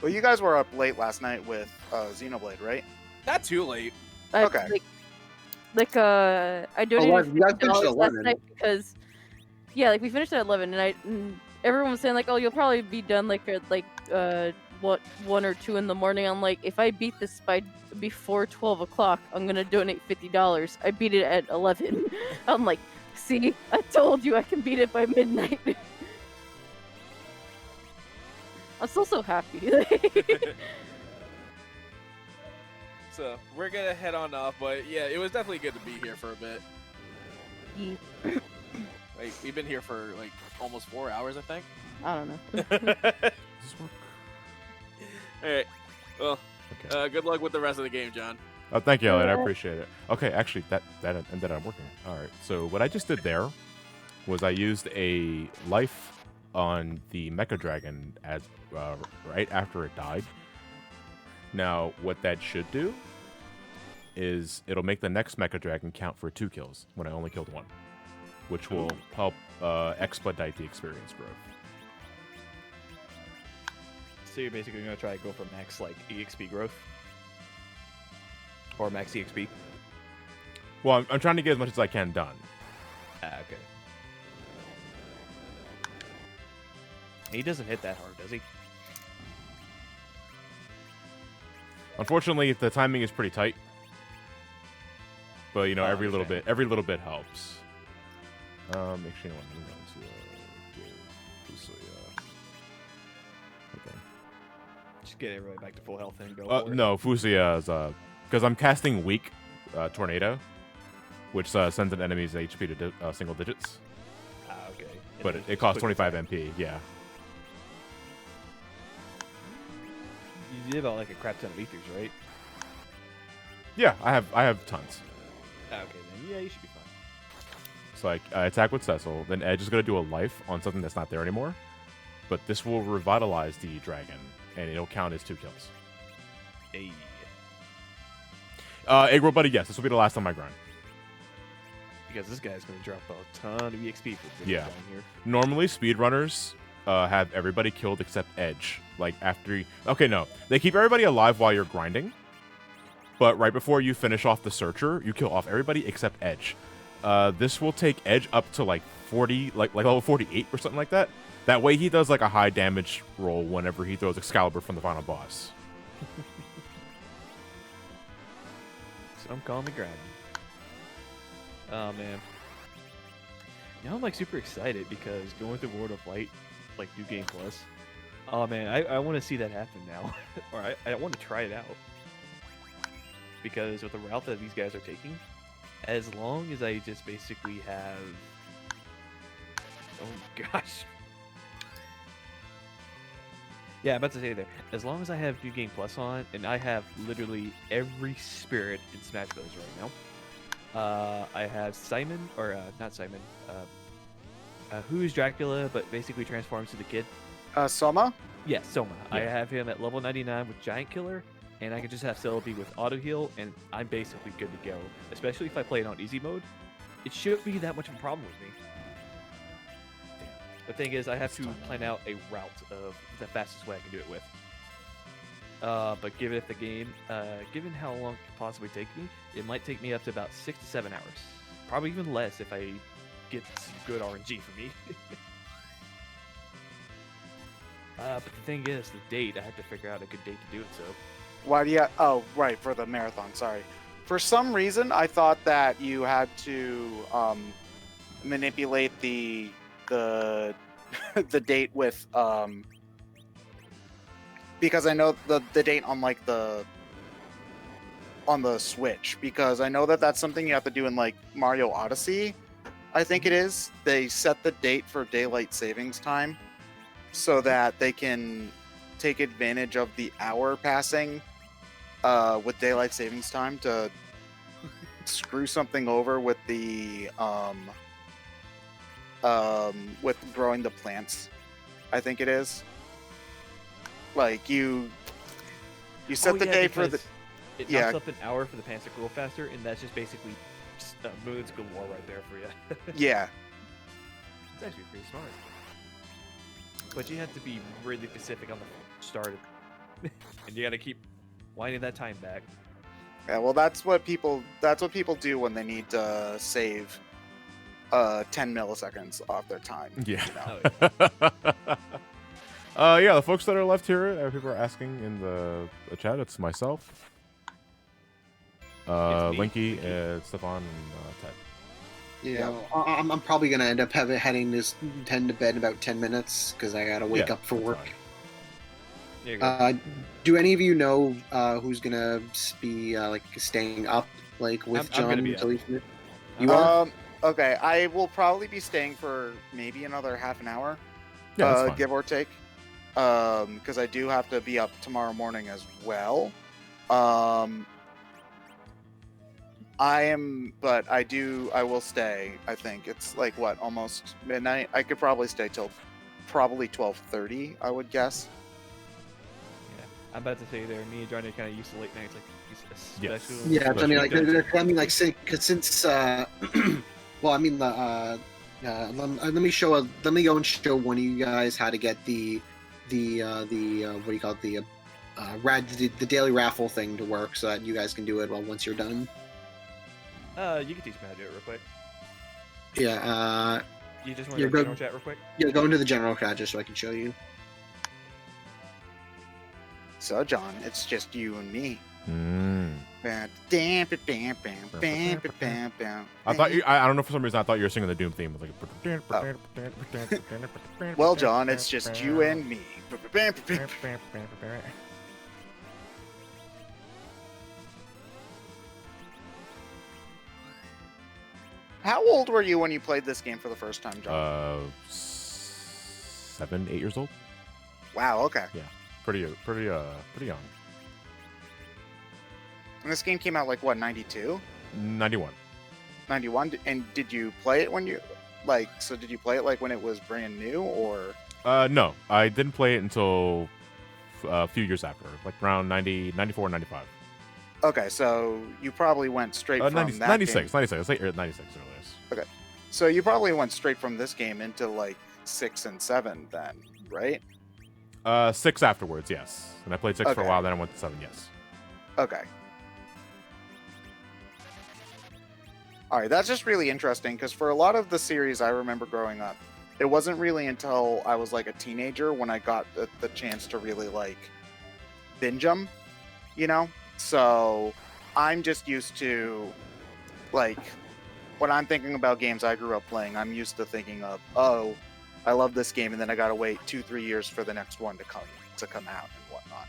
Well, you guys were up late last night with Xenoblade, right? Not too late. Okay. I donated you guys finished at $50 last 11. night because, yeah, like we finished at 11, and everyone was saying like, oh, you'll probably be done like at 1 or 2 in the morning. I'm like, if I beat this before 12 o'clock, I'm gonna donate $50. I beat it at 11. I'm like, see, I told you I can beat it by midnight. I'm still so happy. So we're gonna head on off, but yeah, it was definitely good to be here for a bit. Like we've been here for like almost 4 hours, I think. I don't know. Does this work? All right. Well, Okay. good luck with the rest of the game, John. Oh, thank you, Elliot. I appreciate it. Okay, actually, that ended up working. All right. So what I just did there was I used a life on the Mecha Dragon as right after it died. Now, what that should do is it'll make the next Mecha Dragon count for 2 kills when I only killed 1, which will help expedite the experience growth. So you're basically going to try to go for max like EXP growth? Or max EXP? Well, I'm trying to get as much as I can done. Ah, okay. He doesn't hit that hard, does he? Unfortunately, the timing is pretty tight. But you know, Oh, every little understand. bit helps. Actually, you know what? I'm going to give Fusuya. Okay. Just get everybody back to full health and go. for it. No, Fusuya is because I'm casting weak tornado, which sends an enemy's HP to single digits. Ah, okay. And But then it just costs quick 25 attack. MP. Yeah. You did about like a crap ton of ethers, right? Yeah, I have tons. Ah, okay, then yeah, you should be fine. So like I attack with Cecil, then Edge is gonna do a life on something that's not there anymore. But this will revitalize the dragon, and it'll count as 2 kills. Hey. Egg buddy, yes, this will be the last time I grind. Because this guy's gonna drop a ton of EXP for this Yeah. down here. Normally, speedrunners have everybody killed except Edge. Like after okay, no, they keep everybody alive while you're grinding. But right before you finish off the searcher, you kill off everybody except Edge. This will take Edge up to like 40, like level 48 or something like that. That way he does like a high damage roll whenever he throws Excalibur from the final boss. So I'm calling the grind. Oh man. Now I'm like super excited because going through World of Light, like New Game Plus. Oh man, I want to see that happen now. Or I want to try it out. Because with the route that these guys are taking, as long as I just basically have... Oh gosh. Yeah, I'm about to say there. As long as I have New Game Plus on, and I have literally every spirit in Smash Bros. Right now. I have Simon, or not Simon, who's Dracula, but basically transforms to the kid. Soma? Yeah, Soma. I Yeah. have him at level 99 with Giant Killer, and I can just have Celebi with Auto Heal, and I'm basically good to go. Especially if I play it on easy mode. It shouldn't be that much of a problem with me. The thing is, I have to plan out a route of the fastest way I can do it with. But given the game, given how long it could possibly take me, it might take me up to about 6 to 7 hours. Probably even less if I get some good RNG for me. But the thing is, the date, I have to figure out a good date to do it, so. Why do you? Oh, right, for the marathon. Sorry. For some reason, I thought that you had to manipulate the the date with because I know the date on like on the Switch, because I know that that's something you have to do in like Mario Odyssey. I think it is. They set the date for daylight savings time so that they can take advantage of the hour passing with daylight savings time to screw something over with the with growing the plants. I think it is. Like you set the day for the It yeah. knocks up an hour for the pants to grow faster, and that's just basically moons galore right there for you. yeah. It's actually pretty smart. But you have to be really specific on the start, and you got to keep winding that time back. Yeah, well, that's what people do when they need to save 10 milliseconds off their time. Yeah. You know? Yeah, the folks that are left here, people are asking in the chat. It's myself, It's me, Linky, Linky. Stefan, and Ted. Yeah, I'm probably gonna end up heading this 10 to bed in about 10 minutes because I gotta wake Yeah, up for that's work. fine. There you go. Do any of you know who's gonna be like staying up like with I'm John? gonna be up. until he- You are? Okay, I will probably be staying for maybe another half an hour, Yeah, that's fine. give or take, because I do have to be up tomorrow morning as well. I will stay. I think it's like what, almost midnight. I could probably stay till probably 12:30. I would guess. Yeah, I'm about to say there. Me and Johnny are kind of used to late nights, like Yes. especially. Yeah, I mean, like, Especially since well, I mean, let me go and show one of you guys how to get the what do you call it, the daily raffle thing to work, so that you guys can do it once you're done. You can teach me how to do it real quick. Yeah, You just want You're to go good. general chat real quick? Yeah, go into the general chat just so I can show you. So, John, it's just you and me. I I thought you. I don't know, for some reason I thought you were singing the Doom theme. It was like. Well, John, it's just you and me. How old were you when you played this game for the first time, John? 7, 8 years old. Wow. Okay. Pretty young. And this game came out like what, 92? 91. 91. And did you play it when you So did you play it like when it was brand new, or? No, I didn't play it until a few years after, like around 90, 94, 95. Okay, so you probably went straight from 90, that 96, game. 96. Let's say 96 earliest. So you probably went straight from this game into like 6 and 7 then, right? 6 afterwards, yes. And I played 6 for a Okay. while, then I went to 7, yes. Okay. All right, that's just really interesting because for a lot of the series I remember growing up, it wasn't really until I was like a teenager when I got the chance to really like binge them, you know? So I'm just used to, like, when I'm thinking about games I grew up playing, I'm used to thinking of, oh, I love this game, and then I gotta wait 2-3 years for the next one to come out and whatnot.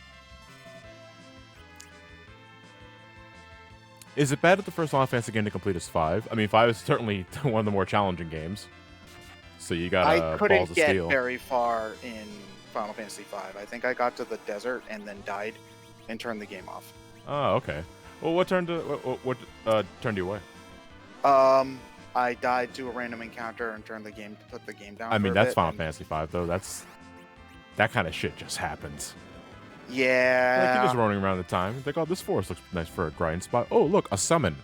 Is it bad that the first Final Fantasy game to complete is 5? I mean, 5 is certainly one of the more challenging games. So you got I balls couldn't of get steel. very far in Final Fantasy V. I think I got to the desert and then died and turned the game off. Oh, okay. Well, what turned you away? I died to a random encounter and put the game down. I mean, for a that's bit, Final and- Fantasy V, though. That kind of shit just happens. Like, Yeah. you're just roaming around the time. It's like, oh, this forest looks nice for a grind spot. Oh, look, a summon.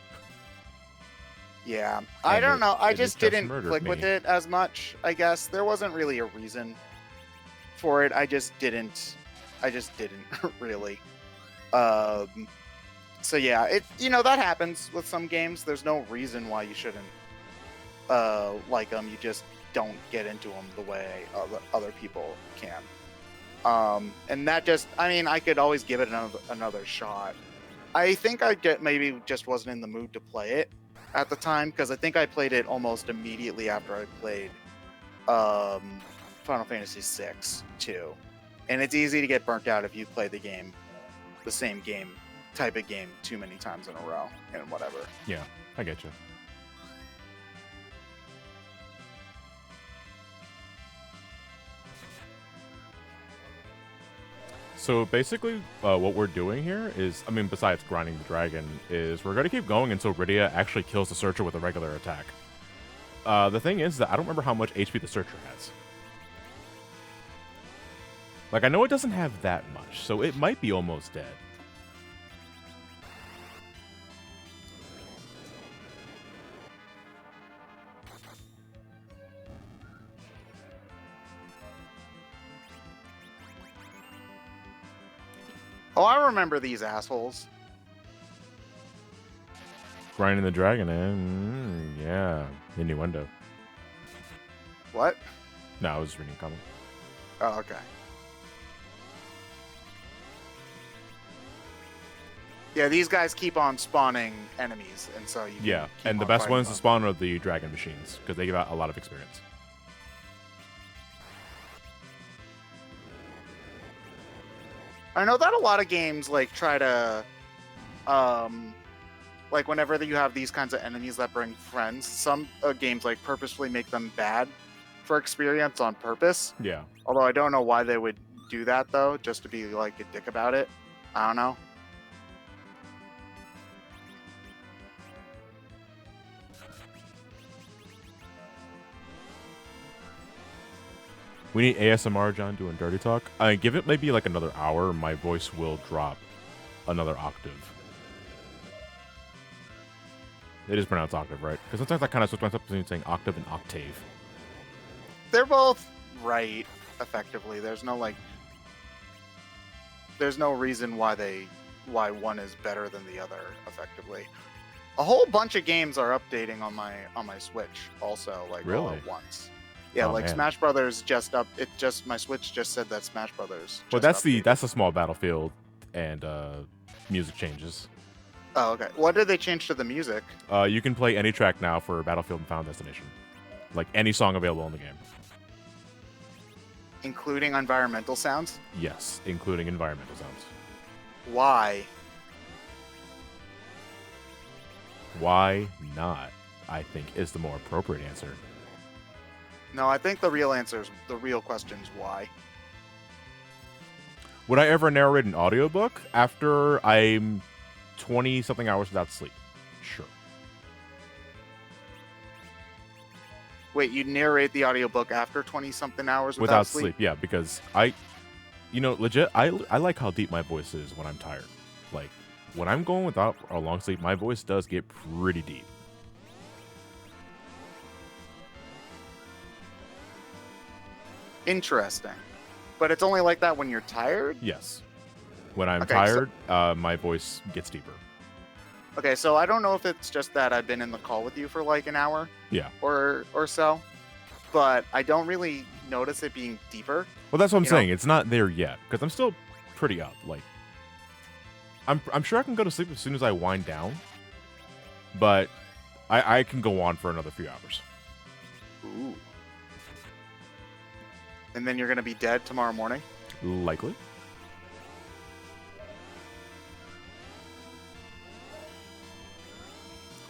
Yeah. I And don't know. I and it just just didn't murdered click with me. it as much, I guess. There wasn't really a reason for it. I just didn't really. So yeah, that happens with some games. There's no reason why you shouldn't like them. You just don't get into them the way other people can. And that I could always give it another shot. I think maybe just wasn't in the mood to play it at the time, because I think I played it almost immediately after I played Final Fantasy VI too. And it's easy to get burnt out if you play the same type of game too many times in a row and whatever. Yeah, I get you. So basically, what we're doing here is, I mean, besides grinding the dragon, is we're going to keep going until Rydia actually kills the Searcher with a regular attack. The thing is that I don't remember how much HP the Searcher has. Like, I know it doesn't have that much, so it might be almost dead. Oh, I remember these assholes. Grinding the dragon, yeah. Innuendo. What? No, I was just reading a comment. Oh, okay. Yeah, these guys keep on spawning enemies, and so you can Yeah, keep and the on best fighting ones to them. spawn are the dragon machines, because they give out a lot of experience. I know that a lot of games try to, whenever you have these kinds of enemies that bring friends, some games purposefully make them bad for experience on purpose. Yeah. Although I don't know why they would do that though, just to be a dick about it. I don't know. We need ASMR, John, doing dirty talk. Give it maybe another hour, my voice will drop another octave. It is pronounced octave, right? Because sometimes I kind of switch myself between saying octave and octave. They're both right, effectively. There's no reason why one is better than the other, effectively. A whole bunch of games are updating on my Switch also, all Really? at once. Yeah, Oh, like man. Smash Brothers just up. It just my Switch just said that Smash Brothers. Well, just updated. that's the small battlefield and music changes. Oh, okay. What did they change to the music? You can play any track now for Battlefield and Final Destination, like any song available in the game. Including environmental sounds? Yes, including environmental sounds. Why? Why not? I think is the more appropriate answer. No, I think the real question is why. Would I ever narrate an audiobook after I'm 20-something hours without sleep? Sure. Wait, you narrate the audiobook after 20-something hours Without sleep, yeah, because legit, I like how deep my voice is when I'm tired. Like, when I'm going without a long sleep, my voice does get pretty deep. Interesting. But it's only like that when you're tired? Yes. When I'm Okay, tired, my voice gets deeper. Okay, so I don't know if it's just that I've been in the call with you for like an hour Yeah. or so, but I don't really notice it being deeper. Well, that's what I'm You know? saying. It's not there yet, because I'm still pretty up. Like, I'm sure I can go to sleep as soon as I wind down, but I can go on for another few hours. Ooh. And then you're going to be dead tomorrow morning? Likely.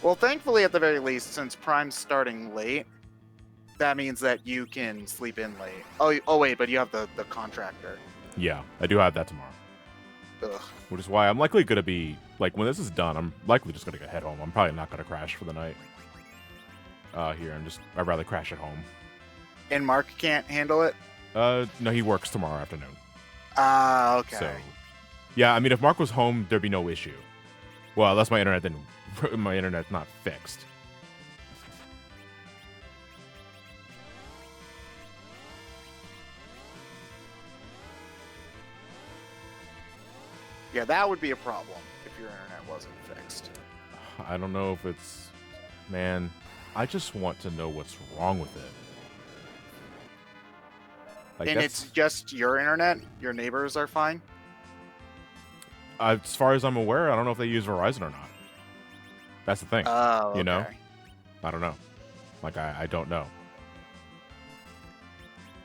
Well, thankfully, at the very least, since Prime's starting late, that means that you can sleep in late. Oh wait, but you have the contractor. Yeah, I do have that tomorrow. Ugh. Which is why I'm likely going to be, like, when this is done, I'm likely just going to head home. I'm probably not going to crash for the night. I'd rather crash at home. And Mark can't handle it? No, he works tomorrow afternoon. Ah, okay. So, yeah, I mean, if Mark was home, there'd be no issue. Well, unless my internet's not fixed. Yeah, that would be a problem if your internet wasn't fixed. I don't know if it's... Man, I just want to know what's wrong with it. Like, And it's just your internet? Your neighbors are fine? as far as I'm aware, I don't know if they use Verizon or not. That's the thing. Oh, okay. You know? I don't know. Like, I don't know.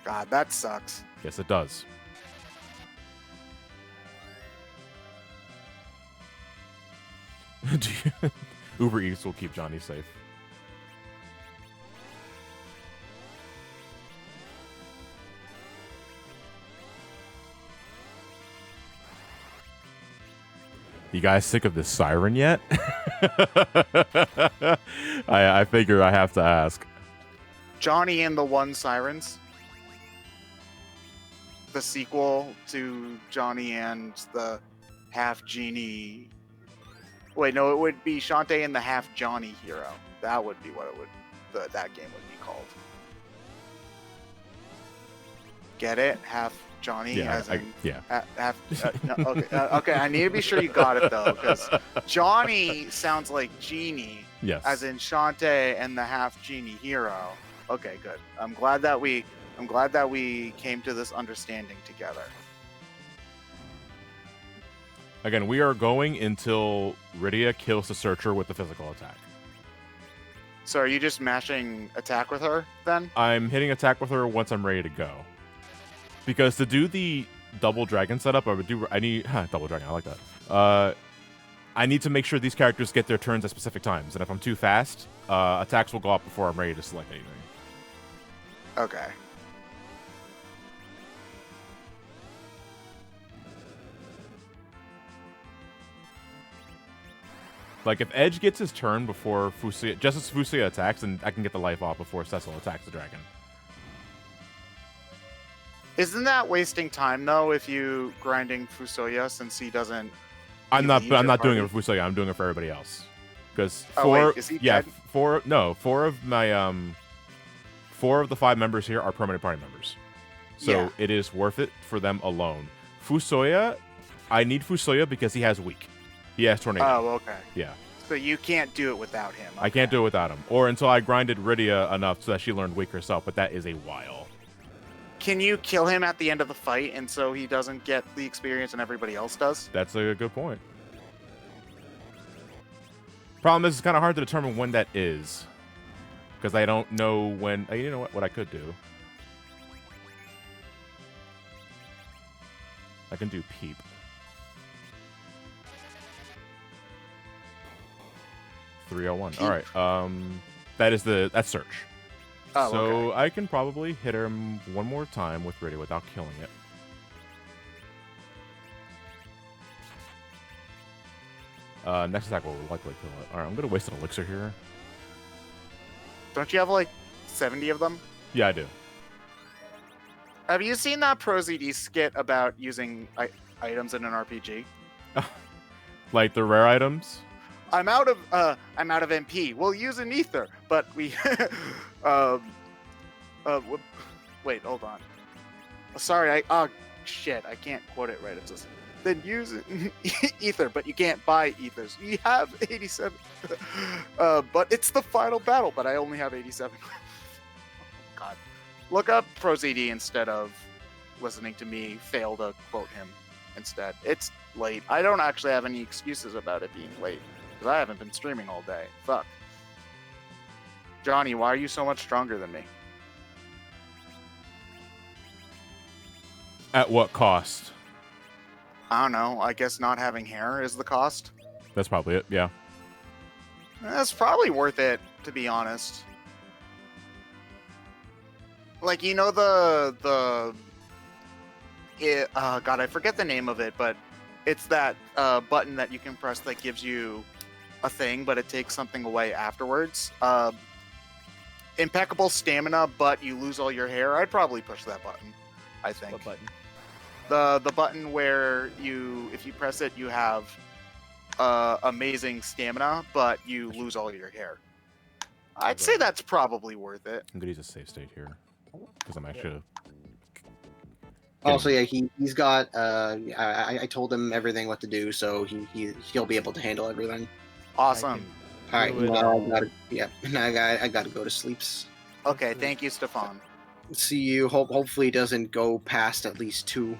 God, that sucks. Yes, it does. Uber Eats will keep Johnny safe. You guys sick of this siren yet? I figure I have to ask. Johnny and the One Sirens. The sequel to Johnny and the Half Genie. Wait, no, it would be Shantae and the Half Johnny Hero. That would be what it would. That game would be called. Get it? Half Johnny, Yeah, as in yeah. no, okay. Okay, I need to be sure you got it though, because Johnny sounds like Genie, Yes. as in Shantae and the Half Genie Hero. Okay, good. I'm glad that we came to this understanding together. Again, we are going until Rydia kills the Searcher with the physical attack. So are you just mashing attack with her then? I'm hitting attack with her once I'm ready to go. Because to do the double dragon setup, I need double dragon. I like that. I need to make sure these characters get their turns at specific times, and if I'm too fast, attacks will go up before I'm ready to select anything. Okay. Like, if Edge gets his turn before Fusuya, just as Fusuya attacks, then I can get the life off before Cecil attacks the dragon. Isn't that wasting time though if you grinding Fusoya since he doesn't? I'm he not leaves your doing it party? for Fusuya. I'm doing it for everybody else. Because Is he yeah, dead? four of my 4 of the 5 members here are permanent party members. So Yeah. it is worth it for them alone. Fusoya, I need Fusoya because he has weak. He has tornado. Oh, okay. Yeah. So you can't do it without him. I can't do it without him, or until I grinded Rydia enough so that she learned weak herself. But that is a while. Can you kill him at the end of the fight, and so he doesn't get the experience and everybody else does? That's a good point. Problem is, it's kind of hard to determine when that is, because I don't know when. You know what I could do? I can do peep. .301. All right. That's search. Oh, so okay. I can probably hit him one more time with Rydia without killing it. Next attack will likely kill it. All right, I'm gonna waste an elixir here. Don't you have like 70 of them? Yeah, I do. Have you seen that ProZD skit about using items in an RPG? Like the rare items. I'm out of MP. We'll use an ether, but we wait, hold on. Sorry, shit, I can't quote it right. It's just then use ether, but you can't buy ethers. You have 87, but it's the final battle. But I only have 87. God, look up ProZD instead of listening to me fail to quote him instead. It's late. I don't actually have any excuses about it being late because I haven't been streaming all day. Fuck. Johnny, why are you so much stronger than me? At what cost? I don't know. I guess not having hair is the cost. That's probably it. Yeah. That's probably worth it, to be honest. Like, you know God, I forget the name of it, but it's that button that you can press that gives you a thing, but it takes something away afterwards. Impeccable stamina, but you lose all your hair. I'd probably push that button, I think. What button? The button where if you press it, you have amazing stamina, but you lose all your hair. I'd say that's probably worth it. I'm gonna use a save state here because I'm actually. Also, yeah, he's got. I told him everything what to do, so he'll be able to handle everything. Awesome. All right, do it now all. I gotta go to sleeps. Okay, thank you, Stefan. See you. Hopefully, it doesn't go past at least 2.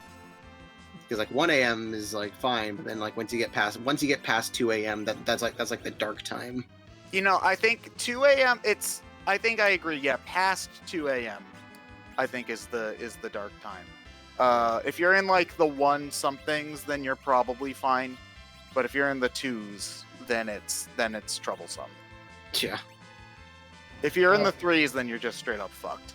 Because like 1 a.m. is like fine, but then like once you get past 2 a.m. that's like the dark time. You know, I think 2 a.m. I think I agree. Yeah, past 2 a.m. I think is the dark time. If you're in like the 1 somethings, then you're probably fine. But if you're in the 2s, then it's troublesome. Yeah. If you're in the 3s, then you're just straight up fucked.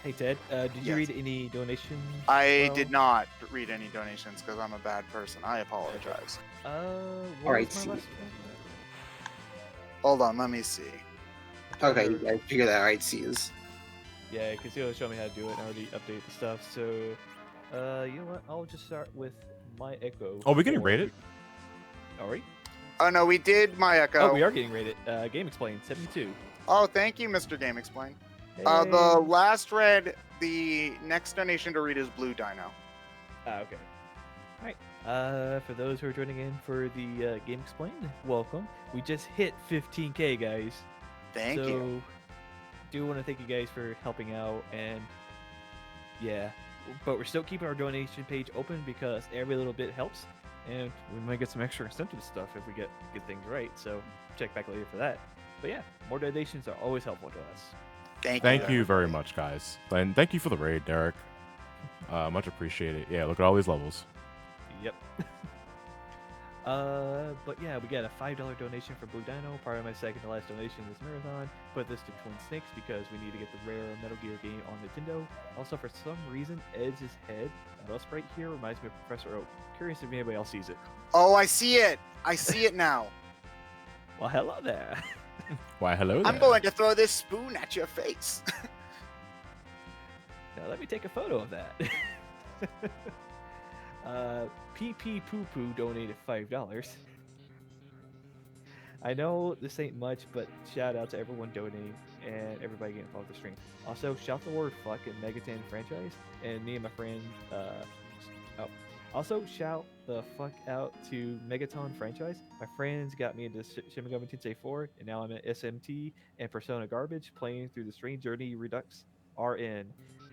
Hey Ted, did you Yes. read any donations? I did not read any donations because I'm a bad person. I apologize. What Alright, was my see. last Hold on, let me see. Okay, I figure that. All right, see is. one? Yeah, because he'll show me how to do it and I already updated the stuff. So, you know what? I'll just start with my Echo. Oh, we getting for- rated? Are we? Oh no, we did my echo. Oh, we are getting rated. Game Explained 72. Oh, thank you, Mr. Game Explain. Hey. The last read, the next donation to read is Blue Dino. Okay. Alright. For those who are joining in for the Game Explained, welcome. We just hit 15K, guys. Thank you. Do want to thank you guys for helping out, and yeah, but we're still keeping our donation page open because every little bit helps, and we might get some extra incentive stuff if we get things right. So check back later for that. But yeah, more donations are always helpful to us. Thank you very much, guys, and thank you for the raid, Derek. Much appreciated. Yeah, look at all these levels. Yep. But yeah, we got a $5 donation for Blue Dino, part of my second to last donation this marathon. Put this to Twin Snakes because we need to get the rare Metal Gear game on Nintendo. Also, for some reason, Edge's head, that right here, reminds me of Professor Oak. Curious if anybody else sees it. Oh, I see it. I see it now. Well, hello there. Why, hello there. I'm going to throw this spoon at your face. Now let me take a photo of that. PP Poo Poo donated $5. I know this ain't much, but shout out to everyone donating and everybody getting involved with the stream. Also, shout the word fuck in Megaton franchise, and me and my friend, Also, shout the fuck out to Megaton franchise. My friends got me into Shin Megami Tensei 4, and now I'm at SMT and Persona Garbage, playing through the Strange Journey Redux RN.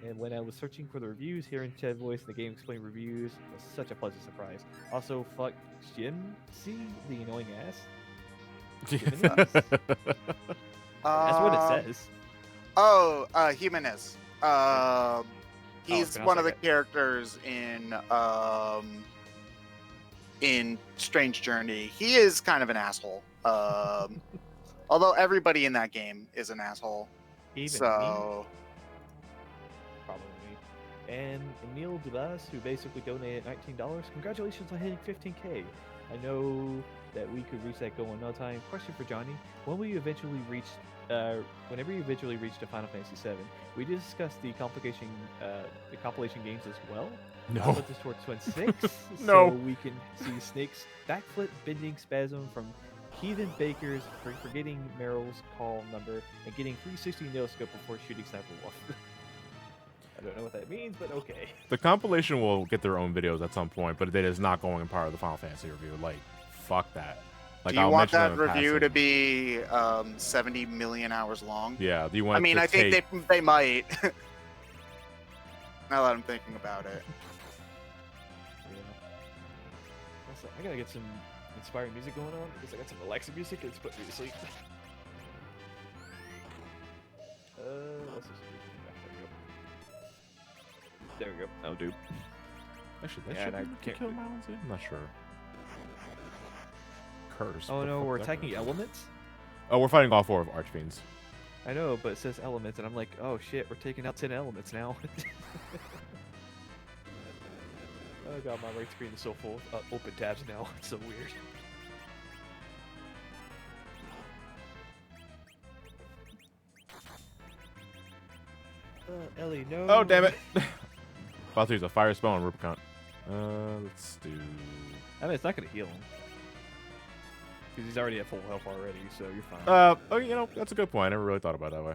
And when I was searching for the reviews, hearing Chad voice and the game explain reviews was such a pleasant surprise. Also, fuck Shinsi, the annoying ass. Jimenez? That's what it says. Oh, Jimenez. He's pronounce one of the like characters in Strange Journey. He is kind of an asshole. Although everybody in that game is an asshole. Even So me? Probably me. And Emil Dubas, who basically donated $19. Congratulations on hitting 15K. I know that we could reach that goal in no time. Question for Johnny: when will you eventually reach? Whenever you eventually reach to Final Fantasy VII, we discussed the compilation games as well. No. I'll put this towards Twin 6, No. so we can see Snake's backflip bending spasm from Heathen Bakers for forgetting Meryl's call number and getting 360 no scope before shooting Sniper Wolf. I don't know what that means, but okay. The compilation will get their own videos at some point, but it is not going in part of the Final Fantasy review. Like, fuck that. Like, do you I'll want mention that them in review to passing. be 70 million hours long? Yeah. Do you want? I mean, to I think take... they might. Now that I'm thinking about it. Yeah. Also, I gotta get some inspiring music going on because I got some relaxing music and it's putting me to sleep. Let's just there we go. Oh, dude. Actually, that Yeah, should and I be can't kill read. mounds. I'm not sure. Curse. Oh what the no, fuck we're is that attacking curse? elements. Oh, we're fighting all 4 of Archfiends. I know, but it says elements, and I'm like, oh shit, we're taking out 10 elements now. Oh god, my right screen is so full of open tabs now. It's so weird. Ellie, no. Oh, damn it! About to use a fire spell on Rubicon. Let's do. I mean, it's not gonna heal him because he's already at full health already, so you're fine. Oh, you know, that's a good point. I never really thought about it that way.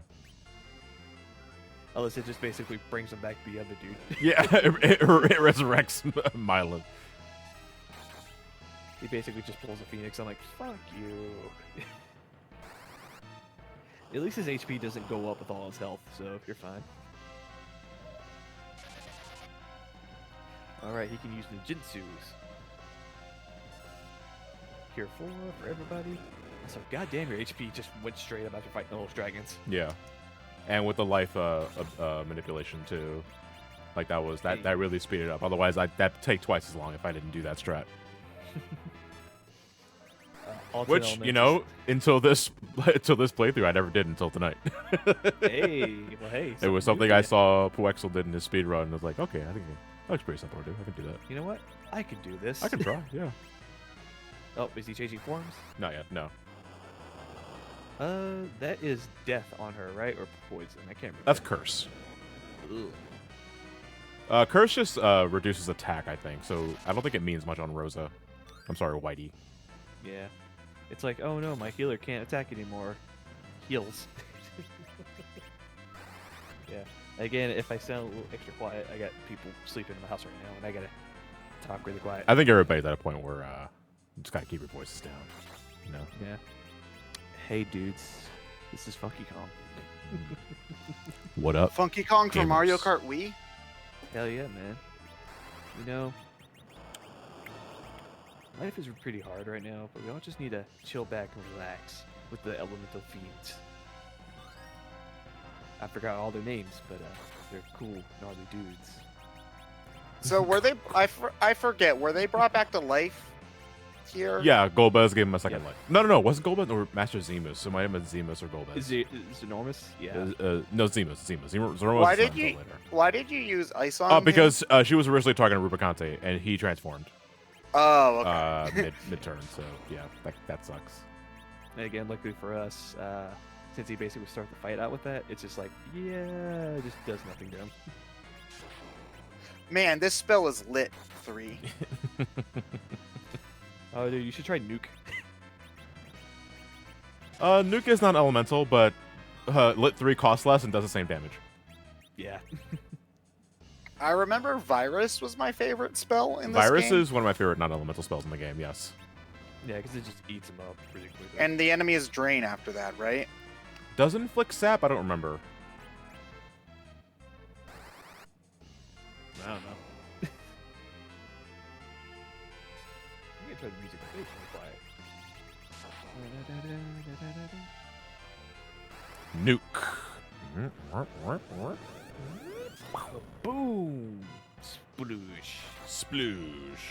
Unless it just basically brings him back to the other dude. Yeah, it resurrects Mylan. He basically just pulls a phoenix. I'm like, fuck you. At least his HP doesn't go up with all his health, so you're fine. Alright, he can use ninjutsus. Cure 4 for everybody. So, goddamn, your HP just went straight up after fighting those dragons. Yeah, and with the life manipulation too, like that really speeded it up. Otherwise, that'd take twice as long if I didn't do that strat. Which, you know, until this playthrough, I never did until tonight. Hey, well, hey. It was something I saw Puexel did in his speed run. And I was like, okay, I think that looks pretty simple to do. I can do that. You know what? I can do this. I can try, yeah. Oh, is he changing forms? Not yet, no. That is death on her, right? Or poison? I can't remember. That's curse. Ugh. Curse just reduces attack, I think. So I don't think it means much on Rosa. I'm sorry, Whitey. Yeah. It's like, oh no, my healer can't attack anymore. Heals. Yeah. Again, if I sound a little extra quiet, I got people sleeping in my house right now, and I gotta talk really quiet. I think everybody's at a point where you just gotta keep your voices down. You know? Yeah. Hey dudes, this is Funky Kong. What up? Funky Kong from Gamers. Mario Kart Wii? Hell yeah, man. You know, life is pretty hard right now, but we all just need to chill back and relax with the elemental fiends. I forgot all their names, but they're cool, gnarly dudes. So were they? I forget. Were they brought back to life here? Yeah, Golbez gave him a second Yep. life. No, it wasn't Golbez or Master Zemus. So it might have been Zemus or Golbez. Is it enormous? Yeah. No, Zemus. Zemus Why is did not you? until later. Why did you use ice on? him? Because she was originally talking to Rubicante, and he transformed Oh, okay. mid-turn. So yeah, that sucks. And again, luckily for us, since he basically started the fight out with that, it's just like, yeah, it just does nothing to him. Man, this spell is lit 3. Oh, dude, you should try Nuke. Nuke is not elemental, but Lit 3 costs less and does the same damage. Yeah. I remember Virus was my favorite spell in this Virus game. is one of my favorite non-elemental spells in the game. Yes. Yeah, because it just eats them up pretty quickly. And the enemy is Drain after that, right? Does it inflict sap? I don't remember. I don't know. I'm gonna try the music. It's really quiet. Nuke. Boom! Sploosh. Sploosh.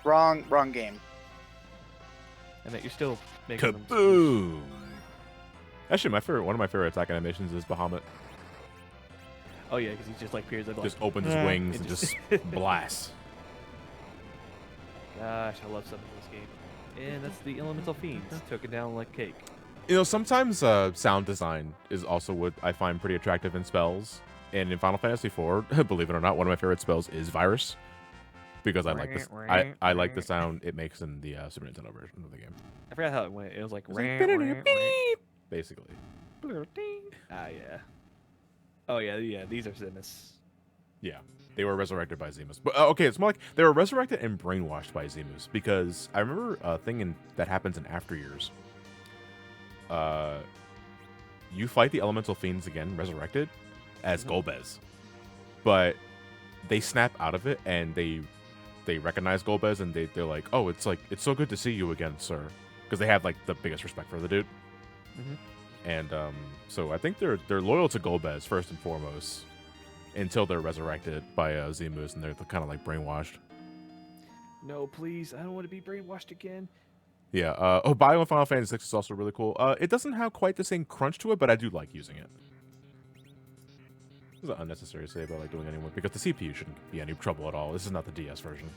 Wrong game. And that you're still making them. Kaboom! Actually, one of my favorite attack animations is Bahamut. Oh yeah, because he just like peers like Just opens his wings and just blasts. Gosh, I love something in this game. And that's the Elemental Fiends. Took it down like cake. You know, sometimes sound design is also what I find pretty attractive in spells. And in Final Fantasy IV, believe it or not, one of my favorite spells is Virus, because I like this. I like the sound it makes in the Super Nintendo version of the game. I forgot how it went. It was like Basically. Ah yeah. Oh yeah. These are Zimus. Yeah, they were resurrected by Zemus. But okay, it's more like they were resurrected and brainwashed by Zemus, because I remember a thing that happens in After Years. You fight the Elemental Fiends again, resurrected, as Golbez. But they snap out of it, and they recognize Golbez, and they're like, oh, it's so good to see you again, sir. Because they have, like, the biggest respect for the dude. And so I think they're loyal to Golbez, first and foremost, until they're resurrected by Zemus, and they're kind of, like, brainwashed. No, please, I don't want to be brainwashed again. Yeah, Bio in Final Fantasy VI is also really cool. It doesn't have quite the same crunch to it, but I do like using it. This is unnecessary to say about like doing anyone, because the CPU shouldn't be any trouble at all. This is not the DS version.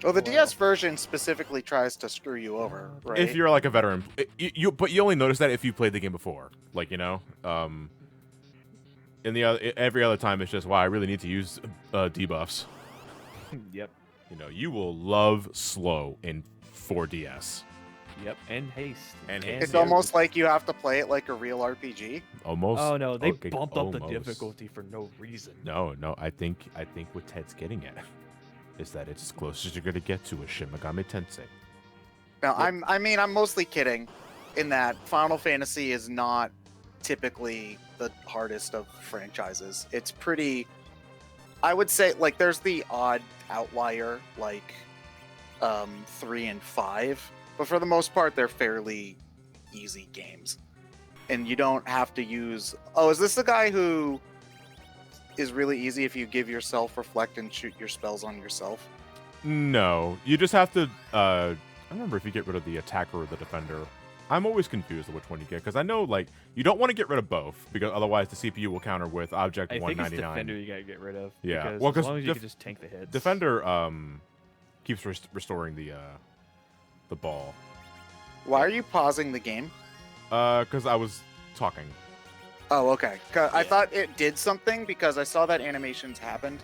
Well, the DS version specifically tries to screw you over, right? If you're like a veteran, but you only notice that if you played the game before, like, you know. In every other time, it's just, wow, I really need to use debuffs. Yep. You know, you will love slow in 4DS. Yep, and haste. It's almost like you have to play it like a real RPG. Almost. Oh no, they Okay, bumped up the almost. difficulty for no reason. No, I think what Ted's getting at is that it's as close as you're gonna get to a Shin Megami Tensei. Now, I'm mostly kidding, in that Final Fantasy is not typically the hardest of franchises. It's pretty. I would say, like, there's the odd outlier, like 3 and 5, but for the most part, they're fairly easy games. And you don't have to use... Oh, is this the guy who is really easy if you give yourself reflect and shoot your spells on yourself? No, you just have to... I don't remember if you get rid of the attacker or the defender. I'm always confused of which one you get, because I know, like, you don't want to get rid of both, because otherwise the CPU will counter with Object I 199. think it's defender you gotta get rid of. Yeah, because well, as long as you can just tank the hits. Defender keeps restoring the ball. Why are you pausing the game? Because I was talking. Oh, okay. I thought it did something because I saw that animations happened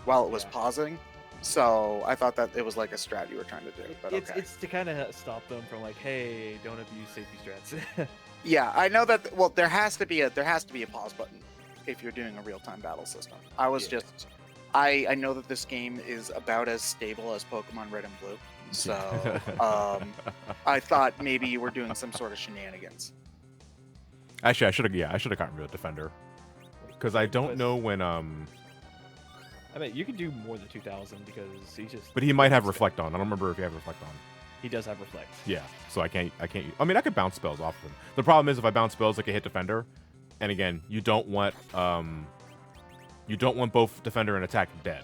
while it was pausing. So I thought that it was like a strat you were trying to do. But okay. It's to kind of stop them from like, hey, don't abuse safety strats. Yeah, I know that. Well, there has to be a pause button if you're doing a real-time battle system. I was just, I know that this game is about as stable as Pokemon Red and Blue. So I thought maybe you were doing some sort of shenanigans. Actually, I should have gotten rid of defender, because I don't know when I mean, you can do more than 2,000 because he's just. But he might have reflect on. I don't remember if he has reflect on. He does have reflect. Yeah, so I can't. I mean, I could bounce spells off of him. The problem is if I bounce spells, I can hit defender, and again, you don't want both defender and attack dead,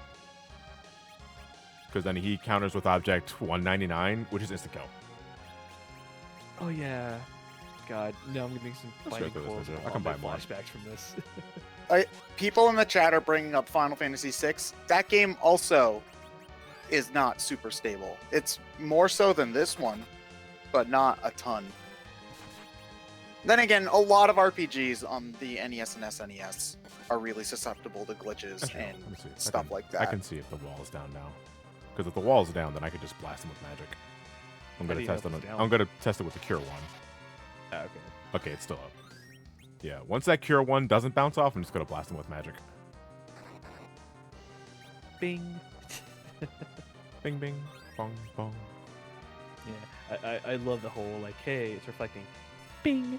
because then he counters with object 199, which is instant kill. Oh yeah. God, no, I'm getting some Let's fighting go through this, calls. I can buy more. flashbacks from this. People in the chat are bringing up Final Fantasy VI. That game also is not super stable. It's more so than this one, but not a ton. Then again, a lot of RPGs on the NES and SNES are really susceptible to glitches and stuff like that. I can see if the wall is down now, because if the wall is down, then I could just blast them with magic. I'm gonna test it. I'm gonna test it with the Cure one. Okay. Okay, it's still up. Yeah, once that cure one doesn't bounce off, I'm just gonna blast him with magic. Bing. Bing, bing, bong, bong. Yeah, I love the whole like, hey, it's reflecting. Bing.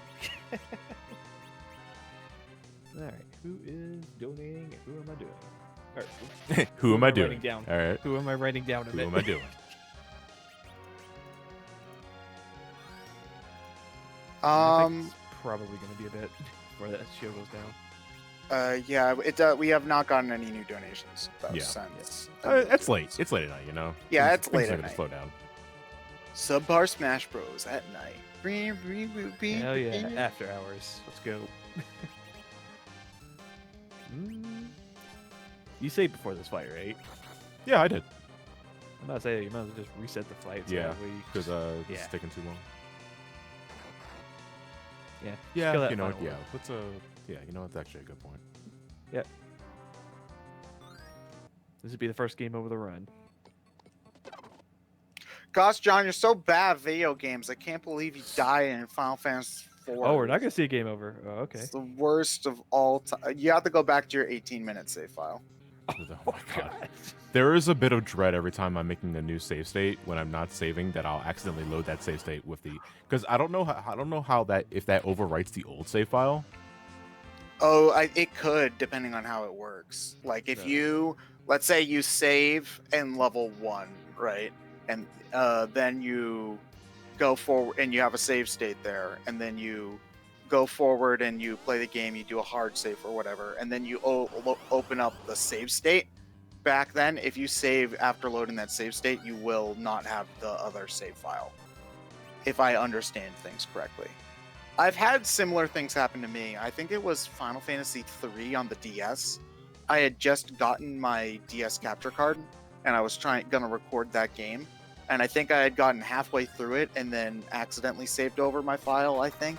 All right, who is donating? And who am I doing? Or, Who am I writing doing? Down? All right. Who am I writing down? Who am I doing? I think it's probably going to be a bit before that show goes down. Yeah, we have not gotten any new donations though, Yeah. since. It's late. It's late at night, you know. Yeah, Things- it's things late are at gonna night. slow down. Subpar Smash Bros. At night. Hell yeah, after hours. Let's go. You saved before this fight, right? Yeah, I did. I'm about to say you might as well just reset the fight. So Yeah, that way- because this Yeah. is taking too long. Yeah. kill Yeah, that you know, final yeah. one. What's yeah, you know, it's actually a good point. This would be the first game over the run. Gosh, John, you're so bad at video games. I can't believe you died in Final Fantasy IV. Oh, we're not gonna see a game over. Oh, okay. It's the worst of all time. You have to go back to your 18-minute save file. Oh my god. There is a bit of dread every time I'm making a new save state when I'm not saving that I'll accidentally load that save state with the because I don't know how that if that overwrites the old save file. Oh, it could, depending on how it works. Like if Yeah. you, let's say you save in level 1, right? And then you go forward and you have a save state there, and then you go forward and you play the game, you do a hard save or whatever, and then you open up the save state. Back then, if you save after loading that save state, you will not have the other save file, if I understand things correctly. I've had similar things happen to me. I think it was Final Fantasy III on the DS. I had just gotten my DS capture card, and I was gonna record that game, and I think I had gotten halfway through it and then accidentally saved over my file, I think.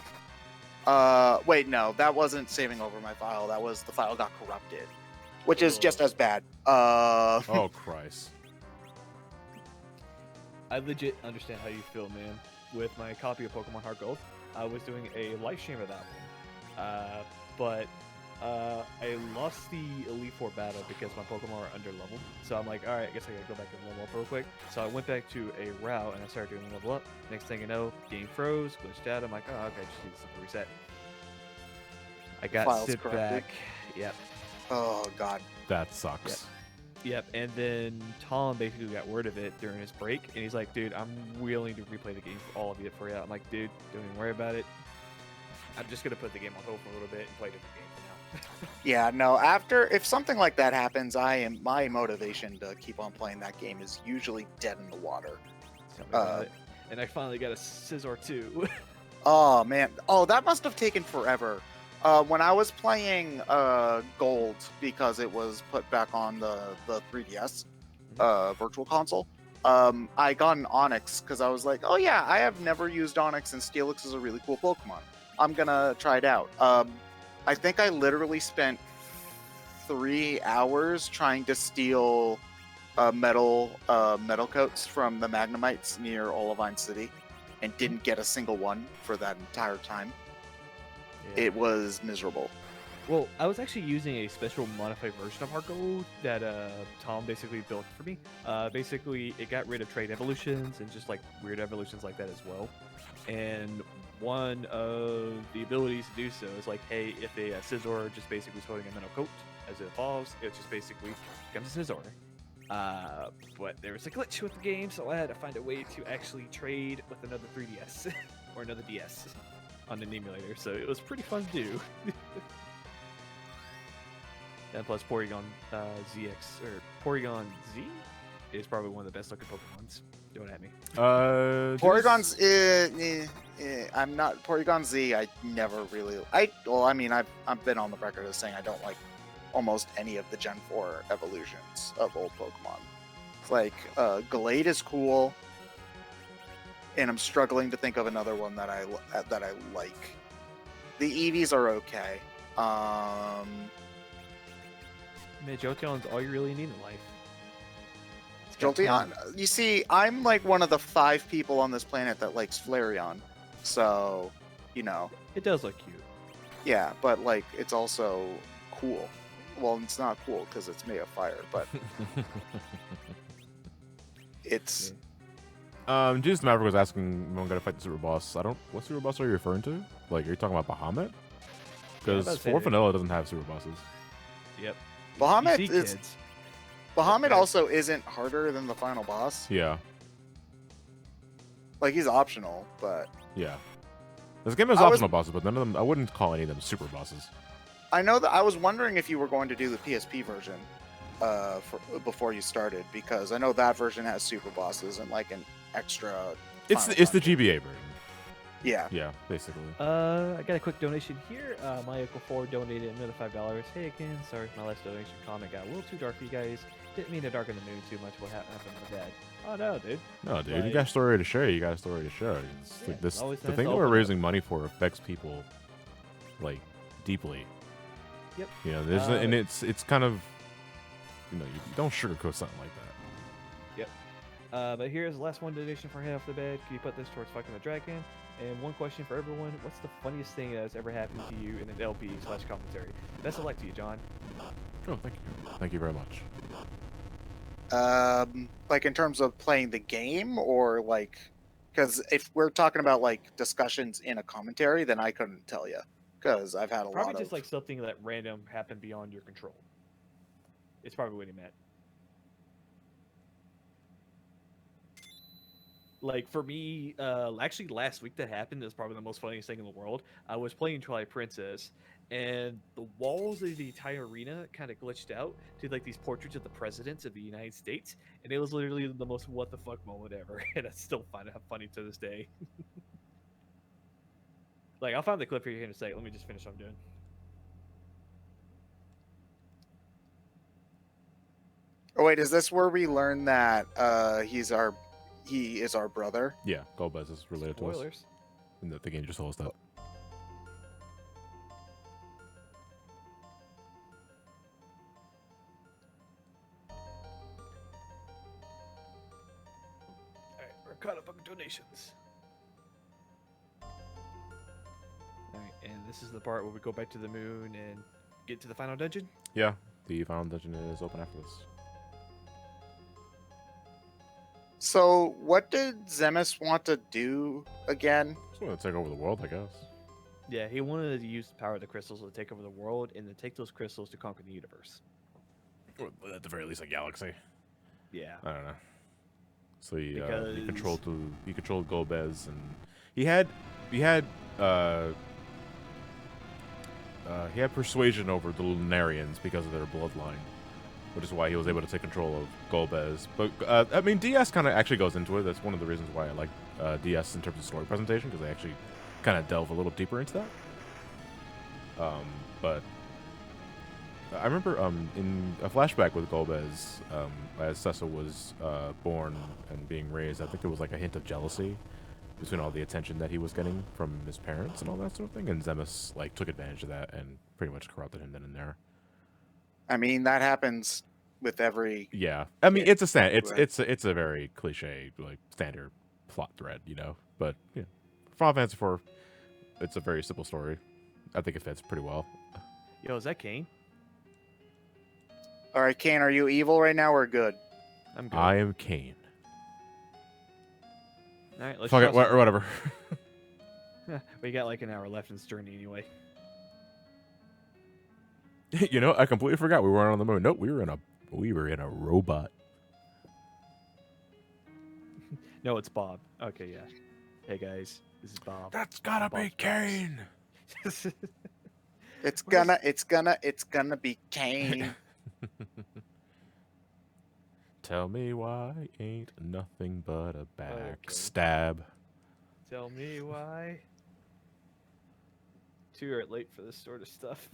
Wait, no, that wasn't saving over my file. That was the file got corrupted, which is just as bad. Oh Christ. I legit understand how you feel, man. With my copy of Pokemon Heart Gold, I was doing a live stream of that one, but I lost the Elite Four battle because my Pokemon were under leveled. So I'm like, all right, I guess I gotta go back and level up real quick. So I went back to a route and I started doing level up. Next thing you know, game froze, glitched out. I'm like, oh, okay, just need a simple reset. I got Files sit corrupted. back. Yep. Oh god. That sucks. Yep, and then Tom basically got word of it during his break, and he's like, dude, I'm willing to replay the game for all of you for you. I'm like, dude, don't even worry about it. I'm just going to put the game on hold for a little bit and play a different game for now. Yeah, no, if something like that happens, my motivation to keep on playing that game is usually dead in the water. Tell me about it. And I finally got a Scizor too. Oh man, that must have taken forever. When I was playing Gold, because it was put back on the 3DS Virtual Console, I got an Onix because I was like, oh yeah, I have never used Onix, and Steelix is a really cool Pokemon. I'm gonna try it out. I think I literally spent 3 hours trying to steal metal coats from the Magnemites near Olivine City, and didn't get a single one for that entire time. Yeah. It was miserable. Well, I was actually using a special modified version of Heart Gold that Tom basically built for me. Basically, it got rid of trade evolutions and just like weird evolutions like that as well. And one of the abilities to do so is like, hey, if a Scizor just basically is holding a metal coat as it evolves, it just basically becomes a Scizor. But there was a glitch with the game, so I had to find a way to actually trade with another 3DS or another DS on an emulator. So it was pretty fun to do. And plus Porygon ZX or Porygon Z is probably one of the best looking Pokemons. Don't at me. Porygon's I'm not Porygon Z. I never really. I've been on the record as saying I don't like almost any of the Gen 4 evolutions of old Pokemon. It's like Glade is cool, and I'm struggling to think of another one that I like. The Eevees are okay. Man, Jolteon's all you really need in life. It's got Jolteon. talent. You see, I'm like one of the 5 people on this planet that likes Flareon, so you know. It does look cute. Yeah, but like it's also cool. Well, it's not cool because it's made of fire, but it's Jesus Maverick was asking when I'm gonna fight the super boss. What super boss are you referring to? Like, are you talking about Bahamut? Because about to say 4 that. Vanilla doesn't have super bosses. Yep. Bahamut PC is kids. Bahamut Okay. also isn't harder than the final boss. Yeah, Like he's optional, but yeah. This game has I was- optional bosses, but none of them. I wouldn't call any of them super bosses. I know that I was wondering if you were going to do the PSP version before you started, because I know that version has super bosses and like an extra. It's final the dungeon. GBA version. Yeah. Yeah, basically. I got a quick donation here. My Uncle 4 donated another $5. Hey again, sorry for my last donation comment got a little too dark for you guys. Didn't mean to darken the mood too much. What happened to my dad? Oh no, dude. No, dude, you Like- got a story to share. You got a story to share. It's Yeah, like this. always The nice thing to that we're open up. raising money for affects people, like, deeply. Yep. You know, there's and it's kind of, you know, you don't sugarcoat something like that. But here's the last one donation for Head Off the Bed. Can you put this towards fucking the dragon? And one question for everyone: what's the funniest thing that's ever happened to you in an LP/commentary? Best of luck to you, John. Oh, thank you. Thank you very much. Like in terms of playing the game, or like, because if we're talking about like discussions in a commentary, then I couldn't tell you, because I've had a Probably lot just of. like something that random happened beyond your control. It's probably what he meant. Like for me, actually last week that happened is probably the most funniest thing in the world. I was playing Twilight Princess, and the walls of the entire arena kind of glitched out to like these portraits of the presidents of the United States, and it was literally the most what the fuck moment ever, and I still find it funny to this day. Like I'll find the clip here in a second. Let me just finish what I'm doing. Oh wait, is this where we learn that he is our brother? Yeah, Golbez is related to us. Spoilers. And the game just told us that. Alright, we're caught up on donations. Alright, and this is the part where we go back to the moon and get to the final dungeon. Yeah, the final dungeon is open after this. So what did Zemus want to do again? Just want to take over the world, I guess. Yeah, he wanted to use the power of the crystals to take over the world and then take those crystals to conquer the universe. Or at the very least, a galaxy. Yeah. I don't know. So he Because- controlled Golbez, and he had persuasion over the Lunarians because of their bloodline, which is why he was able to take control of Golbez. But I mean, DS kind of actually goes into it. That's one of the reasons why I like DS in terms of story presentation, because they actually kind of delve a little deeper into that. But I remember in a flashback with Golbez, as Cecil was born and being raised, I think there was like a hint of jealousy between all the attention that he was getting from his parents and all that sort of thing, and Zemus like took advantage of that and pretty much corrupted him then and there. I mean, that happens with every. Yeah, I mean, Yeah, it's a very cliche like standard plot thread, you know. But yeah, Final Fantasy IV, it's a very simple story. I think it fits pretty well. Yo, is that Kane? All right, Kane, are you evil right now or good? I'm good. I am Kane. Alright, let's Fuck it, trust him. whatever. We got like an hour left in this journey anyway. You know, I completely forgot we weren't on the moon. Nope, we were in a robot. No, it's Bob. Okay, yeah. Hey guys, this is Bob. That's gotta be Bob's Kane. It's gonna be Kane. Tell me why ain't nothing but a Okay. backstab. Tell me why. Too late for this sort of stuff.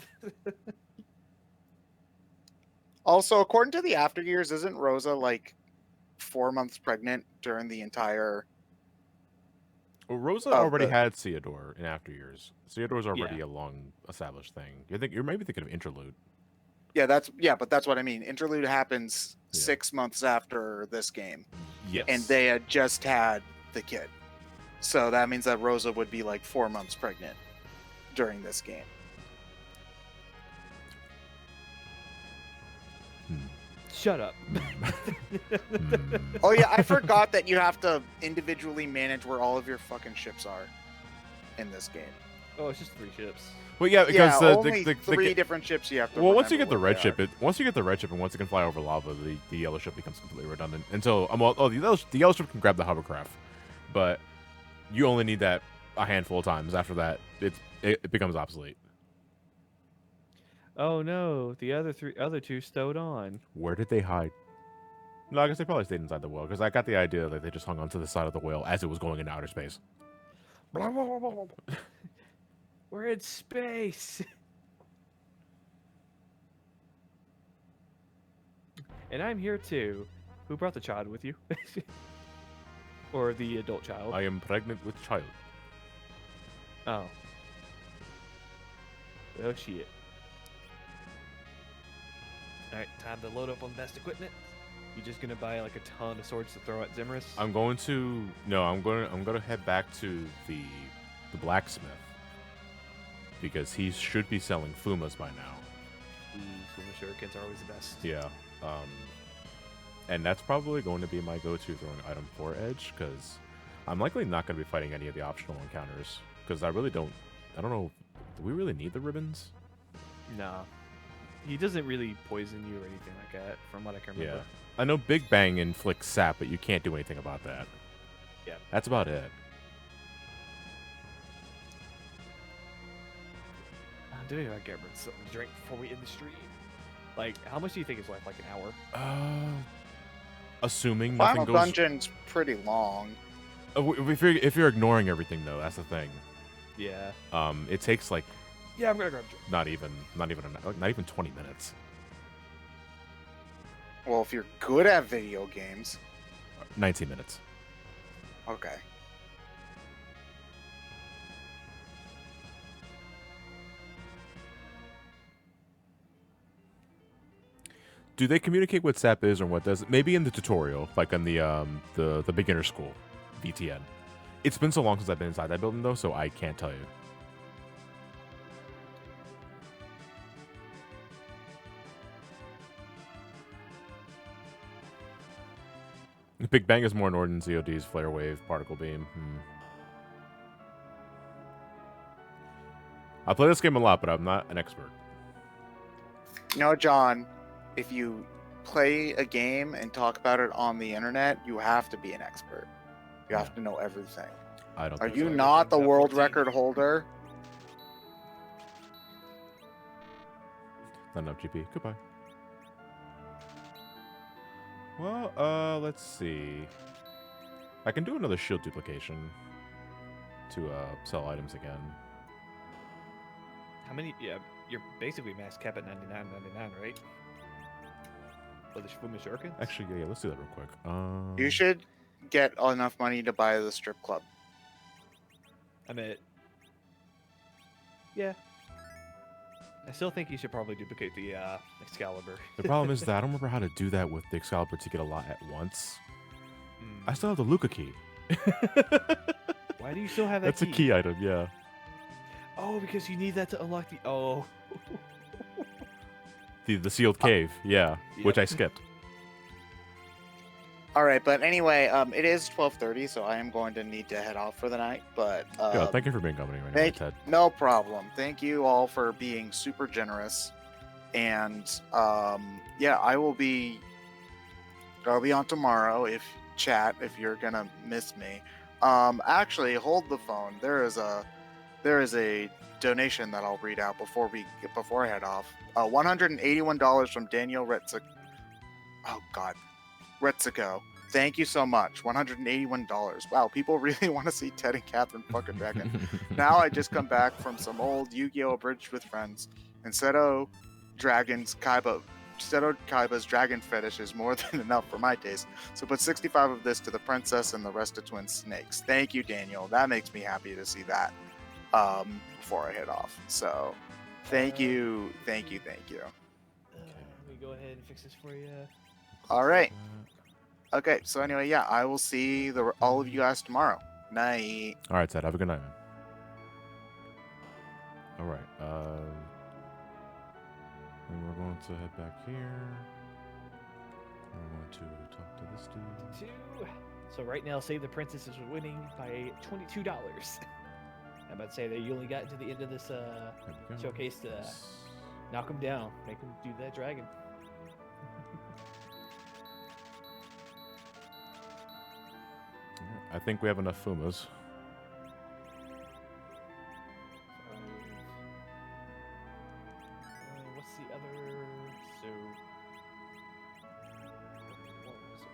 Also, according to the After Years, isn't Rosa like 4 months pregnant during the entire? Well, Rosa Oh, already the- had Theodore in After Years. Theodore's already Yeah. a long established thing. You're maybe thinking of Interlude. Yeah, but that's what I mean. Interlude happens Yeah. 6 months after this game, Yes. and they had just had the kid, so that means that Rosa would be like 4 months pregnant during this game. Shut up. Oh yeah, I forgot that you have to individually manage where all of your fucking ships are in this game. Oh, it's just 3 ships. Well, yeah, because only the three different ships you have to. well, once you get remember the what red they ship, are. once you get the red ship and once it can fly over lava, the yellow ship becomes completely redundant. Until the yellow ship can grab the hovercraft, but you only need that a handful of times. After that, it becomes obsolete. Oh no, the other two stowed on. Where did they hide? No, I guess they probably stayed inside the whale because I got the idea that they just hung onto the side of the whale as it was going into outer space. We're in space. And I'm here too. Who brought the child with you? Or the adult child? I am pregnant with child. Oh. Oh shit. Alright, time to load up on best equipment. You just gonna buy like a ton of swords to throw at Zimris? I'm going to head back to the blacksmith because he should be selling Fumas by now. Ooh, Fuma shurikens are always the best. Yeah. And that's probably going to be my go-to throwing item for Edge because I'm likely not going to be fighting any of the optional encounters because I don't know, do we really need the ribbons? Nah. He doesn't really poison you or anything like that, from what I can remember. Yeah. I know Big Bang inflicts sap, but you can't do anything about that. Yeah. That's about it. Do we gotta get something to drink before we end the stream? Like, how much do you think is left? Like an hour? Assuming Final nothing goes. dungeon's pretty long. If you're ignoring everything though, that's the thing. Yeah. It takes like Yeah, I'm gonna grab a drink. not even 20 minutes. Well, if you're good at video games, 19 minutes. okay. Do they communicate what SAP is or what does it? Maybe in the tutorial, like in the beginner school, VTN. It's been so long since I've been inside that building though, so I can't tell you. Big Bang is more Norden COD's Flare Wave, Particle Beam. I play this game a lot, but I'm not an expert. No, John, if you play a game and talk about it on the internet, you have to be an expert. You have to know everything. I don't. Are think you so. not the About world 14. record holder? Not enough GP. Goodbye. Well, let's see. I can do another shield duplication to sell items again. How many? Yeah, you're basically max cap at 99.99, right? For the Fuma shurikens? Actually, yeah, let's do that real quick. You should get enough money to buy the strip club. I mean, yeah. I still think you should probably duplicate the Excalibur. The problem is that I don't remember how to do that with the Excalibur to get a lot at once. Hmm. I still have the Luca key. Why do you still have that That's a key item, yeah. Oh, because you need that to unlock the... Oh. The sealed cave, yeah, which I skipped. All right, but anyway, it is 12:30, so I am going to need to head off for the night. But Yeah, thank you for being company right now, Ted. no problem. Thank you all for being super generous, and yeah, I'll be on tomorrow if you're gonna miss me. Actually, hold the phone. There is a donation that I'll read out before I head off. $181 from Daniel Retzik. Oh God. Retzico. Thank you so much. $181. Wow, people really want to see Ted and Qatherine fuck a dragon. Now I just come back from some old Yu-Gi-Oh! Abridged with friends. And Seto Kaiba's dragon fetish is more than enough for my taste. So put 65 of this to the princess and the rest to twin snakes. Thank you, Daniel. That makes me happy to see that before I head off. So thank you. Let me go ahead and fix this for you. All right. Okay, so anyway, yeah, I will see all of you guys tomorrow. Night. All right, Ted. Have a good night, man. All right. And we're going to head back here. to talk to this dude. 2. So right now, Save the Princess is winning by $22. I'm about to say that you only got to the end of this There we go. showcase to knock him down, make him do that dragon. Alright, I think we have enough Fumas. What's the other? So. What was it?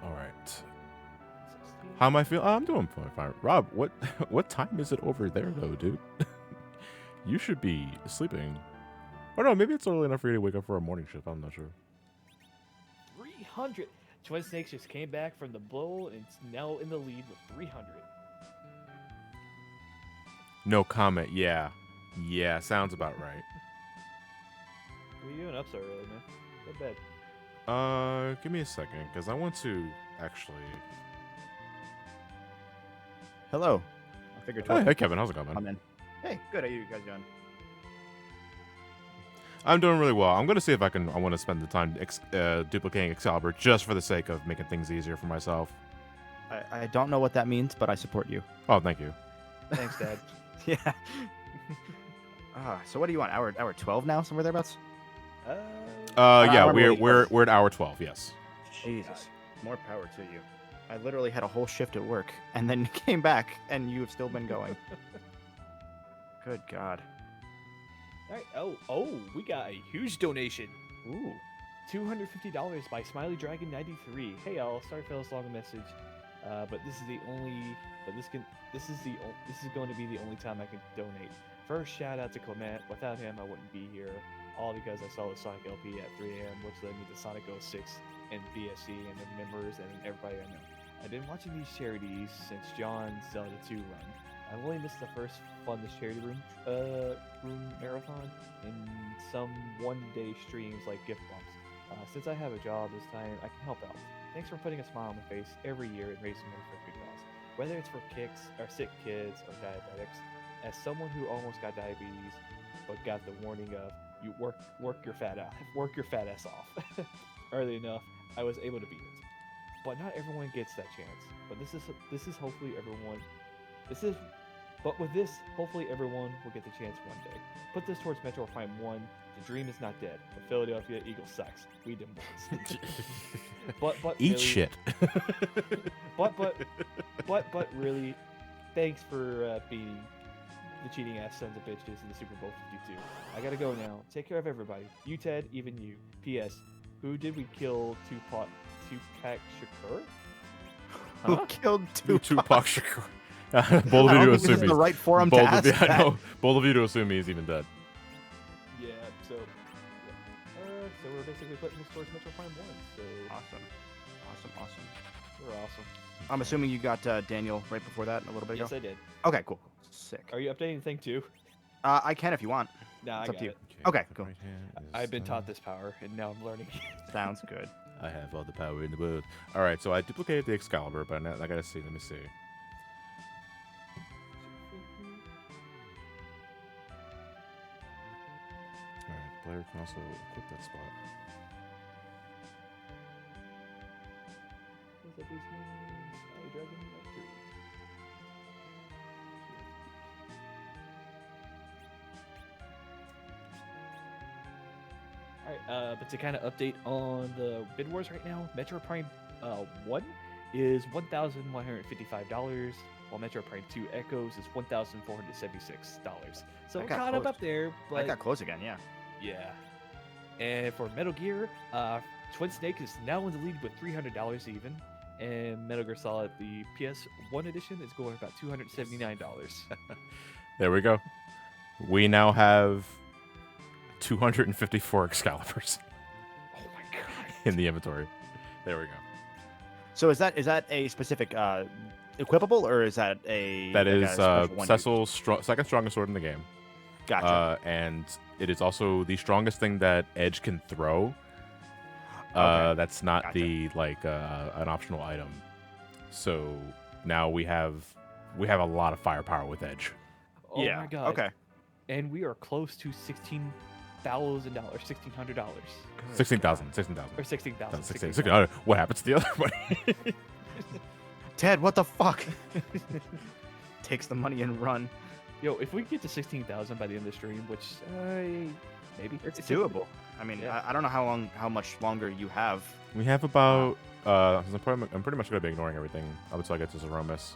All right. 16. How am I feeling? I'm doing fine. Rob, what time is it over there, though, dude? You should be sleeping. Or no, maybe it's early enough for you to wake up for a morning shift. I'm not sure. 300. Twin Snakes just came back from the blow and it's now in the lead with 300. No comment. Yeah. Yeah, sounds about right. What are you doing up so early, man? Go to bed. Give me a second, because I want to actually... Hello. I figured. Hey, Kevin, how's it going, man? I'm in. Hey, good. How you guys doing? I'm doing really well. I'm going to see if I want to spend the time duplicating Excalibur just for the sake of making things easier for myself. I don't know what that means, but I support you. Oh, thank you. Thanks, Dad. Yeah. So what do you want? Hour 12 now, somewhere thereabouts? Yeah, hour we're at hour 12. Yes. Jesus. More power to you. I literally had a whole shift at work and then came back, and you have still been going. Good God. All right. Oh, we got a huge donation. Ooh. $250 by Smiley Dragon 93. Hey y'all, sorry for this long message, but this is the only. But this is going to be the only time I can donate. First, shout out to Clement. Without him, I wouldn't be here. All because I saw the Sonic LP at 3 a.m., which led me to Sonic 06 and BSC and the members and everybody I know. I've been watching these charities since John's Zelda 2 run. I've only missed the first Fundless Charity room marathon and some one-day streams like gift bumps. Since I have a job this time, I can help out. Thanks for putting a smile on my face every year and raising money for a good cause. Whether it's for kicks or sick kids or diabetics, as someone who almost got diabetes but got the warning of you work your fat ass off early enough, I was able to beat it. But not everyone gets that chance. But this is hopefully everyone. But with this, hopefully everyone will get the chance one day. Put this towards Metro Prime 1. The dream is not dead. But Philadelphia Eagles sucks. We them boys. but Eat really, shit. but really, thanks for beating the cheating ass sons of bitches in the Super Bowl 52. I gotta go now. Take care of everybody. You, Ted, even you. P.S. Who did we kill Tupac Shakur? Who killed Tupac Shakur? Bold of you to assume this is the right forum to ask I that. know. Bold of you to assume he's even dead. Yeah, so we're basically putting this towards Metro Prime 1. So Awesome. we're awesome. I'm assuming you got Daniel right before that a little bit ago? Yes, I did. Okay, cool. Sick. Are you updating the thing too? I can if you want. Nah, It's I up got to you. it. Okay, cool. I've been taught this power, and now I'm learning. Sounds good. I have all the power in the world. All right, so I duplicated the Excalibur, but I gotta see. Let me see. All right, the player can also equip that spot. What's up, these names? Dragon Knight 3. Alright, but to kind of update on the bid wars right now, Metro Prime 1 is $1,155, while Metro Prime 2 Echoes is $1,476. So I we're got kind of close. up there, but I got close again, yeah. yeah. And for Metal Gear, Twin Snake is now in the lead with $300 even, and Metal Gear Solid, the PS1 edition, is going about $279. There we go. We now have 254 Excaliburs Oh my god! in the inventory. There we go. So is that a specific equipable, or is that a That like is a special one you- Cecil's second strongest sword in the game. Gotcha. And it is also the strongest thing that Edge can throw. Okay. That's not Gotcha. the an optional item. So now we have a lot of firepower with Edge. Oh yeah. my god! Okay. And we are close to 16 $1,000, $1,600, 16,000. or 16,000. 16,000. What happens to the other money? Ted, what the fuck? Takes the money and run. Yo, if we get to 16,000 by the end of the stream, which maybe It's doable. I mean, Yeah. I don't know how much longer you have. We have about. I'm pretty much gonna be ignoring everything up until I get to Zeromus.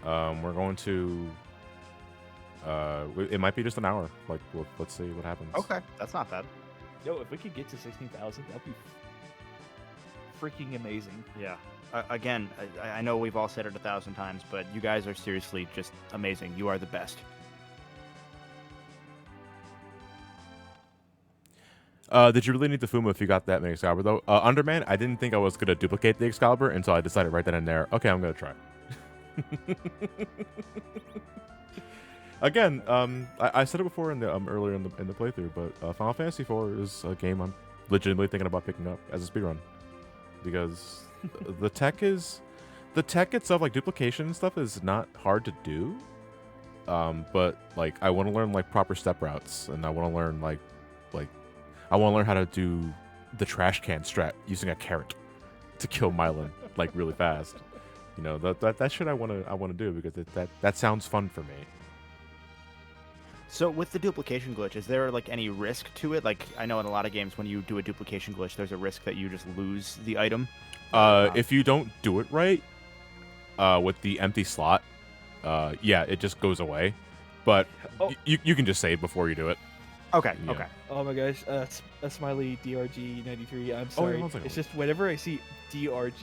We're going to. It might be just an hour. Like, let's see what happens. Okay, that's not bad. Yo, if we could get to 16,000, that'd be freaking amazing. Yeah. Again, I know we've all said it 1,000 times, but you guys are seriously just amazing. You are the best. Did you really need the Fuma if you got that many Excalibur though? Underman, I didn't think I was gonna duplicate the Excalibur until I decided right then and there. Okay, I'm gonna try. Again, I said it before in the earlier in the playthrough, but Final Fantasy IV is a game I'm legitimately thinking about picking up as a speedrun because the tech itself, like duplication and stuff, is not hard to do. But like I want to learn like proper step routes, and I want to learn like I want to learn how to do the trash can strat using a carrot to kill Mylan like really fast. You know, that shit I want to do because that sounds fun for me. So with the duplication glitch, is there like any risk to it? Like I know in a lot of games when you do a duplication glitch, there's a risk that you just lose the item. If you don't do it right, with the empty slot, yeah, it just goes away. But you can just save before you do it. Okay. Yeah. Okay. Oh my gosh, Smiley DRG93. I'm sorry. one second. It's just whenever I see DRG,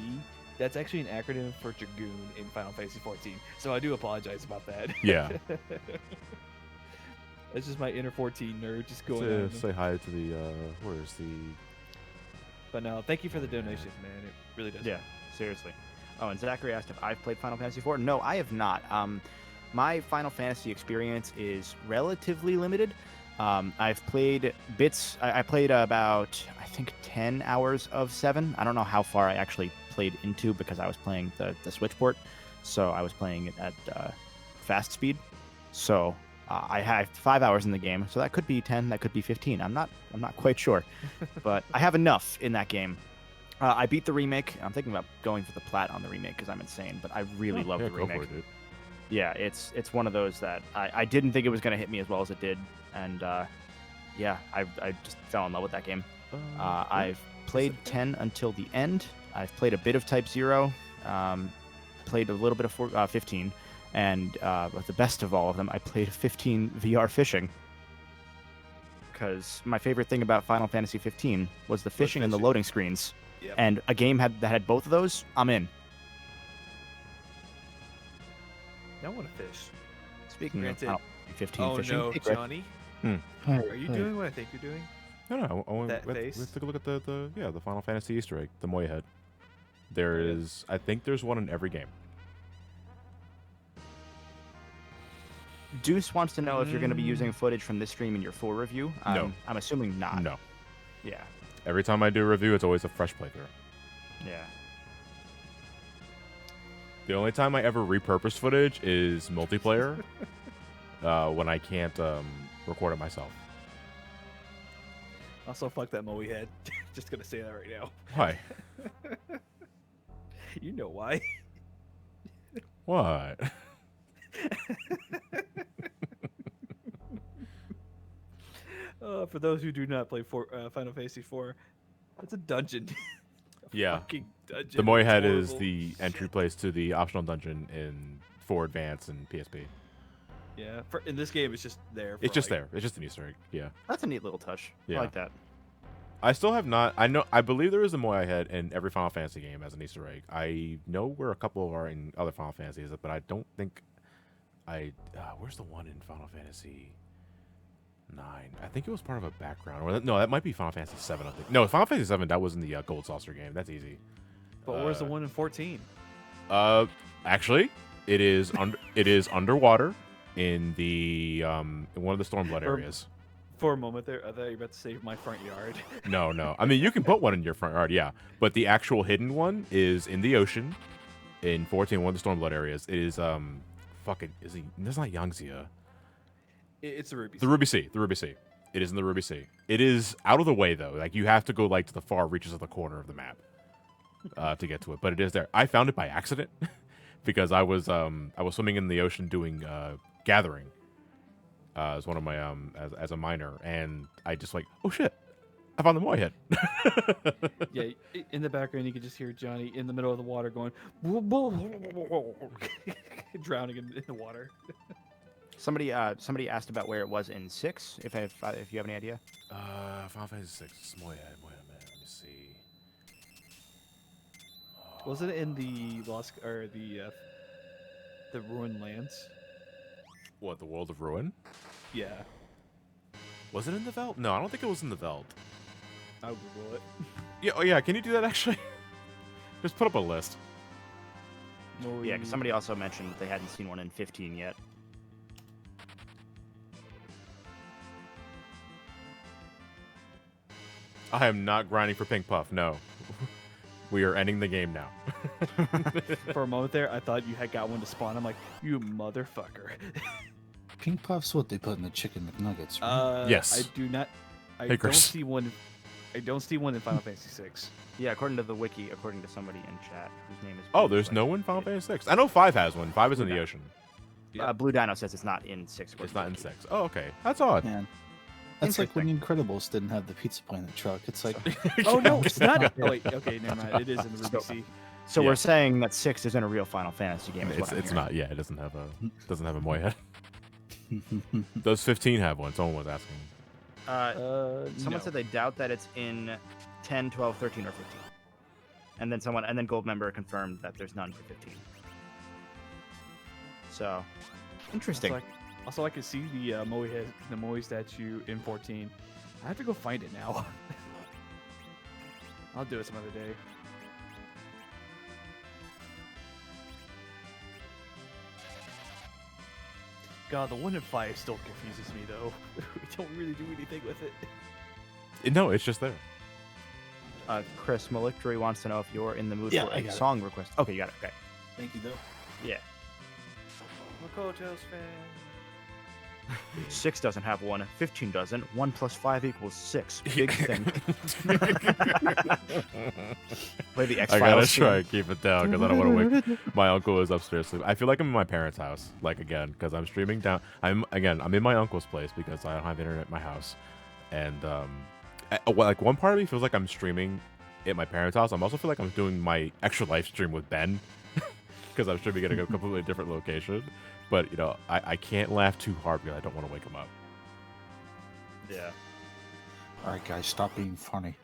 that's actually an acronym for Dragoon in Final Fantasy 14. So I do apologize about that. Yeah. It's just my inner 14 nerd just going on. Say hi to the where's the. But no, thank you for the donation, man. It really does. Yeah. Seriously. Oh, and Zachary asked if I've played Final Fantasy IV. No, I have not. My Final Fantasy experience is relatively limited. I've played bits. I played about, I think, 10 hours of 7. I don't know how far I actually played into because I was playing the Switch port. So I was playing it at fast speed. So I had 5 hours in the game. So that could be 10. That could be 15. I'm not quite sure. But I have enough in that game. I beat the remake. I'm thinking about going for the plat on the remake because I'm insane. But I really love the Go remake. for it, dude. Yeah, it's one of those that I didn't think it was going to hit me as well as it did. And yeah, I just fell in love with that game. I've played 10 until the end. I've played a bit of Type 0, played a little bit of 15, and but the best of all of them, I played 15 VR fishing. Because my favorite thing about Final Fantasy 15 was the fishing and the loading screens. Yep. And a game that had both of those, I'm in. I want to fish. Speaking Granted. of 15 Oh fishing, no, hey, Greg. Johnny. Hmm. Are you doing what I think you're doing? No. That Let's face? take a look at the Final Fantasy Easter egg, the Moya head. There is, I think there's one in every game. Deuce wants to know if you're going to be using footage from this stream in your full review. No. I'm assuming not. No. Yeah. Every time I do a review, it's always a fresh playthrough. Yeah. The only time I ever repurpose footage is multiplayer, when I can't record it myself. Also, fuck that Moe head. Just gonna say that right now. Why? You know why. What? For those who do not play Final Fantasy IV, it's a dungeon. Yeah. Fucking dungeon. The Moy It's head is horrible. the entry place to the optional dungeon in 4 Advance and PSP. Yeah, in this game, it's just there. It's for, just like, there. It's just an Easter egg. Yeah. That's a neat little touch. Yeah. I like that. I still have not. I believe there is a Moai head in every Final Fantasy game as an Easter egg. I know where a couple are in other Final Fantasies, but I don't think where's the one in Final Fantasy 9? I think it was part of a background. Or no, that might be Final Fantasy 7. I think. No, Final Fantasy 7. That was in the Gold Saucer game. That's easy. But where's the one in 14? Actually, it is underwater in the in one of the Stormblood areas. For a moment there, I thought you were about to say my front yard. No. I mean, you can put one in your front yard, yeah. But the actual hidden one is in the ocean in 14, one of the Stormblood areas. It is, that's not Yangtze. It's the Ruby. The Ruby Sea. It is in the Ruby Sea. It is out of the way though. Like you have to go like to the far reaches of the corner of the map to get to it. But it is there. I found it by accident because I was swimming in the ocean doing gathering as one of my as a miner, and I just like, oh shit, I found the Moai head. Yeah, in the background you can just hear Johnny in the middle of the water going, drowning in the water. Somebody asked about where it was in 6. If you have any idea. Final Fantasy 6. Moai head. Wait a minute. Let me see. Was it in the Lost or the Ruined Lands? What, the World of Ruin? Yeah, Was it in the Veld? No, I don't think it was in the Veld. I'll Google it. Yeah, oh yeah, can you do that actually? Just put up a list. Yeah, because somebody also mentioned that they hadn't seen one in 15 yet. I am not grinding for Pink Puff, no. We are ending the game now. For a moment there, I thought you had got one to spawn. I'm like, you motherfucker. Pink Puff's what they put in the chicken McNuggets, right? Yes. I do not. I Hey, don't Chris. see one. I don't see one in Final Fantasy 6. Yeah, according to the wiki, according to somebody in chat whose name is. Oh, Blue there's Dino. no one in Final Fantasy 6. I know 5 has one. 5 is in the ocean. Blue Dino says it's not in 6. It's not in 6. Oh, okay. That's odd. Man, that's like when Incredibles didn't have the Pizza Planet truck. It's like, Oh no, it's not. Oh wait, okay, never mind. It is in the Ruby Sea. So Yeah. we're saying that 6 isn't a real Final Fantasy game. Is what I'm It's hearing. not. Yeah, it doesn't have a Moai head. Does 15 have one? Someone was asking. Someone No. said they doubt that it's in 10, 12, 13, or 15. And then Gold Member confirmed that there's none for 15. So, interesting. Also, I can see the Moai statue in 14. I have to go find it now. I'll do it some other day. God, the 1 in 5 still confuses me though. We don't really do anything with it. No, it's just there. Chris Malictory wants to know if you're in the mood Yeah, for I a got it. song request. Okay, you got it. Okay. thank you though. Yeah. Makoto's fan. 6 doesn't have 1. 15 doesn't. 1 plus 5 equals 6. Big thing. Play the X I Files. gotta try and keep it down because I don't want to wake. My uncle is upstairs sleeping. I feel like I'm in my parents' house, like again, because I'm streaming down. I'm in my uncle's place because I don't have internet at my house, and like one part of me feels like I'm streaming at my parents' house. I'm also feel like I'm doing my extra live stream with Ben because I'm streaming at a completely different location. But you know, I can't laugh too hard because I don't want to wake him up. Yeah. All right, guys, stop being funny.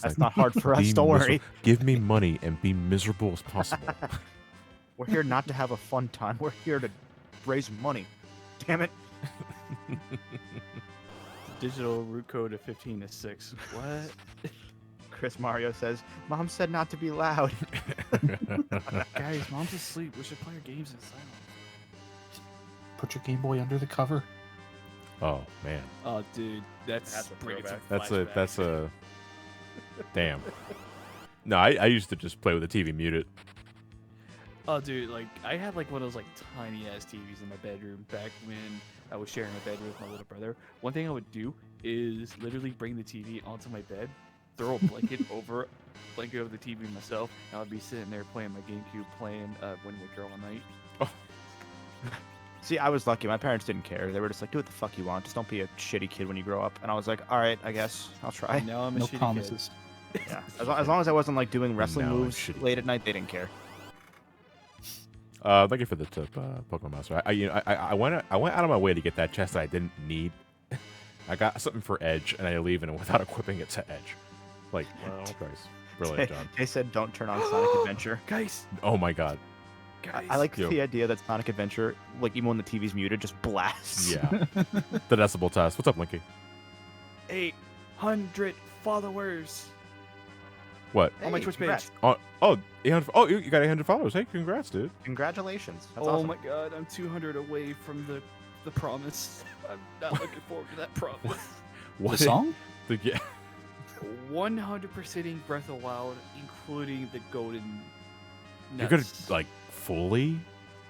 That's not hard for us. be Don't worry. Give me money and be miserable as possible. We're here not to have a fun time. We're here to raise money. Damn it. Digital root code of 15 is 6. What? Chris Mario says, Mom said not to be loud. Guys, mom's asleep. We should play our games in silence. Put your Game Boy under the cover. Oh man, Oh, dude, that's That's a bringing some throwback. that's a damn. No, I used to just play with the TV muted. Oh, dude, like I had like one of those like tiny ass TVs in my bedroom back when I was sharing a bed with my little brother. One thing I would do is literally bring the TV onto my bed, throw a blanket over the TV myself, and I'd be sitting there playing my GameCube, playing Wind Waker all night. See, I was lucky. My parents didn't care. They were just like, do what the fuck you want. Just don't be a shitty kid when you grow up. And I was like, all right, I guess. I'll try. Now I'm a No shitty promises. Yeah. As long as I wasn't like doing wrestling Now I'm moves shitty. late at night, they didn't care. Thank you for the tip, Pokemon Master. I went out of my way to get that chest that I didn't need. I got something for Edge, and I leave it without equipping it to Edge. Like, Christ, brilliant, John. They said don't turn on Sonic Adventure. Guys, Oh my God. I like Yo. the idea that Sonic Adventure, like even when the TV's muted, just blasts. Yeah. The decibel test. What's up, Linky? 800 followers What? on my Hey, Twitch congrats. page. 800. Oh, you got 800 followers. Hey, congrats, dude. Congratulations. That's Oh awesome. my god, I'm 200 away from the promise. I'm not looking forward to that promise. What? The song? Yeah. 100%ing Breath of the Wild, including the golden You're gonna nuts. like fully.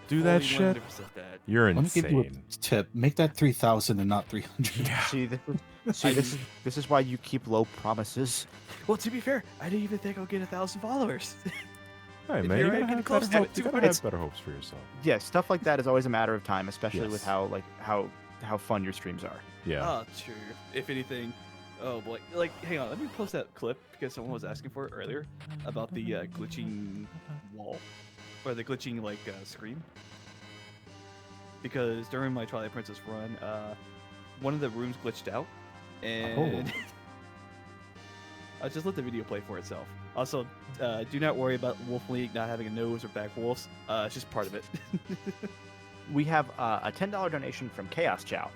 do that fully shit, 100% that. you're Let me give you insane. a tip. Make that 3,000 and not 300. See, this is why you keep low promises. Well, to be fair, I didn't even think I'll get 1,000 followers. Hey And man, here you I gotta am getting have close better to hopes. it, You gotta 200. have better hopes for yourself. Yeah, stuff like that is always a matter of time, especially with Yes. how fun your streams are. Yeah. Oh, true. If anything, oh boy, like, hang on, let me post that clip because someone was asking for it earlier about the glitching wall or the glitching screen. Because during my Twilight Princess run, one of the rooms glitched out, and I'll just let the video play for itself. Also, do not worry about Wolf League not having a nose or back wolves. It's just part of it. We have a $10 donation from Chaos Chow.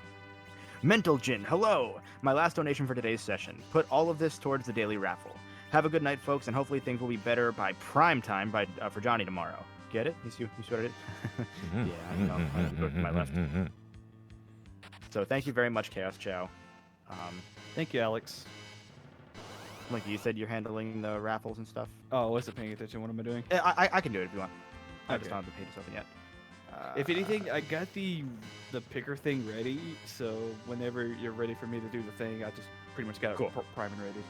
Mental Jin, hello! My last donation for today's session. Put all of this towards the daily raffle. Have a good night, folks, and hopefully things will be better by prime time for Johnny tomorrow. Get it? You started it? Yeah, I know. I wrote to my left. So thank you very much, Chaos Chow. Thank you, Alex. Like you said, you're handling the raffles and stuff. Oh, I wasn't paying attention. What am I doing? I can do it if you want. I just Okay. don't have the page open yet. If anything, I got the picker thing ready, so whenever you're ready for me to do the thing, I just pretty much got Cool. it primed and ready.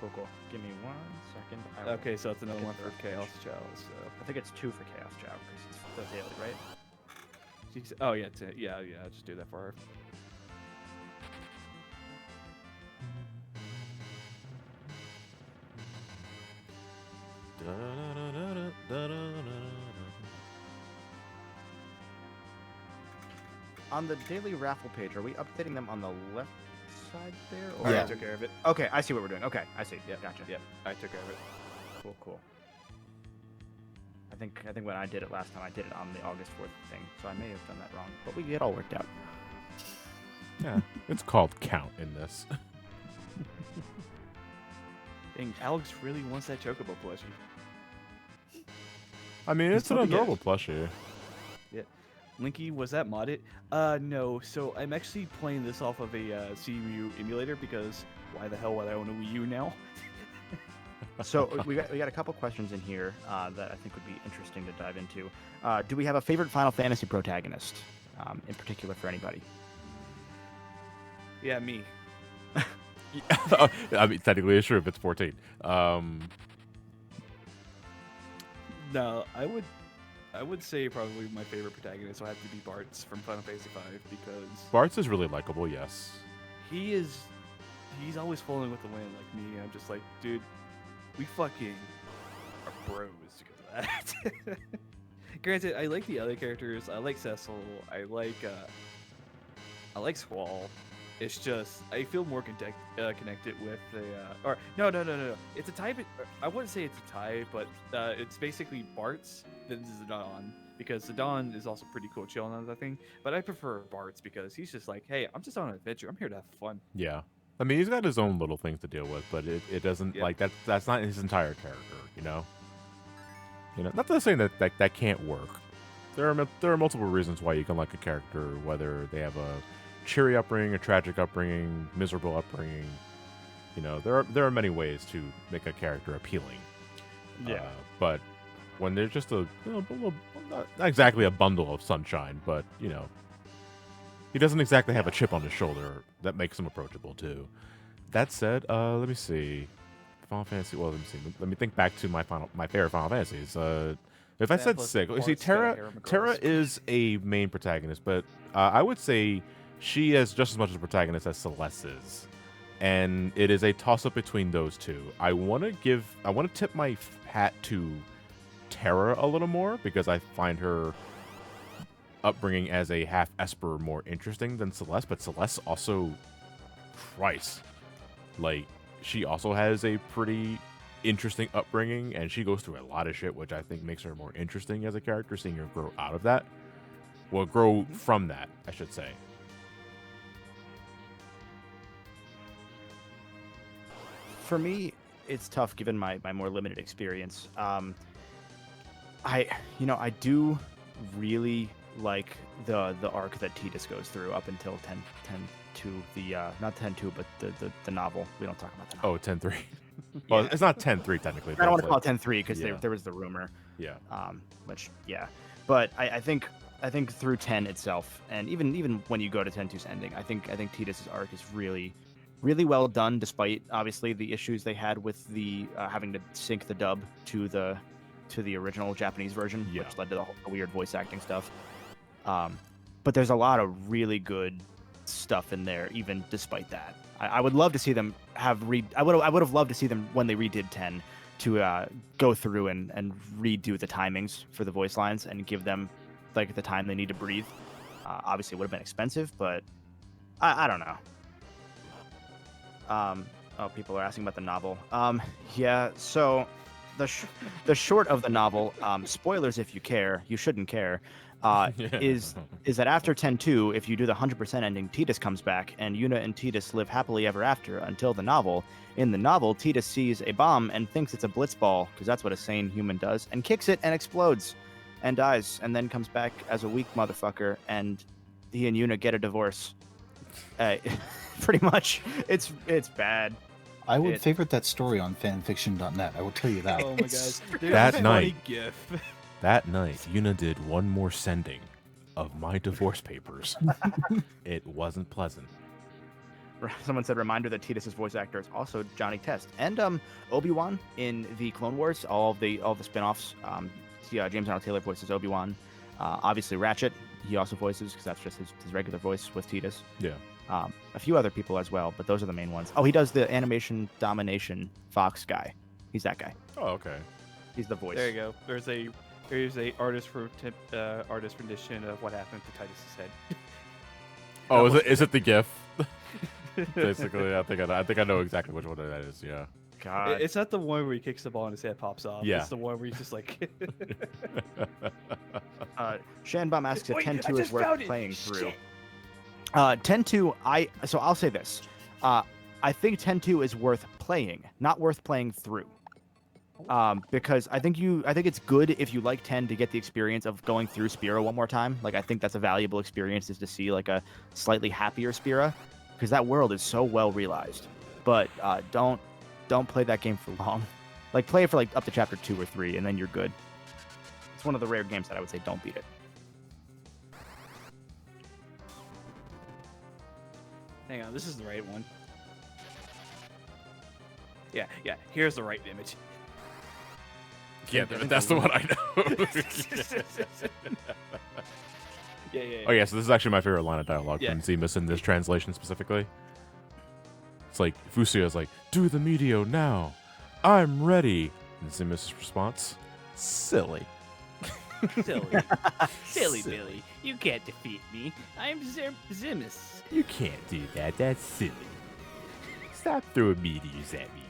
Cool. Give me 1 second. I will Okay, so it's another get one the for Chaos Chow. So I think it's 2 for Chaos Chow because it's the daily, right? oh yeah, yeah. I'll just do that for her. On the daily raffle page, are we updating them on the left side there? Or Alright, Yeah. I took care of it. Okay, I see what we're doing. Okay, I see. Yep. Gotcha. Yep, I took care of it. Cool. I think when I did it last time, I did it on the August 4th thing, so I may have done that wrong, but we get all worked out. Yeah. It's called count in this. Dang, Alex really wants that Chocobo plushie. I mean, it's an looking at- adorable plushie. Linky, was that modded? No. So I'm actually playing this off of a CMU emulator because why the hell would I own a Wii U now? So we got a couple questions in here that I think would be interesting to dive into. Do we have a favorite Final Fantasy protagonist, in particular for anybody? Yeah, me. I mean, technically, it's true if it's 14. No, I would say probably my favorite protagonist will have to be Bartz from Final Fantasy V because Bartz is really likable, yes. he's always falling with the wind like me. I'm just like, dude, we fucking are bros because of that. Granted, I like the other characters. I like Cecil. I like Squall. It's just I feel more connected with the or no. It's a type. I wouldn't say it's a type, but it's basically Bartz than Zidane because Zidane is also pretty cool, chill on that thing. But I prefer Bartz because he's just like, hey, I'm just on an adventure. I'm here to have fun. Yeah. I mean, he's got his own little things to deal with, but it doesn't Yep. like that's not his entire character, you know. Not to say that can't work. There are multiple reasons why you can like a character, whether they have a cheery upbringing, a tragic upbringing, miserable upbringing. There are many ways to make a character appealing. Yeah. But when they're just not exactly a bundle of sunshine, but he doesn't exactly have a chip on his shoulder that makes him approachable too. That said, let me see. Final Fantasy. Well, let me see. Let me think back to my favorite Final Fantasies. If I That said plus 6, you Bart's see, got a Terra harem of Terra girls. is a main protagonist, but I would say she is just as much a protagonist as Celeste is, and it is a toss up between those two. I want to tip my hat to Terra a little more because I find her upbringing as a half Esper more interesting than Celeste, but Celeste also, Christ, like she also has a pretty interesting upbringing, and she goes through a lot of shit, which I think makes her more interesting as a character, seeing her grow out of that. Well, grow from that, I should say. For me, it's tough given my more limited experience. I do really like the arc that Tidus goes through up until 10-2, the not 10-2, but the novel. We don't talk about the novel. Oh, 10-3. Well, it's not 10-3 technically. I don't want but to it's call it 10-3 because yeah. there was the rumor. Yeah. Which, yeah. But I think through 10 itself, and even when you go to 10-2's ending, I think Tidus's arc is really well done, despite obviously the issues they had with the having to sync the dub to the original Japanese version, Yeah. which led to the whole weird voice acting stuff. But there's a lot of really good stuff in there, even despite that. I would love to see them I would have loved to see them when they redid 10 to go through and redo the timings for the voice lines and give them like the time they need to breathe. Obviously, it would have been expensive, but I don't know. People are asking about the novel. Yeah. So the short of the novel, spoilers if you care, you shouldn't care. Is that after 10-2, if you do the 100% ending, Tidus comes back, and Yuna and Tidus live happily ever after until the novel. In the novel, Tidus sees a bomb and thinks it's a blitzball, because that's what a sane human does, and kicks it and explodes, and dies, and then comes back as a weak motherfucker, and he and Yuna get a divorce. Pretty much, it's bad. I would favorite that story on fanfiction.net. I will tell you that. Oh my gosh. That night. GIF. That night, Yuna did one more sending of my divorce papers. It wasn't pleasant. Someone said, reminder that Tidus's voice actor is also Johnny Test. And Obi-Wan in the Clone Wars, all the spin-offs. James Arnold Taylor voices Obi-Wan. Obviously Ratchet, he also voices, because that's just his regular voice with Tidus. Yeah. A few other people as well, but those are the main ones. Oh, he does the Animation Domination Fox guy. He's that guy. Oh, okay. He's the voice. There you go. Here's a artist rendition of what happened to Titus's head. Oh, is it the GIF? Basically, I think I know exactly which one that is. Yeah. God. It's not the one where he kicks the ball and his head pops off. Yeah. It's the one where he's just like. Shanbum asks if Wait, 10-2 I is just worth found it. playing through. Shit. 10-2, so I'll say this. I think 10-2 is worth playing, not worth playing through. Because I think it's good if you like 10 to get the experience of going through Spira one more time. Like, I think that's a valuable experience, is to see like a slightly happier Spira, because that world is so well realized. But don't play that game for long. Like, play it for like up to chapter 2 or 3, and then you're good. It's one of the rare games that I would say don't beat it. Hang on, this is the right one. Yeah. Here's the right image. Yeah, that's the one I know. Yeah. Oh yeah, so this is actually my favorite line of dialogue Yeah. from Zemus in this translation specifically. It's like Fusio's like, "Do the meteor now. I'm ready." And Zemus' response, "Silly." Silly Billy. You can't defeat me. I'm Zimus. You can't do that. That's silly. Stop throwing meteors at me.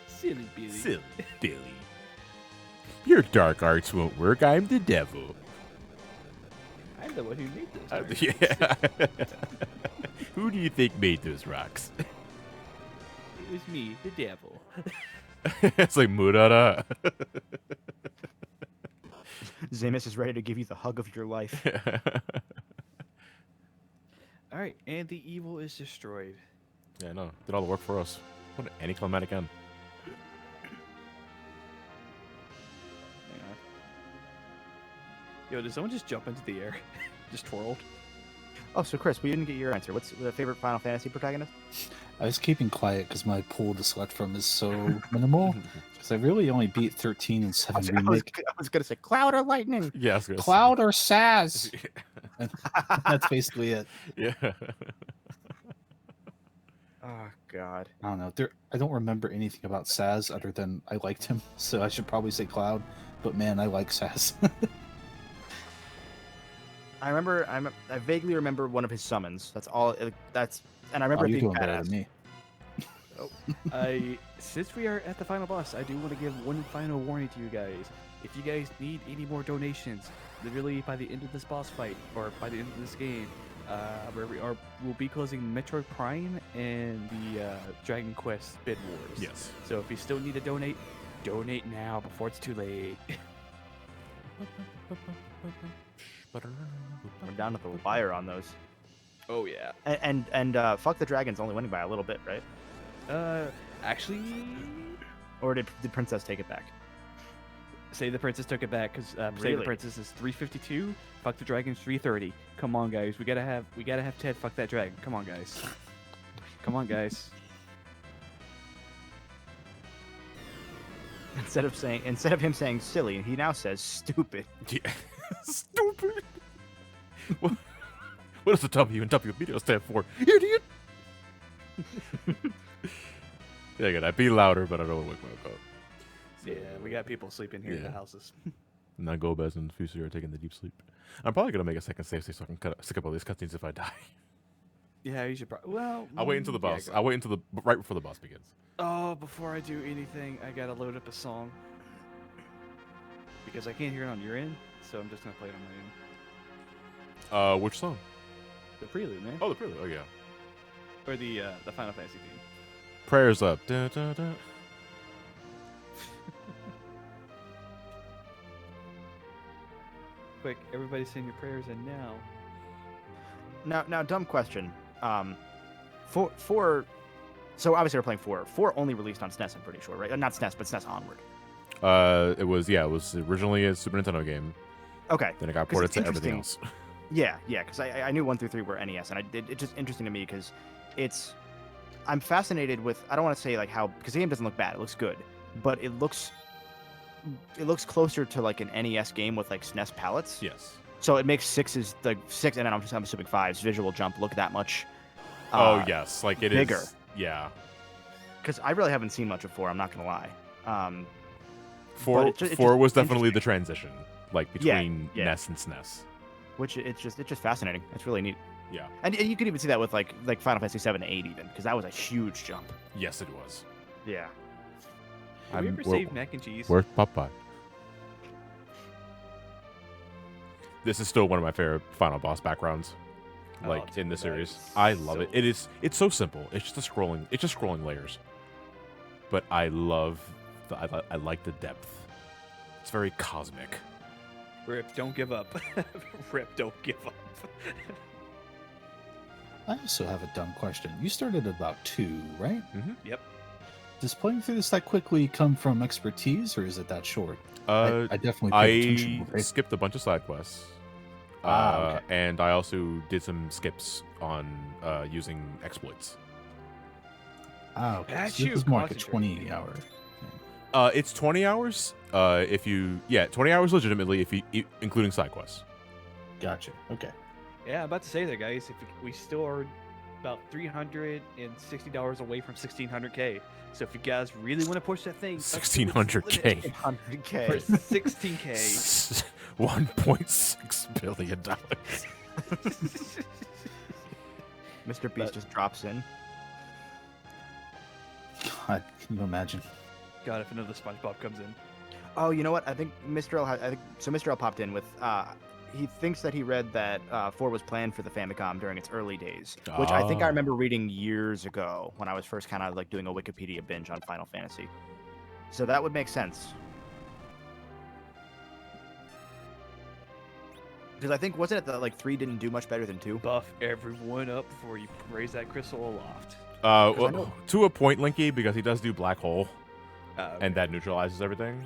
Silly Billy. Silly Billy. Your dark arts won't work. I'm the devil. I'm the one who made those. Yeah. Who do you think made those rocks? It was me, the devil. It's like Murara. Zemus is ready to give you the hug of your life. All right, and the evil is destroyed. Yeah, no, did all the work for us. What an anticlimactic end. Hang on. Yo, did someone just jump into the air? Just twirled? Oh, so Chris, we didn't get your answer. What's the favorite Final Fantasy protagonist? I was keeping quiet because my pool to select from is so minimal. Because I really only beat 13 and 7 remake. I was gonna say Cloud or Lightning. Yeah, I was gonna Cloud or Saz. That's basically it. Yeah. Oh God. I don't know. I don't remember anything about Saz other than I liked him, so I should probably say Cloud. But man, I like Saz. I vaguely remember one of his summons. That's all. And I remember it you're being doing better badass. than me. Since we are at the final boss, I do want to give one final warning to you guys. If you guys need any more donations, literally by the end of this boss fight, or by the end of this game, we'll be closing Metroid Prime and the Dragon Quest Bid Wars. Yes. So if you still need to donate now before it's too late. We're down to the wire on those. Oh yeah. And fuck the dragons only winning by a little bit, right? Actually, Or did Princess take it back? Save the Princess took it back because Save Really? the Princess is 352. Fuck the Dragon's 330. Come on, guys. We gotta have Ted fuck that dragon. Come on, guys. Come on, guys. Instead of him saying silly, he now says stupid. Yeah. Stupid. What does the W and W immediately stand for? Idiot. Yeah, good. I'd be louder, but I don't want to wake my up. Yeah, we got people sleeping here in the Yeah. houses. Now Gomez and Fusi are taking the deep sleep. I'm probably gonna make a second save so I can skip up all these cutscenes if I die. Yeah, you should probably. Well, I'll wait until the yeah, boss. go. I'll wait until right before the boss begins. Oh, before I do anything, I gotta load up a song because I can't hear it on your end, so I'm just gonna play it on my end. Which song? The prelude, man. Oh, the prelude. Oh yeah. Or the Final Fantasy theme. Prayers up. Da, da, da. Quick, everybody send your prayers in now. Now, dumb question. So obviously we're playing 4. 4 only released on SNES, I'm pretty sure, right? Not SNES, but SNES onward. It was originally a Super Nintendo game. Okay. Then it got 'Cause ported it's to everything else. Yeah, because I knew 1 through 3 were NES, and it's just interesting to me because I'm fascinated with, I don't want to say like how, because the game doesn't look bad, it looks good, but it looks closer to like an NES game with like SNES palettes. Yes. So it makes 6's the 6, and then I'm assuming 5's visual jump look that much. Oh yes, like it bigger. is. Yeah. Because I really haven't seen much of 4. I'm not gonna lie. 4 it's just was definitely the transition, like between yeah. NES and SNES. Which it's just fascinating. It's really neat. Yeah. And you could even see that with like Final Fantasy 7 and 8 even, because that was a huge jump. Yes, it was. Yeah. Have we ever saved mac and cheese? Where's Popeye? This is still one of my favorite final boss backgrounds, like in the series. I love it. It's so simple. It's just scrolling layers. But I I like the depth. It's very cosmic. Rip, don't give up. Rip, don't give up. I also have a dumb question. You started at about 2, right? Mm-hmm. Yep. Does playing through this that quickly come from expertise, or is it that short? I definitely paid attention. I skipped a bunch of side quests. Okay. And I also did some skips on using exploits. Okay. That's So you, this is more like a concentrate. 20-hour. It's 20 hours. 20 hours legitimately if you including side quests. Gotcha. Yeah, I'm about to say that, guys. If we still are about $360 away from 1600K. So if you guys really want to push that thing, 1600K. 100K. for 16K. $1.6 billion. Mr. Beast just drops in. God, can you imagine? God, if another SpongeBob comes in. Oh, you know what? I think Mr. L. Mr. L popped in with. He thinks that he read that 4 was planned for the Famicom during its early days, which I think I Oh. remember reading years ago when I was first kind of like doing a Wikipedia binge on Final Fantasy. So that would make sense. Because I think wasn't it that like 3 didn't do much better than 2? Buff everyone up before you raise that crystal aloft. Well, to a point, Linky, because he does do black hole, Okay. and that neutralizes everything.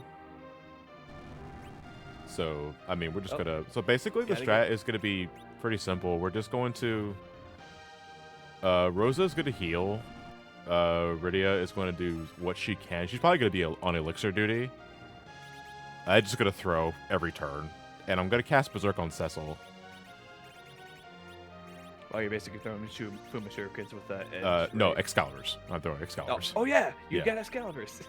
So, I mean, we're just gonna. So basically, the Gotta strat is gonna be pretty simple. We're just going to. Rosa's gonna heal. Rydia is going to do what she can. She's probably gonna be on elixir duty. I'm just gonna throw every turn, and I'm gonna cast Berserk on Cecil. Oh, you're basically throwing Fuma Shurikens with that edge. No, right? Excaliburs. I'm throwing Excaliburs. Oh yeah, you Yeah. got Excaliburs.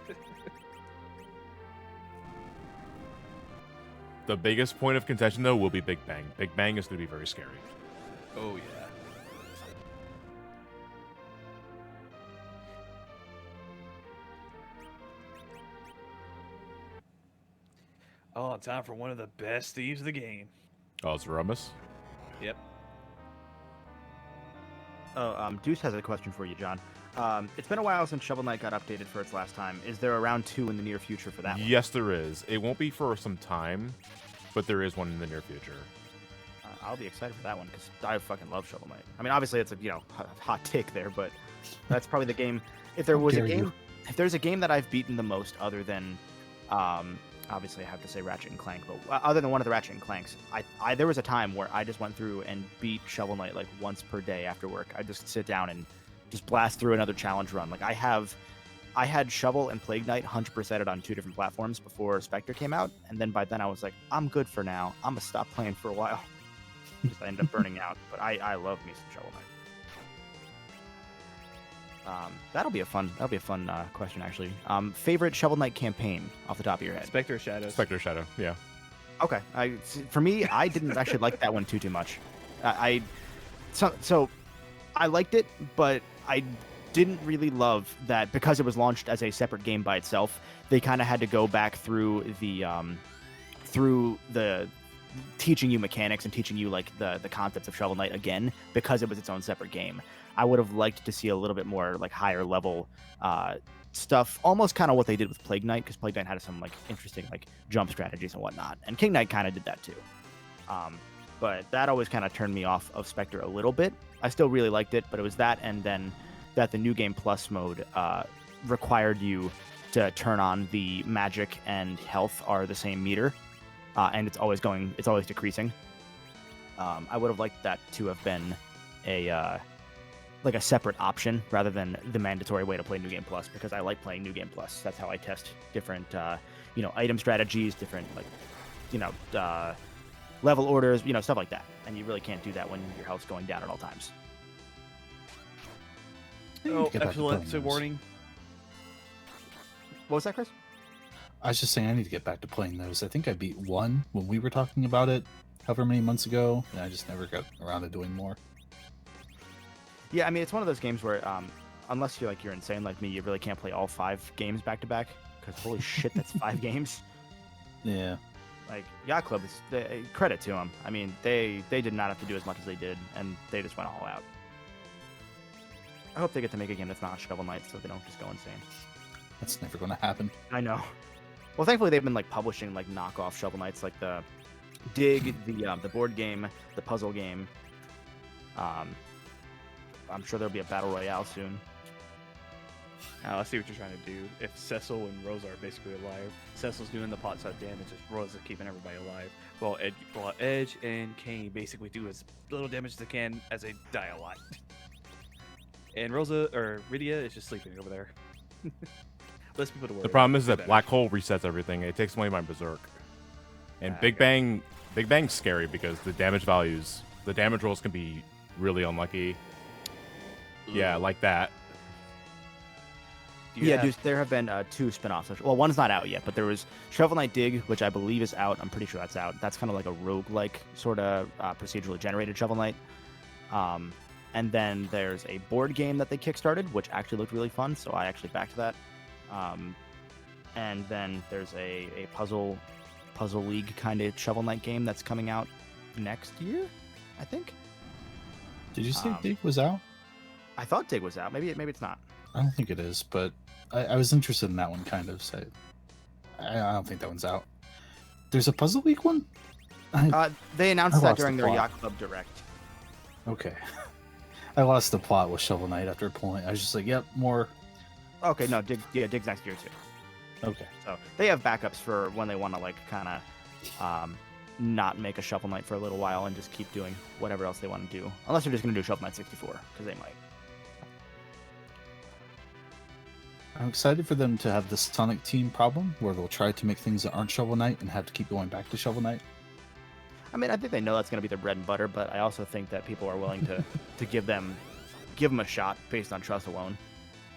The biggest point of contention, though, will be Big Bang. Big Bang is going to be very scary. Oh yeah. Oh, time for one of the best thieves of the game. Oh, it's Ramus? Yep. Oh, Deuce has a question for you, John. It's been a while since Shovel Knight got updated for its last time. Is there a round 2 in the near future for that one? Yes, there is. It won't be for some time, but there is one in the near future. I'll be excited for that one because I fucking love Shovel Knight. I mean, obviously it's a hot take there, but that's probably the game. If there was a dare game, you. if there's a game that I've beaten the most other than obviously I have to say Ratchet and Clank, but other than one of the Ratchet and Clanks, I there was a time where I just went through and beat Shovel Knight like once per day after work. I just sit down and just blast through another challenge run. Like I had Shovel and Plague Knight 100%ed on 2 different platforms before Spectre came out, and then by then I was like, I'm good for now. I'm gonna stop playing for a while. Because I ended up burning out. But I love me some Shovel Knight. That'll be a fun question actually. Favorite Shovel Knight campaign off the top of your head? Spectre Shadows. Spectre Shadow, yeah. Okay. For me, I didn't actually like that one too much. So I liked it, but I didn't really love that because it was launched as a separate game by itself. They kind of had to go back through the teaching you mechanics and teaching you like the concepts of Shovel Knight again because it was its own separate game. I would have liked to see a little bit more like higher level stuff, almost kind of what they did with Plague Knight, because Plague Knight had some like interesting like jump strategies and whatnot, and King Knight kind of did that too. But that always kind of turned me off of Spectre a little bit. I still really liked it, but it was that, and then that the New Game Plus mode required you to turn on the magic and health are the same meter. And it's always decreasing. I would have liked that to have been a separate option rather than the mandatory way to play New Game Plus, because I like playing New Game Plus. That's how I test different, item strategies, different level orders, stuff like that. And you really can't do that when your health's going down at all times. Oh, epilepsy warning. What was that, Chris? I was just saying I need to get back to playing those. I think I beat 1 when we were talking about it however many months ago, and I just never got around to doing more. Yeah, I mean, it's one of those games where unless you're insane like me, you really can't play all 5 games back to back, because holy shit, that's 5 games. Yeah. Like, Yacht Club, credit to them. I mean, they did not have to do as much as they did, and they just went all out. I hope they get to make a game that's not Shovel Knight, so they don't just go insane. That's never going to happen. I know. Well, thankfully they've been publishing knockoff Shovel Knights, like the Dig, the board game, the puzzle game. I'm sure there'll be a battle royale soon. I see what you're trying to do. If Cecil and Rosa are basically alive, Cecil's doing the pot shot damage, just Rosa's keeping everybody alive. While Edge and Kane basically do as little damage as they can as they die a lot. And Rosa or Rydia is just sleeping over there. Less people to worry. The problem is that about. Black Hole resets everything. It takes away my Berserk. And Big Bang's scary because the damage rolls can be really unlucky. Yeah, like that. Dude, there have been 2 spin-offs. Well, one's not out yet, but there was Shovel Knight Dig, which I believe is out. I'm pretty sure that's out. That's kind of like a roguelike sort of procedurally generated Shovel Knight. And then there's a board game that they kickstarted, which actually looked really fun, so I actually backed that. And then there's a puzzle league kind of Shovel Knight game that's coming out next year, I think. Did you say Dig was out? I thought Dig was out. Maybe it's not. I don't think it is, but I was interested in that one kind of. So I don't think that one's out. There's a Puzzle League one? They announced that during their Yacht Club Direct. Okay. I lost the plot with Shovel Knight after a point. I was just like, yep, more. Okay, no, Dig's next year too. Okay. So they have backups for when they want to kind of not make a Shovel Knight for a little while and just keep doing whatever else they want to do. Unless they're just going to do Shovel Knight 64, because they might. I'm excited for them to have this Sonic Team problem where they'll try to make things that aren't Shovel Knight and have to keep going back to Shovel Knight. I mean, I think they know that's going to be their bread and butter, but I also think that people are willing to give them a shot based on trust alone.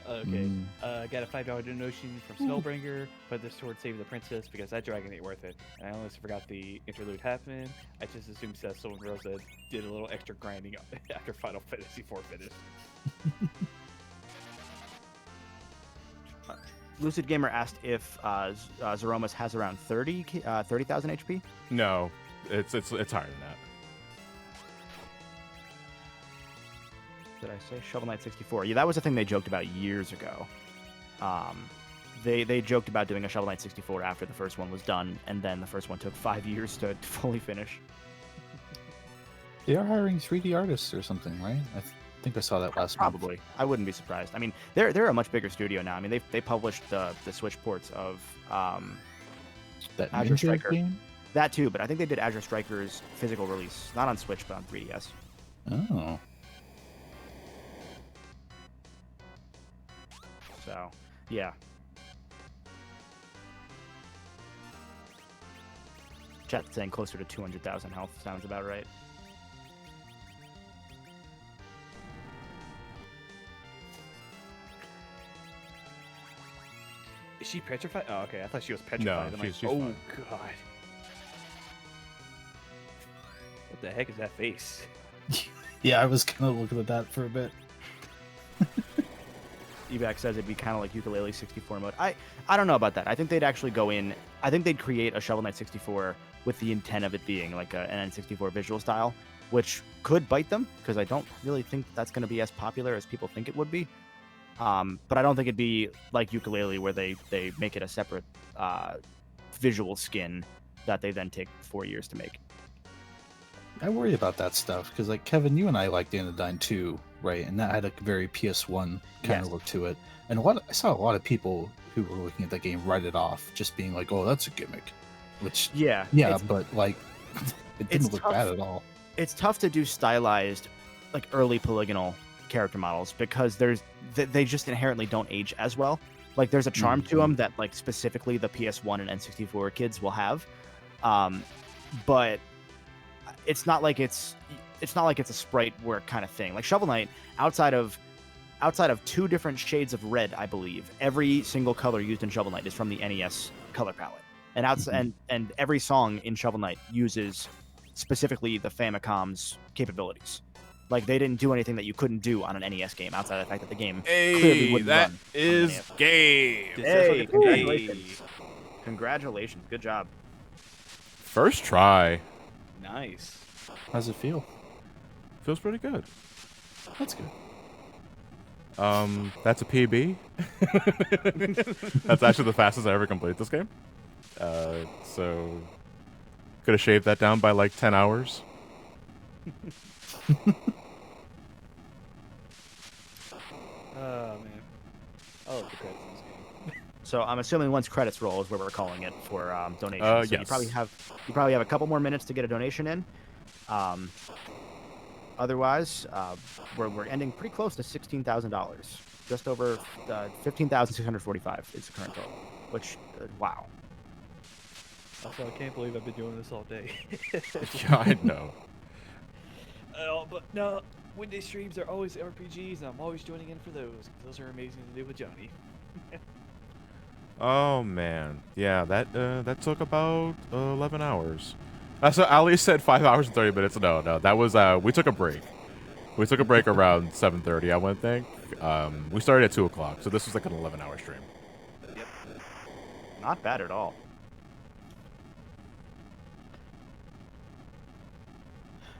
Okay, got a $5 donation from Spellbringer. Put this towards saving the princess because that dragon ain't worth it. And I almost forgot the interlude happened. I just assumed Cecil and Rosa did a little extra grinding after Final Fantasy IV finished. Lucid Gamer asked if Zeromus has around 30,000 HP. No, it's higher than that. Did I say Shovel Knight 64? Yeah, that was a thing they joked about years ago. They joked about doing a Shovel Knight 64 after the first one was done, and then the first one took 5 years to fully finish. They are hiring 3D artists or something, right? I think I saw that last month. Probably. I wouldn't be surprised. I mean, they're a much bigger studio now. I mean, they published the Switch ports of That Azure Ninja Striker. game? That too, but I think they did Azure Striker's physical release, not on Switch, but on 3DS. Oh. So, yeah. Chat saying closer to 200,000 health sounds about right. Is she petrified? Oh, okay. I thought she was petrified. I'm she's like, oh fine. god. What the heck is that face? Yeah, I was kind of looking at that for a bit. Evac says it'd be kind of like Ukulele 64 mode. I don't know about that. I think they'd actually go in. I think they'd create a Shovel Knight 64 with the intent of it being like an N64 visual style, which could bite them because I don't really think that's going to be as popular as people think it would be. But I don't think it'd be like Ukulele where they make it a separate visual skin that they then take 4 years to make. I worry about that stuff because, like, Kevin, you and I liked Anodyne 2, right? And that had a very PS1 kind Yes. of look to it. And I saw a lot of people who were looking at that game write it off, just being like, "Oh, that's a gimmick," which Yeah, but like, it didn't look tough. bad at all. It's tough to do stylized, like early polygonal character models because they just inherently don't age as well. Like there's a charm to them that like specifically the PS1 and N64 kids will have, but it's not like it's a sprite work kind of thing. Like Shovel Knight, outside of 2 different shades of red, I believe every single color used in Shovel Knight is from the NES color palette, and every song in Shovel Knight uses specifically the Famicom's capabilities. Like they didn't do anything that you couldn't do on an NES game outside of the fact that the game clearly wouldn't that run. is game. Hey, congratulations! Congratulations, good job. First try. Nice. How's it feel? Feels pretty good. That's good. That's a PB. That's actually the fastest I ever completed this game. So could have shaved that down by like 10 hours. Oh man. I love the credits in this game. So I'm assuming once credits roll is where we're calling it for donations. So yes. you probably have a couple more minutes to get a donation in. Otherwise, we're ending pretty close to $16,000. Just over $15,645 is the current total. Which wow. Also, I can't believe I've been doing this all day. Yeah, I know. Oh, but no, Wednesday streams are always RPGs, and I'm always joining in for those. 'Cause those are amazing to do with Johnny. Oh man, yeah, that took about 11 hours. So Ali said 5 hours and 30 minutes. No, that was we took a break. We took a break around 7:30, I would think. We started at 2 o'clock, so this was like an 11-hour stream. Yep. Not bad at all.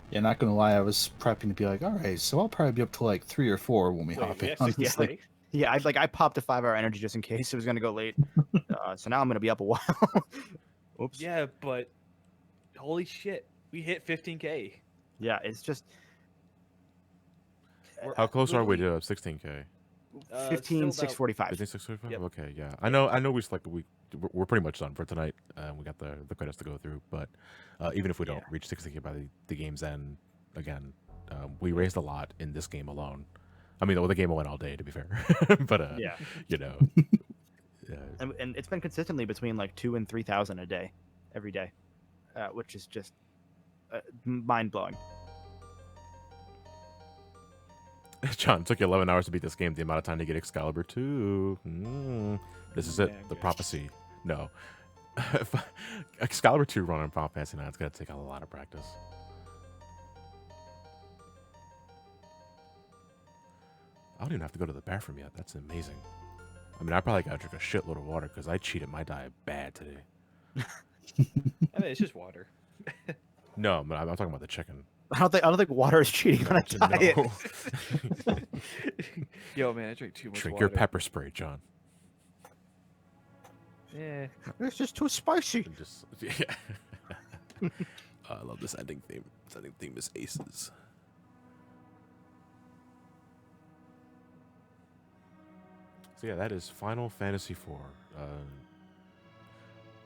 Yeah, not gonna lie, I was prepping to be like, all right, so I'll probably be up to like 3 or 4 when we hop in. Honestly. Yeah, I popped a 5-hour energy just in case it was gonna go late. So now I'm gonna be up a while. Oops. Yeah, but holy shit, we hit 15K. Yeah, it's just How close are we to 16K? 15,645. 15,645. Yep. Okay, yeah. I know we're pretty much done for tonight. We got the credits to go through, but even if we don't reach 60K by the game's end, again, we raised a lot in this game alone. I mean, the game went all day, to be fair, but Yeah. you know, And it's been consistently between like 2,000 and 3,000 a day, every day, which is just mind blowing. John, it took you 11 hours to beat this game. The amount of time to get Excalibur 2. This is it. Yeah, The good. prophecy. No. Excalibur 2 run on Final Fantasy 9 is going to take a lot of practice. I don't even have to go to the bathroom yet. That's amazing. I mean, I probably got to drink a shitload of water because I cheated my diet bad today. I mean, it's just water. No, but I'm talking about the chicken. I don't think water is cheating on a diet. No. Yo, man, I drink too much Drink water. your pepper spray, John. Yeah. It's just too spicy. And just, yeah. I love this ending theme. This ending theme is aces. So yeah, that is Final Fantasy IV.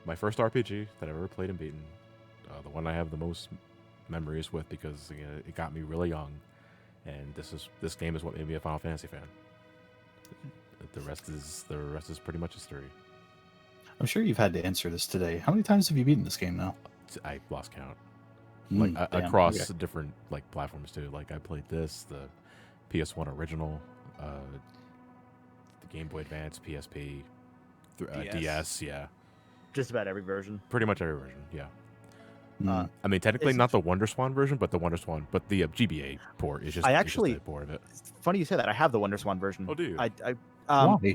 my first RPG that I've ever played and beaten. The one I have the most memories with because it got me really young, and this game is what made me a Final Fantasy fan. The rest is pretty much history. I'm sure you've had to answer this today. How many times have you beaten this game now? I lost count. Damn, Across okay. different like platforms too. Like I played this, the PS1 original, the Game Boy Advance, PSP, DS. Yeah, Just about every version. pretty much every version. Yeah. Mm. I mean, technically It's- not the WonderSwan version, but the GBA port is just. I it's actually- just a port of it. It's funny you say that. I have the WonderSwan version. Oh, do you? I Why?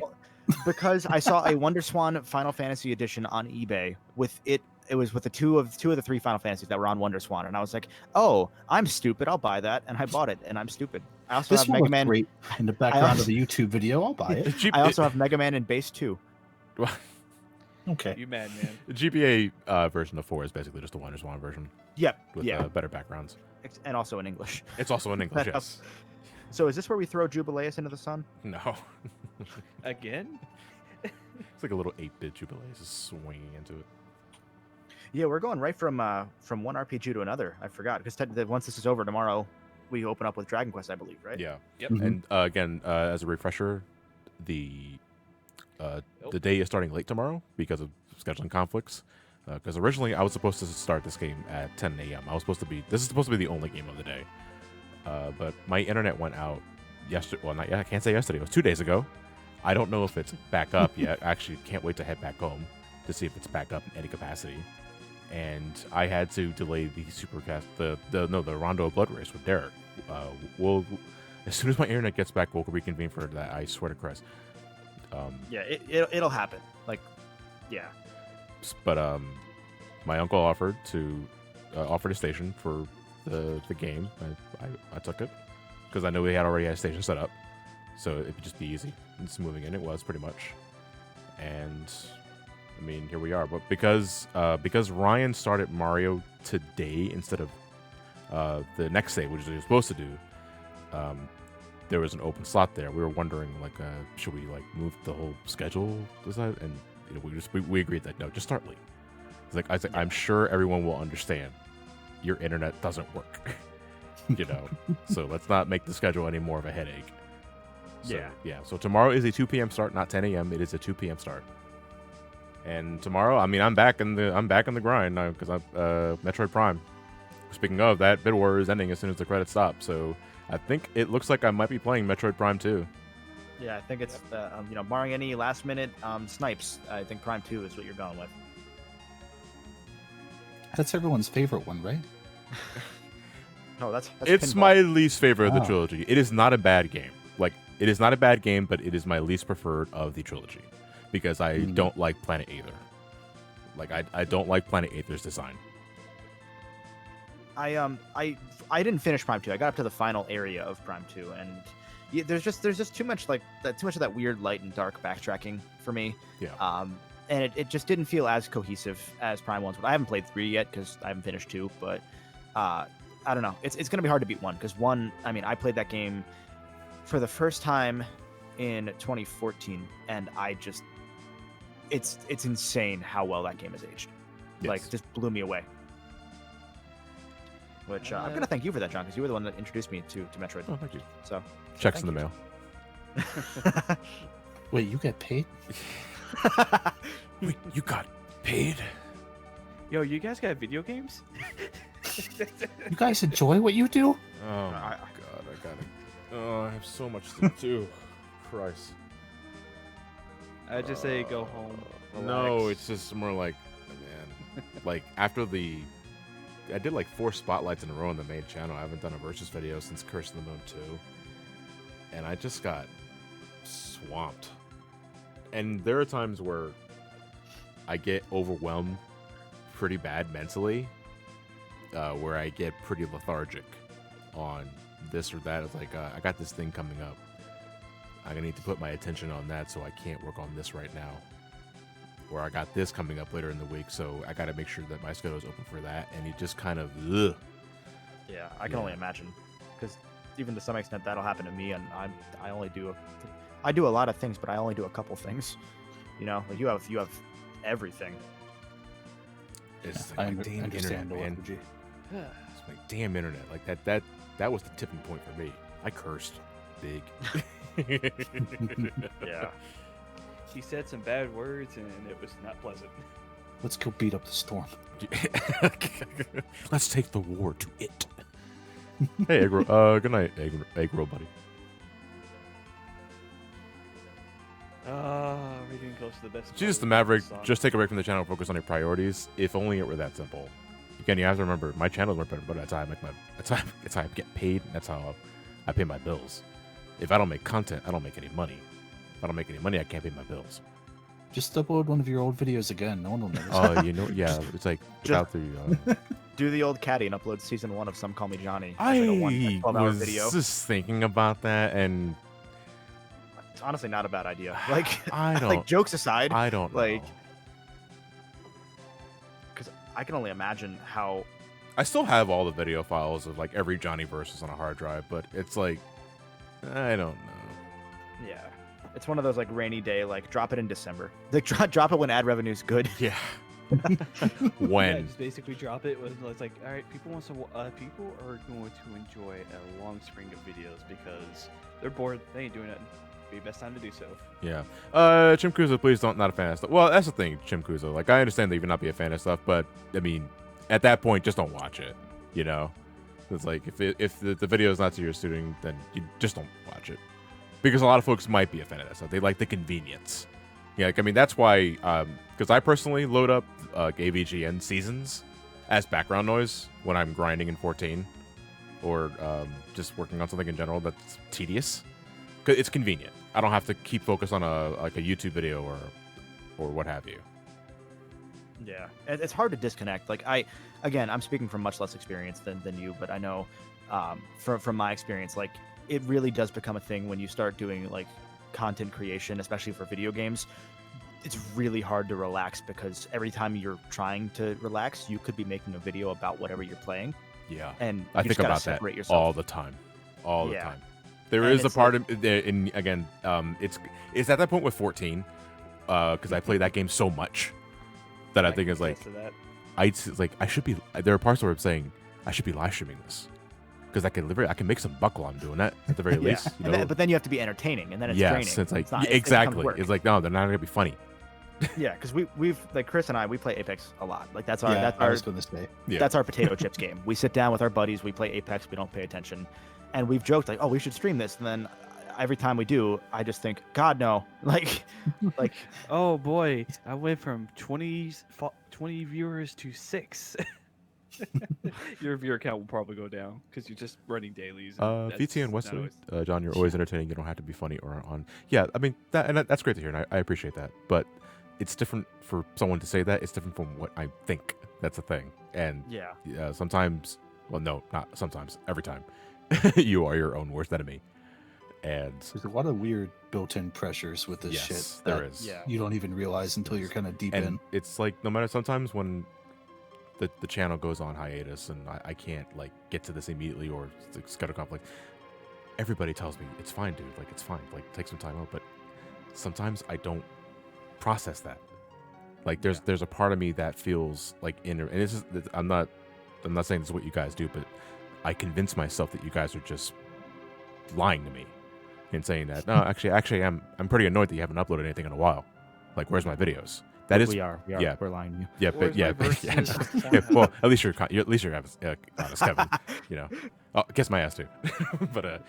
because I saw a WonderSwan Final Fantasy edition on eBay with it. It was with the two of the three Final Fantasies that were on WonderSwan, and I was like, "Oh, I'm stupid. I'll buy that." And I bought it, and I'm stupid. I also This have one Mega looks Man. great in the background also- of the YouTube video. I'll buy it. I also have Mega Man in Base 2. Okay. You mad man. The GBA version of 4 is basically just a WonderSwan version Yep. with Yeah. better backgrounds. And also in English. It's also in English. That Yes. So is this where we throw Jubileus into the sun? No. Again? It's like a little 8-bit Jubileus just swinging into it. Yeah, we're going right from one RPG to another. I forgot because once this is over tomorrow, we open up with Dragon Quest, I believe, right? Yeah. Yep. Mhm. And again, as a refresher, the day is starting late tomorrow because of scheduling conflicts. Because originally I was supposed to start this game at 10 a.m. This is supposed to be the only game of the day. But my internet went out yesterday. Well, I can't say yesterday. It was 2 days ago. I don't know if it's back up yet. I actually can't wait to head back home to see if it's back up in any capacity. And I had to delay the Supercast, the Rondo Blood Race with Derek. We'll as soon as my internet gets back, we'll reconvene for that. I swear to Christ. Yeah, it'll happen. Like, yeah. But my uncle offered a station for the game. I took it because I know we already had a station set up, so it would just be easy. It's moving in. It was pretty much, and I mean here we are. But because Ryan started Mario today instead of the next day, which he was supposed to do, there was an open slot there. We were wondering like, should we like move the whole schedule to side? And we agreed that no, just start late. It's like I said, I'm sure everyone will understand. Your internet doesn't work, so let's not make the schedule any more of a headache. So, yeah. So tomorrow is a 2 p.m. start, not 10 a.m. It is a 2 p.m. start. And tomorrow, I mean, I'm back in the grind now because I'm Metroid Prime. Speaking of, that bid war is ending as soon as the credits stop. So I think it looks like I might be playing Metroid Prime 2. Yeah, I think it's barring any last minute snipes, I think Prime 2 is what you're going with. That's everyone's favorite one, right? No, that's It's pinball. my least favorite of the Oh. trilogy. It is not a bad game. Like, it is not a bad game, but it is my least preferred of the trilogy because I don't like Planet Aether. Like, I don't like Planet Aether's design. I didn't finish Prime 2. I got up to the final area of Prime 2, and there's just too much of that weird light and dark backtracking for me. Yeah. And it just didn't feel as cohesive as Prime 1's. But I haven't played 3 yet because I haven't finished 2. But I don't know. It's gonna be hard to beat 1 because 1. I mean, I played that game for the first time in 2014, and it's insane how well that game has aged. Yes. Like, just blew me away. Which I'm gonna thank you for that, John, because you were the one that introduced me to Metroid. Oh, thank you. So Checks thank in the you. mail. Wait, you get paid? Wait, you got paid? Yo, you guys got video games? You guys enjoy what you do? Oh my god, I got it. Oh, I have so much to do. Christ. I just say go home. No, relax. it's just more like, man, like after I did like 4 spotlights in a row on the main channel. I haven't done a versus video since Curse of the Moon 2, and I just got swamped. And there are times where I get overwhelmed pretty bad mentally, where I get pretty lethargic on this or that. It's like, I got this thing coming up. I'm going to need to put my attention on that, so I can't work on this right now. Or I got this coming up later in the week, so I got to make sure that my schedule is open for that. And it just kind of, ugh. Yeah, I can only imagine, because even to some extent that'll happen to me, and I do a lot of things, but I only do a couple things. You know, like you have everything. It's I like my damn understand internet, man. OFG. It's my damn internet. Like that was the tipping point for me. I cursed big. Yeah. He said some bad words, and it was not pleasant. Let's go beat up the storm. Let's take the war to it. Hey, egg roll, good night, egg roll, buddy. We're getting close to the best. Jesus part the of Maverick, song. just take a break from the channel, focus on your priorities. If only it were that simple. Again, you have to remember, my channel's my bread and butter. That's how I make that's how I get paid. And that's how I pay my bills. If I don't make content, I don't make any money. If I don't make any money, I can't pay my bills. Just upload one of your old videos again. No one will notice. Oh, yeah, it's like without the. Do the old caddy and upload season 1 of Some Call Me Johnny. as I like a 12-hour was video. just thinking about that, and It's honestly not a bad idea. Like, I don't. like jokes aside, I don't like, know. because I can only imagine how. I still have all the video files of like every Johnny versus on a hard drive, but it's like I don't know. Yeah, it's one of those like rainy day, like drop it in December. Like drop it when ad revenue's good. Yeah. Yeah, When? just basically drop it. It's like, all right, people people are going to enjoy a long string of videos because they're bored. They ain't doing nothing. Be best time to do so. Yeah. Chim Kuzo, please don't not a fan of stuff. Well, that's the thing, Chim Kuzo. Like, I understand that you would not be a fan of stuff, but I mean, at that point, just don't watch it. You know, it's like if the video is not to your suiting, then you just don't watch it, because a lot of folks might be a fan of that stuff. They like the convenience. Yeah, like, I mean, that's why. Because I personally load up AVGN seasons as background noise when I'm grinding in 14 or just working on something in general that's tedious. Cause it's convenient. I don't have to keep focus on a YouTube video or what have you. Yeah, it's hard to disconnect. Like I'm speaking from much less experience than you, but I know from my experience, like it really does become a thing when you start doing like content creation, especially for video games. It's really hard to relax because every time you're trying to relax, you could be making a video about whatever you're playing. Yeah, and I you think just gotta about that separate yourself. all the time, all the Yeah. time. There And is a it's part in again, it's at that point with 14, because I play that game so much that I think is like, it's like I should be. There are parts where I'm saying I should be live streaming this because I can make some buck while I'm doing that at the very Yeah. least. You know? But then you have to be entertaining, and then it's yes, draining. it's like not, exactly. It It's like no, they're not gonna be funny. Yeah, because we've like Chris and I, we play Apex a lot. Like that's our Yeah, that's I our was going to say. Yeah. that's our potato chips game. We sit down with our buddies, we play Apex, we don't pay attention, and we've joked like, oh, we should stream this. And then every time we do, I just think, God no, like Oh boy, I went from 20 viewers to 6. Your viewer count will probably go down because you're just running dailies. and that's VT and not Wesley, always- John, you're always entertaining. You don't have to be funny or on. Yeah, I mean that's great to hear, and I appreciate that. But it's different for someone to say that. It's different from what I think. That's the thing. And yeah, sometimes, well, no, not sometimes. Every time, you are your own worst enemy. And There's a lot of weird built-in pressures with this yes, shit. there that is. Yeah. You don't even realize until you're kind of deep And in. it's like no matter sometimes when the channel goes on hiatus and I can't like get to this immediately or schedule conflict, everybody tells me it's fine, dude. Like it's fine. Like take some time out. But sometimes I don't process that. Like there's a part of me that feels like inner, and I'm not saying this is what you guys do, but I convince myself that you guys are just lying to me and saying that no, actually I'm pretty annoyed that you haven't uploaded anything in a while. Like where's my videos? That is we are. Yeah. We're lying to you. Yeah, but Where's yeah, my verses on yeah, well, Pornhub? at least you're honest, Kevin. You know, oh, kiss my ass too. But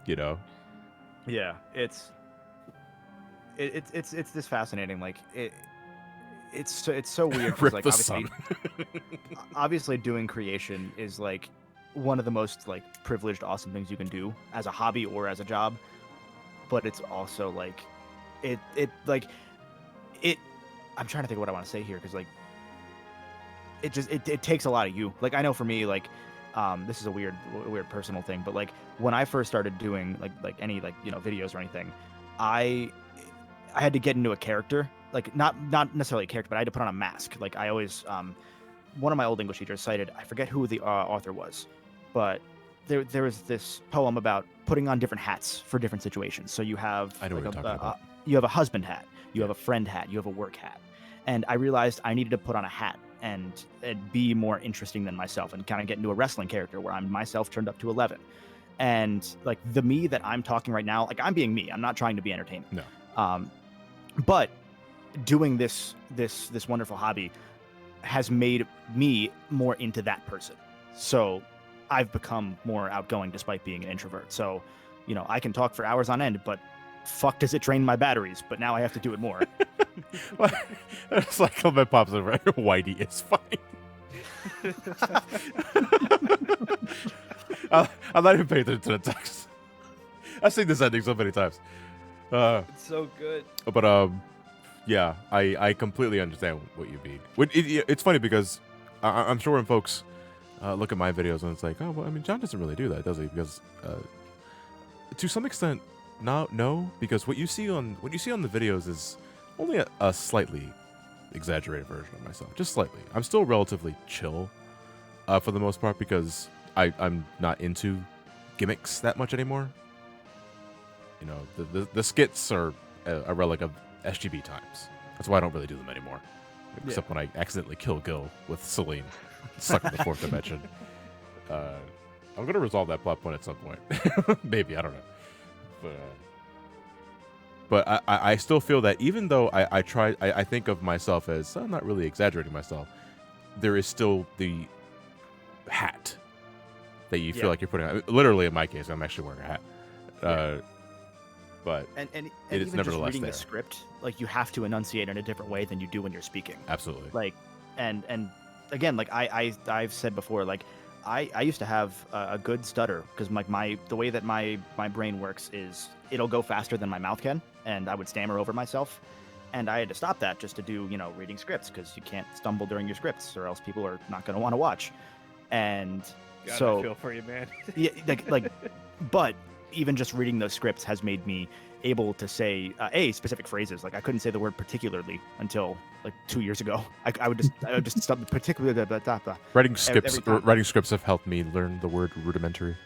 you know, Yeah, it's this fascinating. Like it's so weird. 'Cause, Rip like the obviously, obviously doing creation is like one of the most like privileged, awesome things you can do as a hobby or as a job. But it's also like it. I'm trying to think of what I want to say here because like it takes a lot of you. Like I know for me, like this is a weird personal thing, but like when I first started doing like any like videos or anything, I had to get into a character, like not necessarily a character, but I had to put on a mask. Like I always one of my old English teachers cited, I forget who the author was, but there was this poem about putting on different hats for different situations. So you have I know what you're talking about. you have a husband hat, you have a friend hat, you have a work hat. and I realized I needed to put on a hat and be more interesting than myself and kind of get into a wrestling character where I'm myself turned up to 11. And like the me that I'm talking right now, like I'm being me. I'm not trying to be entertaining. No. But doing this wonderful hobby has made me more into that person. So I've become more outgoing despite being an introvert. So, you know, I can talk for hours on end, but fuck does it drain my batteries, but now I have to do it more. It's like comment pops over. Whitey is fine. I'm not even paying attention to the text. I've seen this ending so many times. It's so good. But yeah, I completely understand what you mean. It's funny because I'm sure when folks look at my videos and it's like, oh, well, I mean, John doesn't really do that, does he? Because to some extent, no, because what you see on the videos is only a slightly exaggerated version of myself, just slightly. I'm still relatively chill for the most part because I'm not into gimmicks that much anymore. You know, the skits are a relic of SGB times. That's why I don't really do them anymore, except when I accidentally kill Gil with Celine, stuck in the fourth dimension. I'm gonna resolve that plot point at some point. Maybe, I don't know. But I still feel that even though I think of myself as I'm not really exaggerating myself, there is still the hat that you feel like you're putting on. Literally, in my case, I'm actually wearing a hat. But and it is even nevertheless just reading there. the script, like you have to enunciate in a different way than you do when you're speaking. Absolutely. Like, and again, like I've said before, like I used to have a good stutter because like the way that my brain works is it'll go faster than my mouth can, and I would stammer over myself, and I had to stop that just to do reading scripts because you can't stumble during your scripts or else people are not going to want to watch. And God, so I feel for you, man. yeah, like, but even just reading those scripts has made me able to say specific phrases. Like I couldn't say the word particularly until like 2 years ago. I would just stop particularly. Writing scripts have helped me learn the word rudimentary.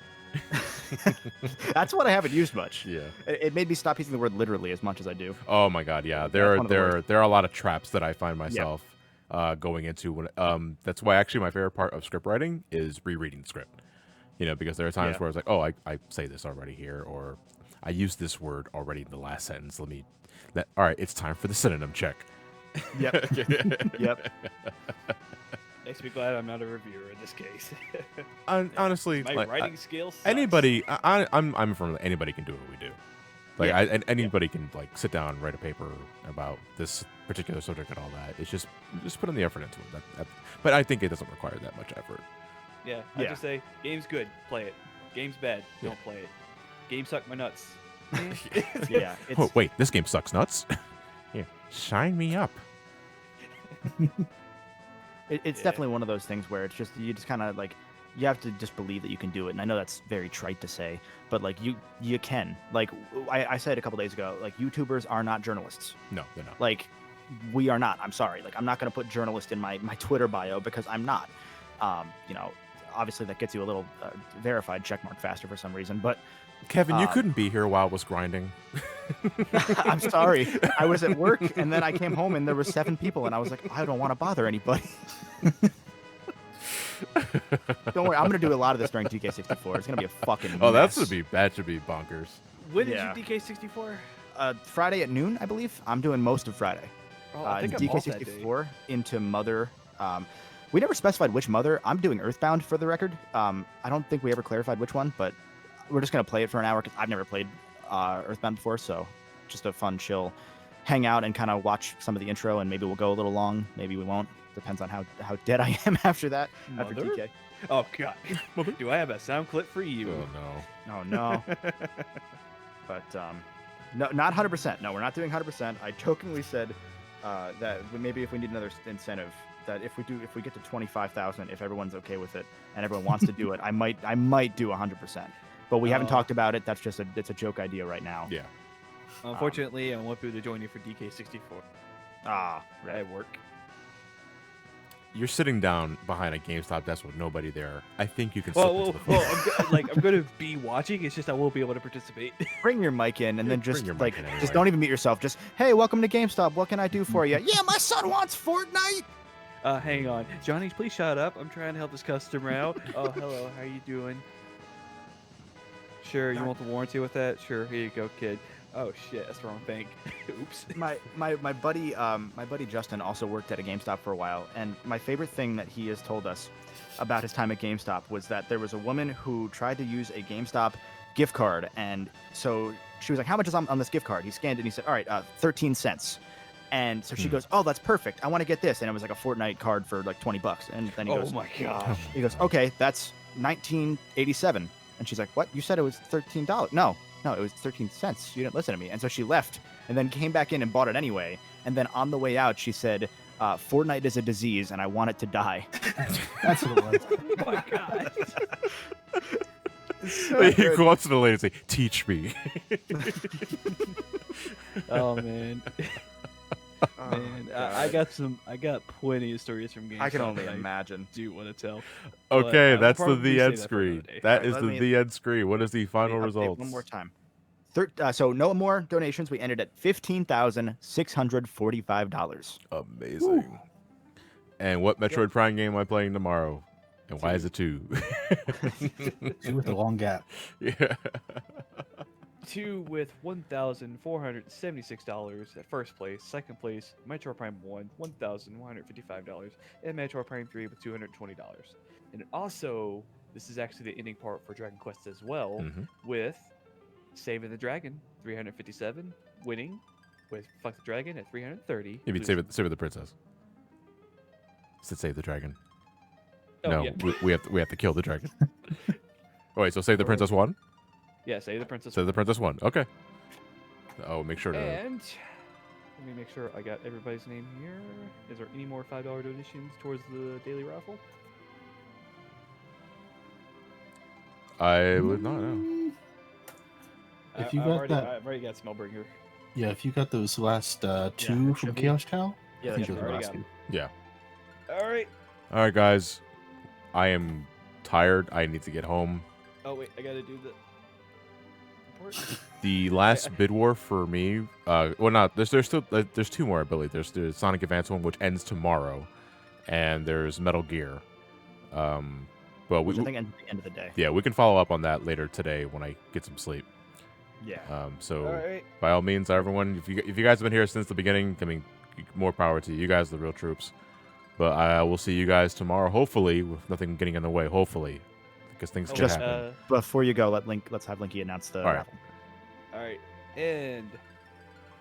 That's what I haven't used much. Yeah, it made me stop using the word literally as much as I do. Oh my god, yeah. There are a lot of traps that I find myself going into when that's why actually my favorite part of script writing is rereading the script. Because there are times where it's like, oh, I say this already here, or I use this word already in the last sentence. All right, it's time for the synonym check. Yep. Yep. Makes me glad I'm not a reviewer in this case. Honestly, my writing skills. Anybody, I'm from anybody can do what we do. Like anybody can like sit down and write a paper about this particular subject and all that. It's just put in the effort into it. But I think it doesn't require that much effort. Yeah, I just say, game's good, play it. Game's bad, don't play it. Game suck my nuts. Yeah. Oh, wait, this game sucks nuts? Here, sign me up. It's definitely one of those things where it's just, you just kind of like, you have to just believe that you can do it. And I know that's very trite to say, but like you can. Like I said a couple days ago, like YouTubers are not journalists. No, they're not. Like we are not. I'm sorry. Like I'm not going to put journalist in my Twitter bio because I'm not. Obviously that gets you a little verified checkmark faster for some reason, but Kevin, you couldn't be here while I was grinding. I'm sorry. I was at work and then I came home and there were 7 people and I was like, I don't want to bother anybody. Don't worry, I'm gonna do a lot of this during DK64. It's gonna be a fucking mess. That should be bonkers. When did you DK64? Friday at noon, I believe. I'm doing most of Friday. Oh, I think I'm off that day. DK64 into Mother. We never specified which Mother. I'm doing Earthbound for the record. I don't think we ever clarified which one, but we're just gonna play it for an hour because I've never played Earthbound before, so just a fun, chill, hang out and kind of watch some of the intro, and maybe we'll go a little long, maybe we won't. Depends on how dead I am after that. After Mother? DK. Oh god. Do I have a sound clip for you? Oh no. Oh no. But no, not 100%. No, we're not doing 100%. I jokingly said that maybe if we need another incentive, that if we get to 25,000, if everyone's okay with it and everyone wants to do it, I might do 100%. But we haven't talked about it. That's just it's a joke idea right now. Yeah. Unfortunately, I won't be able to join you for DK64. Right. At work. You're sitting down behind a GameStop desk with nobody there. I think you can slip into the phone. I'm gonna be watching. It's just I won't be able to participate. Bring your mic in and then Bring just your mic like in just anyway. don't even mute yourself. Just hey, welcome to GameStop. What can I do for you? Yeah, my son wants Fortnite. Hang on, Johnny, please shut up. I'm trying to help this customer out. Oh, hello. How you doing? Sure, you want the warranty with that? Sure, here you go, kid. Oh shit, that's the wrong thing. Oops. My buddy Justin also worked at a GameStop for a while, and my favorite thing that he has told us about his time at GameStop was that there was a woman who tried to use a GameStop gift card, and so she was like, "How much is on this gift card?" He scanned it and he said, "All right, 13 cents." And so she goes, "Oh, that's perfect. I want to get this," and it was like a Fortnite card for like $20. And then he Oh goes, my gosh. He goes, "Okay, that's 1987." And she's like, "What? You said it was $13?" No, it was 13 cents. You didn't listen to me. And so she left and then came back in and bought it anyway. And then on the way out, she said, "Fortnite is a disease and I want it to die." That's what it was. Oh my god. You go up to the lady and say, "Teach me." Oh man. Man, I got plenty of stories from games. I can only imagine. Do want to tell? Okay, But, that's we'll the probably save end that for screen. another day. That is Let the me- end screen. What is the final Update results? One more time. So no more donations. We ended at $15,645. Amazing. And what Metroid Prime game am I playing tomorrow? And why is it 2? Two with a long gap. Yeah. 2 with $1,476 at first place. Second place, Metroid Prime 1, $1,155, and Metroid Prime 3 with $220. And also, this is actually the ending part for Dragon Quest as well, Mhm. with Saving the Dragon, 357, winning with Fuck the Dragon at 330. You mean save the princess? Said save the dragon. Oh, No, yeah. we have to kill the dragon. Oh, wait, so save the princess won? Yeah, Save the Princess. Save the princess won. Okay. Oh, make sure to. And let me make sure I got everybody's name here. Is there any more $5 donations towards the daily raffle? I would not know. If you I've got already, that- I've already got Smellbringer. Yeah, if you got those last two that from should be- Chaos Cow, Yeah, I think that those should are the be last already two. Yeah. All right. All right, guys. I am tired. I need to get home. Oh wait, I gotta do the report. The last bid war for me, well, not there's still there's 2 more, I believe. There's the Sonic Advance one, which ends tomorrow, and there's Metal Gear. But Which I think ends at the end of the day. yeah, we can follow up on that later today when I get some sleep. Yeah. So All right. by all means, everyone, if you guys have been here since the beginning, I mean, more power to you. You guys are the real troops. But I will see you guys tomorrow, hopefully, with nothing getting in the way. Hopefully, because things can Just, happen. Before you go, let's have Linky announce the All right. raffle. All right. And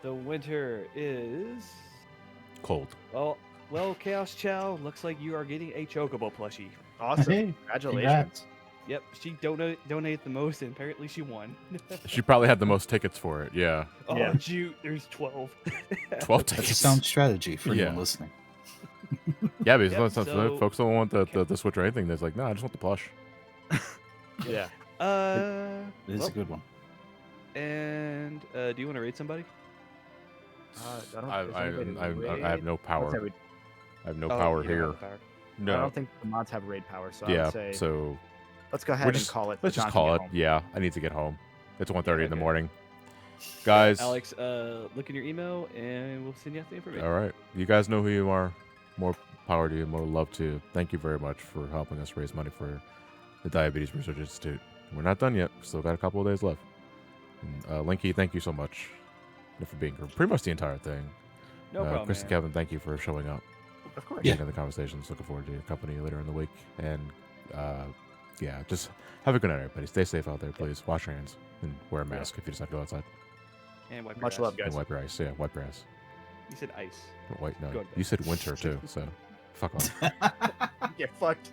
the winter is Cold. well, Chaos Chow. Looks like you are getting a Chocobo plushie. Awesome. Hey, Congratulations. congrats. Yep, she donated the most, and apparently she won. She probably had the most tickets for it. Yeah, Oh, Yeah. shoot, there's 12. 12 That's a tickets. sound strategy for Yeah. anyone listening. Yeah, because Yep, some so- folks don't want the Switch or anything. They're like, no, I just want the plush. Yeah. It is a good one. And do you want to raid somebody? I have no power. I have no Oh, power you don't have here. the power. I No. don't think the mods have raid power, so I Yeah. would say So let's go ahead we'll and just call it. let's John just can call get it. home. Yeah, I need to get home. It's 1:30 in the Okay. morning. Guys. Alex, look in your email, and we'll send you out the information. All right. You guys know who you are. More power to you. More love to you. Thank you very much for helping us raise money for the Diabetes Research Institute. We're not done yet. Still got a couple of days left. And, Linky, thank you so much for being here. Pretty much the entire thing. No problem. Chris and man. Kevin, thank you for showing up. Of course. Being in the conversations. Looking forward to your company later in the week. And yeah, just have a good night, everybody. Stay safe out there, please. Wash your hands and wear a mask if you decide to go outside. And wipe your Much ass. love, guys. And wipe your eyes. Yeah, wipe your ass. You said ice. Wait, no, Go to you said winter too. So fuck off. Get fucked.